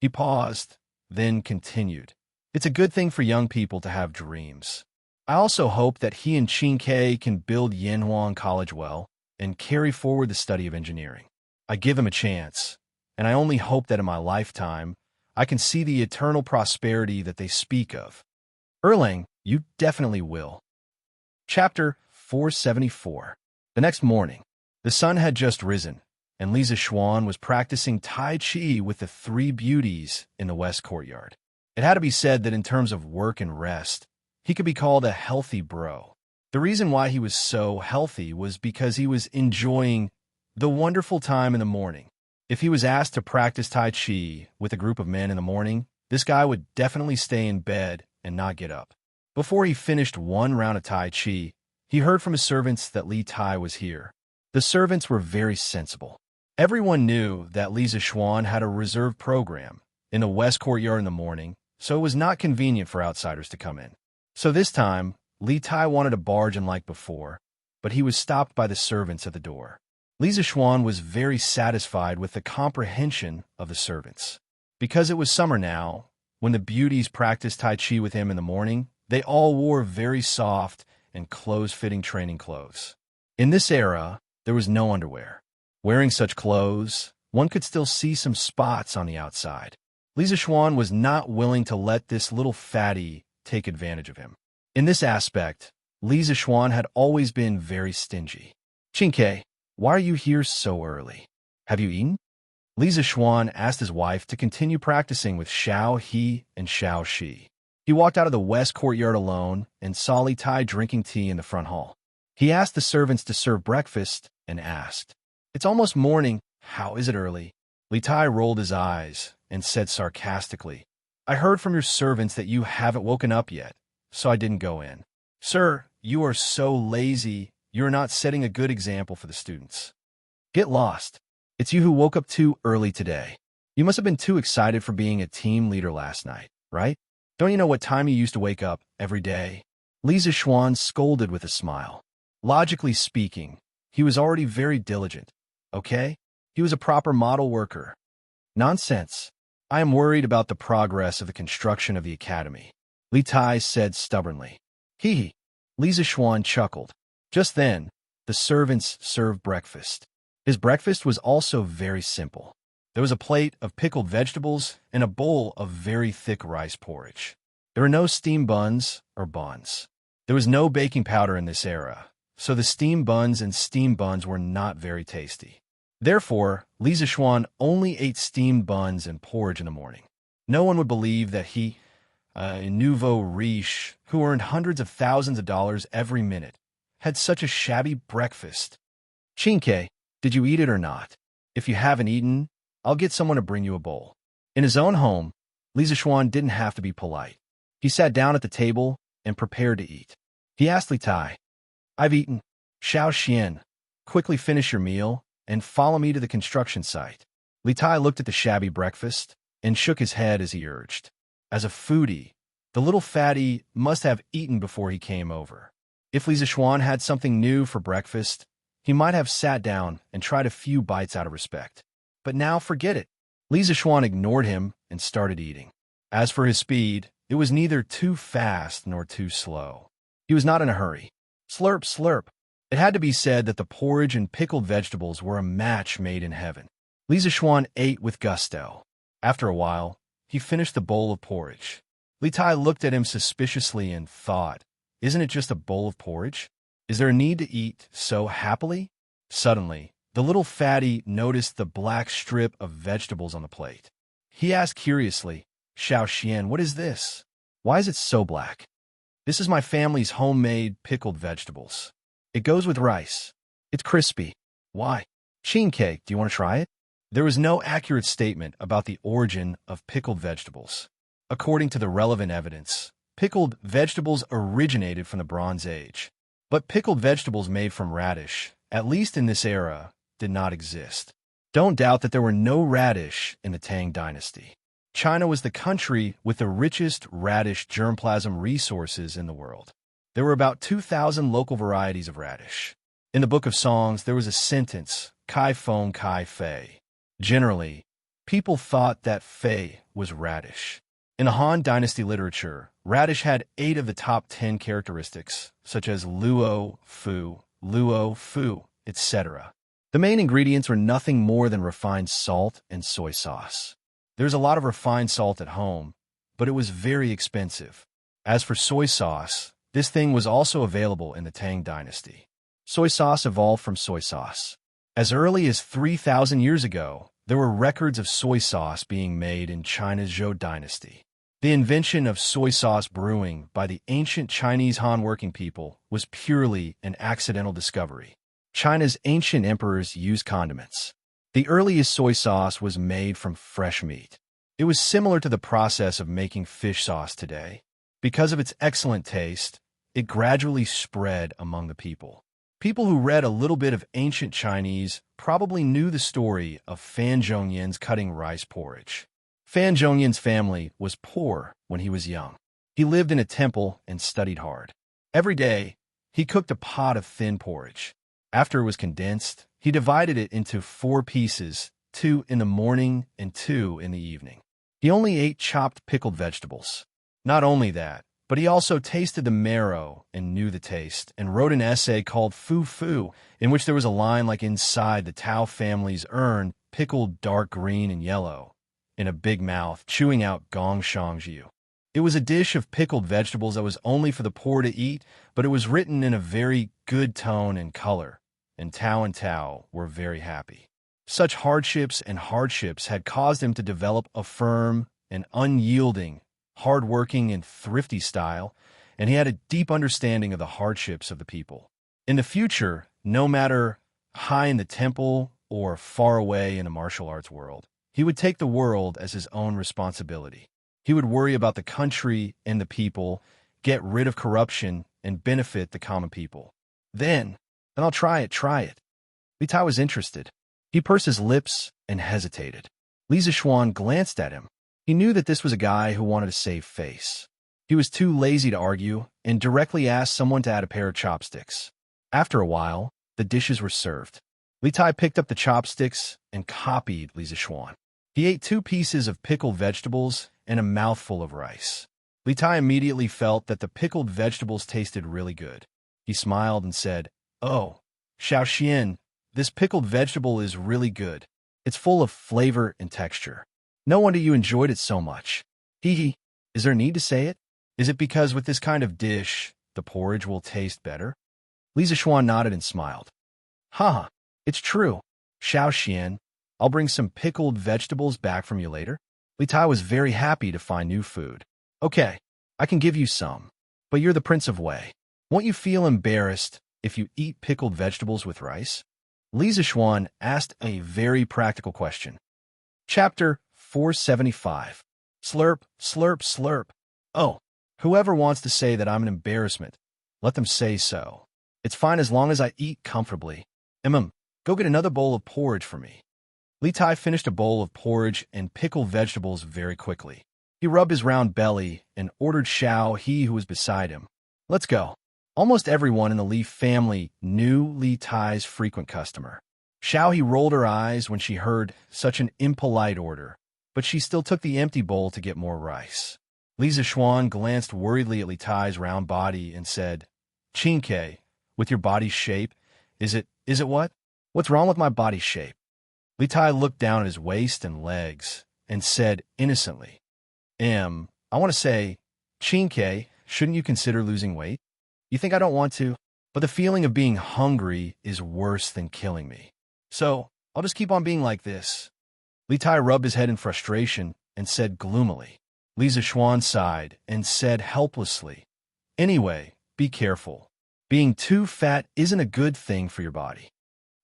He paused, then continued. It's a good thing for young people to have dreams. I also hope that he and Qing Ke can build Yanhuang College well and carry forward the study of engineering. I give him a chance, and I only hope that in my lifetime, I can see the eternal prosperity that they speak of. Erlang, you definitely will. Chapter 474. The next morning, the sun had just risen, and Li Zishuan was practicing Tai Chi with the 3 beauties in the west courtyard. It had to be said that in terms of work and rest, he could be called a healthy bro. The reason why he was so healthy was because he was enjoying the wonderful time in the morning. If he was asked to practice Tai Chi with a group of men in the morning, this guy would definitely stay in bed and not get up. Before he finished 1 round of Tai Chi, he heard from his servants that Li Tai was here. The servants were very sensible. Everyone knew that Li Zishuan had a reserved program in the west courtyard in the morning, so it was not convenient for outsiders to come in. So this time, Li Tai wanted to barge in like before, but he was stopped by the servants at the door. Li Zishuan was very satisfied with the comprehension of the servants. Because it was summer now, when the beauties practiced Tai Chi with him in the morning, they all wore very soft and close-fitting training clothes. In this era, there was no underwear. Wearing such clothes, one could still see some spots on the outside. Li Zishuan was not willing to let this little fatty take advantage of him. In this aspect, Li Zishuan had always been very stingy. Qing Ke, why are you here so early? Have you eaten? Li Zishuan asked his wife to continue practicing with Xiao He and Xiao Shi. He walked out of the west courtyard alone and saw Li Tai drinking tea in the front hall. He asked the servants to serve breakfast and asked, "It's almost morning. How is it early?" Li Tai rolled his eyes and said sarcastically, "I heard from your servants that you haven't woken up yet, so I didn't go in." "Sir, you are so lazy. You are not setting a good example for the students." "Get lost. It's you who woke up too early today. You must have been too excited for being a team leader last night, right? Don't you know what time you used to wake up every day?" Li Zishuan scolded with a smile. Logically speaking, he was already very diligent, okay? He was a proper model worker. "Nonsense. I am worried about the progress of the construction of the academy," Li Tai said stubbornly. "Hee hee." Li Zishuan chuckled. Just then, the servants served breakfast. His breakfast was also very simple. There was a plate of pickled vegetables and a bowl of very thick rice porridge. There were no steamed buns or buns. There was no baking powder in this era, so the steamed buns and steamed buns were not very tasty. Therefore, Li Zishuan only ate steamed buns and porridge in the morning. No one would believe that he, a nouveau riche, who earned hundreds of thousands of dollars every minute, had such a shabby breakfast. "Xianxia, did you eat it or not? If you haven't eaten, I'll get someone to bring you a bowl." In his own home, Li Zishuan didn't have to be polite. He sat down at the table and prepared to eat. He asked Li Tai, "I've eaten. Xiao Xian, quickly finish your meal and follow me to the construction site." Li Tai looked at the shabby breakfast and shook his head as he urged. As a foodie, the little fatty must have eaten before he came over. If Li Zishuan had something new for breakfast, he might have sat down and tried a few bites out of respect. But now forget it. Li Zishuan ignored him and started eating. As for his speed, it was neither too fast nor too slow. He was not in a hurry. Slurp, slurp. It had to be said that the porridge and pickled vegetables were a match made in heaven. Li Zishuan ate with gusto. After a while, he finished the bowl of porridge. Li Tai looked at him suspiciously and thought, "Isn't it just a bowl of porridge? Is there a need to eat so happily?" Suddenly, the little fatty noticed the black strip of vegetables on the plate. He asked curiously, "Xiao Xian, what is this? Why is it so black?" "This is my family's homemade pickled vegetables. It goes with rice. It's crispy." "Why? Xianxia, do you want to try it?" There was no accurate statement about the origin of pickled vegetables. According to the relevant evidence, pickled vegetables originated from the Bronze Age. But pickled vegetables made from radish, at least in this era, did not exist. Don't doubt that there were no radish in the Tang dynasty. China was the country with the richest radish germplasm resources in the world. There were about 2,000 local varieties of radish. In the Book of Songs, there was a sentence, "Kai Feng Kai Fei." Generally, people thought that fei was radish. In the Han Dynasty literature, radish had 8 of the top 10 characteristics, such as luo, fu, etc. The main ingredients were nothing more than refined salt and soy sauce. There's a lot of refined salt at home, but it was very expensive. As for soy sauce, this thing was also available in the Tang Dynasty. Soy sauce evolved from soy sauce. As early as 3,000 years ago, there were records of soy sauce being made in China's Zhou Dynasty. The invention of soy sauce brewing by the ancient Chinese Han working people was purely an accidental discovery. China's ancient emperors used condiments. The earliest soy sauce was made from fresh meat. It was similar to the process of making fish sauce today. Because of its excellent taste, it gradually spread among the people. People who read a little bit of ancient Chinese probably knew the story of Fan Zhongyan's cutting rice porridge. Fan Zhongyan's family was poor when he was young. He lived in a temple and studied hard. Every day, he cooked a pot of thin porridge. After it was condensed, he divided it into 4 pieces, 2 in the morning and 2 in the evening. He only ate chopped pickled vegetables. Not only that, but he also tasted the marrow and knew the taste, and wrote an essay called Fu Fu, in which there was a line like inside the Tao family's urn, pickled dark green and yellow, in a big mouth, chewing out gong shangjiu. It was a dish of pickled vegetables that was only for the poor to eat, but it was written in a very good tone and color, and Tao were very happy. Such hardships and hardships had caused him to develop a firm and unyielding, hard-working and thrifty style, and he had a deep understanding of the hardships of the people. In the future, no matter high in the temple or far away in a martial arts world, he would take the world as his own responsibility. He would worry about the country and the people, get rid of corruption, and benefit the common people. Then I'll try it. Li Tai was interested. He pursed his lips and hesitated. Li Zixuan glanced at him. He knew that this was a guy who wanted to save face. He was too lazy to argue and directly asked someone to add a pair of chopsticks. After a while, the dishes were served. Li Tai picked up the chopsticks and copied Li Zixuan. He ate 2 pieces of pickled vegetables and a mouthful of rice. Li Tai immediately felt that the pickled vegetables tasted really good. He smiled and said, "Oh, Xiaoxian, this pickled vegetable is really good. It's full of flavor and texture. No wonder you enjoyed it so much. Hee. Is there a need to say it? Is it because with this kind of dish, the porridge will taste better?" Li Zixuan nodded and smiled. "Ha, it's true. Xiaoxian, I'll bring some pickled vegetables back from you later." Li Tai was very happy to find new food. "Okay, I can give you some, but you're the Prince of Wei. Won't you feel embarrassed if you eat pickled vegetables with rice?" Li Zixuan asked a very practical question. Chapter 475. Slurp, slurp, slurp. Oh, whoever wants to say that I'm an embarrassment, let them say so. It's fine as long as I eat comfortably. Go get another bowl of porridge for me. Li Tai finished a bowl of porridge and pickled vegetables very quickly. He rubbed his round belly and ordered Xiao He, who was beside him. "Let's go." Almost everyone in the Li family knew Li Tai's frequent customer. Xiao He rolled her eyes when she heard such an impolite order, but she still took the empty bowl to get more rice. Li Zixuan glanced worriedly at Li Tai's round body and said, "Qingke, with your body's shape, is it what? What's wrong with my body shape?" Li Tai looked down at his waist and legs and said innocently, I want to say, Qingke, shouldn't you consider losing weight? You think I don't want to? But the feeling of being hungry is worse than killing me. So, I'll just keep on being like this." Li Tai rubbed his head in frustration and said gloomily. Li Zixuan sighed and said helplessly, "Anyway, be careful. Being too fat isn't a good thing for your body."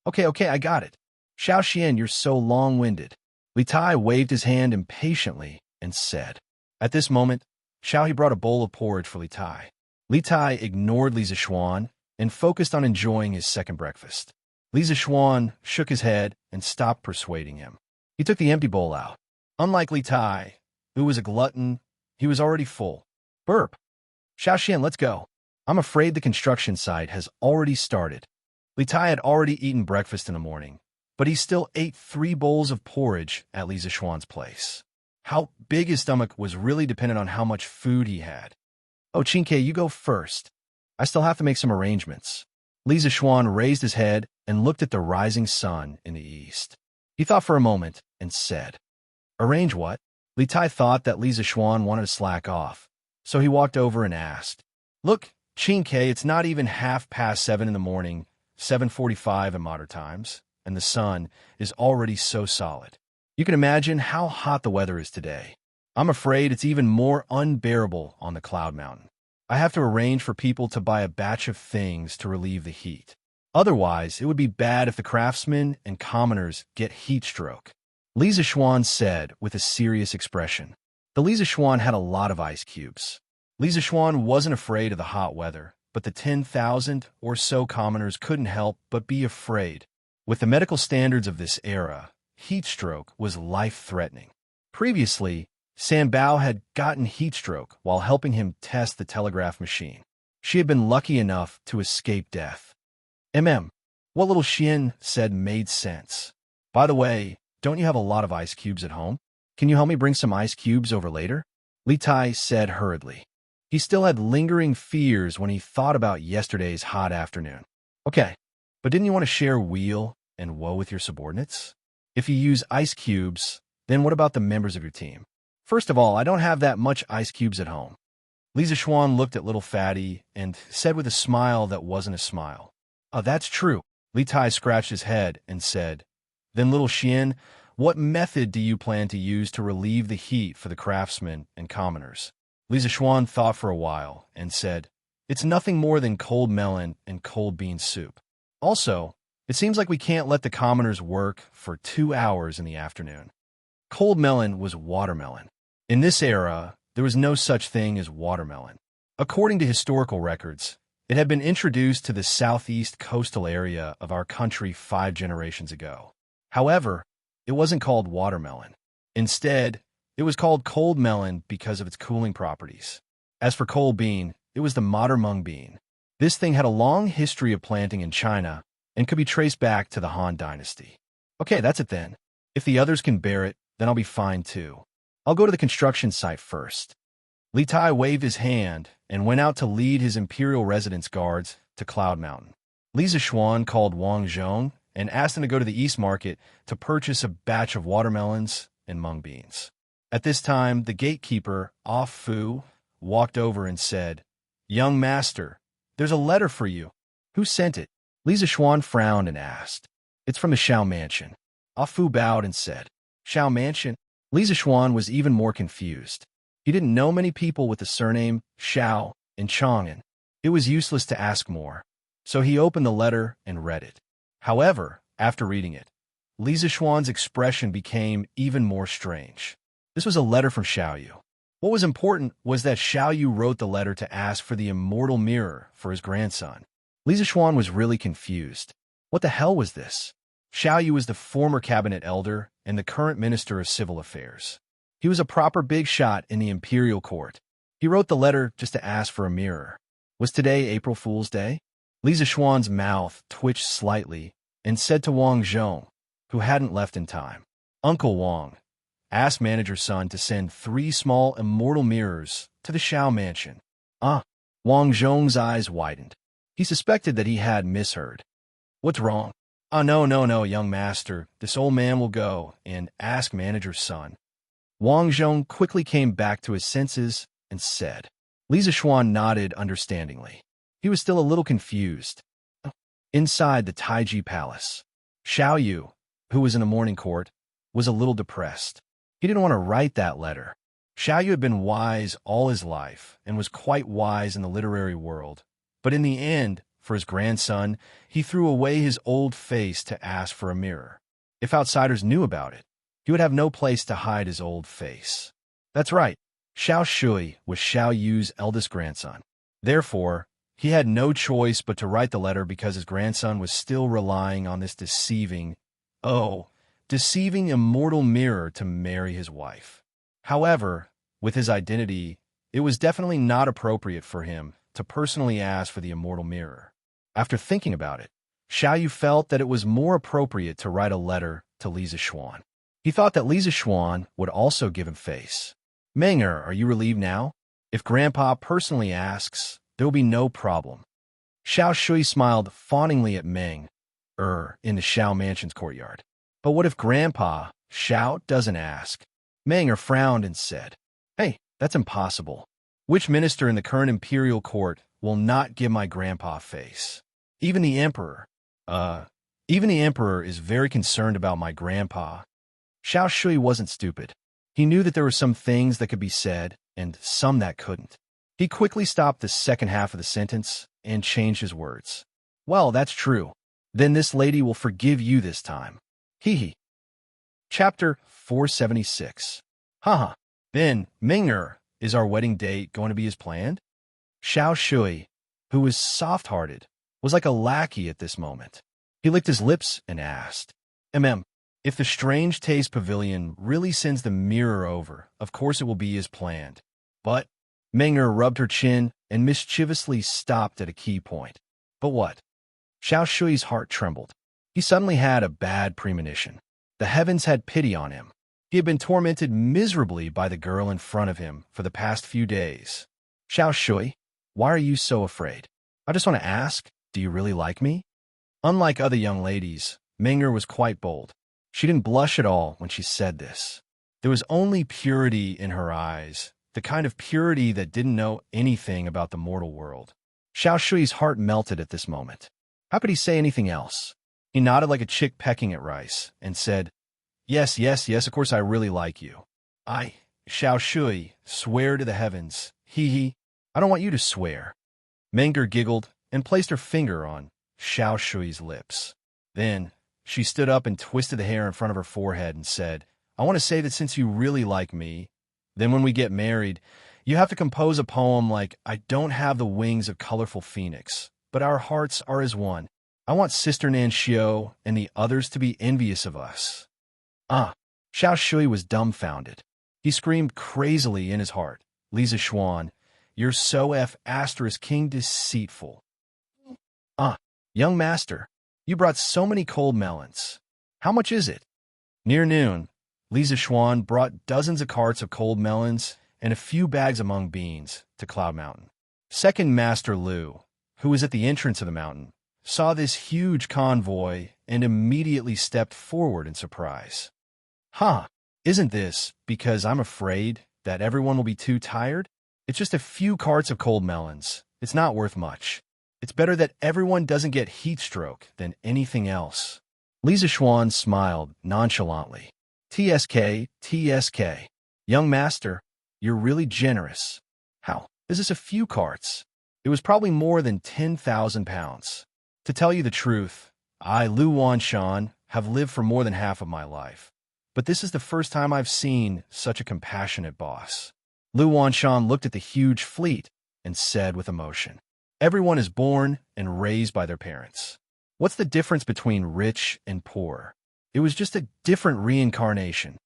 Okay, I got it. Xiaoxian, you're so long-winded." Li Tai waved his hand impatiently and said. At this moment, Xiao He brought a bowl of porridge for Li Tai. Li Tai ignored Li Zixuan and focused on enjoying his second breakfast. Li Zixuan shook his head and stopped persuading him. He took the empty bowl out. Unlike Li Tai, who was a glutton, he was already full. Burp. "Xiaoxian, let's go. I'm afraid the construction site has already started." Li Tai had already eaten breakfast in the morning, but he still ate 3 bowls of porridge at Li Zixuan's place. How big his stomach was really dependent on how much food he had. "Oh, Qingke, you go first. I still have to make some arrangements." Li Zixuan raised his head and looked at the rising sun in the east. He thought for a moment and said, "Arrange what?" Li Tai thought that Li Zixuan wanted to slack off, so he walked over and asked, "Look, Qingke, it's not even 7:30 in the morning, 7:45 in modern times, and the sun is already so solid. You can imagine how hot the weather is today. I'm afraid it's even more unbearable on the Cloud Mountain. I have to arrange for people to buy a batch of things to relieve the heat. Otherwise, it would be bad if the craftsmen and commoners get heat stroke." Li Zixuan said with a serious expression. The Li Zixuan had a lot of ice cubes. Li Zixuan wasn't afraid of the hot weather, but the 10,000 or so commoners couldn't help but be afraid. With the medical standards of this era, heat stroke was life-threatening. Previously, Sanbao had gotten heat stroke while helping him test the telegraph machine. She had been lucky enough to escape death. What little Xian said made sense. "By the way, don't you have a lot of ice cubes at home? Can you help me bring some ice cubes over later?" Li Tai said hurriedly. He still had lingering fears when he thought about yesterday's hot afternoon. "Okay, but didn't you want to share weal and woe with your subordinates? If you use ice cubes, then what about the members of your team? First of all, I don't have that much ice cubes at home." Li Zixuan looked at little Fatty and said with a smile that wasn't a smile, "Oh, that's true." Li Tai scratched his head and said, Then little Xian, what method do you plan to use to relieve the heat for the craftsmen and commoners? Lisa Xuan thought for a while and said, it's nothing more than cold melon and cold bean soup. Also, it seems like we can't let the commoners work for 2 hours in the afternoon. Cold melon was watermelon. In this era, there was no such thing as watermelon. According to historical records, it had been introduced to the southeast coastal area of our country 5 generations ago. However, it wasn't called watermelon. Instead, it was called cold melon because of its cooling properties. As for cold bean, it was the modern mung bean. This thing had a long history of planting in China and could be traced back to the Han Dynasty. Okay, that's it then. If the others can bear it, then I'll be fine too. I'll go to the construction site first. Li Tai waved his hand and went out to lead his imperial residence guards to Cloud Mountain. Li Zishuan called Wang Zhong and asked him to go to the East Market to purchase a batch of watermelons and mung beans. At this time, the gatekeeper, Off Fu, walked over and said, Young master, there's a letter for you. Who sent it? Li Zishuan frowned and asked. It's from the Xiao Mansion. Off Fu bowed and said, Xiao Mansion? Li Zishuan was even more confused. He didn't know many people with the surname Xiao and Chang'an. It was useless to ask more. So he opened the letter and read it. However, after reading it, Li Zishuan's expression became even more strange. This was a letter from Xiaoyu. What was important was that Xiaoyu wrote the letter to ask for the immortal mirror for his grandson. Li Zishuan was really confused. What the hell was this? Xiaoyu was the former cabinet elder and the current minister of civil affairs. He was a proper big shot in the imperial court. He wrote the letter just to ask for a mirror. Was today April Fool's Day? Li Zishuan's mouth twitched slightly and said to Wang Zhong, who hadn't left in time, Uncle Wang, ask manager's son to send 3 small immortal mirrors to the Xiao Mansion. Wang Zhong's eyes widened. He suspected that he had misheard. What's wrong? No, young master. This old man will go and ask manager's son. Wang Zhong quickly came back to his senses and said. Li Zishuan nodded understandingly. He was still a little confused. Inside the Taiji Palace, Xiaoyu, who was in the morning court, was a little depressed. He didn't want to write that letter. Xiaoyu had been wise all his life and was quite wise in the literary world. But in the end, for his grandson, he threw away his old face to ask for a mirror. If outsiders knew about it, he would have no place to hide his old face. That's right, Xiao Shui was Xiaoyu's eldest grandson. Therefore, he had no choice but to write the letter because his grandson was still relying on this deceiving immortal mirror to marry his wife. However, with his identity, it was definitely not appropriate for him to personally ask for the immortal mirror. After thinking about it, Xiaoyu felt that it was more appropriate to write a letter to Li Zishuan. He thought that Li Zishuan would also give him face. Meng'er, are you relieved now? If Grandpa personally asks, there will be no problem. Xiao Shui smiled fawningly at Meng, in the Xiao Mansion's courtyard. But what if Grandpa, Xiao, doesn't ask? Meng'er frowned and said, Hey, that's impossible. Which minister in the current imperial court will not give my grandpa face? Even the emperor. Even the emperor is very concerned about my grandpa. Xiao Shui wasn't stupid. He knew that there were some things that could be said and some that couldn't. He quickly stopped the second half of the sentence and changed his words. Well, that's true. Then this lady will forgive you this time. Hee. Chapter 476. Haha. Then, Meng'er, is our wedding date going to be as planned? Xiao Shui, who was soft-hearted, was like a lackey at this moment. He licked his lips and asked, if the Strange Taste Pavilion really sends the mirror over, of course it will be as planned. But Meng'er rubbed her chin and mischievously stopped at a key point. But what? Xiao Shui's heart trembled. He suddenly had a bad premonition. The heavens had pity on him. He had been tormented miserably by the girl in front of him for the past few days. Xiao Shui, why are you so afraid? I just want to ask, do you really like me? Unlike other young ladies, Meng'er was quite bold. She didn't blush at all when she said this. There was only purity in her eyes, the kind of purity that didn't know anything about the mortal world. Xiao Shui's heart melted at this moment. How could he say anything else? He nodded like a chick pecking at rice and said, "Yes, yes, yes, of course I really like you. I, Xiao Shui, swear to the heavens. He. I don't want you to swear." Menger giggled and placed her finger on Xiao Shui's lips. Then she stood up and twisted the hair in front of her forehead and said, "I want to say that since you really like me, then when we get married, you have to compose a poem like, 'I don't have the wings of colorful phoenix, but our hearts are as one. I want Sister Nanxiu and the others to be envious of us.'" Xiao Shui was dumbfounded. He screamed crazily in his heart, "Lisa Xuan, you're so king deceitful. Young master, you brought so many cold melons. How much is it?" Near noon, Lisa Xuan brought dozens of carts of cold melons and a few bags of mung beans to Cloud Mountain. Second Master Lu, who was at the entrance of the mountain, saw this huge convoy and immediately stepped forward in surprise. Isn't this because I'm afraid that everyone will be too tired? It's just a few carts of cold melons. It's not worth much. It's better that everyone doesn't get heat stroke than anything else. Lisa Xuan smiled nonchalantly. TSK. Young master, you're really generous. How? Is this a few carts? It was probably more than 10,000 pounds. To tell you the truth, I, Lu Wanshan, have lived for more than half of my life. But this is the first time I've seen such a compassionate boss. Lu Wanshan looked at the huge fleet and said with emotion, "Everyone is born and raised by their parents. What's the difference between rich and poor? It was just a different reincarnation."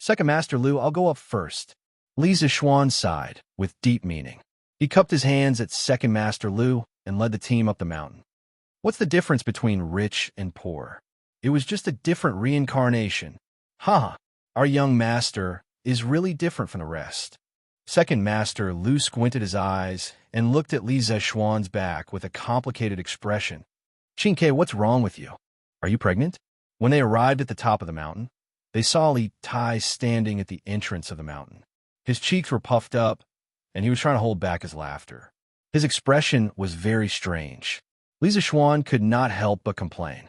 Second Master Lu, I'll go up first. Lisa Xuan sighed with deep meaning. He cupped his hands at Second Master Lu and led the team up the mountain. What's the difference between rich and poor? It was just a different reincarnation. Our young master is really different from the rest. Second Master Lu squinted his eyes and looked at Lisa Xuan's back with a complicated expression. "Xianxia, what's wrong with you? Are you pregnant?" When they arrived at the top of the mountain, they saw Li Tai standing at the entrance of the mountain. His cheeks were puffed up, and he was trying to hold back his laughter. His expression was very strange. Lisa Xuan could not help but complain.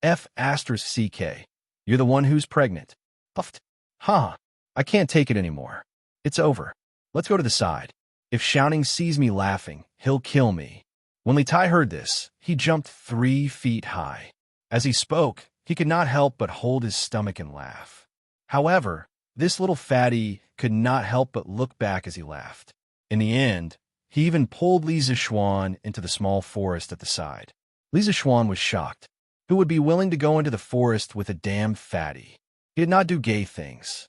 "CK, you're the one who's pregnant." Puffed. I can't take it anymore. It's over. Let's go to the side. If Xiaoning sees me laughing, he'll kill me." When Li Tai heard this, he jumped 3 feet high. As he spoke, he could not help but hold his stomach and laugh. However, this little fatty could not help but look back as he laughed. In the end, he even pulled Lisa Xuan into the small forest at the side. Lisa Xuan was shocked. Who would be willing to go into the forest with a damn fatty? He did not do gay things.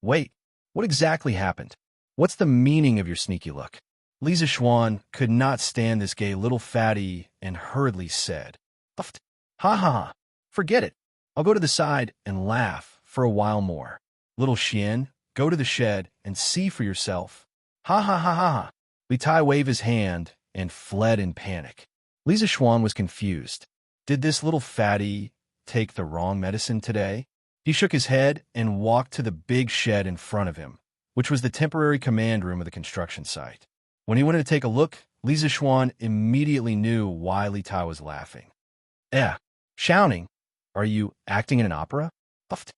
Wait, what exactly happened? What's the meaning of your sneaky look? Lisa Xuan could not stand this gay little fatty and hurriedly said, "Puffed. Forget it. I'll go to the side and laugh for a while more. Little Xian, go to the shed and see for yourself." Li Tai waved his hand and fled in panic. Lisa Xuan was confused. Did this little fatty take the wrong medicine today? He shook his head and walked to the big shed in front of him, which was the temporary command room of the construction site. When he went to take a look, Lisa Xuan immediately knew why Li Tai was laughing. Xiaoning, are you acting in an opera?" Puffed.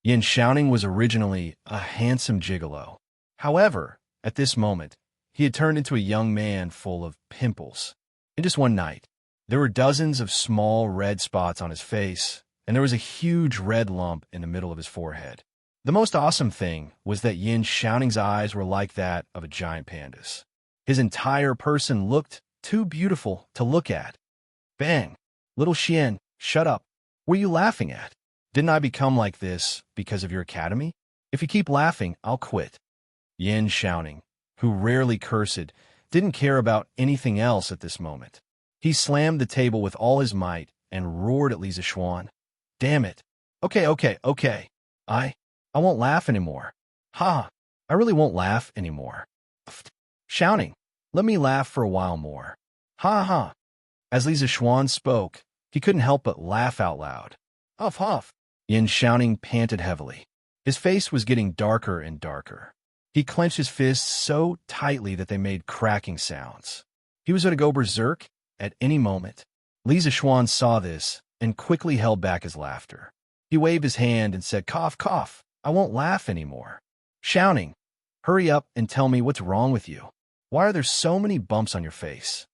Yin Xiaoning was originally a handsome gigolo. However, at this moment, he had turned into a young man full of pimples. In just one night, there were dozens of small red spots on his face, and there was a huge red lump in the middle of his forehead. The most awesome thing was that Yin Xiaoning's eyes were like that of a giant panda's. His entire person looked too beautiful to look at. Bang! Little Xian, shut up. What are you laughing at? Didn't I become like this because of your academy? If you keep laughing, I'll quit. Yin Xiaoning, who rarely cursed, didn't care about anything else at this moment. He slammed the table with all his might and roared at Lisa Xuan. "Damn it. Okay. I won't laugh anymore. I really won't laugh anymore. Xiaoning, let me laugh for a while more. As Lisa Xuan spoke, he couldn't help but laugh out loud. Huff. Yin Xiaoning panted heavily. His face was getting darker and darker. He clenched his fists so tightly that they made cracking sounds. He was going to go berserk at any moment. Li Zixuan saw this and quickly held back his laughter. He waved his hand and said, "Cough, cough, I won't laugh anymore." Shouting, "Hurry up and tell me what's wrong with you. Why are there so many bumps on your face?"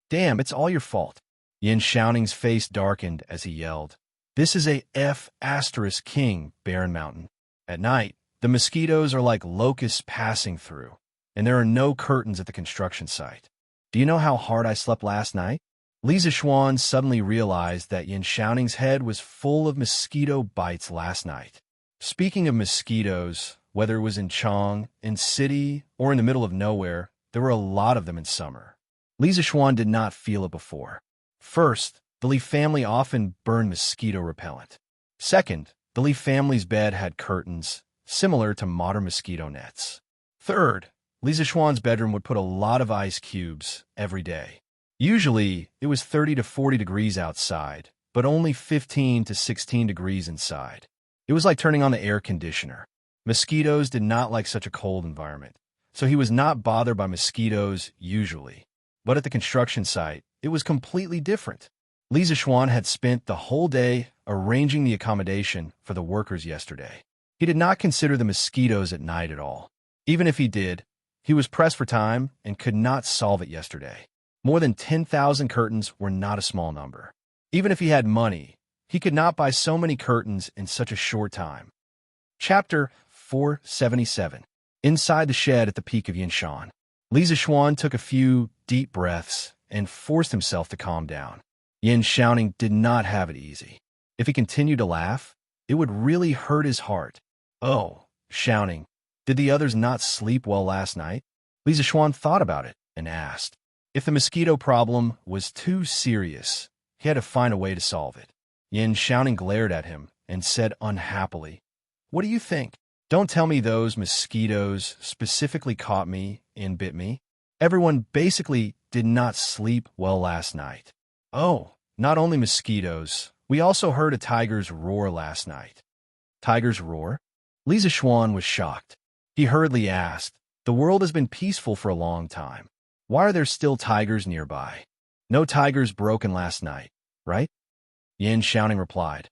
"Damn, it's all your fault." Yin Xiaoning's face darkened as he yelled, "This is a F***king barren mountain. At night, the mosquitoes are like locusts passing through, and there are no curtains at the construction site. Do you know how hard I slept last night?" Li Zixuan suddenly realized that Yin Xiaoning's head was full of mosquito bites last night. Speaking of mosquitoes, whether it was in Chong, in city, or in the middle of nowhere, there were a lot of them in summer. Li Zixuan did not feel it before. First, the Li family often burned mosquito repellent. Second, the Li family's bed had curtains, similar to modern mosquito nets. Third, Li Zixuan's bedroom would put a lot of ice cubes every day. Usually, it was 30 to 40 degrees outside, but only 15 to 16 degrees inside. It was like turning on the air conditioner. Mosquitoes did not like such a cold environment, so he was not bothered by mosquitoes usually. But at the construction site, it was completely different. Li Zixuan had spent the whole day arranging the accommodation for the workers yesterday. He did not consider the mosquitoes at night at all. Even if he did, he was pressed for time and could not solve it yesterday. More than 10,000 curtains were not a small number. Even if he had money, he could not buy so many curtains in such a short time. Chapter 477. Inside the shed at the peak of Yinshan, Li Zixuan took a few deep breaths and forced himself to calm down. Yin Xiaoning did not have it easy. If he continued to laugh, it would really hurt his heart. "Oh, Xiaoning, did the others not sleep well last night?" Li Zixuan thought about it and asked. If the mosquito problem was too serious, he had to find a way to solve it. Yin Xiaoning glared at him and said unhappily, "What do you think? Don't tell me those mosquitoes specifically caught me and bit me. Everyone basically did not sleep well last night." "Oh, not only mosquitoes, we also heard a tiger's roar last night." "Tiger's roar?" Li Zixuan was shocked. He hurriedly asked, "The world has been peaceful for a long time. Why are there still tigers nearby? No tigers broken last night, right?" Yin Xiaoning replied,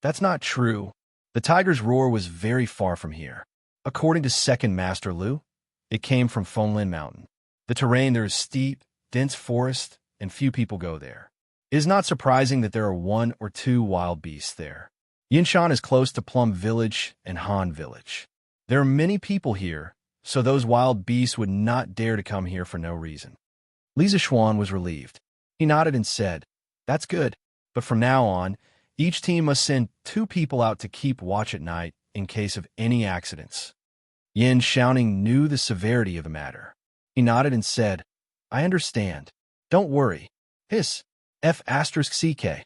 "That's not true. The tiger's roar was very far from here. According to Second Master Lu, it came from Fenglin Mountain. The terrain there is steep, dense forest, and few people go there. It is not surprising that there are 1 or 2 wild beasts there. Yinshan is close to Plum Village and Han Village. There are many people here, so those wild beasts would not dare to come here for no reason." Li Zixuan was relieved. He nodded and said, "That's good, but from now on, each team must send 2 people out to keep watch at night in case of any accidents." Yin Xiaoning knew the severity of the matter. He nodded and said, "I understand. Don't worry. Hiss, F***CK.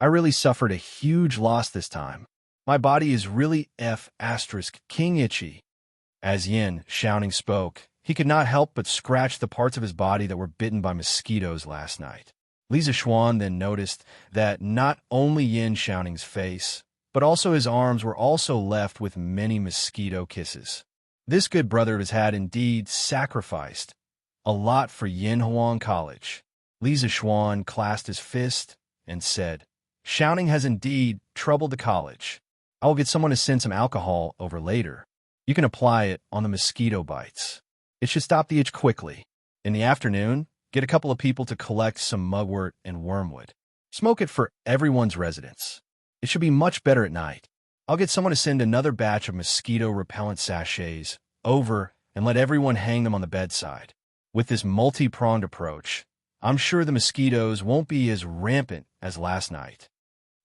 I really suffered a huge loss this time. My body is really F***king itchy." As Yin Xiaoning spoke, he could not help but scratch the parts of his body that were bitten by mosquitoes last night. Li Zixuan then noticed that not only Yin Xiaoning's face, but also his arms were also left with many mosquito kisses. This good brother of his had indeed sacrificed a lot for Yin Huang College. Li Zixuan clasped his fist and said, "Xiaoning has indeed troubled the college. I will get someone to send some alcohol over later. You can apply it on the mosquito bites. It should stop the itch quickly. In the afternoon, get a couple of people to collect some mugwort and wormwood. Smoke it for everyone's residence. It should be much better at night. I'll get someone to send another batch of mosquito repellent sachets over and let everyone hang them on the bedside. With this multi-pronged approach, I'm sure the mosquitoes won't be as rampant as last night."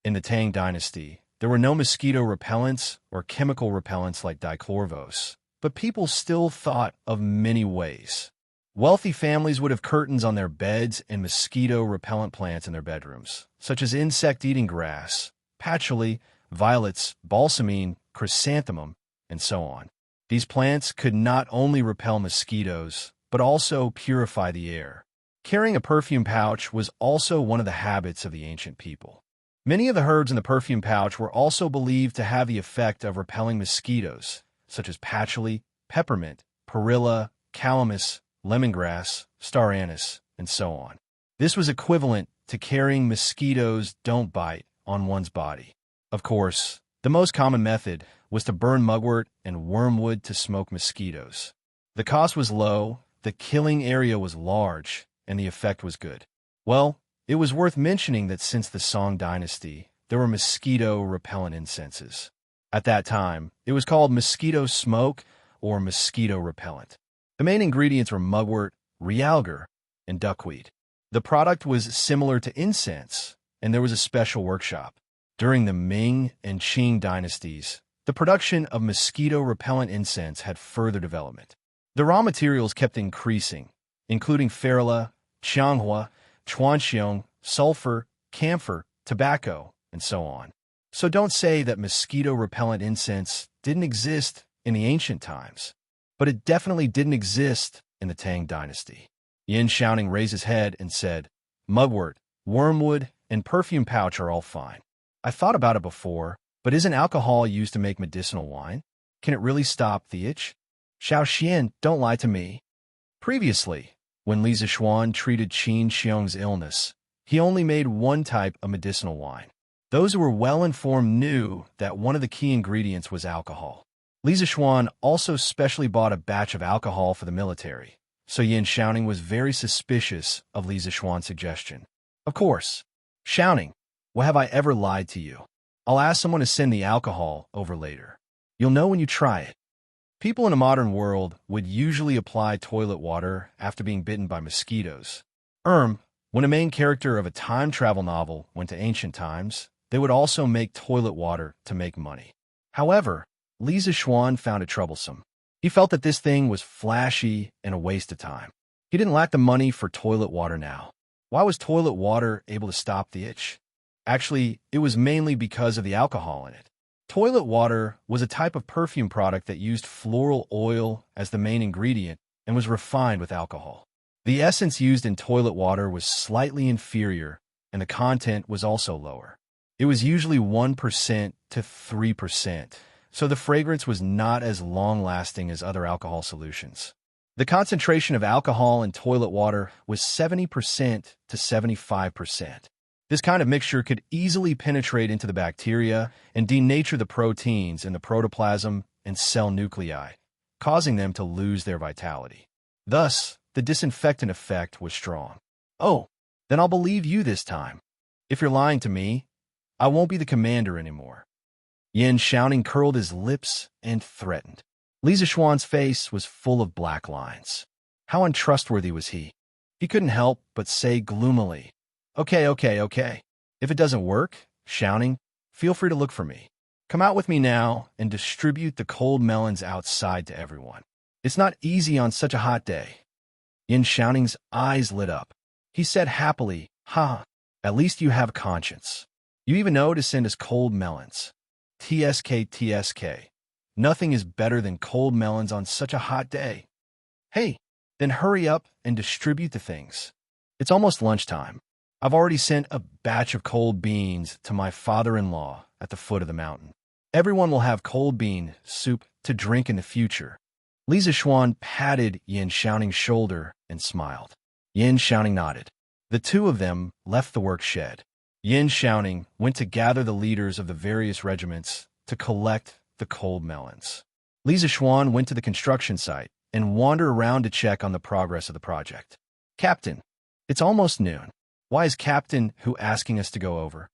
In the Tang Dynasty, there were no mosquito repellents or chemical repellents like dichlorvos, but people still thought of many ways. Wealthy families would have curtains on their beds and mosquito repellent plants in their bedrooms, such as insect-eating grass, patchouli, violets, balsamine, chrysanthemum, and so on. These plants could not only repel mosquitoes, but also purify the air. Carrying a perfume pouch was also one of the habits of the ancient people. Many of the herbs in the perfume pouch were also believed to have the effect of repelling mosquitoes, such as patchouli, peppermint, perilla, calamus, lemongrass, star anise, and so on. This was equivalent to carrying mosquitoes don't bite on one's body. Of course, the most common method was to burn mugwort and wormwood to smoke mosquitoes. The cost was low, the killing area was large, and the effect was good. Well, it was worth mentioning that since the Song dynasty, there were mosquito-repellent incenses. At that time, it was called mosquito smoke or mosquito repellent. The main ingredients were mugwort, realgar, and duckweed. The product was similar to incense, and there was a special workshop. During the Ming and Qing dynasties, the production of mosquito-repellent incense had further development. The raw materials kept increasing, including ferula, Xianxia, Chuanxiong, sulfur, camphor, tobacco, and so on. So don't say that mosquito-repellent incense didn't exist in the ancient times, but it definitely didn't exist in the Tang dynasty. Xianxia raised his head and said, "Mugwort, wormwood, and perfume pouch are all fine. I thought about it before, but isn't alcohol used to make medicinal wine? Can it really stop the itch? Xiaoxian, don't lie to me." Previously, when Li Zishuan treated Qin Xiong's illness, he only made one type of medicinal wine. Those who were well-informed knew that one of the key ingredients was alcohol. Li Zishuan also specially bought a batch of alcohol for the military, so Yin Xiaoning was very suspicious of Li Zishuan's suggestion. Of course, Xiaoning, what have I ever lied to you? I'll ask someone to send the alcohol over later. You'll know when you try it. People in a modern world would usually apply toilet water after being bitten by mosquitoes. When a main character of a time travel novel went to ancient times, they would also make toilet water to make money. However, Li Zishuan found it troublesome. He felt that this thing was flashy and a waste of time. He didn't lack the money for toilet water now. Why was toilet water able to stop the itch? Actually, it was mainly because of the alcohol in it. Toilet water was a type of perfume product that used floral oil as the main ingredient and was refined with alcohol. The essence used in toilet water was slightly inferior, and the content was also lower. It was usually 1% to 3%, so the fragrance was not as long-lasting as other alcohol solutions. The concentration of alcohol in toilet water was 70% to 75%. This kind of mixture could easily penetrate into the bacteria and denature the proteins in the protoplasm and cell nuclei, causing them to lose their vitality. Thus, the disinfectant effect was strong. Oh, then I'll believe you this time. If you're lying to me, I won't be the commander anymore. Yin Xiaoning curled his lips and threatened. Li Zishuan's face was full of black lines. How untrustworthy was he? He couldn't help but say gloomily, Okay. If it doesn't work, Xiaoning, feel free to look for me. Come out with me now and distribute the cold melons outside to everyone. It's not easy on such a hot day." Yin Xiaoning's eyes lit up. He said happily, at least you have conscience. You even know to send us cold melons. TSK. Nothing is better than cold melons on such a hot day. Hey, then hurry up and distribute the things. It's almost lunchtime. I've already sent a batch of cold beans to my father-in-law at the foot of the mountain. Everyone will have cold bean soup to drink in the future. Li Zishuan patted Yin Xiaoning's shoulder and smiled. Yin Xiaoning nodded. The two of them left the work shed. Yin Xiaoning went to gather the leaders of the various regiments to collect the cold melons. Li Zishuan went to the construction site and wandered around to check on the progress of the project. "Captain, it's almost noon. Why is Captain Hu asking us to go over?"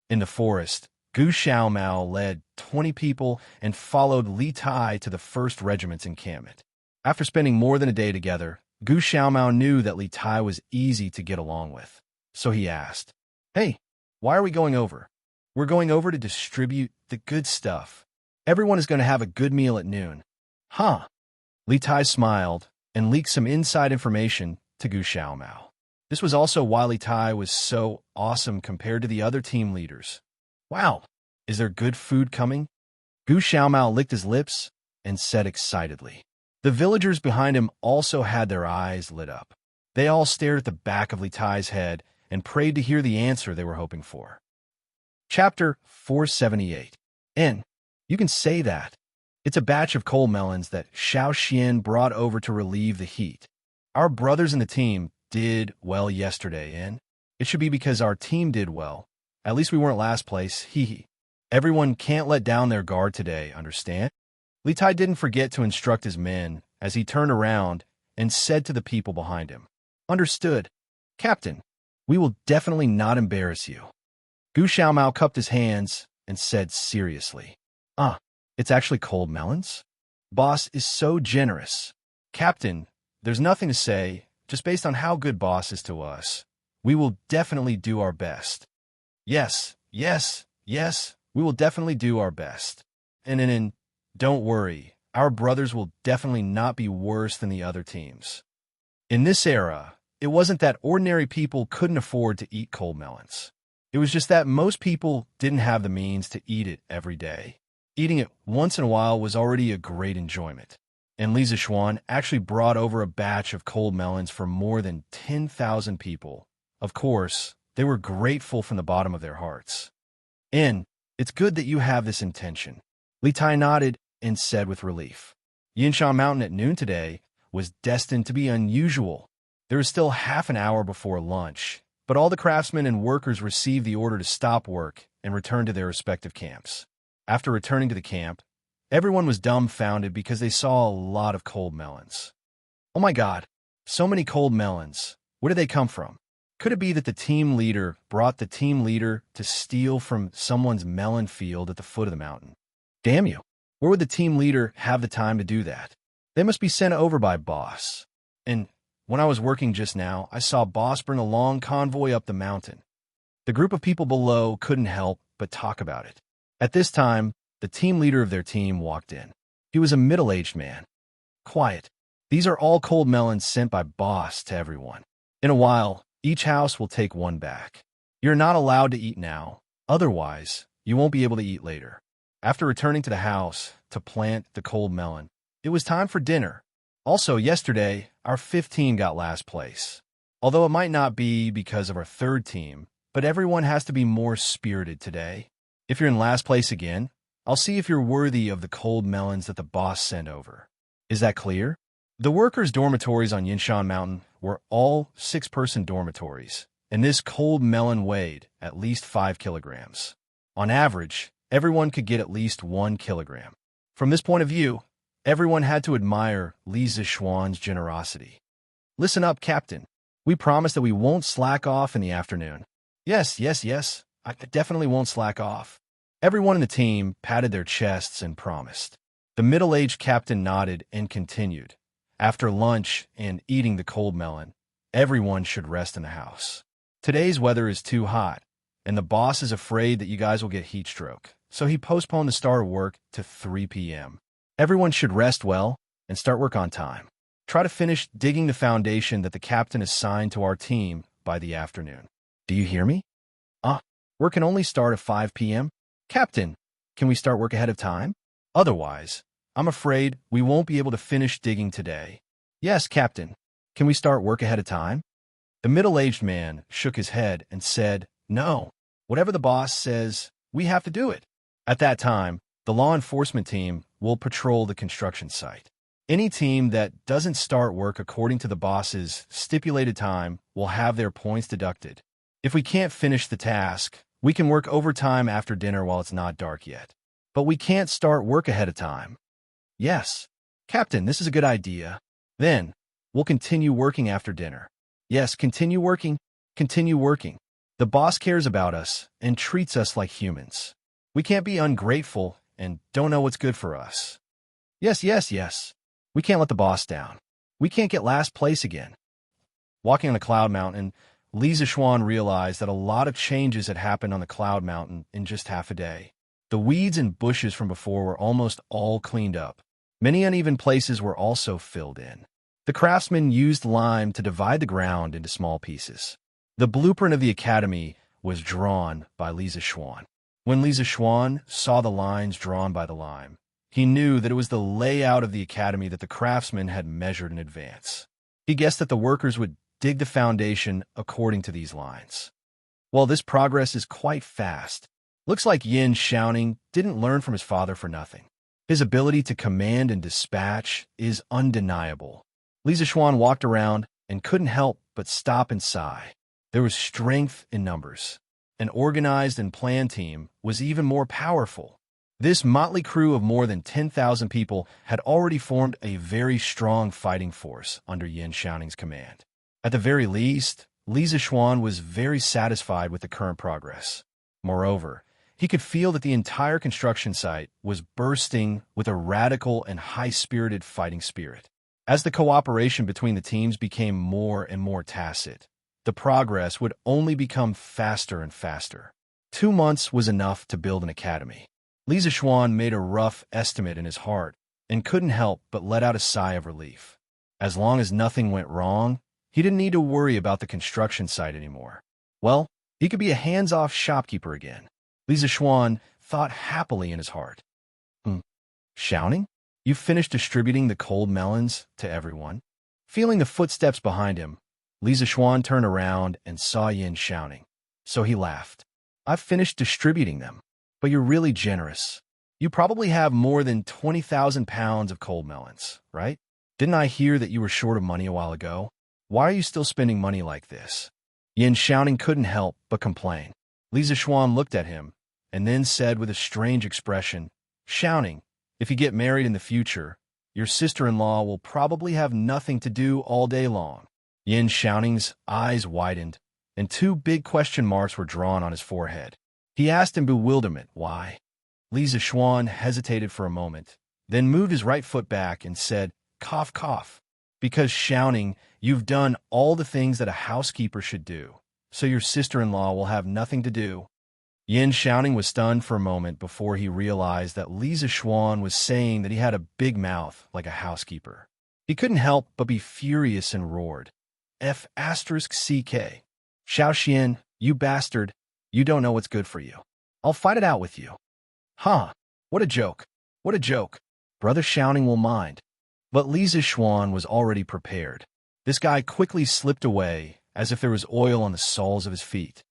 In the forest, Gu Xiaomao led 20 people and followed Li Tai to the 1st Regiment's encampment. After spending more than a day together, Gu Xiaomao knew that Li Tai was easy to get along with. So he asked, "Hey, why are we going over?" "We're going over to distribute the good stuff. Everyone is going to have a good meal at noon." Li Tai smiled and leaked some inside information to Gu Xiaomao. This was also why Li Tai was so awesome compared to the other team leaders. "Wow, is there good food coming?" Gu Xiaomao licked his lips and said excitedly. The villagers behind him also had their eyes lit up. They all stared at the back of Li Tai's head and prayed to hear the answer they were hoping for. Chapter 478. And you can say that. It's a batch of cold melons that Xiaoxian brought over to relieve the heat. Our brothers in the team did well yesterday, and It should be because our team did well. At least we weren't last place, hee. Everyone can't let down their guard today, understand? Li Tai didn't forget to instruct his men as he turned around and said to the people behind him, Understood. Captain, we will definitely not embarrass you. Gu Xiaomao cupped his hands and said seriously, it's actually cold melons? Boss is so generous. Captain, there's nothing to say, just based on how good boss is to us. We will definitely do our best. Yes, we will definitely do our best. And don't worry, our brothers will definitely not be worse than the other teams. In this era, it wasn't that ordinary people couldn't afford to eat cold melons. It was just that most people didn't have the means to eat it every day. Eating it once in a while was already a great enjoyment. And Li Zixuan actually brought over a batch of cold melons for more than 10,000 people. Of course, they were grateful from the bottom of their hearts. And it's good that you have this intention. Li Tai nodded and said with relief. Yinshan Mountain at noon today was destined to be unusual. There was still half an hour before lunch, but all the craftsmen and workers received the order to stop work and return to their respective camps. After returning to the camp, everyone was dumbfounded because they saw a lot of cold melons. Oh my God, so many cold melons. Where did they come from? Could it be that the team leader brought the team leader to steal from someone's melon field at the foot of the mountain? Damn you. Where would the team leader have the time to do that? They must be sent over by boss. And when I was working just now, I saw boss bring a long convoy up the mountain. The group of people below couldn't help but talk about it. At this time, the team leader of their team walked in. He was a middle-aged man. Quiet. These are all cold melons sent by boss to everyone. In a while, each house will take one back. You're not allowed to eat now. Otherwise, you won't be able to eat later. After returning to the house to plant the cold melon, it was time for dinner. Also, yesterday, our fifth team got last place. Although it might not be because of our third team, but everyone has to be more spirited today. If you're in last place again, I'll see if you're worthy of the cold melons that the boss sent over. Is that clear? The workers' dormitories on Yinshan Mountain were all 6-person dormitories, and this cold melon weighed at least 5 kilograms. On average, everyone could get at least 1 kilogram. From this point of view, everyone had to admire Li Zixuan's generosity. Listen up, Captain. We promise that we won't slack off in the afternoon. Yes. I definitely won't slack off. Everyone in the team patted their chests and promised. The middle-aged captain nodded and continued. After lunch and eating the cold melon, everyone should rest in the house. Today's weather is too hot, and the boss is afraid that you guys will get heat stroke, so he postponed the start of work to 3 p.m. Everyone should rest well and start work on time. Try to finish digging the foundation that the captain assigned to our team by the afternoon. Do you hear me? Work can only start at 5 p.m. Captain, can we start work ahead of time? Otherwise, I'm afraid we won't be able to finish digging today. Yes, Captain. Can we start work ahead of time? The middle-aged man shook his head and said, No. Whatever the boss says, we have to do it. At that time, the law enforcement team will patrol the construction site. Any team that doesn't start work according to the boss's stipulated time will have their points deducted. If we can't finish the task, we can work overtime after dinner while it's not dark yet. But we can't start work ahead of time. Yes. Captain, this is a good idea. Then, we'll continue working after dinner. Yes, continue working. The boss cares about us and treats us like humans. We can't be ungrateful and don't know what's good for us. Yes. We can't let the boss down. We can't get last place again. Walking on a cloud mountain, Li Zixuan realized that a lot of changes had happened on the cloud mountain in just half a day. The weeds and bushes from before were almost all cleaned up. Many uneven places were also filled in. The craftsmen used lime to divide the ground into small pieces. The blueprint of the academy was drawn by Li Zixuan. When Li Zixuan saw the lines drawn by the lime, he knew that it was the layout of the academy that the craftsmen had measured in advance. He guessed that the workers would dig the foundation according to these lines. Well, this progress is quite fast. Looks like Yin Xiaoning didn't learn from his father for nothing. His ability to command and dispatch is undeniable. Li Zixuan walked around and couldn't help but stop and sigh. There was strength in numbers. An organized and planned team was even more powerful. This motley crew of more than 10,000 people had already formed a very strong fighting force under Yin Xiaoning's command. At the very least, Li Zixuan was very satisfied with the current progress. Moreover, he could feel that the entire construction site was bursting with a radical and high-spirited fighting spirit. As the cooperation between the teams became more and more tacit, the progress would only become faster and faster. 2 months was enough to build an academy. Li Zixuan made a rough estimate in his heart and couldn't help but let out a sigh of relief. As long as nothing went wrong, he didn't need to worry about the construction site anymore. Well, he could be a hands-off shopkeeper again. Li Zixuan thought happily in his heart. Xiaoning? You've finished distributing the cold melons to everyone? Feeling the footsteps behind him, Li Zixuan turned around and saw Yin Xiaoning. So he laughed. I've finished distributing them, but you're really generous. You probably have more than 20,000 pounds of cold melons, right? Didn't I hear that you were short of money a while ago? Why are you still spending money like this? Yin Xiaoning couldn't help but complain. Li Zixuan looked at him and then said with a strange expression, Xiaoning, if you get married in the future, your sister-in-law will probably have nothing to do all day long. Yin Xiaoning's eyes widened, and 2 big question marks were drawn on his forehead. He asked in bewilderment why. Li Zixuan hesitated for a moment, then moved his right foot back and said, cough, cough. Because, Xiaoning, you've done all the things that a housekeeper should do, so your sister-in-law will have nothing to do. Yin Xiaoning was stunned for a moment before he realized that Li Zixuan was saying that he had a big mouth like a housekeeper. He couldn't help but be furious and roared. F***CK. Xiaoxian, you bastard, you don't know what's good for you. I'll fight it out with you. Huh, what a joke, what a joke. Brother Xiaoning will mind. But Li Zixuan was already prepared. This guy quickly slipped away as if there was oil on the soles of his feet.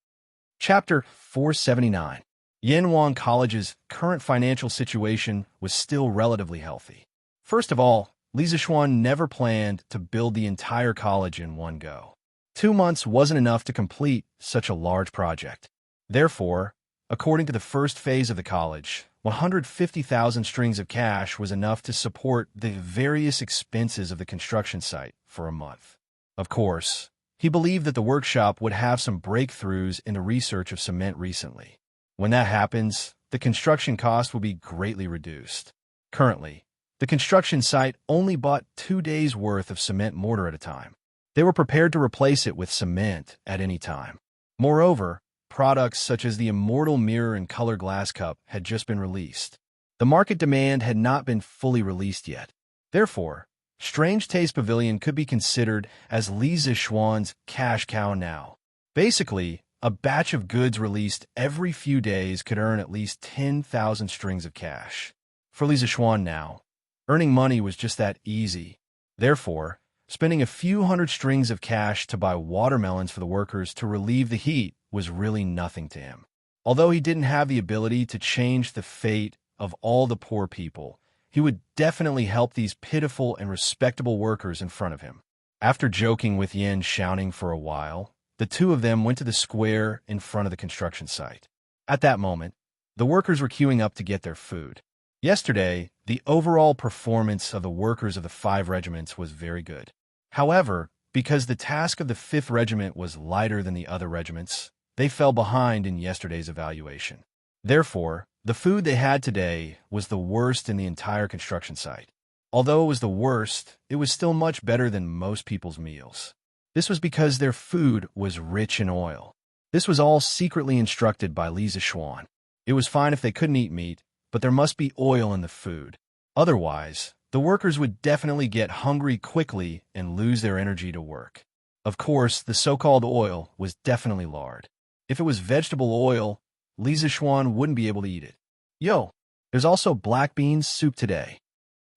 Chapter 479. Yanwang College's current financial situation was still relatively healthy. First of all, Li Zixuan never planned to build the entire college in one go. 2 months wasn't enough to complete such a large project. Therefore, according to the first phase of the college, 150,000 strings of cash was enough to support the various expenses of the construction site for a month. Of course, he believed that the workshop would have some breakthroughs in the research of cement recently. When that happens, the construction cost will be greatly reduced. Currently, the construction site only bought 2 days' worth of cement mortar at a time. They were prepared to replace it with cement at any time. Moreover, products such as the Immortal Mirror and Color Glass Cup had just been released. The market demand had not been fully released yet. Therefore, Strange Taste Pavilion could be considered as Li Zixuan's cash cow now. Basically, a batch of goods released every few days could earn at least 10,000 strings of cash. For Li Zixuan now, earning money was just that easy. Therefore, spending a few hundred strings of cash to buy watermelons for the workers to relieve the heat was really nothing to him. Although he didn't have the ability to change the fate of all the poor people, he would definitely help these pitiful and respectable workers in front of him. After joking with Yin Xiaoning for a while, the 2 of them went to the square in front of the construction site. At that moment, the workers were queuing up to get their food. Yesterday, the overall performance of the workers of the 5 regiments was very good. However, because the task of the 5th regiment was lighter than the other regiments, they fell behind in yesterday's evaluation. Therefore, the food they had today was the worst in the entire construction site. Although it was the worst, it was still much better than most people's meals. This was because their food was rich in oil. This was all secretly instructed by Li Zixuan. It was fine if they couldn't eat meat, but there must be oil in the food. Otherwise, the workers would definitely get hungry quickly and lose their energy to work. Of course, the so-called oil was definitely lard. If it was vegetable oil, Li Zixuan wouldn't be able to eat it. Yo, there's also black beans soup today.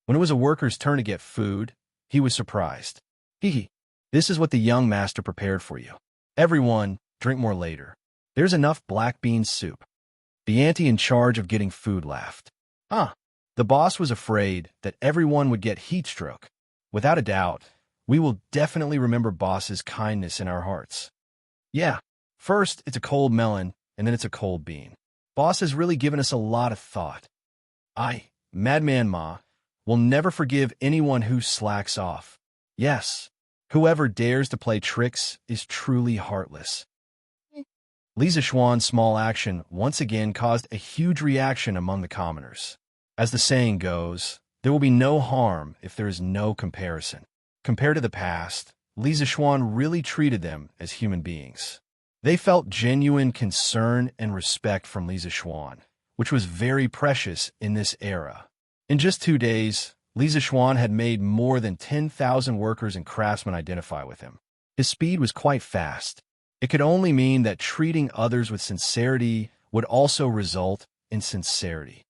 When it was a worker's turn to get food, he was surprised. Hee, this is what the young master prepared for you. Everyone, drink more later. There's enough black bean soup. The auntie in charge of getting food laughed. The boss was afraid that everyone would get heat stroke. Without a doubt, we will definitely remember boss's kindness in our hearts. Yeah, first it's a cold melon, and then it's a cold bean. Boss has really given us a lot of thought. Madman Ma, will never forgive anyone who slacks off. Yes, whoever dares to play tricks is truly heartless. Li Zixuan's small action once again caused a huge reaction among the commoners. As the saying goes, there will be no harm if there is no comparison. Compared to the past, Li Zixuan really treated them as human beings. They felt genuine concern and respect from Li Zixuan, which was very precious in this era. In just 2 days, Li Zixuan had made more than 10,000 workers and craftsmen identify with him. His speed was quite fast. It could only mean that treating others with sincerity would also result in sincerity.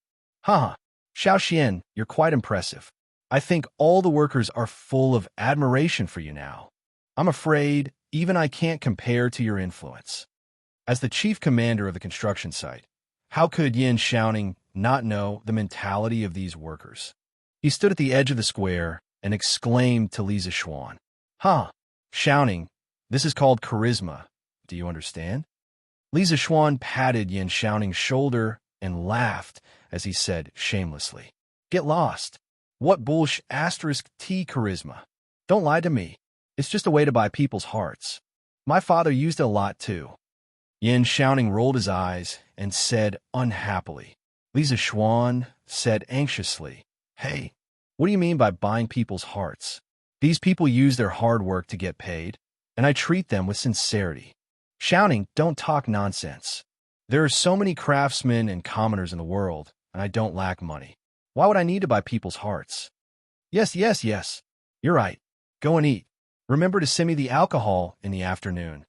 Haha, Xianxia, you're quite impressive. I think all the workers are full of admiration for you now. I'm afraid even I can't compare to your influence. As the chief commander of the construction site, how could Xianxia not know the mentality of these workers? He stood at the edge of the square and exclaimed to Li Zixuan, Xiaoning, this is called charisma. Do you understand? Li Zixuan patted Xiaoning's shoulder and laughed as he said shamelessly, Get lost. What bullsh** T charisma? Don't lie to me. It's just a way to buy people's hearts. My father used it a lot too. Xiaoning rolled his eyes and said unhappily. Li Zixuan said anxiously, Hey, what do you mean by buying people's hearts? These people use their hard work to get paid, and I treat them with sincerity. Xiaoning, don't talk nonsense. There are so many craftsmen and commoners in the world, and I don't lack money. Why would I need to buy people's hearts? Yes. You're right. Go and eat. Remember to send me the alcohol in the afternoon.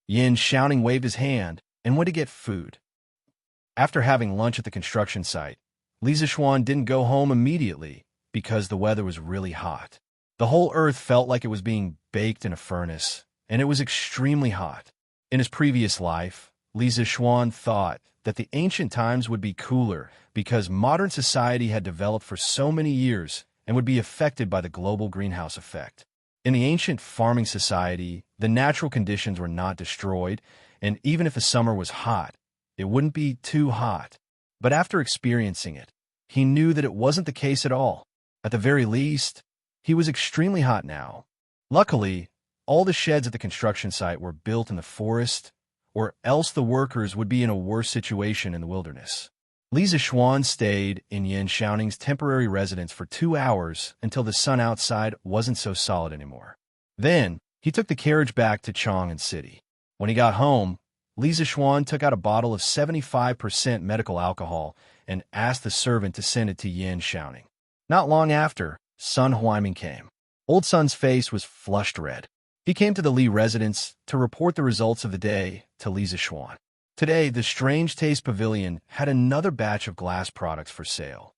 Xiaoning waved his hand and went to get food. After having lunch at the construction site, Li Zixuan didn't go home immediately because the weather was really hot. The whole earth felt like it was being baked in a furnace, and it was extremely hot. In his previous life, Li Zixuan thought that the ancient times would be cooler because modern society had developed for so many years and would be affected by the global greenhouse effect. In the ancient farming society, the natural conditions were not destroyed, and even if the summer was hot, it wouldn't be too hot. But after experiencing it, he knew that it wasn't the case at all. At the very least, he was extremely hot now. Luckily, all the sheds at the construction site were built in the forest, or else the workers would be in a worse situation in the wilderness. Li Zixuan stayed in Xiaoning's temporary residence for 2 hours until the sun outside wasn't so solid anymore. Then, he took the carriage back to Chang'an City. When he got home, Li Zixuan took out a bottle of 75% medical alcohol and asked the servant to send it to Xiaoning. Not long after, Sun Huaimin came. Old Sun's face was flushed red. He came to the Li residence to report the results of the day to Li Zixuan. Today, the Strange Taste Pavilion had another batch of glass products for sale.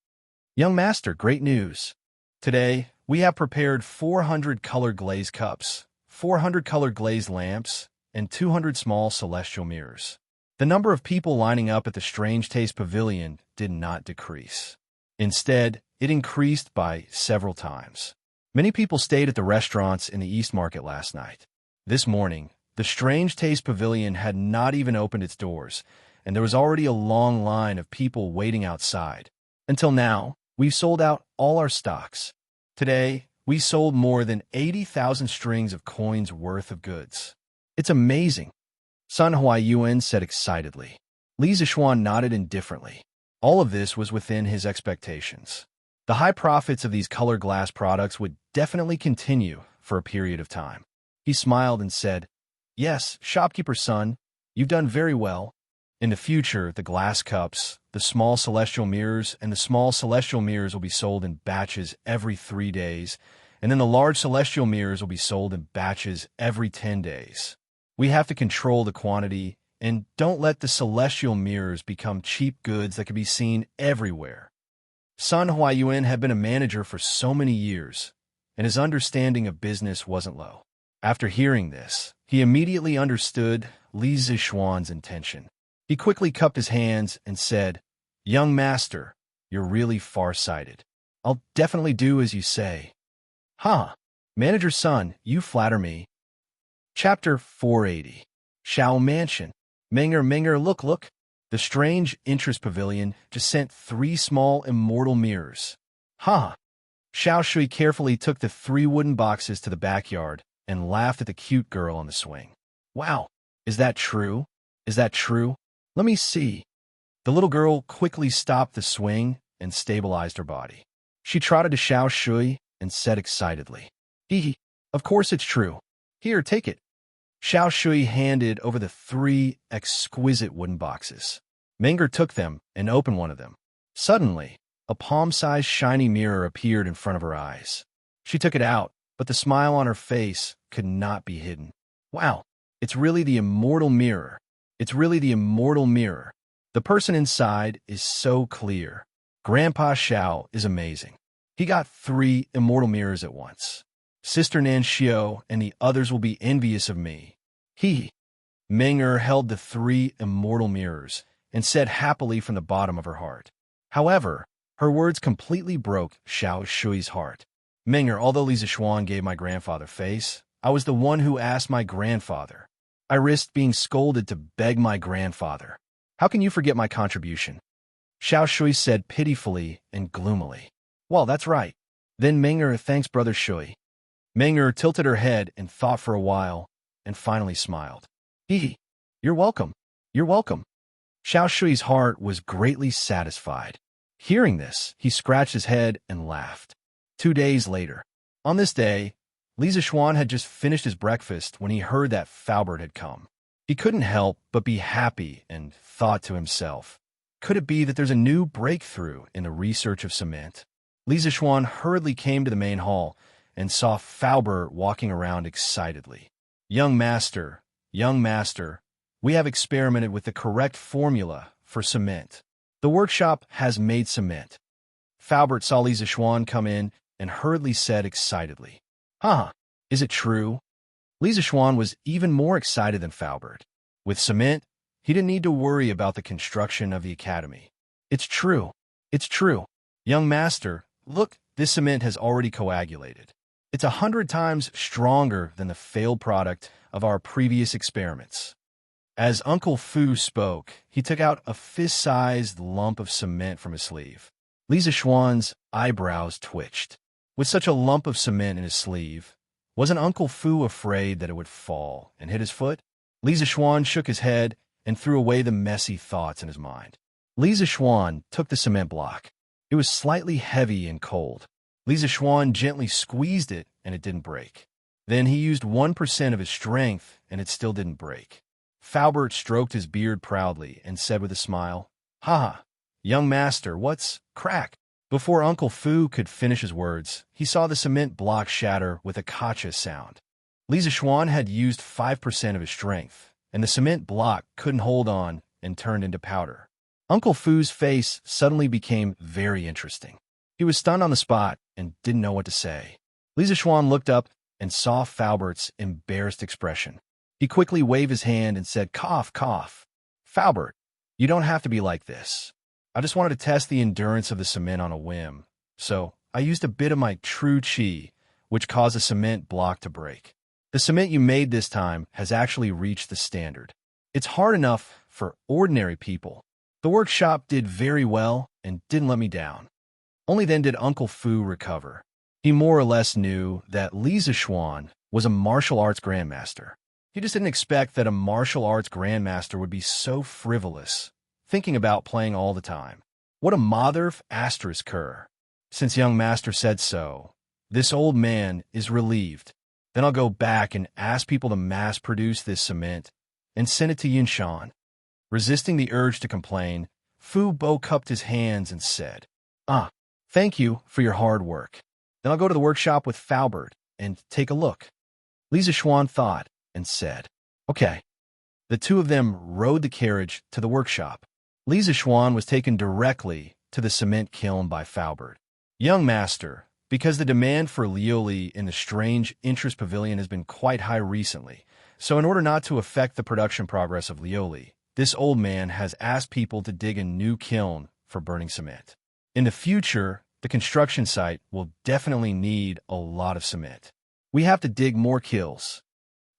Young master, great news. Today, we have prepared 400 colored glazed cups, 400 colored glazed lamps, and 200 small celestial mirrors. The number of people lining up at the Strange Taste Pavilion did not decrease. Instead, it increased by several times. Many people stayed at the restaurants in the East Market last night. This morning, the Strange Taste Pavilion had not even opened its doors, and there was already a long line of people waiting outside. Until now, we've sold out all our stocks. Today, we sold more than 80,000 strings of coins worth of goods. It's amazing, Sun Huaiyuan said excitedly. Li Zixuan nodded indifferently. All of this was within his expectations. The high profits of these colored glass products would definitely continue for a period of time. He smiled and said, Yes, shopkeeper's son, you've done very well. In the future, the glass cups, the small celestial mirrors, and the small celestial mirrors will be sold in batches every 3 days, and then the large celestial mirrors will be sold in batches every 10 days. We have to control the quantity, and don't let the celestial mirrors become cheap goods that can be seen everywhere. Sun Huaiyuan had been a manager for so many years, and his understanding of business wasn't low. After hearing this, he immediately understood Li Zixuan's intention. He quickly cupped his hands and said, Young master, you're really far-sighted. I'll definitely do as you say. Manager's son, you flatter me. Chapter 480. Shao Mansion. Minger, look. The strange interest pavilion just sent 3 small immortal mirrors. Ha! Xiao Shui carefully took the 3 wooden boxes to the backyard and laughed at the cute girl on the swing. Wow, is that true? Is that true? Let me see. The little girl quickly stopped the swing and stabilized her body. She trotted to Xiao Shui and said excitedly, Hee, of course it's true. Here, take it. Xiao Shui handed over the 3 exquisite wooden boxes. Minger took them and opened one of them. Suddenly, a palm-sized shiny mirror appeared in front of her eyes. She took it out, but the smile on her face could not be hidden. Wow, it's really the immortal mirror. It's really the immortal mirror. The person inside is so clear. Grandpa Xiao is amazing. He got 3 immortal mirrors at once. Sister Nanxiu and the others will be envious of me. Minger held the 3 immortal mirrors and said happily from the bottom of her heart. However, her words completely broke Xiao Shui's heart. Minger, although Li Zixuan gave my grandfather face, I was the one who asked my grandfather. I risked being scolded to beg my grandfather. How can you forget my contribution? Xiao Shui said pitifully and gloomily. Well, that's right. Then Minger thanks Brother Shui. Minger tilted her head and thought for a while, and finally smiled. You're welcome. You're welcome. Xiao Shui's heart was greatly satisfied. Hearing this, he scratched his head and laughed. 2 days later. On this day, Li Zixuan had just finished his breakfast when he heard that Faubert had come. He couldn't help but be happy and thought to himself, could it be that there's a new breakthrough in the research of cement? Li Zixuan hurriedly came to the main hall and saw Faubert walking around excitedly. Young master, we have experimented with the correct formula for cement. The workshop has made cement. Faubert saw Li Zixuan come in and hurriedly said excitedly, is it true? Li Zixuan was even more excited than Faubert. With cement, he didn't need to worry about the construction of the academy. It's true. It's true. Young master, look, this cement has already coagulated. It's 100 times stronger than the failed product of our previous experiments. As Uncle Fu spoke, he took out a fist-sized lump of cement from his sleeve. Li Zixuan's eyebrows twitched. With such a lump of cement in his sleeve, wasn't Uncle Fu afraid that it would fall and hit his foot? Li Zixuan shook his head and threw away the messy thoughts in his mind. Li Zixuan took the cement block. It was slightly heavy and cold. Li Zixuan gently squeezed it and it didn't break. Then he used 1% of his strength and it still didn't break. Faubert stroked his beard proudly and said with a smile, young master, what's crack? Before Uncle Fu could finish his words, he saw the cement block shatter with a kacha sound. Li Zixuan had used 5% of his strength, and the cement block couldn't hold on and turned into powder. Uncle Fu's face suddenly became very interesting. He was stunned on the spot and didn't know what to say. Li Zixuan looked up and saw Faubert's embarrassed expression. He quickly waved his hand and said, cough. Faubert, you don't have to be like this. I just wanted to test the endurance of the cement on a whim, so I used a bit of my true qi, which caused the cement block to break. The cement you made this time has actually reached the standard. It's hard enough for ordinary people. The workshop did very well and didn't let me down. Only then did Uncle Fu recover. He more or less knew that Li Zixuan was a martial arts grandmaster. He just didn't expect that a martial arts grandmaster would be so frivolous, thinking about playing all the time. What a motherf asterisk cur. Since young master said so, this old man is relieved. Then I'll go back and ask people to mass-produce this cement and send it to Yinshan. Resisting the urge to complain, Fu Bo cupped his hands and said, thank you for your hard work. Then I'll go to the workshop with Faubert and take a look. Li Zixuan thought and said, okay. The two of them rode the carriage to the workshop. Li Zixuan was taken directly to the cement kiln by Faubert. Young master, because the demand for lioli in the strange interest pavilion has been quite high recently, so in order not to affect the production progress of lioli, this old man has asked people to dig a new kiln for burning cement. In the future, the construction site will definitely need a lot of cement. We have to dig more kilns.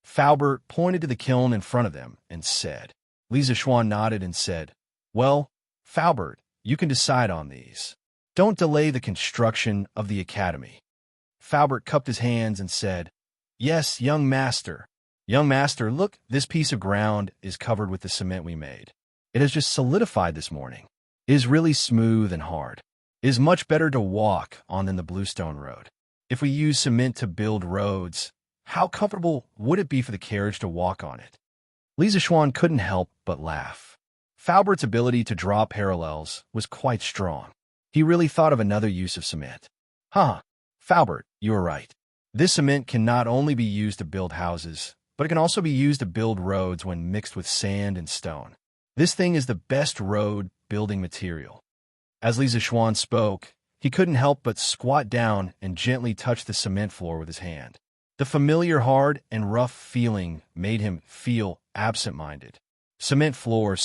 Faubert pointed to the kiln in front of them and said. Li Zishuan nodded and said, "Well, Faubert, you can decide on these. Don't delay the construction of the academy." Faubert cupped his hands and said, "Yes, young master. Young master, look, this piece of ground is covered with the cement we made. It has just solidified this morning. It is really smooth and hard. It is much better to walk on than the bluestone road. If we use cement to build roads, how comfortable would it be for the carriage to walk on it?" Li Zishuan couldn't help but laugh. Faubert's ability to draw parallels was quite strong. He really thought of another use of cement. "Huh, Faubert, you are right. This cement can not only be used to build houses, but it can also be used to build roads when mixed with sand and stone. This thing is the best road building material." As Li Zishuan spoke, he couldn't help but squat down and gently touch the cement floor with his hand. The familiar hard and rough feeling made him feel absent-minded. Cement floor,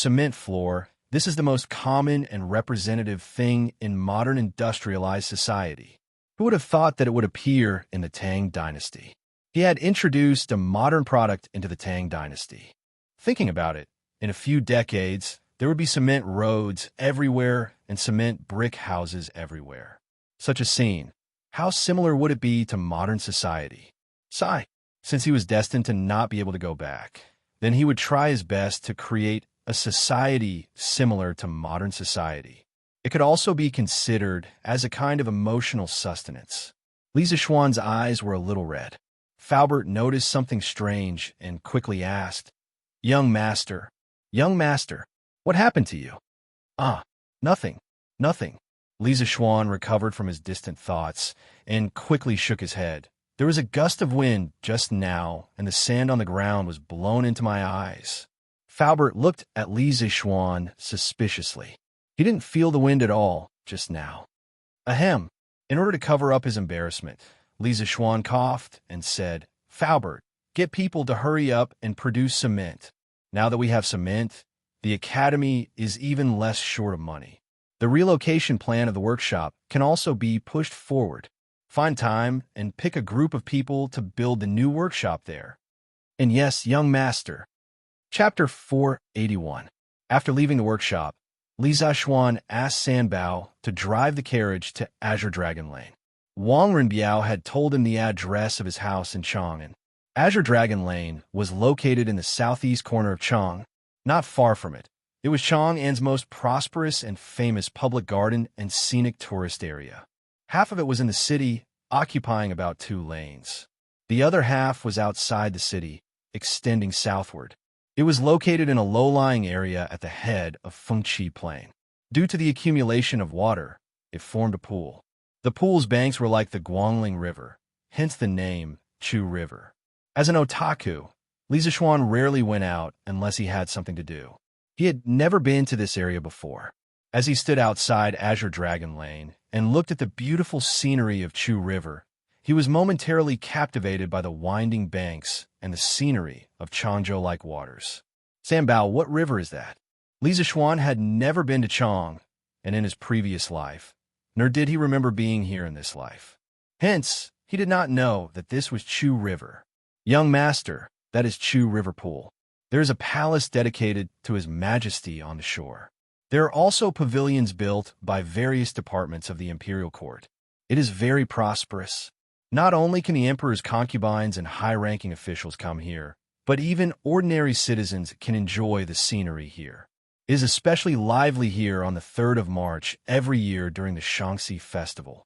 this is the most common and representative thing in modern industrialized society. Who would have thought that it would appear in the Tang dynasty? He had introduced a modern product into the Tang dynasty. Thinking about it, in a few decades, there would be cement roads everywhere and cement brick houses everywhere. Such a scene, how similar would it be to modern society? Sigh, since he was destined to not be able to go back, then he would try his best to create a society similar to modern society. It could also be considered as a kind of emotional sustenance. Li Zishuan's eyes were a little red. Faubert noticed something strange and quickly asked, young master, what happened to you?" "Ah, nothing. Li Zishuan recovered from his distant thoughts and quickly shook his head. "There was a gust of wind just now, and the sand on the ground was blown into my eyes." Faubert looked at Li Zishuan suspiciously. He didn't feel the wind at all just now. Ahem. In order to cover up his embarrassment, Li Zishuan coughed and said, "Faubert, get people to hurry up and produce cement. Now that we have cement, the academy is even less short of money. The relocation plan of the workshop can also be pushed forward. Find time and pick a group of people to build the new workshop there." And yes, young master. Chapter 481. After leaving the workshop, Li Zishuan asked Sanbao to drive the carriage to Azure Dragon Lane. Wang Renbiao had told him the address of his house in Chang'an. Azure Dragon Lane was located in the southeast corner of Chang. Not far from it, it was Chang'an's most prosperous and famous public garden and scenic tourist area. Half of it was in the city, occupying about 2 lanes. The other half was outside the city, extending southward. It was located in a low-lying area at the head of Fengqi Plain. Due to the accumulation of water, it formed a pool. The pool's banks were like the Guangling River, hence the name Chu River. As an otaku, Li Zishuan rarely went out unless he had something to do. He had never been to this area before. As he stood outside Azure Dragon Lane and looked at the beautiful scenery of Chu River, he was momentarily captivated by the winding banks and the scenery of Changzhou-like waters. "Sanbao, what river is that?" Li Zishuan had never been to Chang, and in his previous life, nor did he remember being here in this life. Hence, he did not know that this was Chu River. "Young master, that is Chu River Pool. There is a palace dedicated to His Majesty on the shore. There are also pavilions built by various departments of the imperial court. It is very prosperous. Not only can the emperor's concubines and high-ranking officials come here, but even ordinary citizens can enjoy the scenery here. It is especially lively here on the 3rd of March every year during the Xianxia festival."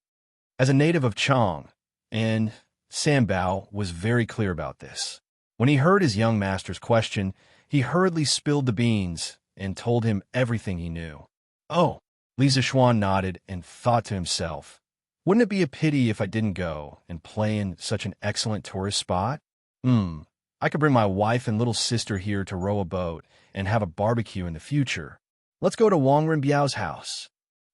As a native of Chang, and Sanbao was very clear about this. When he heard his young master's question, he hurriedly spilled the beans and told him everything he knew. "Oh," Li Zishuan nodded and thought to himself, "Wouldn't it be a pity if I didn't go and play in such an excellent tourist spot? I could bring my wife and little sister here to row a boat and have a barbecue in the future. Let's go to Wang Renbiao's house."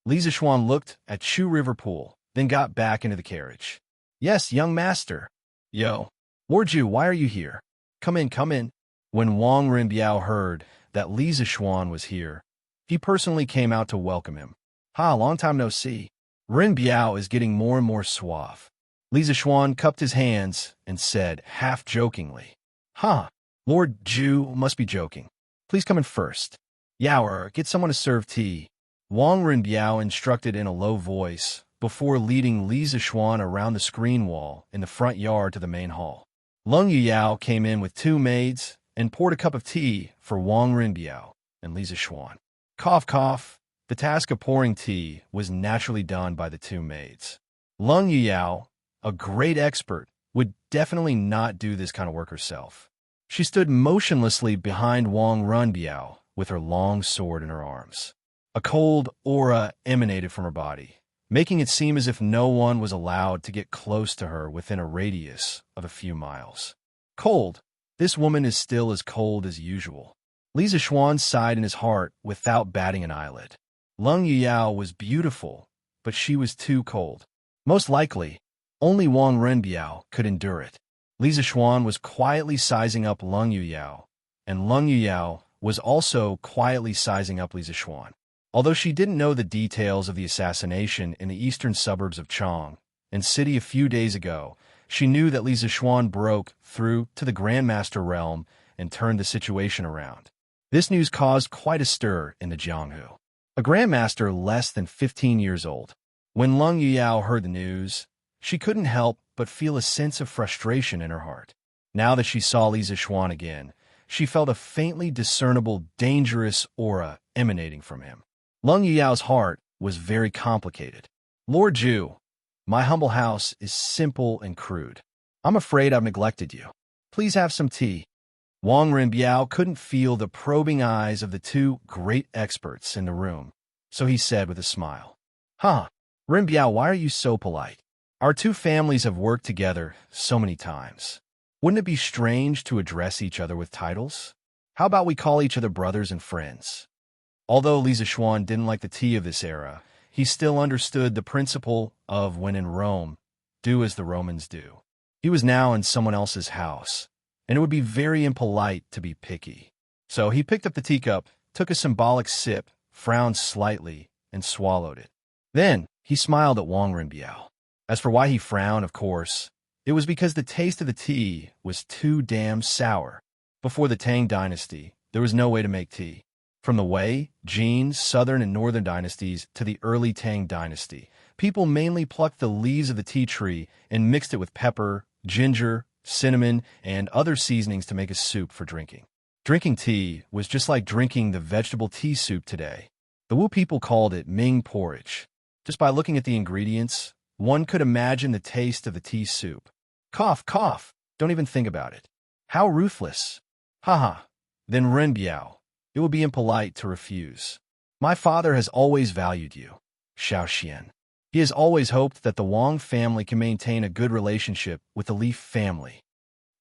Li Zishuan looked at Chu River Pool, then got back into the carriage. "Yes, young master." "Yo, Lord Ju, why are you here? Come in. When Wang Renbiao heard that Li Zishuan was here, he personally came out to welcome him. "Ha, long time no see." Renbiao is getting more and more suave. Li Zishuan cupped his hands and said, half-jokingly, Huh. Lord Zhu must be joking. Please come in first. Yaoer, get someone to serve tea. Wang Renbiao instructed in a low voice before leading Li Zixuan around the screen wall in the front yard to the main hall. Leng Yuyao came in with 2 maids and poured a cup of tea for Wang Renbiao and Li Zixuan. Cough, cough. The task of pouring tea was naturally done by the 2 maids. Leng Yuyao, a great expert, would definitely not do this kind of work herself. She stood motionlessly behind Wang Renbiao with her long sword in her arms. A cold aura emanated from her body, making it seem as if no one was allowed to get close to her within a radius of a few miles. Cold. This woman is still as cold as usual. Li Zixuan sighed in his heart without batting an eyelid. Leng Yuyao was beautiful, but she was too cold. Most likely, only Wang Renbiao could endure it. Li Zixuan was quietly sizing up Leng Yuyao, and Leng Yuyao was also quietly sizing up Li Zixuan. Although she didn't know the details of the assassination in the eastern suburbs of Chang and city a few days ago, she knew that Li Zixuan broke through to the Grandmaster realm and turned the situation around. This news caused quite a stir in the Jianghu. A Grandmaster less than 15 years old. When Leng Yuyao heard the news, she couldn't help but feel a sense of frustration in her heart. Now that she saw Li Zixuan again, she felt a faintly discernible, dangerous aura emanating from him. Leng Yuyao's heart was very complicated. Lord Zhu, my humble house is simple and crude. I'm afraid I've neglected you. Please have some tea. Wang Renbiao couldn't feel the probing eyes of the 2 great experts in the room, so he said with a smile, Huh, Renbiao, why are you so polite? Our 2 families have worked together so many times. Wouldn't it be strange to address each other with titles? How about we call each other brothers and friends? Although Li Zixuan didn't like the tea of this era, he still understood the principle of when in Rome, do as the Romans do. He was now in someone else's house, and it would be very impolite to be picky. So he picked up the teacup, took a symbolic sip, frowned slightly, and swallowed it. Then he smiled at Wang Renbiao. As for why he frowned, of course, it was because the taste of the tea was too damn sour. Before the Tang dynasty, there was no way to make tea. From the Wei, Jin, Southern and Northern dynasties to the early Tang dynasty, people mainly plucked the leaves of the tea tree and mixed it with pepper, ginger, cinnamon, and other seasonings to make a soup for drinking. Drinking tea was just like drinking the vegetable tea soup today. The Wu people called it Ming porridge. Just by looking at the ingredients, one could imagine the taste of the tea soup. Cough, cough. Don't even think about it. How ruthless. Haha. Then Renbiao. It would be impolite to refuse. My father has always valued you, Xianxia. He has always hoped that the Wang family can maintain a good relationship with the Li family.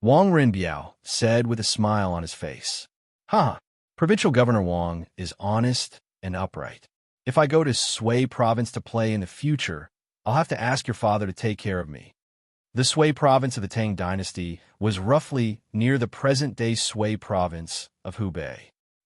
Wang Renbiao said with a smile on his face. Haha. Provincial Governor Wang is honest and upright. If I go to Sui province to play in the future, I'll have to ask your father to take care of me. The Sui province of the Tang dynasty was roughly near the present-day Sui province of Hubei.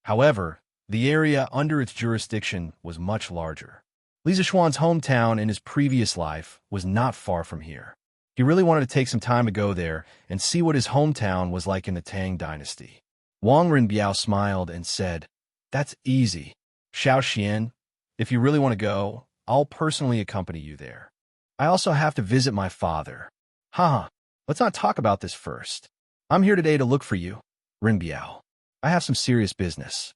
However, the area under its jurisdiction was much larger. Li Zixuan's hometown in his previous life was not far from here. He really wanted to take some time to go there and see what his hometown was like in the Tang dynasty. Wang Renbiao smiled and said, That's easy. Xiaoxian, if you really want to go, I'll personally accompany you there. I also have to visit my father. Haha, let's not talk about this first. I'm here today to look for you, Renbiao. I have some serious business.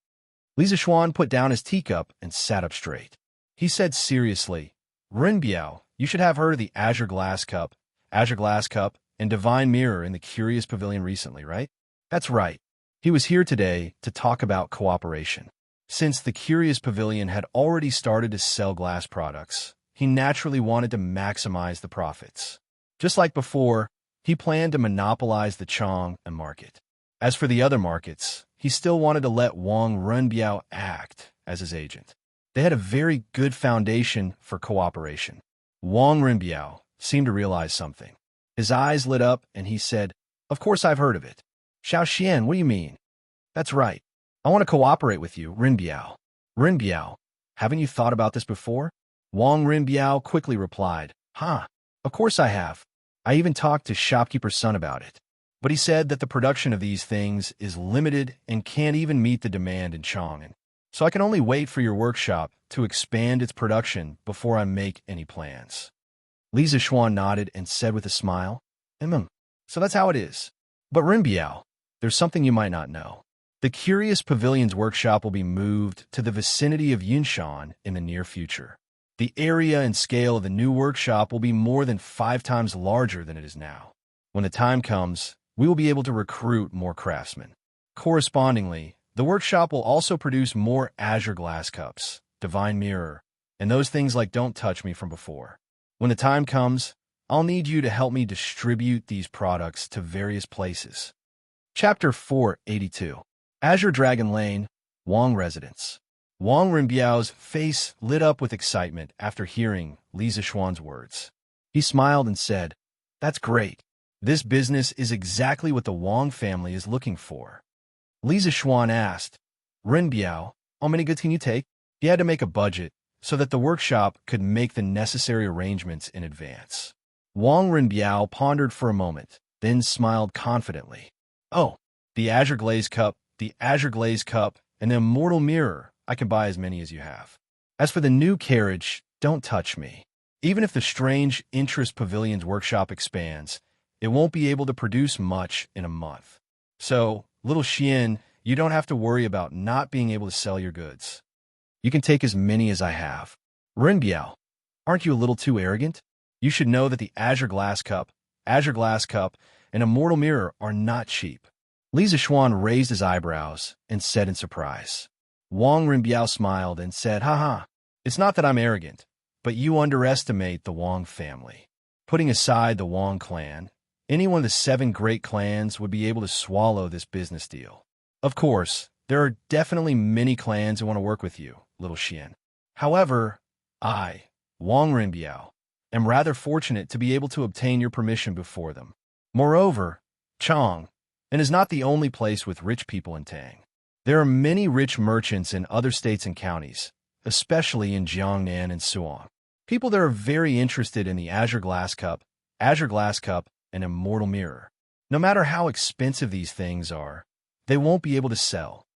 Li Zixuan put down his teacup and sat up straight. He said seriously, Renbiao, you should have heard of the Azure Glass Cup, and Divine Mirror in the Curious Pavilion recently, right? That's right. He was here today to talk about cooperation. Since the Curious Pavilion had already started to sell glass products, he naturally wanted to maximize the profits. Just like before, he planned to monopolize the Chang market. As for the other markets, he still wanted to let Wang Renbiao act as his agent. They had a very good foundation for cooperation. Wang Renbiao seemed to realize something. His eyes lit up and he said, Of course I've heard of it. Xiaoxian, what do you mean? That's right. I want to cooperate with you, Renbiao. Renbiao, haven't you thought about this before? Wang Renbiao quickly replied, Huh, of course I have. I even talked to shopkeeper's son about it. but he said that the production of these things is limited and can't even meet the demand in Chang'an. So I can only wait for your workshop to expand its production before I make any plans. Li Zixuan nodded and said with a smile, So that's how it is. But Rinbiao, there's something you might not know. The Curious Pavilion's workshop will be moved to the vicinity of Yinshan in the near future. The area and scale of the new workshop will be more than 5 times larger than it is now. When the time comes, we will be able to recruit more craftsmen. Correspondingly, the workshop will also produce more azure glass cups, divine mirror, and those things like don't touch me from before. When the time comes, I'll need you to help me distribute these products to various places. Chapter 482. Azure Dragon Lane, Wang Residence. Wang Rinbiao's face lit up with excitement after hearing Li Zixuan's words. He smiled and said, That's great. This business is exactly what the Wang family is looking for. Li Zixuan asked, Rinbiao, how many goods can you take? He had to make a budget so that the workshop could make the necessary arrangements in advance. Wang Rinbiao pondered for a moment, then smiled confidently. Oh, the Azure Glaze Cup, and the Immortal Mirror. I can buy as many as you have. As for the new carriage, don't touch me. Even if the Strange Interest Pavilion's workshop expands, it won't be able to produce much in a month. So, little Xian, you don't have to worry about not being able to sell your goods. You can take as many as I have. Rinbiao, aren't you a little too arrogant? You should know that the Azure Glass Cup, and Immortal Mirror are not cheap. Li Zixuan raised his eyebrows and said in surprise. Wang Rinbiao smiled and said, Haha, it's not that I'm arrogant, but you underestimate the Wang family. Putting aside the Wang clan, any one of the 7 great clans would be able to swallow this business deal. Of course, there are definitely many clans who want to work with you, little Xian. However, I, Wang Rinbiao, am rather fortunate to be able to obtain your permission before them. Moreover, Chang is not the only place with rich people in Tang. There are many rich merchants in other states and counties, especially in Jiangnan and Suan. People that are very interested in the Azure Glass Cup, and Immortal Mirror. No matter how expensive these things are, they won't be able to sell.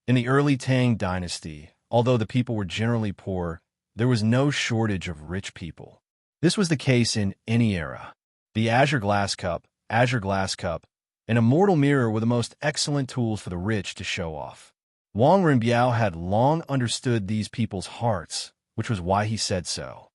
In the early Tang dynasty, although the people were generally poor, there was no shortage of rich people. This was the case in any era. The Azure Glass Cup, and Immortal Mirror were the most excellent tools for the rich to show off. Wang Rinbiao had long understood these people's hearts, which was why he said so.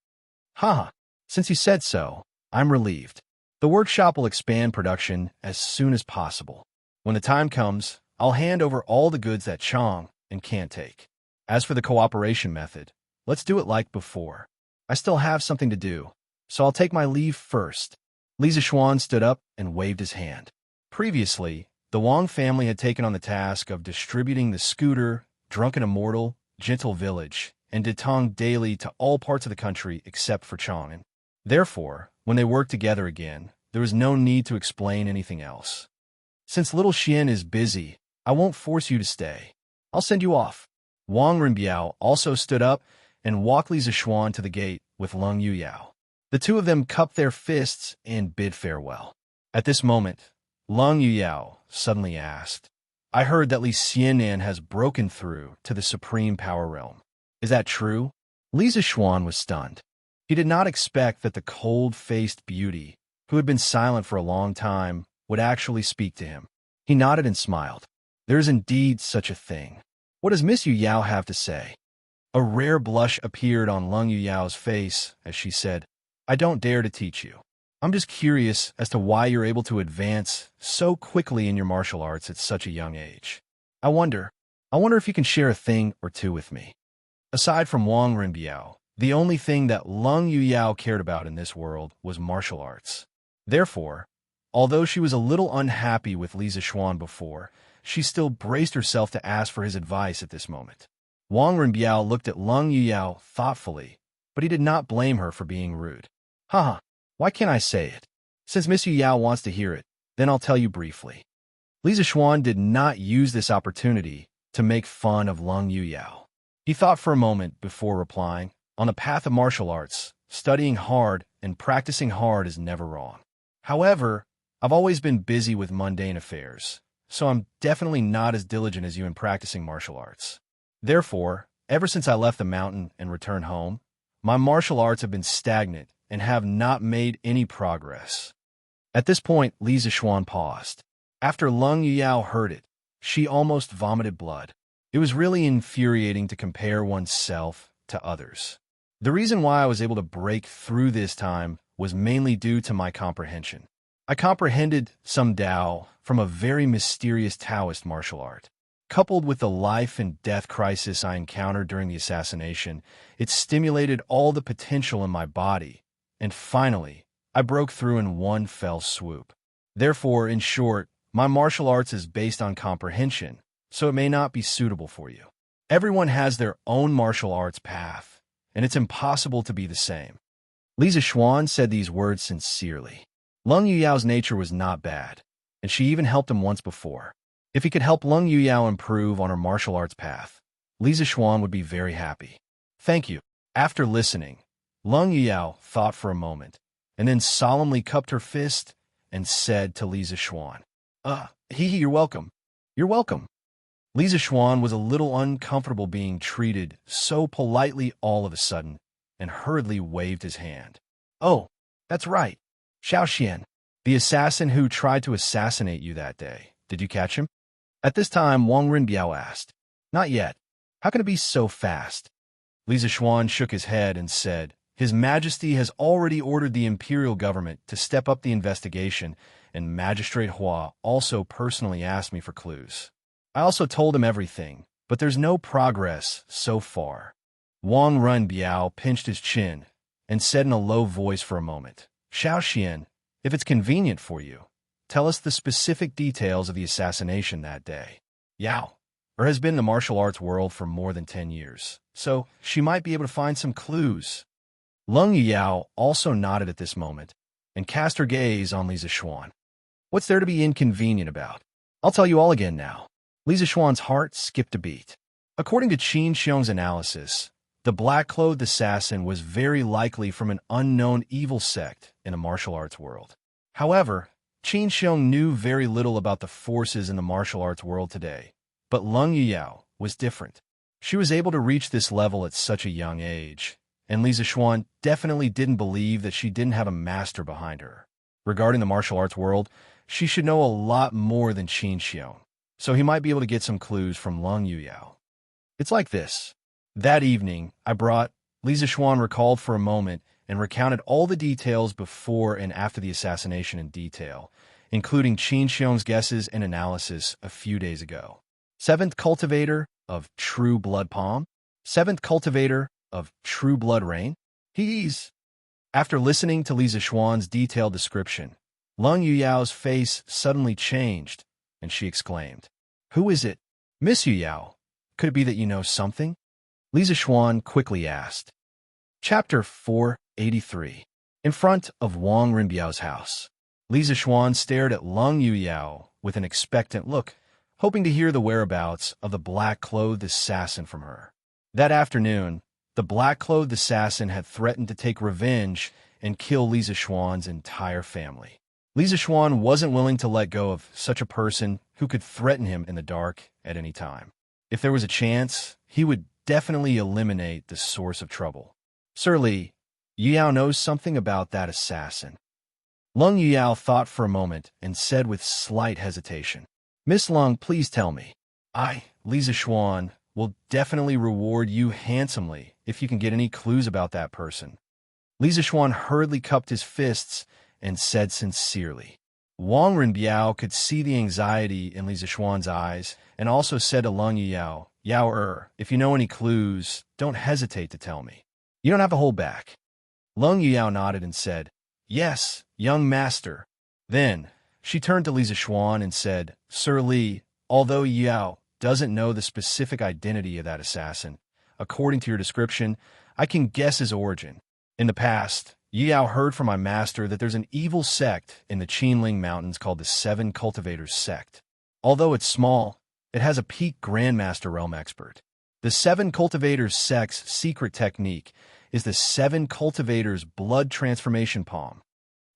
Since you said so, I'm relieved. The workshop will expand production as soon as possible. When the time comes, I'll hand over all the goods that Chang can't take. As for the cooperation method, let's do it like before. I still have something to do, so I'll take my leave first. Li Zixuan stood up and waved his hand. Previously, the Wang family had taken on the task of distributing the Scooter, Drunken Immortal, Gentle Village, and Detong daily to all parts of the country except for Chang'an. Therefore, when they worked together again, there was no need to explain anything else. Since little Xian is busy, I won't force you to stay. I'll send you off. Wang Rinbiao also stood up and walked Li Zixuan to the gate with Leng Yuyao. The two of them cupped their fists and bid farewell. At this moment, Leng Yuyao suddenly asked, I heard that Li Xianan has broken through to the Supreme Power Realm. Is that true? Li Zixuan was stunned. He did not expect that the cold-faced beauty, who had been silent for a long time, would actually speak to him. He nodded and smiled. There is indeed such a thing. What does Miss Yuyao have to say? A rare blush appeared on Leng Yuyao's face as she said, I don't dare to teach you. I'm just curious as to why you're able to advance so quickly in your martial arts at such a young age. I wonder if you can share a thing or two with me. Aside from Wang Rinbiao, the only thing that Leng Yuyao cared about in this world was martial arts. Therefore, although she was a little unhappy with Li Zixuan before, she still braced herself to ask for his advice at this moment. Wang Rinbiao looked at Leng Yuyao thoughtfully, but he did not blame her for being rude. Why can't I say it? Since Miss Yuyao wants to hear it, then I'll tell you briefly. Li Zixuan did not use this opportunity to make fun of Leng Yuyao. He thought for a moment before replying, on the path of martial arts, studying hard and practicing hard is never wrong. However, I've always been busy with mundane affairs, so I'm definitely not as diligent as you in practicing martial arts. Therefore, ever since I left the mountain and returned home, my martial arts have been stagnant and have not made any progress." At this point, Li Zixuan paused. After Lung Yuyao heard it, she almost vomited blood. It was really infuriating to compare oneself to others. The reason why I was able to break through this time was mainly due to my comprehension. I comprehended some Tao from a very mysterious Taoist martial art. Coupled with the life and death crisis I encountered during the assassination, it stimulated all the potential in my body, and finally, I broke through in one fell swoop. Therefore, in short, my martial arts is based on comprehension, so it may not be suitable for you. Everyone has their own martial arts path, and it's impossible to be the same. Li Zixuan said these words sincerely. Lung Yuyao's nature was not bad, and she even helped him once before. If he could help Lung Yuyao improve on her martial arts path, Li Zixuan would be very happy. "Thank you." After listening, Lung Yuyao thought for a moment, and then solemnly cupped her fist and said to Li Zixuan, You're welcome. You're welcome." Li Zixuan was a little uncomfortable being treated so politely all of a sudden, and hurriedly waved his hand. "Oh, that's right. Xianxia, the assassin who tried to assassinate you that day. Did you catch him?" At this time, Wang Rinbiao asked. "Not yet. How can it be so fast?" Li Zixuan shook his head and said, "His Majesty has already ordered the imperial government to step up the investigation, and Magistrate Hua also personally asked me for clues. I also told him everything, but there's no progress so far." Wang Rinbiao pinched his chin and said in a low voice for a moment, "Xiaoxian, if it's convenient for you, tell us the specific details of the assassination that day." Yao has been in the martial arts world for more than 10 years, so she might be able to find some clues. Lung Yuyao also nodded at this moment and cast her gaze on Li Zixuan. "What's there to be inconvenient about? I'll tell you all again now." Li Zixuan's heart skipped a beat. According to Qin Xiong's analysis, the black-clothed assassin was very likely from an unknown evil sect in the martial arts world. However, Qin Xiong knew very little about the forces in the martial arts world today, but Lung Yuyao was different. She was able to reach this level at such a young age, and Li Zixuan definitely didn't believe that she didn't have a master behind her. Regarding the martial arts world, she should know a lot more than Qin Xiong, so he might be able to get some clues from Lung Yuyao. "It's like this. That evening, Li Zixuan recalled for a moment and recounted all the details before and after the assassination in detail, including Qin Xiong's guesses and analysis a few days ago. Seventh cultivator of true blood palm? Seventh cultivator of true blood rain? He's... After listening to Li Zixuan's detailed description, Lung Yuyao's face suddenly changed, and she exclaimed, "Who is it? Miss Yuyao, could it be that you know something?" Li Zixuan quickly asked. Chapter 483. In front of Wang Rinbiao's house, Li Zixuan stared at Lung Yuyao with an expectant look, hoping to hear the whereabouts of the black-clothed assassin from her. That afternoon, the black-clothed assassin had threatened to take revenge and kill Li Zixuan's entire family. Li Zixuan wasn't willing to let go of such a person who could threaten him in the dark at any time. If there was a chance, he would definitely eliminate the source of trouble. "Sir Li, Yuyao knows something about that assassin." Lung Yuyao thought for a moment and said with slight hesitation, "Miss Lung, please tell me. Li Zixuan, will definitely reward you handsomely if you can get any clues about that person." Li Zixuan hurriedly cupped his fists and said sincerely. Wang Rinbiao could see the anxiety in Li Zixuan's eyes and also said to Lung Yuyao, if you know any clues, don't hesitate to tell me. You don't have to hold back." Lung Yuyao nodded and said, "Yes, young master." Then, she turned to Li Zixuan and said, "Sir Li, although Yuyao doesn't know the specific identity of that assassin, according to your description, I can guess his origin. In the past, Yuyao heard from my master that there's an evil sect in the Qinling Mountains called the Seven Cultivators sect. Although it's small, it has a peak Grandmaster realm expert. The Seven Cultivators sect's secret technique is the Seven Cultivators blood transformation palm."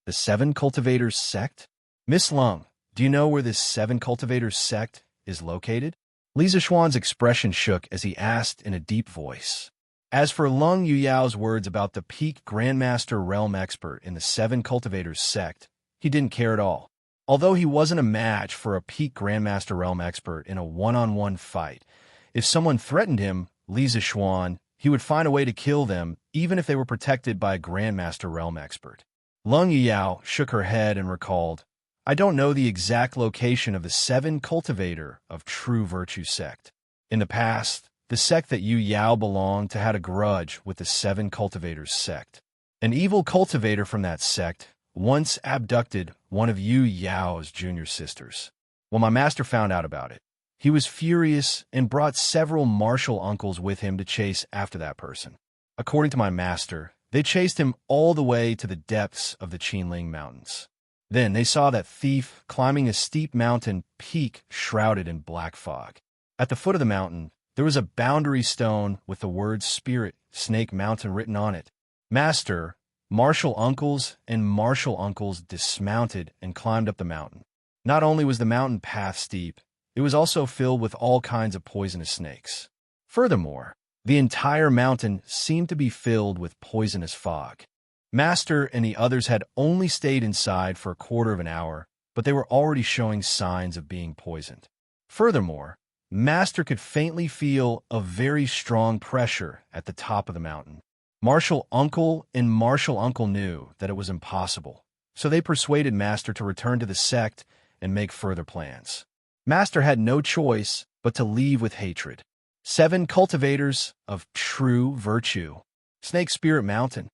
"The Seven Cultivators sect?" Miss Lung, do you know where this seven cultivators sect is located? Li Zixuan's expression shook as he asked in a deep voice. As for Lung Yuyao's words about the peak Grandmaster Realm expert in the seven cultivators sect, he didn't care at all. Although he wasn't a match for a peak Grandmaster Realm expert in a one-on-one fight, if someone threatened him, Li Zixuan, he would find a way to kill them, even if they were protected by a Grandmaster Realm expert. Lung Yuyao shook her head and recalled, I don't know the exact location of the seven cultivator of true virtue sect. In the past, the sect that Yu Yao belonged to had a grudge with the seven cultivators sect. An evil cultivator from that sect once abducted one of Yu Yao's junior sisters. When my master found out about it, he was furious and brought several martial uncles with him to chase after that person. According to my master, they chased him all the way to the depths of the Qinling Mountains. Then they saw that thief climbing a steep mountain peak shrouded in black fog. At the foot of the mountain, there was a boundary stone with the words Spirit Snake Mountain written on it. Master, martial uncles and martial uncles dismounted and climbed up the mountain. Not only was the mountain path steep, it was also filled with all kinds of poisonous snakes. Furthermore, the entire mountain seemed to be filled with poisonous fog. Master and the others had only stayed inside for a quarter of an hour, but they were already showing signs of being poisoned. Furthermore, Master could faintly feel a very strong pressure at the top of the mountain. Martial Uncle and Martial Uncle knew that it was impossible, so they persuaded Master to return to the sect and make further plans. Master had no choice but to leave with hatred. Seven cultivators of true virtue. Snake Spirit Mountain.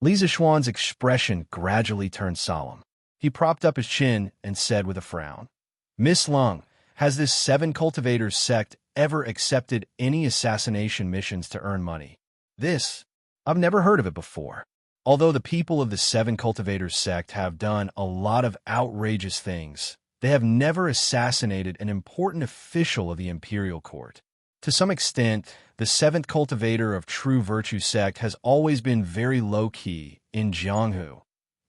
Li Zixuan's expression gradually turned solemn. He propped up his chin and said with a frown, Miss Lung, has this seven cultivators sect ever accepted any assassination missions to earn money? I've never heard of it before. Although the people of the seven cultivators sect have done a lot of outrageous things, they have never assassinated an important official of the imperial court. To some extent, the seventh cultivator of true virtue sect has always been very low-key in Jianghu,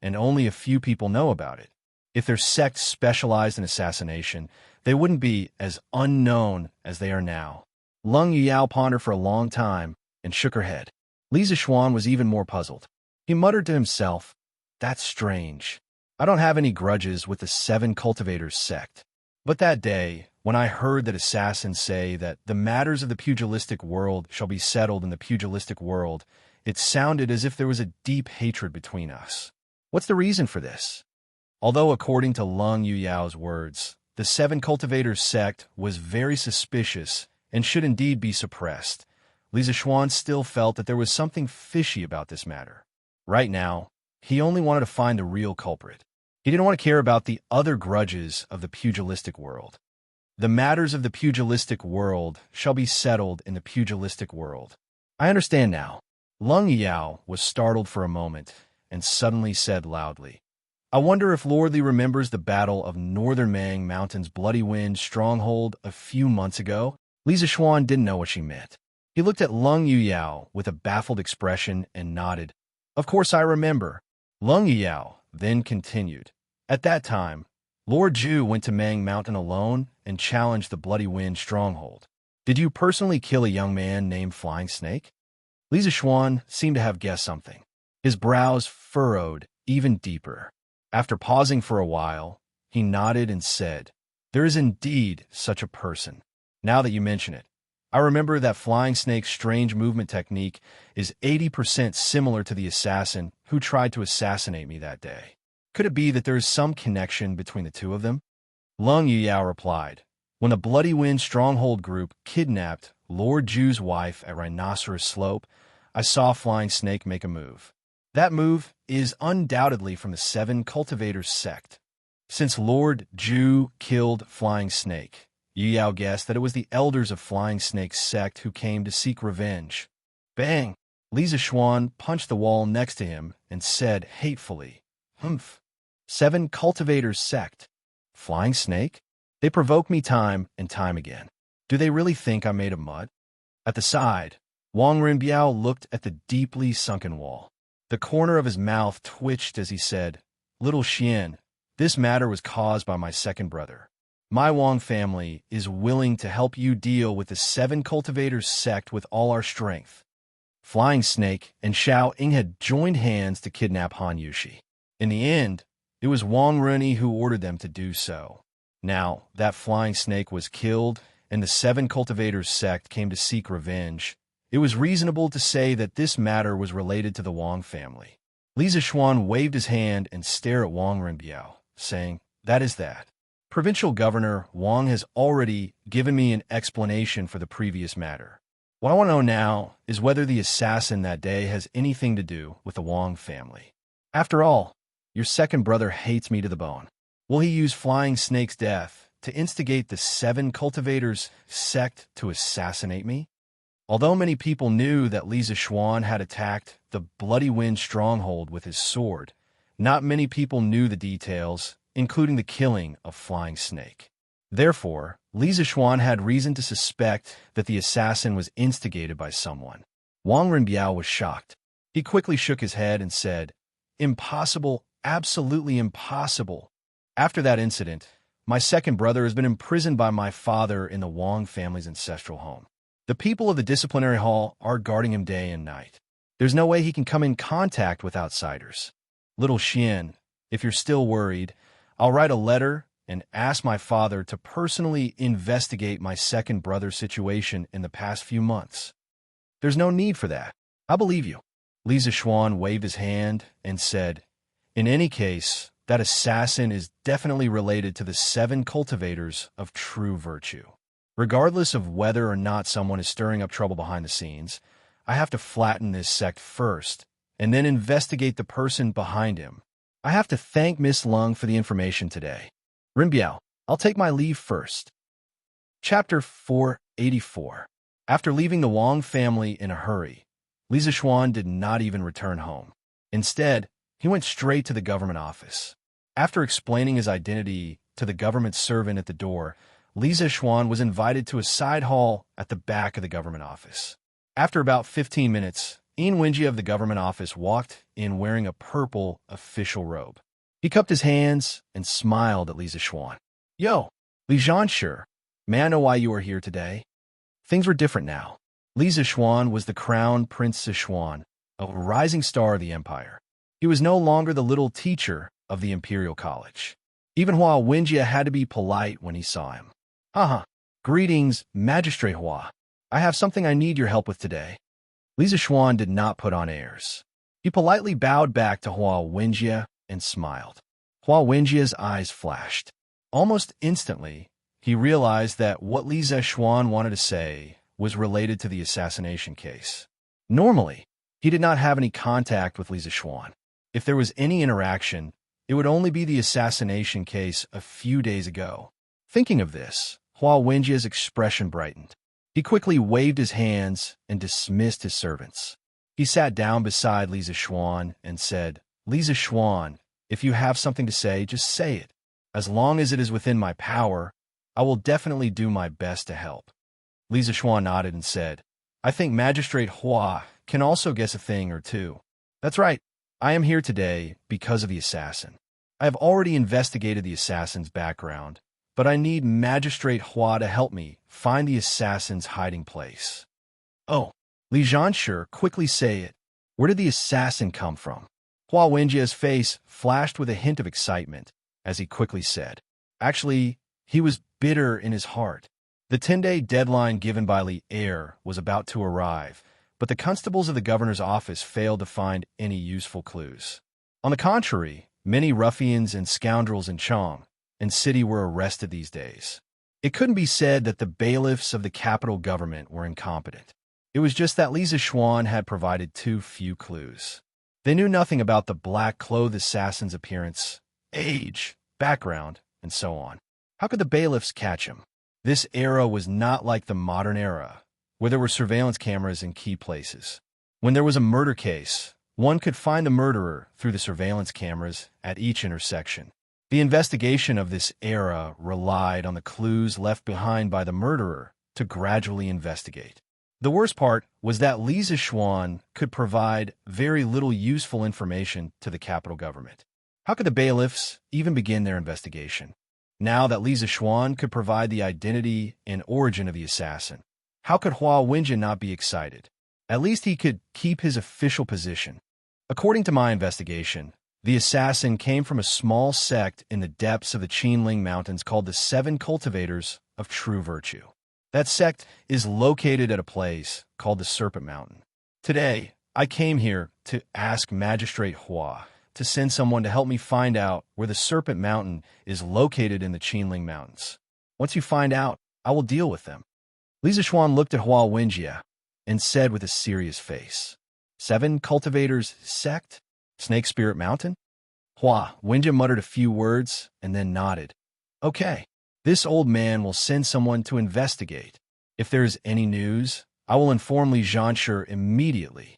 and only a few people know about it. If their sect specialized in assassination, they wouldn't be as unknown as they are now. Lung Yuyao pondered for a long time and shook her head. Li Zixuan was even more puzzled. He muttered to himself, That's strange. I don't have any grudges with the seven cultivators sect. But that day, when I heard that assassins say that the matters of the pugilistic world shall be settled in the pugilistic world, it sounded as if there was a deep hatred between us. What's the reason for this? Although according to Lung Yuyao's words, the seven cultivators sect was very suspicious and should indeed be suppressed, Li Zixuan still felt that there was something fishy about this matter. Right now, he only wanted to find the real culprit. He didn't want to care about the other grudges of the pugilistic world. The matters of the pugilistic world shall be settled in the pugilistic world. I understand now. Lung Yao was startled for a moment and suddenly said loudly, I wonder if Lord Li remembers the battle of Northern Mang Mountain's Bloody Wind stronghold a few months ago? Li Zixuan didn't know what she meant. He looked at Lung Yuyao with a baffled expression and nodded. Of course I remember. Lung Yuyao then continued. At that time, Lord Zhu went to Mang Mountain alone and challenged the Bloody Wind stronghold. Did you personally kill a young man named Flying Snake? Li Zixuan seemed to have guessed something. His brows furrowed even deeper. After pausing for a while, he nodded and said, There is indeed such a person. Now that you mention it, I remember that Flying Snake's strange movement technique is 80% similar to the assassin who tried to assassinate me that day. Could it be that there is some connection between the two of them? Lung Yuyao replied, When the Bloody Wind Stronghold group kidnapped Lord Zhu's wife at Rhinoceros Slope, I saw Flying Snake make a move. That move is undoubtedly from the Seven Cultivators sect. Since Lord Zhu killed Flying Snake, Yuyao guessed that it was the elders of Flying Snake's sect who came to seek revenge. Bang! Li Zixuan punched the wall next to him and said hatefully, Humph! Seven Cultivators sect. Flying Snake? They provoke me time and time again. Do they really think I'm made of mud? At the side, Wang Rinbiao looked at the deeply sunken wall. The corner of his mouth twitched as he said, Little Xian, This matter was caused by my second brother. My Wang family is willing to help you deal with the 7 cultivators sect with all our strength. Flying Snake and Xiao Ying had joined hands to kidnap Han Yushi. In the end, it was Wang Runi who ordered them to do so. Now that Flying Snake was killed and the 7 cultivators sect came to seek revenge, it was reasonable to say that this matter was related to the Wang family. Li Zishuan waved his hand and stared at Wang Renbiao, saying, "That is that. Provincial Governor Wang has already given me an explanation for the previous matter. What I want to know now is whether the assassin that day has anything to do with the Wang family. After all, your second brother hates me to the bone. Will he use Flying Snake's death to instigate the 7 cultivators sect to assassinate me?" Although many people knew that Li Zishuan had attacked the Bloody Wind stronghold with his sword, not many people knew the details, including the killing of Flying Snake. Therefore, Li Zishuan had reason to suspect that the assassin was instigated by someone. Wang Renbiao was shocked. He quickly shook his head and said, "Impossible, absolutely impossible. After that incident, my second brother has been imprisoned by my father in the Wang family's ancestral home. The people of the disciplinary hall are guarding him day and night. There's no way he can come in contact with outsiders. Little Xian, if you're still worried, I'll write a letter and ask my father to personally investigate my second brother's situation in the past few months. There's no need for that. I believe you." Li Zishuan waved his hand and said, "In any case, that assassin is definitely related to the 7 cultivators of true virtue. Regardless of whether or not someone is stirring up trouble behind the scenes, I have to flatten this sect first, and then investigate the person behind him. I have to thank Miss Lung for the information today. Renbiao, I'll take my leave first." Chapter 484. After leaving the Wang family in a hurry, Li Zishuan did not even return home. Instead, he went straight to the government office. After explaining his identity to the government servant at the door, Li Zishuan was invited to a side hall at the back of the government office. After about 15 minutes, Wuxia of the government office walked in wearing a purple official robe. He cupped his hands and smiled at Li Zishuan. "Yo, Li Xianxia, may I know why you are here today?" Things were different now. Li Zishuan was the crown Prince Zishuan, a rising star of the empire. He was no longer the little teacher of the imperial college. Even Wuxia had to be polite when he saw him. Greetings, Magistrate Hua. I have something I need your help with today." Li Zishuan did not put on airs. He politely bowed back to Wuxia and smiled. Wuxia's eyes flashed. Almost instantly, he realized that what Li Zishuan wanted to say was related to the assassination case. Normally, he did not have any contact with Li Zishuan. If there was any interaction, it would only be the assassination case a few days ago. Thinking of this, Wuxia's expression brightened. He quickly waved his hands and dismissed his servants. He sat down beside Li Zishuan and said, "Li Zishuan, if you have something to say, just say it. As long as it is within my power, I will definitely do my best to help." Li Zishuan nodded and said, "I think Magistrate Hua can also guess a thing or two. That's right. I am here today because of the assassin. I have already investigated the assassin's background, but I need Magistrate Hua to help me find the assassin's hiding place." "Oh, Li Xianxia, quickly say it. Where did the assassin come from?" Wuxia's face flashed with a hint of excitement as he quickly said. Actually, he was bitter in his heart. The 10-day deadline given by Li Er was about to arrive, but the constables of the governor's office failed to find any useful clues. On the contrary, many ruffians and scoundrels in Chong and city were arrested these days. It couldn't be said that the bailiffs of the capital government were incompetent. It was just that Li Zishuan had provided too few clues. They knew nothing about the black-clothed assassin's appearance, age, background, and so on. How could the bailiffs catch him? This era was not like the modern era, where there were surveillance cameras in key places. When there was a murder case, one could find the murderer through the surveillance cameras at each intersection. The investigation of this era relied on the clues left behind by the murderer to gradually investigate. The worst part was that Li Zishuan could provide very little useful information to the capital government. How could the bailiffs even begin their investigation? Now that Li Zishuan could provide the identity and origin of the assassin, how could Hua Wenjin not be excited? At least he could keep his official position. According to my investigation, the assassin came from a small sect in the depths of the Qinling Mountains called the Seven Cultivators of True Virtue. That sect is located at a place called the Serpent Mountain. Today, I came here to ask Magistrate Hua to send someone to help me find out where the Serpent Mountain is located in the Qinling Mountains. Once you find out, I will deal with them. Li Zishuan looked at Hua Wenjia and said with a serious face, "Seven Cultivators Sect? Snake Spirit Mountain?" Hua Wenjia muttered a few words and then nodded. "Okay, this old man will send someone to investigate. If there is any news, I will inform Li Xianxia immediately.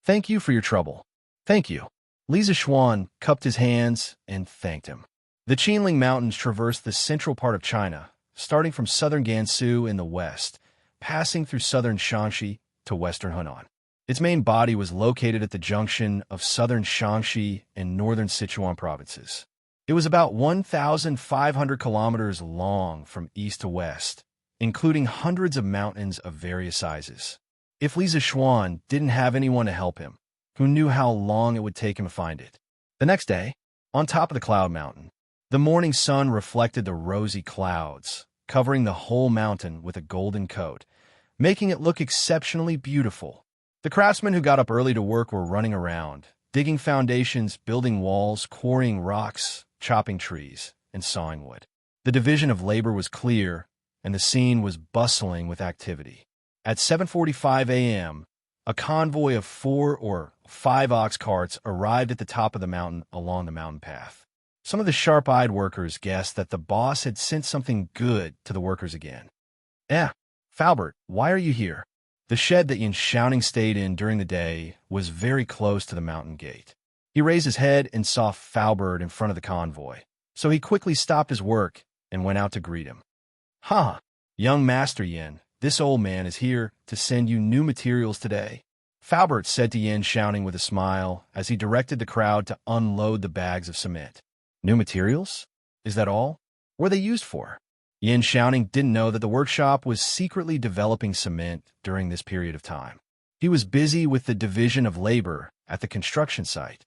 Thank you for your trouble." "Thank you." Li Zishuan cupped his hands and thanked him. The Qinling Mountains traverse the central part of China, starting from southern Gansu in the west, passing through southern Xianxia to western Hunan. Its main body was located at the junction of southern Xianxia and northern Sichuan provinces. It was about 1,500 kilometers long from east to west, including hundreds of mountains of various sizes. If Li Zishuan didn't have anyone to help him, who knew how long it would take him to find it? The next day, on top of the cloud mountain, the morning sun reflected the rosy clouds, covering the whole mountain with a golden coat, making it look exceptionally beautiful. The craftsmen who got up early to work were running around, digging foundations, building walls, quarrying rocks, chopping trees, and sawing wood. The division of labor was clear, and the scene was bustling with activity. At 7:45 a.m., a convoy of 4 or 5 ox carts arrived at the top of the mountain along the mountain path. Some of the sharp-eyed workers guessed that the boss had sent something good to the workers again. Falbert, why are you here?" The shed that Xianxia stayed in during the day was very close to the mountain gate. He raised his head and saw Falbert in front of the convoy, so he quickly stopped his work and went out to greet him. "Ha, young Master Yin, this old man is here to send you new materials today," Falbert said to Yin, shouting with a smile as he directed the crowd to unload the bags of cement. "New materials? Is that all? What are they used for?" Yin shouting didn't know that the workshop was secretly developing cement during this period of time. He was busy with the division of labor at the construction site.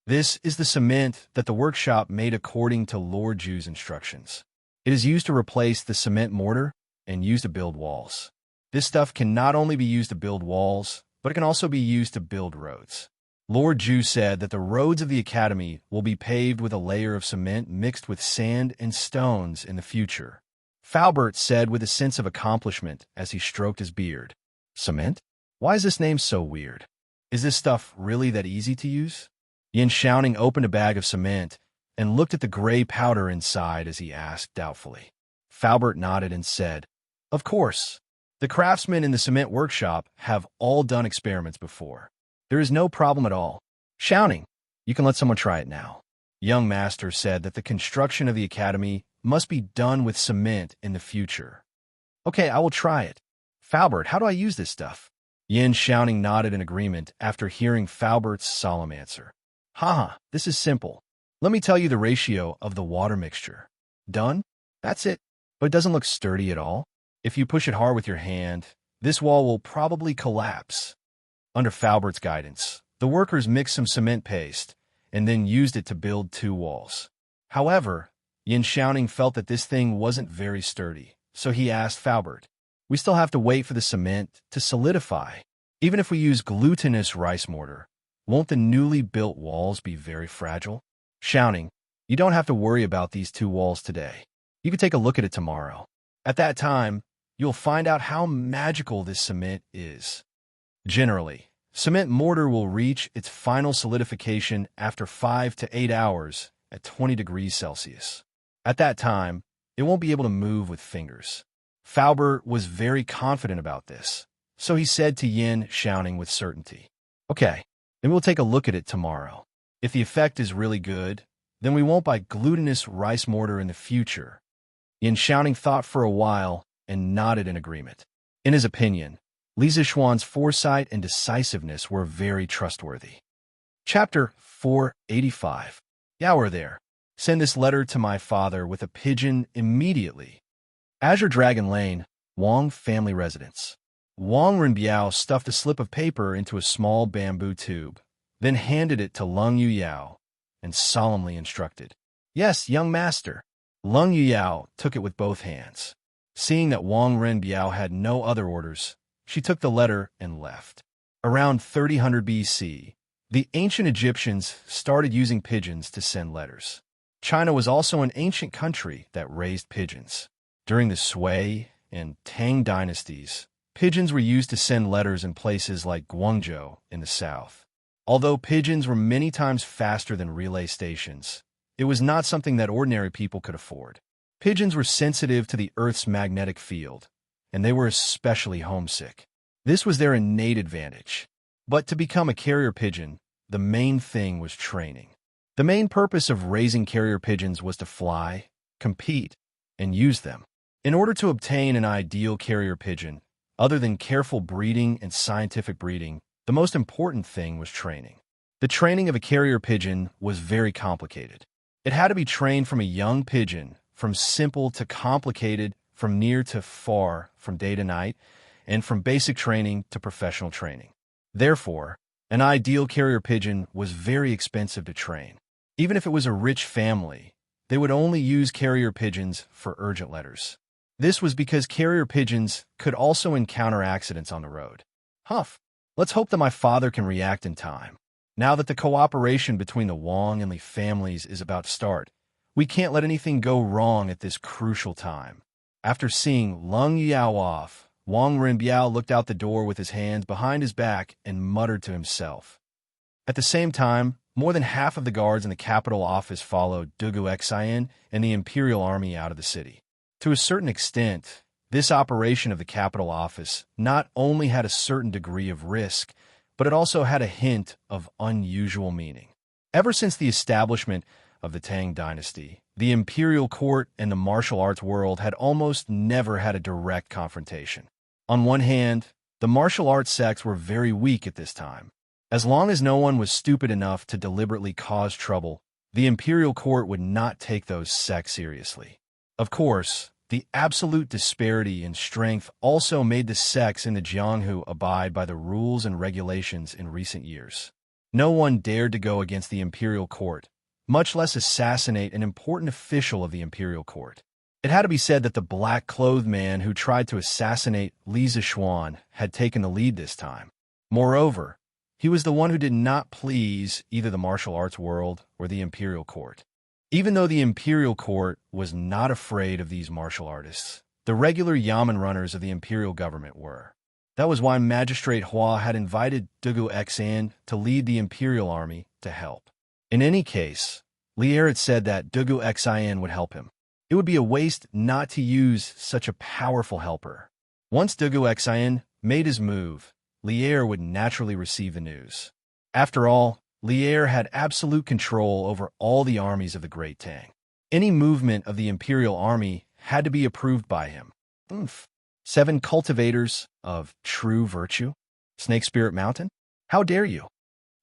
This is the cement that the workshop made according to Lord Ju's instructions. It is used to replace the cement mortar and used to build walls. This stuff can not only be used to build walls, but it can also be used to build roads. Lord Ju said that the roads of the academy will be paved with a layer of cement mixed with sand and stones in the future. Falbert said with a sense of accomplishment as he stroked his beard. "Cement? Why is this name so weird? Is this stuff really that easy to use?" Yin Xiaoning opened a bag of cement and looked at the gray powder inside as he asked doubtfully. Falbert nodded and said, "Of course. The craftsmen in the cement workshop have all done experiments before. There is no problem at all. Shouting, you can let someone try it now." Young Master said that the construction of the academy must be done with cement in the future. "Okay, I will try it. Falbert, how do I use this stuff?" Yin Xiaoning nodded in agreement after hearing Falbert's solemn answer. This is simple. Let me tell you the ratio of the water mixture. Done? That's it. But it doesn't look sturdy at all. If you push it hard with your hand, this wall will probably collapse. Under Falbert's guidance, the workers mixed some cement paste and then used it to build 2 walls. However, Yin Xiaoning felt that this thing wasn't very sturdy, so he asked Falbert, "We still have to wait for the cement to solidify. Even if we use glutinous rice mortar, won't the newly built walls be very fragile?" Xiaoning, "You don't have to worry about these 2 walls today. You can take a look at it tomorrow. At that time, you'll find out how magical this cement is. Generally, cement mortar will reach its final solidification after 5 to 8 hours at 20 degrees Celsius. At that time, it won't be able to move with fingers." Falbert was very confident about this, so he said to Yin Xiaoning with certainty, "Okay, then we'll take a look at it tomorrow. If the effect is really good, then we won't buy glutinous rice mortar in the future." Yin Xiaoning thought for a while and nodded in agreement. In his opinion, Li Zishuan's foresight and decisiveness were very trustworthy. Chapter 485. Yaoer there. Send this letter to my father with a pigeon immediately. Azure Dragon Lane, Wang family residence. Wang Renbiao stuffed a slip of paper into a small bamboo tube, then handed it to Lung Yuyao and solemnly instructed. Yes, young master. Lung Yuyao took it with both hands. Seeing that Wang Renbiao had no other orders, she took the letter and left. Around 3000 BC, the ancient Egyptians started using pigeons to send letters. China was also an ancient country that raised pigeons. During the Sui and Tang dynasties, pigeons were used to send letters in places like Guangzhou in the south. Although pigeons were many times faster than relay stations, it was not something that ordinary people could afford. Pigeons were sensitive to the Earth's magnetic field, and they were especially homesick. This was their innate advantage. But to become a carrier pigeon, the main thing was training. The main purpose of raising carrier pigeons was to fly, compete, and use them. In order to obtain an ideal carrier pigeon, other than careful breeding and scientific breeding, the most important thing was training. The training of a carrier pigeon was very complicated. It had to be trained from a young pigeon, from simple to complicated, from near to far, from day to night, and from basic training to professional training. Therefore, an ideal carrier pigeon was very expensive to train. Even if it was a rich family, they would only use carrier pigeons for urgent letters. This was because carrier pigeons could also encounter accidents on the road. Humph. Let's hope that my father can react in time. Now that the cooperation between the Wang and Li families is about to start, we can't let anything go wrong at this crucial time. After seeing Lung Yao off, Wang Renbiao looked out the door with his hands behind his back and muttered to himself. At the same time, more than half of the guards in the capital office followed Dugu Xian and the imperial army out of the city. To a certain extent, this operation of the capital office not only had a certain degree of risk, but it also had a hint of unusual meaning. Ever since the establishment of the Tang dynasty, the imperial court and the martial arts world had almost never had a direct confrontation. On one hand, the martial arts sects were very weak at this time. As long as no one was stupid enough to deliberately cause trouble, the imperial court would not take those sects seriously. Of course, the absolute disparity in strength also made the sects in the Jianghu abide by the rules and regulations in recent years. No one dared to go against the imperial court, much less assassinate an important official of the imperial court. It had to be said that the black-clothed man who tried to assassinate Li Zishuan had taken the lead this time. Moreover, he was the one who did not please either the martial arts world or the imperial court. Even though the imperial court was not afraid of these martial artists, the regular yamen runners of the imperial government were. That was why Magistrate Hua had invited Dugu Xan to lead the imperial army to help. In any case, Lier had said that Dugu Xian would help him. It would be a waste not to use such a powerful helper. Once Dugu Xian made his move, Lier would naturally receive the news. After all, Lier had absolute control over all the armies of the Great Tang. Any movement of the imperial army had to be approved by him. 7 cultivators of true virtue? Snake Spirit Mountain? How dare you?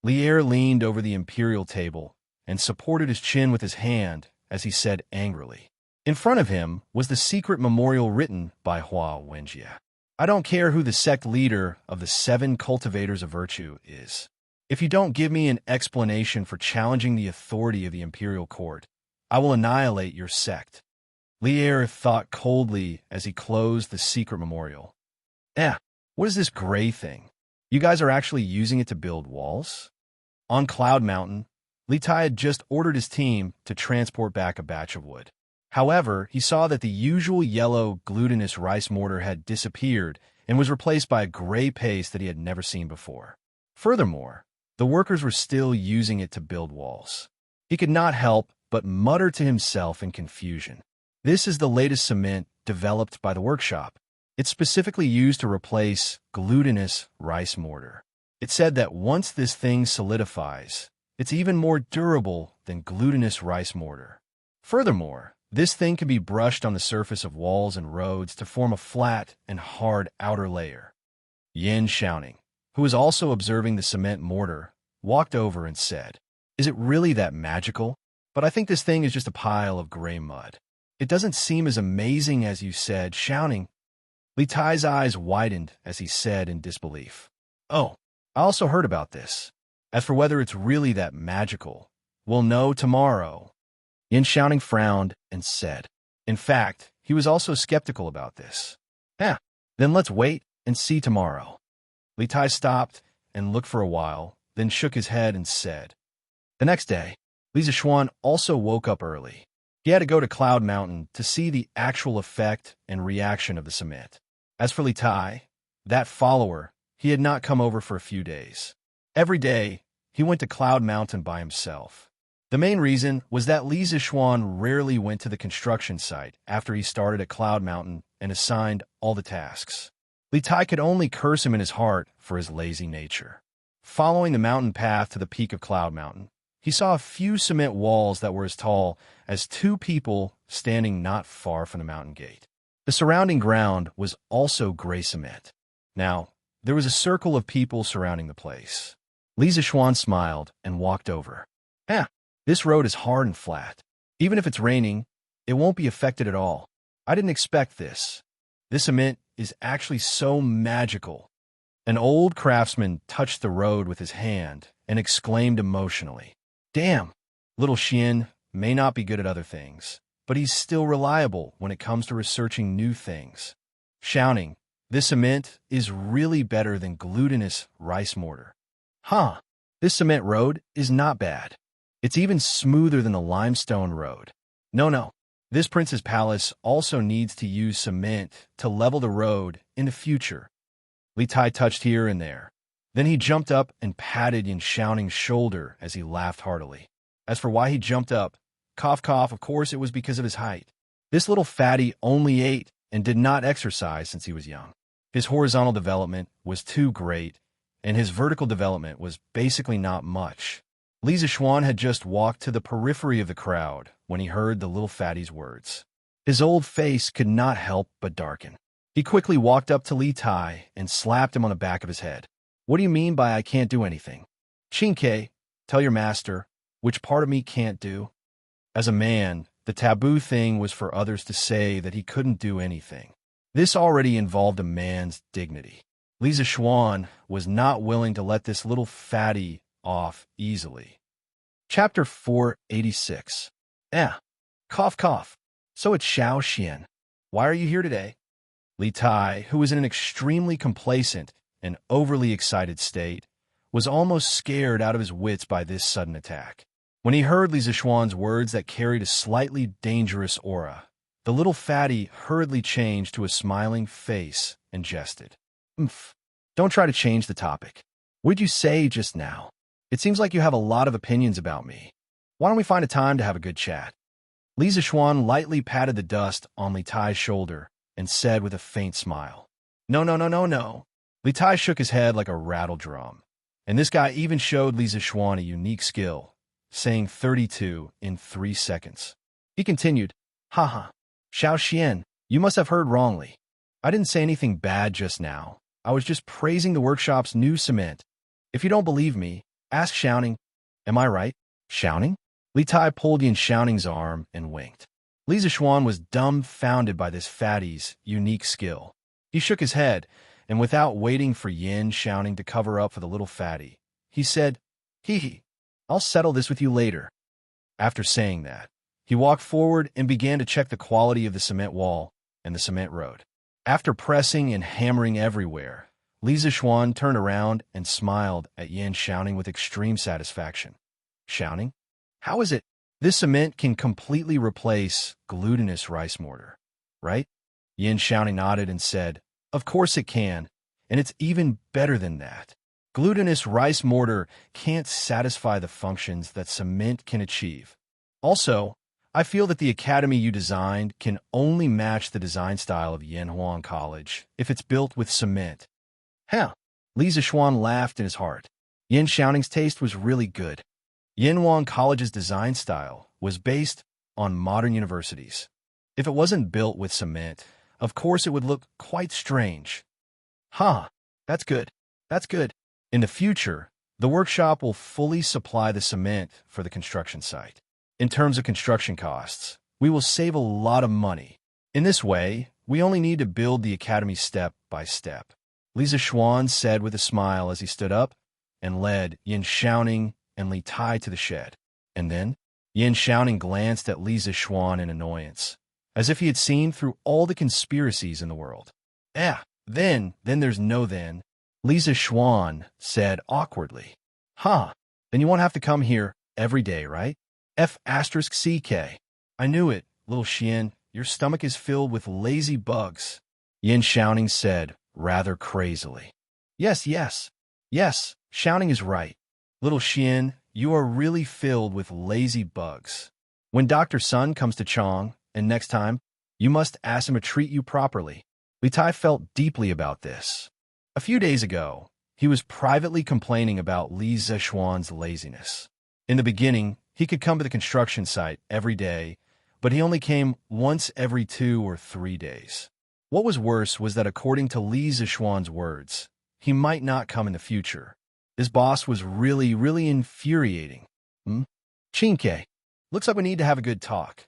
Lier leaned over the imperial table and supported his chin with his hand as he said angrily. In front of him was the secret memorial written by Hua Wenjie. I don't care who the sect leader of the 7 cultivators of virtue is. If you don't give me an explanation for challenging the authority of the imperial court, I will annihilate your sect. Lier thought coldly as he closed the secret memorial. What is this gray thing? You guys are actually using it to build walls? On Cloud Mountain, Li Tai had just ordered his team to transport back a batch of wood. However, he saw that the usual yellow, glutinous rice mortar had disappeared and was replaced by a gray paste that he had never seen before. Furthermore, the workers were still using it to build walls. He could not help but mutter to himself in confusion. This is the latest cement developed by the workshop. It's specifically used to replace glutinous rice mortar. It said that once this thing solidifies, it's even more durable than glutinous rice mortar. Furthermore, this thing can be brushed on the surface of walls and roads to form a flat and hard outer layer. Yin Xiaoning, who was also observing the cement mortar, walked over and said, "Is it really that magical? But I think this thing is just a pile of gray mud. It doesn't seem as amazing as you said, shouting." Li Tai's eyes widened as he said in disbelief, "Oh, I also heard about this. As for whether it's really that magical, we'll know tomorrow." Yin Xiaoning frowned and said, in fact, he was also skeptical about this. Then let's wait and see tomorrow." Li Tai stopped and looked for a while, then shook his head and said. The next day, Li Zishuan also woke up early. He had to go to Cloud Mountain to see the actual effect and reaction of the cement. As for Li Tai, that follower, he had not come over for a few days. Every day, he went to Cloud Mountain by himself. The main reason was that Li Zishuan rarely went to the construction site after he started at Cloud Mountain and assigned all the tasks. Li Tai could only curse him in his heart for his lazy nature. Following the mountain path to the peak of Cloud Mountain, he saw a few cement walls that were as tall as two people standing not far from the mountain gate. The surrounding ground was also gray cement. Now, there was a circle of people surrounding the place. Li Zishuan smiled and walked over. This road is hard and flat. Even if it's raining, it won't be affected at all. I didn't expect this. This cement is actually so magical. An old craftsman touched the road with his hand and exclaimed emotionally, "Damn, little Xian may not be good at other things, but he's still reliable when it comes to researching new things." Shouting, "This cement is really better than glutinous rice mortar." This cement road is not bad. It's even smoother than the limestone road. No. This prince's palace also needs to use cement to level the road in the future. Li Tai touched here and there. Then he jumped up and patted Yin Xiaoning's shoulder as he laughed heartily. As for why he jumped up, cough, of course it was because of his height. This little fatty only ate and did not exercise since he was young. His horizontal development was too great, and his vertical development was basically not much. Li Zishuan had just walked to the periphery of the crowd when he heard the little fatty's words. His old face could not help but darken. He quickly walked up to Li Tai and slapped him on the back of his head. "What do you mean by I can't do anything? Qingke, tell your master, which part of me can't do?" As a man, the taboo thing was for others to say that he couldn't do anything. This already involved a man's dignity. Li Zishuan was not willing to let this little fatty off easily. Chapter 486. Cough. So it's Xiao Xian. Why are you here today? Li Tai, who was in an extremely complacent and overly excited state, was almost scared out of his wits by this sudden attack. When he heard Li Zishuan's words that carried a slightly dangerous aura, the little fatty hurriedly changed to a smiling face and jested. Don't try to change the topic. What did you say just now? It seems like you have a lot of opinions about me. Why don't we find a time to have a good chat? Li Zishuan lightly patted the dust on Li Tai's shoulder and said with a faint smile, No. Li Tai shook his head like a rattle drum, and this guy even showed Li Zishuan a unique skill, saying 32 in 3 seconds. He continued, Xiao Xian, you must have heard wrongly. I didn't say anything bad just now. I was just praising the workshop's new cement. If you don't believe me, ask Xiaoning. Am I right? Xiaoning? Li Tai pulled Yin Xiaoning's arm and winked. Li Zishuan was dumbfounded by this fatty's unique skill. He shook his head, and without waiting for Yin Xiaoning to cover up for the little fatty, he said, I'll settle this with you later. After saying that, he walked forward and began to check the quality of the cement wall and the cement road. After pressing and hammering everywhere, Li Zishuan turned around and smiled at Yin Xiaoning with extreme satisfaction. Xiaoning? How is it? This cement can completely replace glutinous rice mortar, right? Yin Xiaoning nodded and said, Of course it can, and it's even better than that. Glutinous rice mortar can't satisfy the functions that cement can achieve. Also, I feel that the academy you designed can only match the design style of Yanhuang College if it's built with cement. Li Zishuan laughed in his heart. Yin Xiaoning's taste was really good. Yanhuang College's design style was based on modern universities. If it wasn't built with cement, of course it would look quite strange. That's good. In the future, The workshop will fully supply the cement for the construction site. In terms of construction costs, we will save a lot of money. In this way, we only need to build the academy step by step. Xianxia said with a smile as he stood up and led Xianxia and Li Tai to the shed. And then, Xianxia glanced at Xianxia in annoyance, as if he had seen through all the conspiracies in the world. Then there's no then, Xianxia said awkwardly. Huh, then you won't have to come here every day, right? F***CK. I knew it, little Xian, your stomach is filled with lazy bugs, Xianxia said, rather crazily. Yes, Xiaoning is right. Little Xian, you are really filled with lazy bugs. When Dr. Sun comes to Chong, and next time, you must ask him to treat you properly. Li Tai felt deeply about this. A few days ago, he was privately complaining about Xianxia's laziness. In the beginning, he could come to the construction site every day, but he only came once every 2 or 3 days. What was worse was that according to Xianxia's words, he might not come in the future. His boss was really infuriating. Chinke, looks like we need to have a good talk.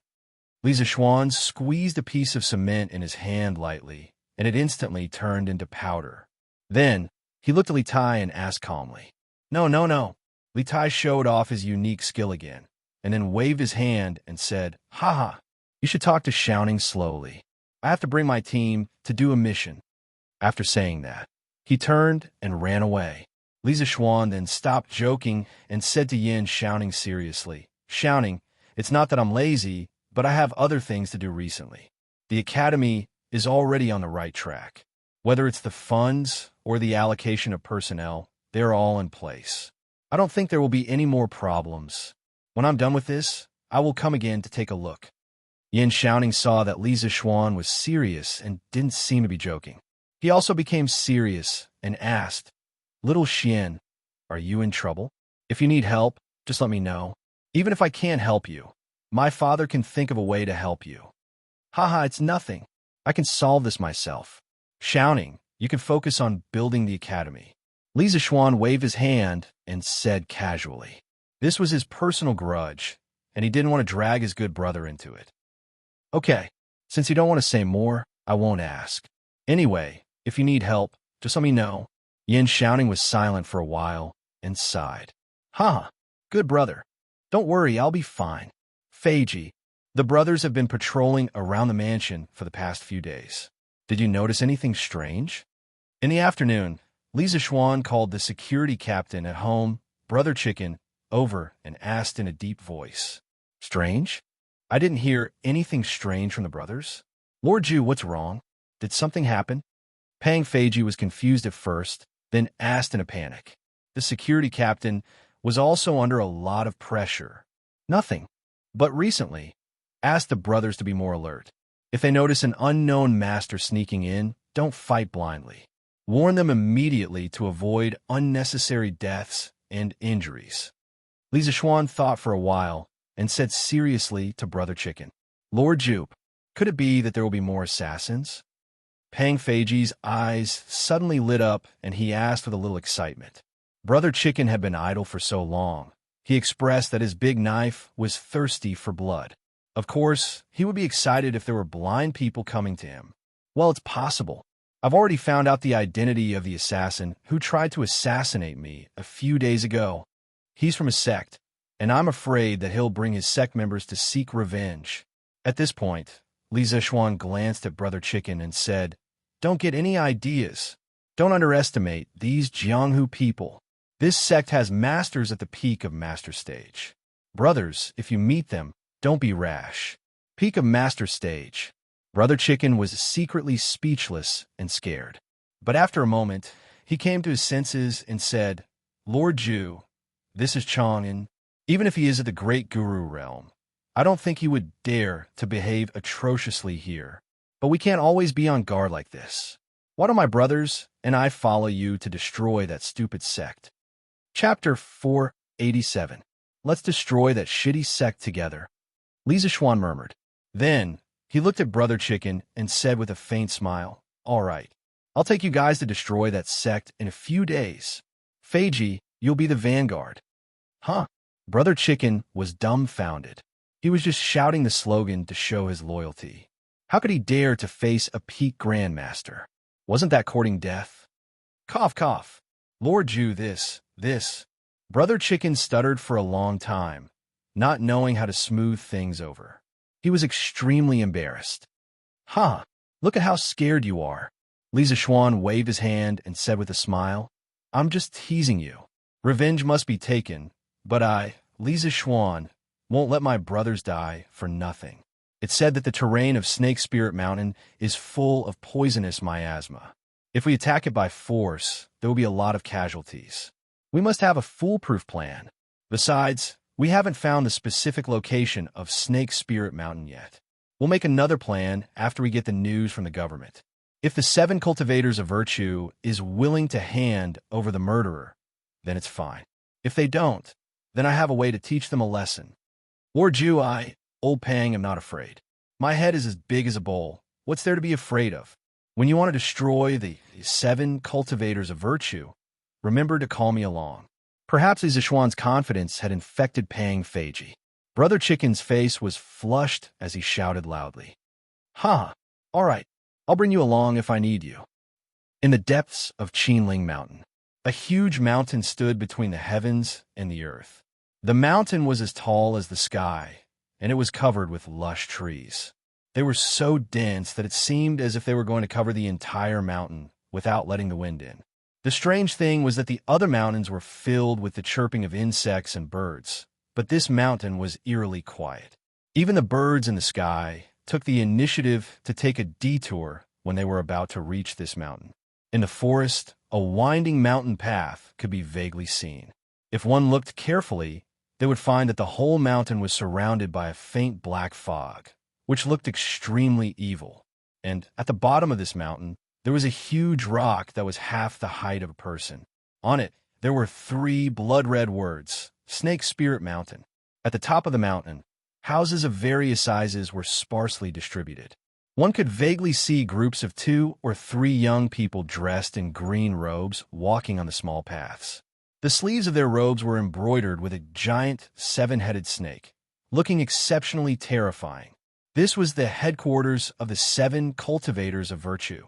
Xianxia squeezed a piece of cement in his hand lightly, and it instantly turned into powder. Then, he looked at Li Tai and asked calmly. No. Li Tai showed off his unique skill again, and then waved his hand and said, Haha, you should talk to Xiaoning slowly. I have to bring my team to do a mission. After saying that, he turned and ran away. Xianxia then stopped joking and said to Xiaoning seriously, Xiaoning, it's not that I'm lazy, but I have other things to do recently. The academy is already on the right track. Whether it's the funds or the allocation of personnel, they're all in place. I don't think there will be any more problems. When I'm done with this, I will come again to take a look. Xiaoning saw that Xianxia was serious and didn't seem to be joking. He also became serious and asked, Little Xian, are you in trouble? If you need help, just let me know. Even if I can't help you, my father can think of a way to help you. Haha, it's nothing. I can solve this myself. Xiaoning, you can focus on building the academy. Xianxia waved his hand and said casually. This was his personal grudge, and he didn't want to drag his good brother into it. Okay, since you don't want to say more, I won't ask. Anyway, if you need help, just let me know. Xiaoning was silent for a while and sighed. Good brother. Don't worry, I'll be fine. Feiji, the brothers have been patrolling around the mansion for the past few days. Did you notice anything strange? In the afternoon, Xianxia called the security captain at home, Brother Chicken, over and asked in a deep voice. Strange? I didn't hear anything strange from the brothers. Lord Ju, what's wrong? Did something happen? Pang Feiji was confused at first, then asked in a panic. The security captain was also under a lot of pressure. Nothing. But recently, asked the brothers to be more alert. If they notice an unknown master sneaking in, don't fight blindly. Warn them immediately to avoid unnecessary deaths and injuries. Xianxia thought for a while and said seriously to Brother Chicken, Lord Jupe, could it be that there will be more assassins? Pang Feiji's eyes suddenly lit up and he asked with a little excitement. Brother Chicken had been idle for so long. He expressed that his big knife was thirsty for blood. Of course, he would be excited if there were blind people coming to him. Well, it's possible. I've already found out the identity of the assassin who tried to assassinate me a few days ago. He's from a sect, and I'm afraid that he'll bring his sect members to seek revenge. At this point, Xianxia glanced at Brother Chicken and said, Don't get any ideas. Don't underestimate these Jianghu people. This sect has masters at the peak of master stage. Brothers, if you meet them, don't be rash. Peak of master stage. Brother Chicken was secretly speechless and scared. But after a moment, he came to his senses and said, Lord Ju, this is Chang'an. Even if he is at the great guru realm, I don't think he would dare to behave atrociously here. But we can't always be on guard like this. Why don't my brothers and I follow you to destroy that stupid sect? Chapter 487. Let's destroy that shitty sect together. Xianxia murmured. Then, he looked at Brother Chicken and said with a faint smile, All right, I'll take you guys to destroy that sect in a few days. Feiji, You'll be the vanguard. Huh? Brother Chicken was dumbfounded. He was just shouting the slogan to show his loyalty. How could he dare to face a peak grandmaster? Wasn't that courting death? Cough, cough. Lord Jew, this. Brother Chicken stuttered for a long time, not knowing how to smooth things over. He was extremely embarrassed. Huh, look at how scared you are. Xianxia waved his hand and said with a smile, I'm just teasing you. Revenge must be taken, but Xianxia, won't let my brothers die for nothing. It's said that the terrain of Snake Spirit Mountain is full of poisonous miasma. If we attack it by force, there will be a lot of casualties. We must have a foolproof plan. Besides, we haven't found the specific location of Snake Spirit Mountain yet. We'll make another plan after we get the news from the government. If the 7 cultivators of virtue is willing to hand over the murderer, then it's fine. If they don't, then I have a way to teach them a lesson. Lord Jew, Old Pang, am not afraid. My head is as big as a bowl. What's there to be afraid of? When you want to destroy the 7 cultivators of virtue, remember to call me along. Perhaps Xianxia's confidence had infected Pang Feiji. Brother Chicken's face was flushed as he shouted loudly. Ha! All right, I'll bring you along if I need you. In the depths of Qinling Mountain, a huge mountain stood between the heavens and the earth. The mountain was as tall as the sky, and it was covered with lush trees. They were so dense that it seemed as if they were going to cover the entire mountain without letting the wind in. The strange thing was that the other mountains were filled with the chirping of insects and birds, but this mountain was eerily quiet. Even the birds in the sky took the initiative to take a detour when they were about to reach this mountain. In the forest, a winding mountain path could be vaguely seen. If one looked carefully, they would find that the whole mountain was surrounded by a faint black fog, which looked extremely evil. And at the bottom of this mountain, there was a huge rock that was half the height of a person. On it, there were 3 blood-red words, Snake Spirit Mountain. At the top of the mountain, houses of various sizes were sparsely distributed. One could vaguely see groups of 2 or 3 young people dressed in green robes walking on the small paths. The sleeves of their robes were embroidered with a giant 7-headed snake, looking exceptionally terrifying. This was the headquarters of the 7 cultivators of virtue.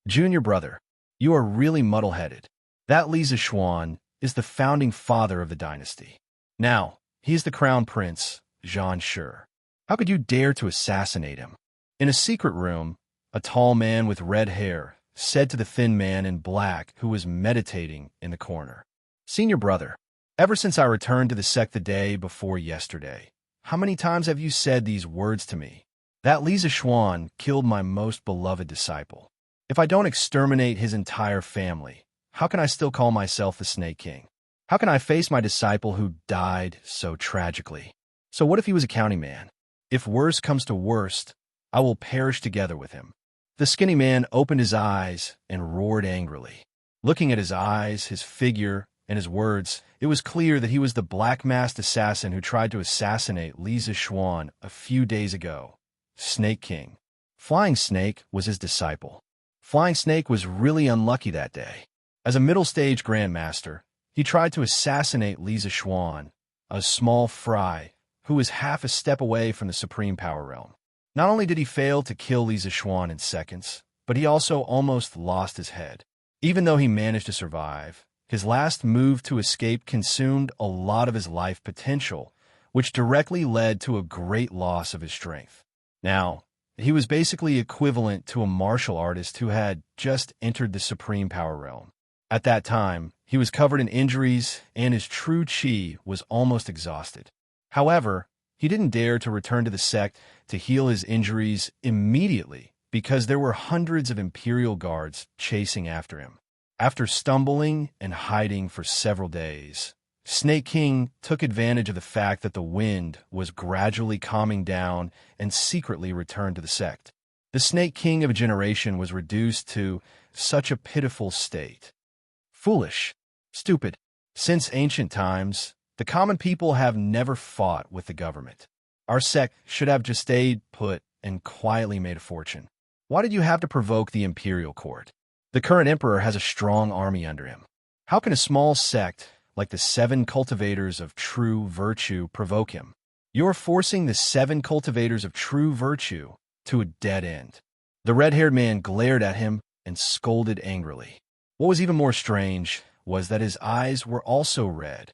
Junior brother, you are really muddle-headed. That Xianxia is the founding father of the dynasty. Now, he is the crown prince, Xianxia. How could you dare to assassinate him? In a secret room, a tall man with red hair said to the thin man in black who was meditating in the corner, Senior brother, ever since I returned to the sect the day before yesterday, how many times have you said these words to me? That Xianxia killed my most beloved disciple. If I don't exterminate his entire family, how can I still call myself the Snake King? How can I face my disciple who died so tragically? So what if he was a counting man? If worst comes to worst, I will perish together with him. The skinny man opened his eyes and roared angrily. Looking at his eyes, his figure, and his words, it was clear that he was the black-masked assassin who tried to assassinate Xianxia a few days ago. Snake King. Flying Snake was his disciple. Flying Snake was really unlucky that day. As a middle-stage grandmaster, he tried to assassinate Xianxia, a small fry who was half a step away from the supreme power realm. Not only did he fail to kill Xianxia in seconds, but he also almost lost his head. Even though he managed to survive, his last move to escape consumed a lot of his life potential, which directly led to a great loss of his strength. Now, he was basically equivalent to a martial artist who had just entered the supreme power realm. At that time, he was covered in injuries and his true chi was almost exhausted. However, he didn't dare to return to the sect to heal his injuries immediately because there were hundreds of Imperial guards chasing after him. After stumbling and hiding for several days, Snake King took advantage of the fact that the wind was gradually calming down and secretly returned to the sect. The Snake King of a generation was reduced to such a pitiful state. Foolish, stupid. Since ancient times, the common people have never fought with the government. Our sect should have just stayed put and quietly made a fortune. Why did you have to provoke the imperial court? The current emperor has a strong army under him. How can a small sect like the 7 cultivators of true virtue provoke him? You're forcing the 7 cultivators of true virtue to a dead end. The red-haired man glared at him and scolded angrily. What was even more strange was that his eyes were also red.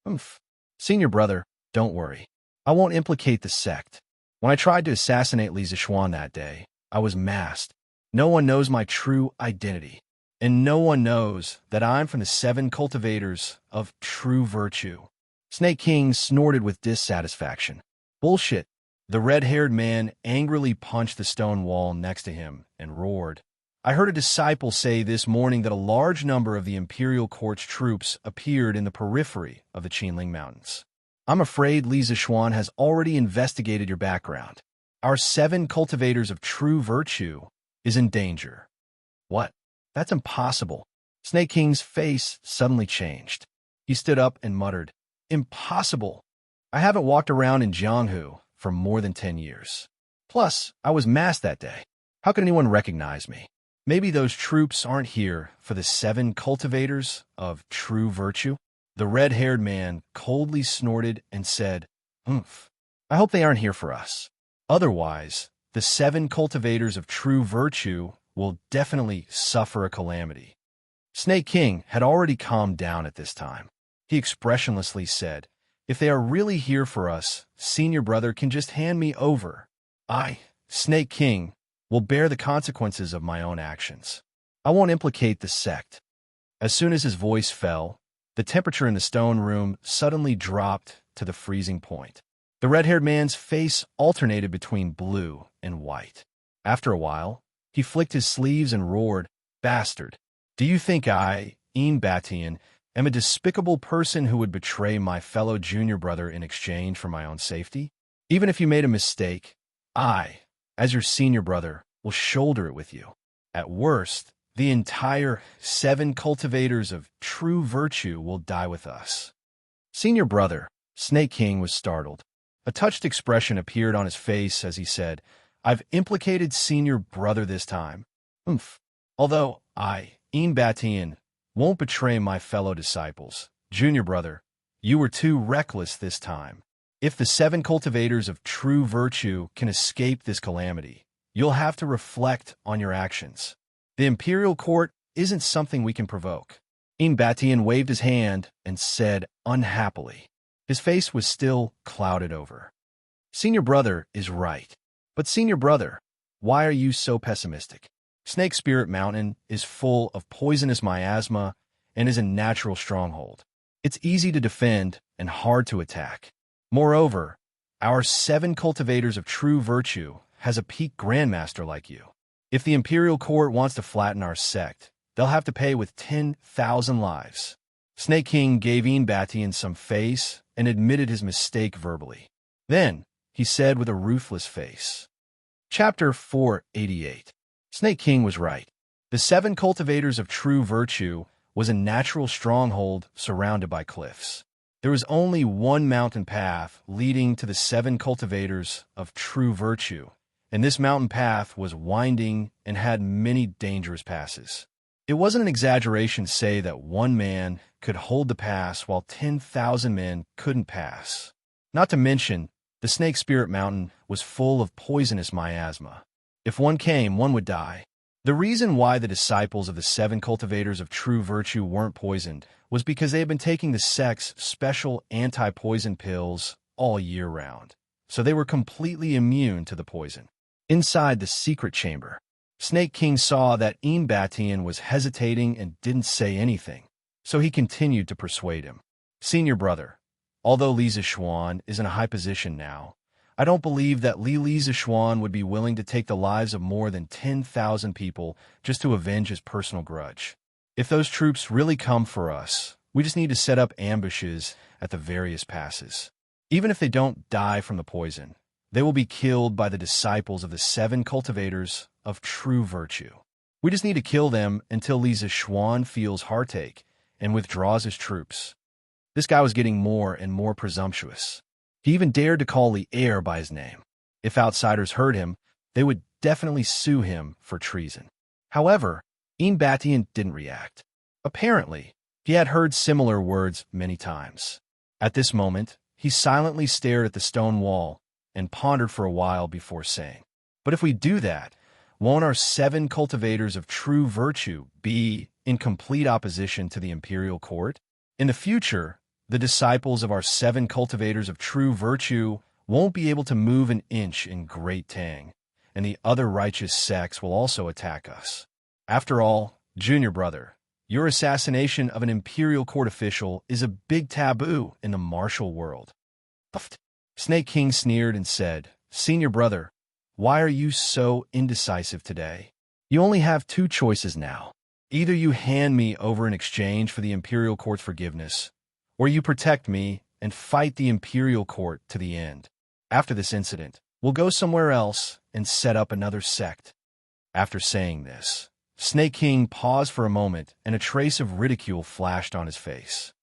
Oomph. Senior brother, don't worry. I won't implicate the sect. When I tried to assassinate Li Zixuan that day, I was masked. No one knows my true identity. And no one knows that I'm from the 7 cultivators of true virtue. Snake King snorted with dissatisfaction. Bullshit. The red-haired man angrily punched the stone wall next to him and roared. I heard a disciple say this morning that a large number of the Imperial Court's troops appeared in the periphery of the Qinling Mountains. I'm afraid Li Zixuan has already investigated your background. Our 7 cultivators of true virtue is in danger. What? That's impossible. Snake King's face suddenly changed. He stood up and muttered, Impossible. I haven't walked around in Jianghu for more than 10 years. Plus, I was masked that day. How can anyone recognize me? Maybe those troops aren't here for the 7 cultivators of true virtue? The red-haired man coldly snorted and said, Oomph. I hope they aren't here for us. Otherwise, the 7 cultivators of true virtue will definitely suffer a calamity. Snake King had already calmed down at this time. He expressionlessly said, If they are really here for us, senior brother can just hand me over. I, Snake King, will bear the consequences of my own actions. I won't implicate the sect. As soon as his voice fell, the temperature in the stone room suddenly dropped to the freezing point. The red-haired man's face alternated between blue and white. After a while, he flicked his sleeves and roared, Bastard! Do you think I, Batian, am a despicable person who would betray my fellow junior brother in exchange for my own safety? Even if you made a mistake, I, as your senior brother, will shoulder it with you. At worst, the entire 7 cultivators of true virtue will die with us. Senior brother, Snake King was startled. A touched expression appeared on his face as he said, I've implicated senior brother this time. Oomph. Although I, Batian, won't betray my fellow disciples. Junior brother, you were too reckless this time. If the 7 cultivators of true virtue can escape this calamity, you'll have to reflect on your actions. The Imperial Court isn't something we can provoke. Batian waved his hand and said unhappily. His face was still clouded over. Senior brother is right. But senior brother, why are you so pessimistic? Snake Spirit Mountain is full of poisonous miasma and is a natural stronghold. It's easy to defend and hard to attack. Moreover, our 7 cultivators of true virtue has a peak grandmaster like you. If the Imperial Court wants to flatten our sect, they'll have to pay with 10,000 lives. Snake King gave Batian some face and admitted his mistake verbally. Then, he said with a ruthless face. Chapter 488. Snake King was right. The 7 cultivators of true virtue was a natural stronghold surrounded by cliffs. There was only one mountain path leading to the 7 cultivators of true virtue, and this mountain path was winding and had many dangerous passes. It wasn't an exaggeration to say that one man could hold the pass while 10,000 men couldn't pass. Not to mention, the Snake Spirit Mountain was full of poisonous miasma. If one came, one would die. The reason why the disciples of the 7 cultivators of true virtue weren't poisoned was because they had been taking the sect's special anti-poison pills all year round, so they were completely immune to the poison. Inside the secret chamber, Snake King saw that Batian was hesitating and didn't say anything, so he continued to persuade him. Senior brother, although Li Zixuan is in a high position now, I don't believe that Li Zixuan would be willing to take the lives of more than 10,000 people just to avenge his personal grudge. If those troops really come for us, we just need to set up ambushes at the various passes. Even if they don't die from the poison, they will be killed by the disciples of the 7 cultivators of true virtue. We just need to kill them until Li Zixuan feels heartache and withdraws his troops. This guy was getting more and more presumptuous. He even dared to call Li Air by his name. If outsiders heard him, they would definitely sue him for treason. However, Batian didn't react. Apparently, he He had heard similar words many times. At this moment, he silently stared at the stone wall and pondered for a while before saying, "But if we do that, won't our 7 cultivators of true virtue be in complete opposition to the imperial court? In the future, the disciples of our 7 cultivators of true virtue won't be able to move an inch in Great Tang, and the other righteous sects will also attack us. After all, junior brother, your assassination of an imperial court official is a big taboo in the martial world." Snake King sneered and said, "Senior brother, why are you so indecisive today? You only have 2 choices now. Either you hand me over in exchange for the imperial court's forgiveness, or you protect me and fight the imperial court to the end. After this incident, we'll go somewhere else and set up another sect." After saying this, Snake King paused for a moment, and a trace of ridicule flashed on his face.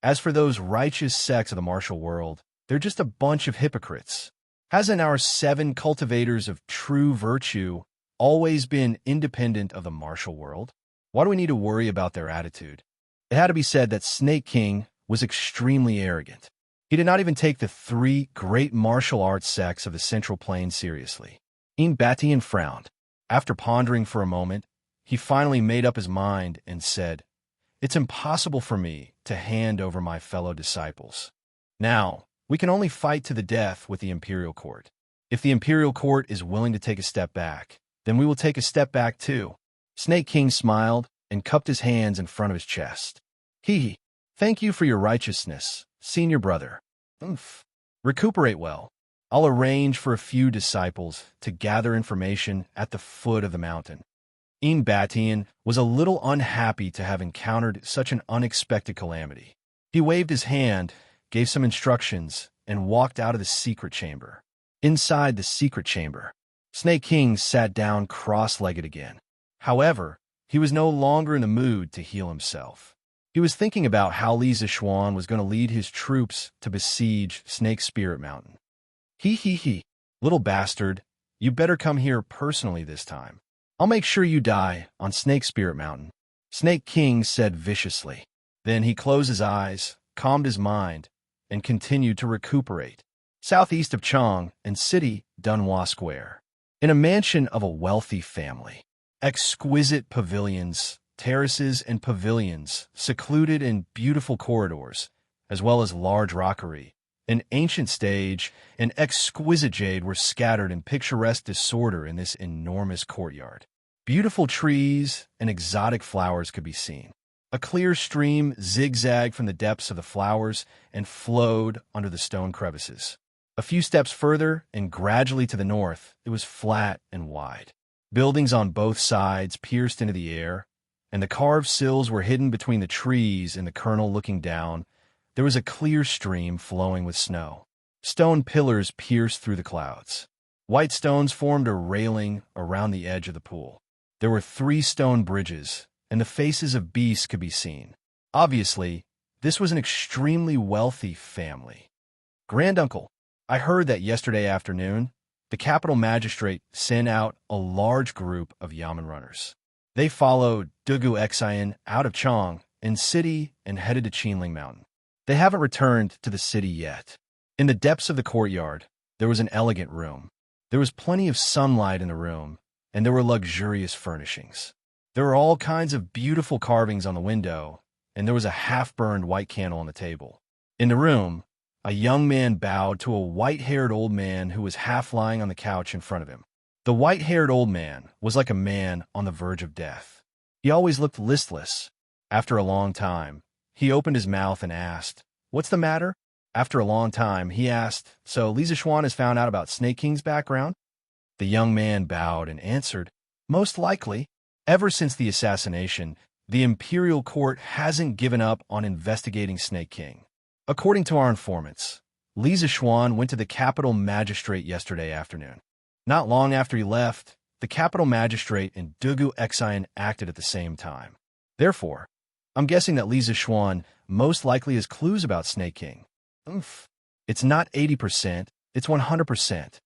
"As for those righteous sects of the martial world, they're just a bunch of hypocrites. Hasn't our 7 cultivators of true virtue always been independent of the martial world? Why do we need to worry about their attitude?" It had to be said that Snake King was extremely arrogant. He did not even take the 3 great martial arts sects of the Central Plain seriously. Batian frowned. After pondering for a moment, he finally made up his mind and said, "It's impossible for me to hand over my fellow disciples. Now, we can only fight to the death with the imperial court. If the imperial court is willing to take a step back, then we will take a step back too." Snake King smiled and cupped his hands in front of his chest. "Hee. Thank you for your righteousness, senior brother. Recuperate well. I'll arrange for a few disciples to gather information at the foot of the mountain." Batian was a little unhappy to have encountered such an unexpected calamity. He waved his hand, gave some instructions, and walked out of the secret chamber. Inside the secret chamber, Snake King sat down cross-legged again. However, he was no longer in the mood to heal himself. He was thinking about how Li Zixuan was going to lead his troops to besiege Snake Spirit Mountain. He. Little bastard, you better come here personally this time. I'll make sure you die on Snake Spirit Mountain," Snake King said viciously. Then he closed his eyes, calmed his mind, and continued to recuperate. Southeast of Chang and city Dunhua Square, in a mansion of a wealthy family. Exquisite pavilions, terraces and pavilions, secluded in beautiful corridors, as well as large rockery, an ancient stage, and exquisite jade were scattered in picturesque disorder in this enormous courtyard. Beautiful trees and exotic flowers could be seen. A clear stream zigzagged from the depths of the flowers and flowed under the stone crevices. A few steps further, and gradually to the north, it was flat and wide. Buildings on both sides pierced into the air, and the carved sills were hidden between the trees and the colonel looking down. There was a clear stream flowing with snow. Stone pillars pierced through the clouds. White stones formed a railing around the edge of the pool. There were 3 stone bridges, and the faces of beasts could be seen. Obviously, this was an extremely wealthy family. "Granduncle, I heard that yesterday afternoon, the capital magistrate sent out a large group of Yamen runners. They followed Dugu Xian out of Chang and city and headed to Qinling Mountain. They haven't returned to the city yet." In the depths of the courtyard, there was an elegant room. There was plenty of sunlight in the room, and there were luxurious furnishings. There were all kinds of beautiful carvings on the window, and there was a half-burned white candle on the table. In the room, a young man bowed to a white-haired old man who was half lying on the couch in front of him. The white-haired old man was like a man on the verge of death. He always looked listless. After a long time, he opened his mouth and asked, "What's the matter?" After a long time, he asked, "So Li Zixuan has found out about Snake King's background?" The young man bowed and answered, "Most likely. Ever since the assassination, the imperial court hasn't given up on investigating Snake King. According to our informants, Li Zixuan went to the capital magistrate yesterday afternoon. Not long after he left, the capital magistrate and Dugu Xian acted at the same time. Therefore, I'm guessing that Li Zixuan most likely has clues about Snake King. It's not 80%, it's 100%.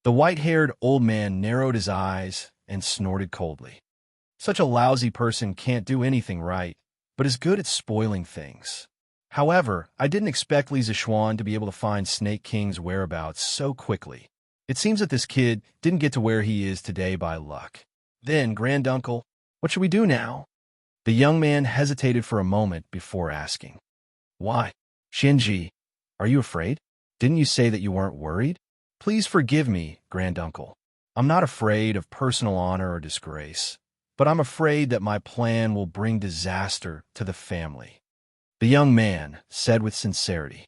The white-haired old man narrowed his eyes and snorted coldly. "Such a lousy person can't do anything right, but is good at spoiling things. However, I didn't expect Li Zishuan to be able to find Snake King's whereabouts so quickly. It seems that this kid didn't get to where he is today by luck. Then, Granduncle, what should we do now? The young man hesitated for a moment before asking. Why? Xianxia, are you afraid? Didn't you say that you weren't worried? Please forgive me, Granduncle. I'm not afraid of personal honor or disgrace, but I'm afraid that my plan will bring disaster to the family. The young man said with sincerity.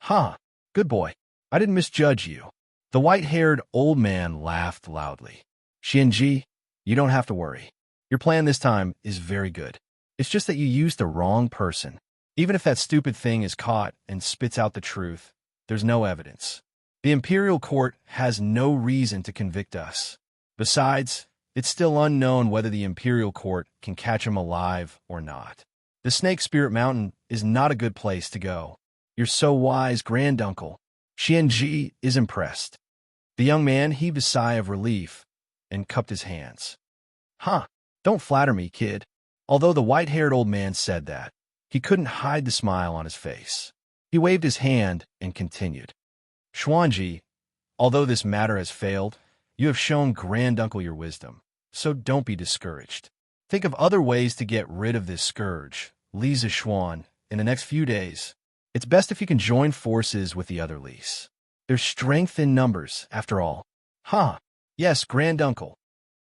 Huh, good boy. I didn't misjudge you. The white-haired old man laughed loudly. Xianxia, you don't have to worry. Your plan this time is very good. It's just that you used the wrong person. Even if that stupid thing is caught and spits out the truth, there's no evidence. The Imperial Court has no reason to convict us. Besides, it's still unknown whether the Imperial Court can catch him alive or not. The Snake Spirit Mountain is not a good place to go. You're so wise, Granduncle. Xianxia is impressed. The young man heaved a sigh of relief and cupped his hands. Huh, don't flatter me, kid. Although the white-haired old man said that, he couldn't hide the smile on his face. He waved his hand and continued. Xuanji, although this matter has failed, you have shown Granduncle your wisdom, so don't be discouraged. Think of other ways to get rid of this scourge, Li Zishuan, in the next few days. It's best if you can join forces with the other Lis. There's strength in numbers, after all. Huh, yes, Granduncle.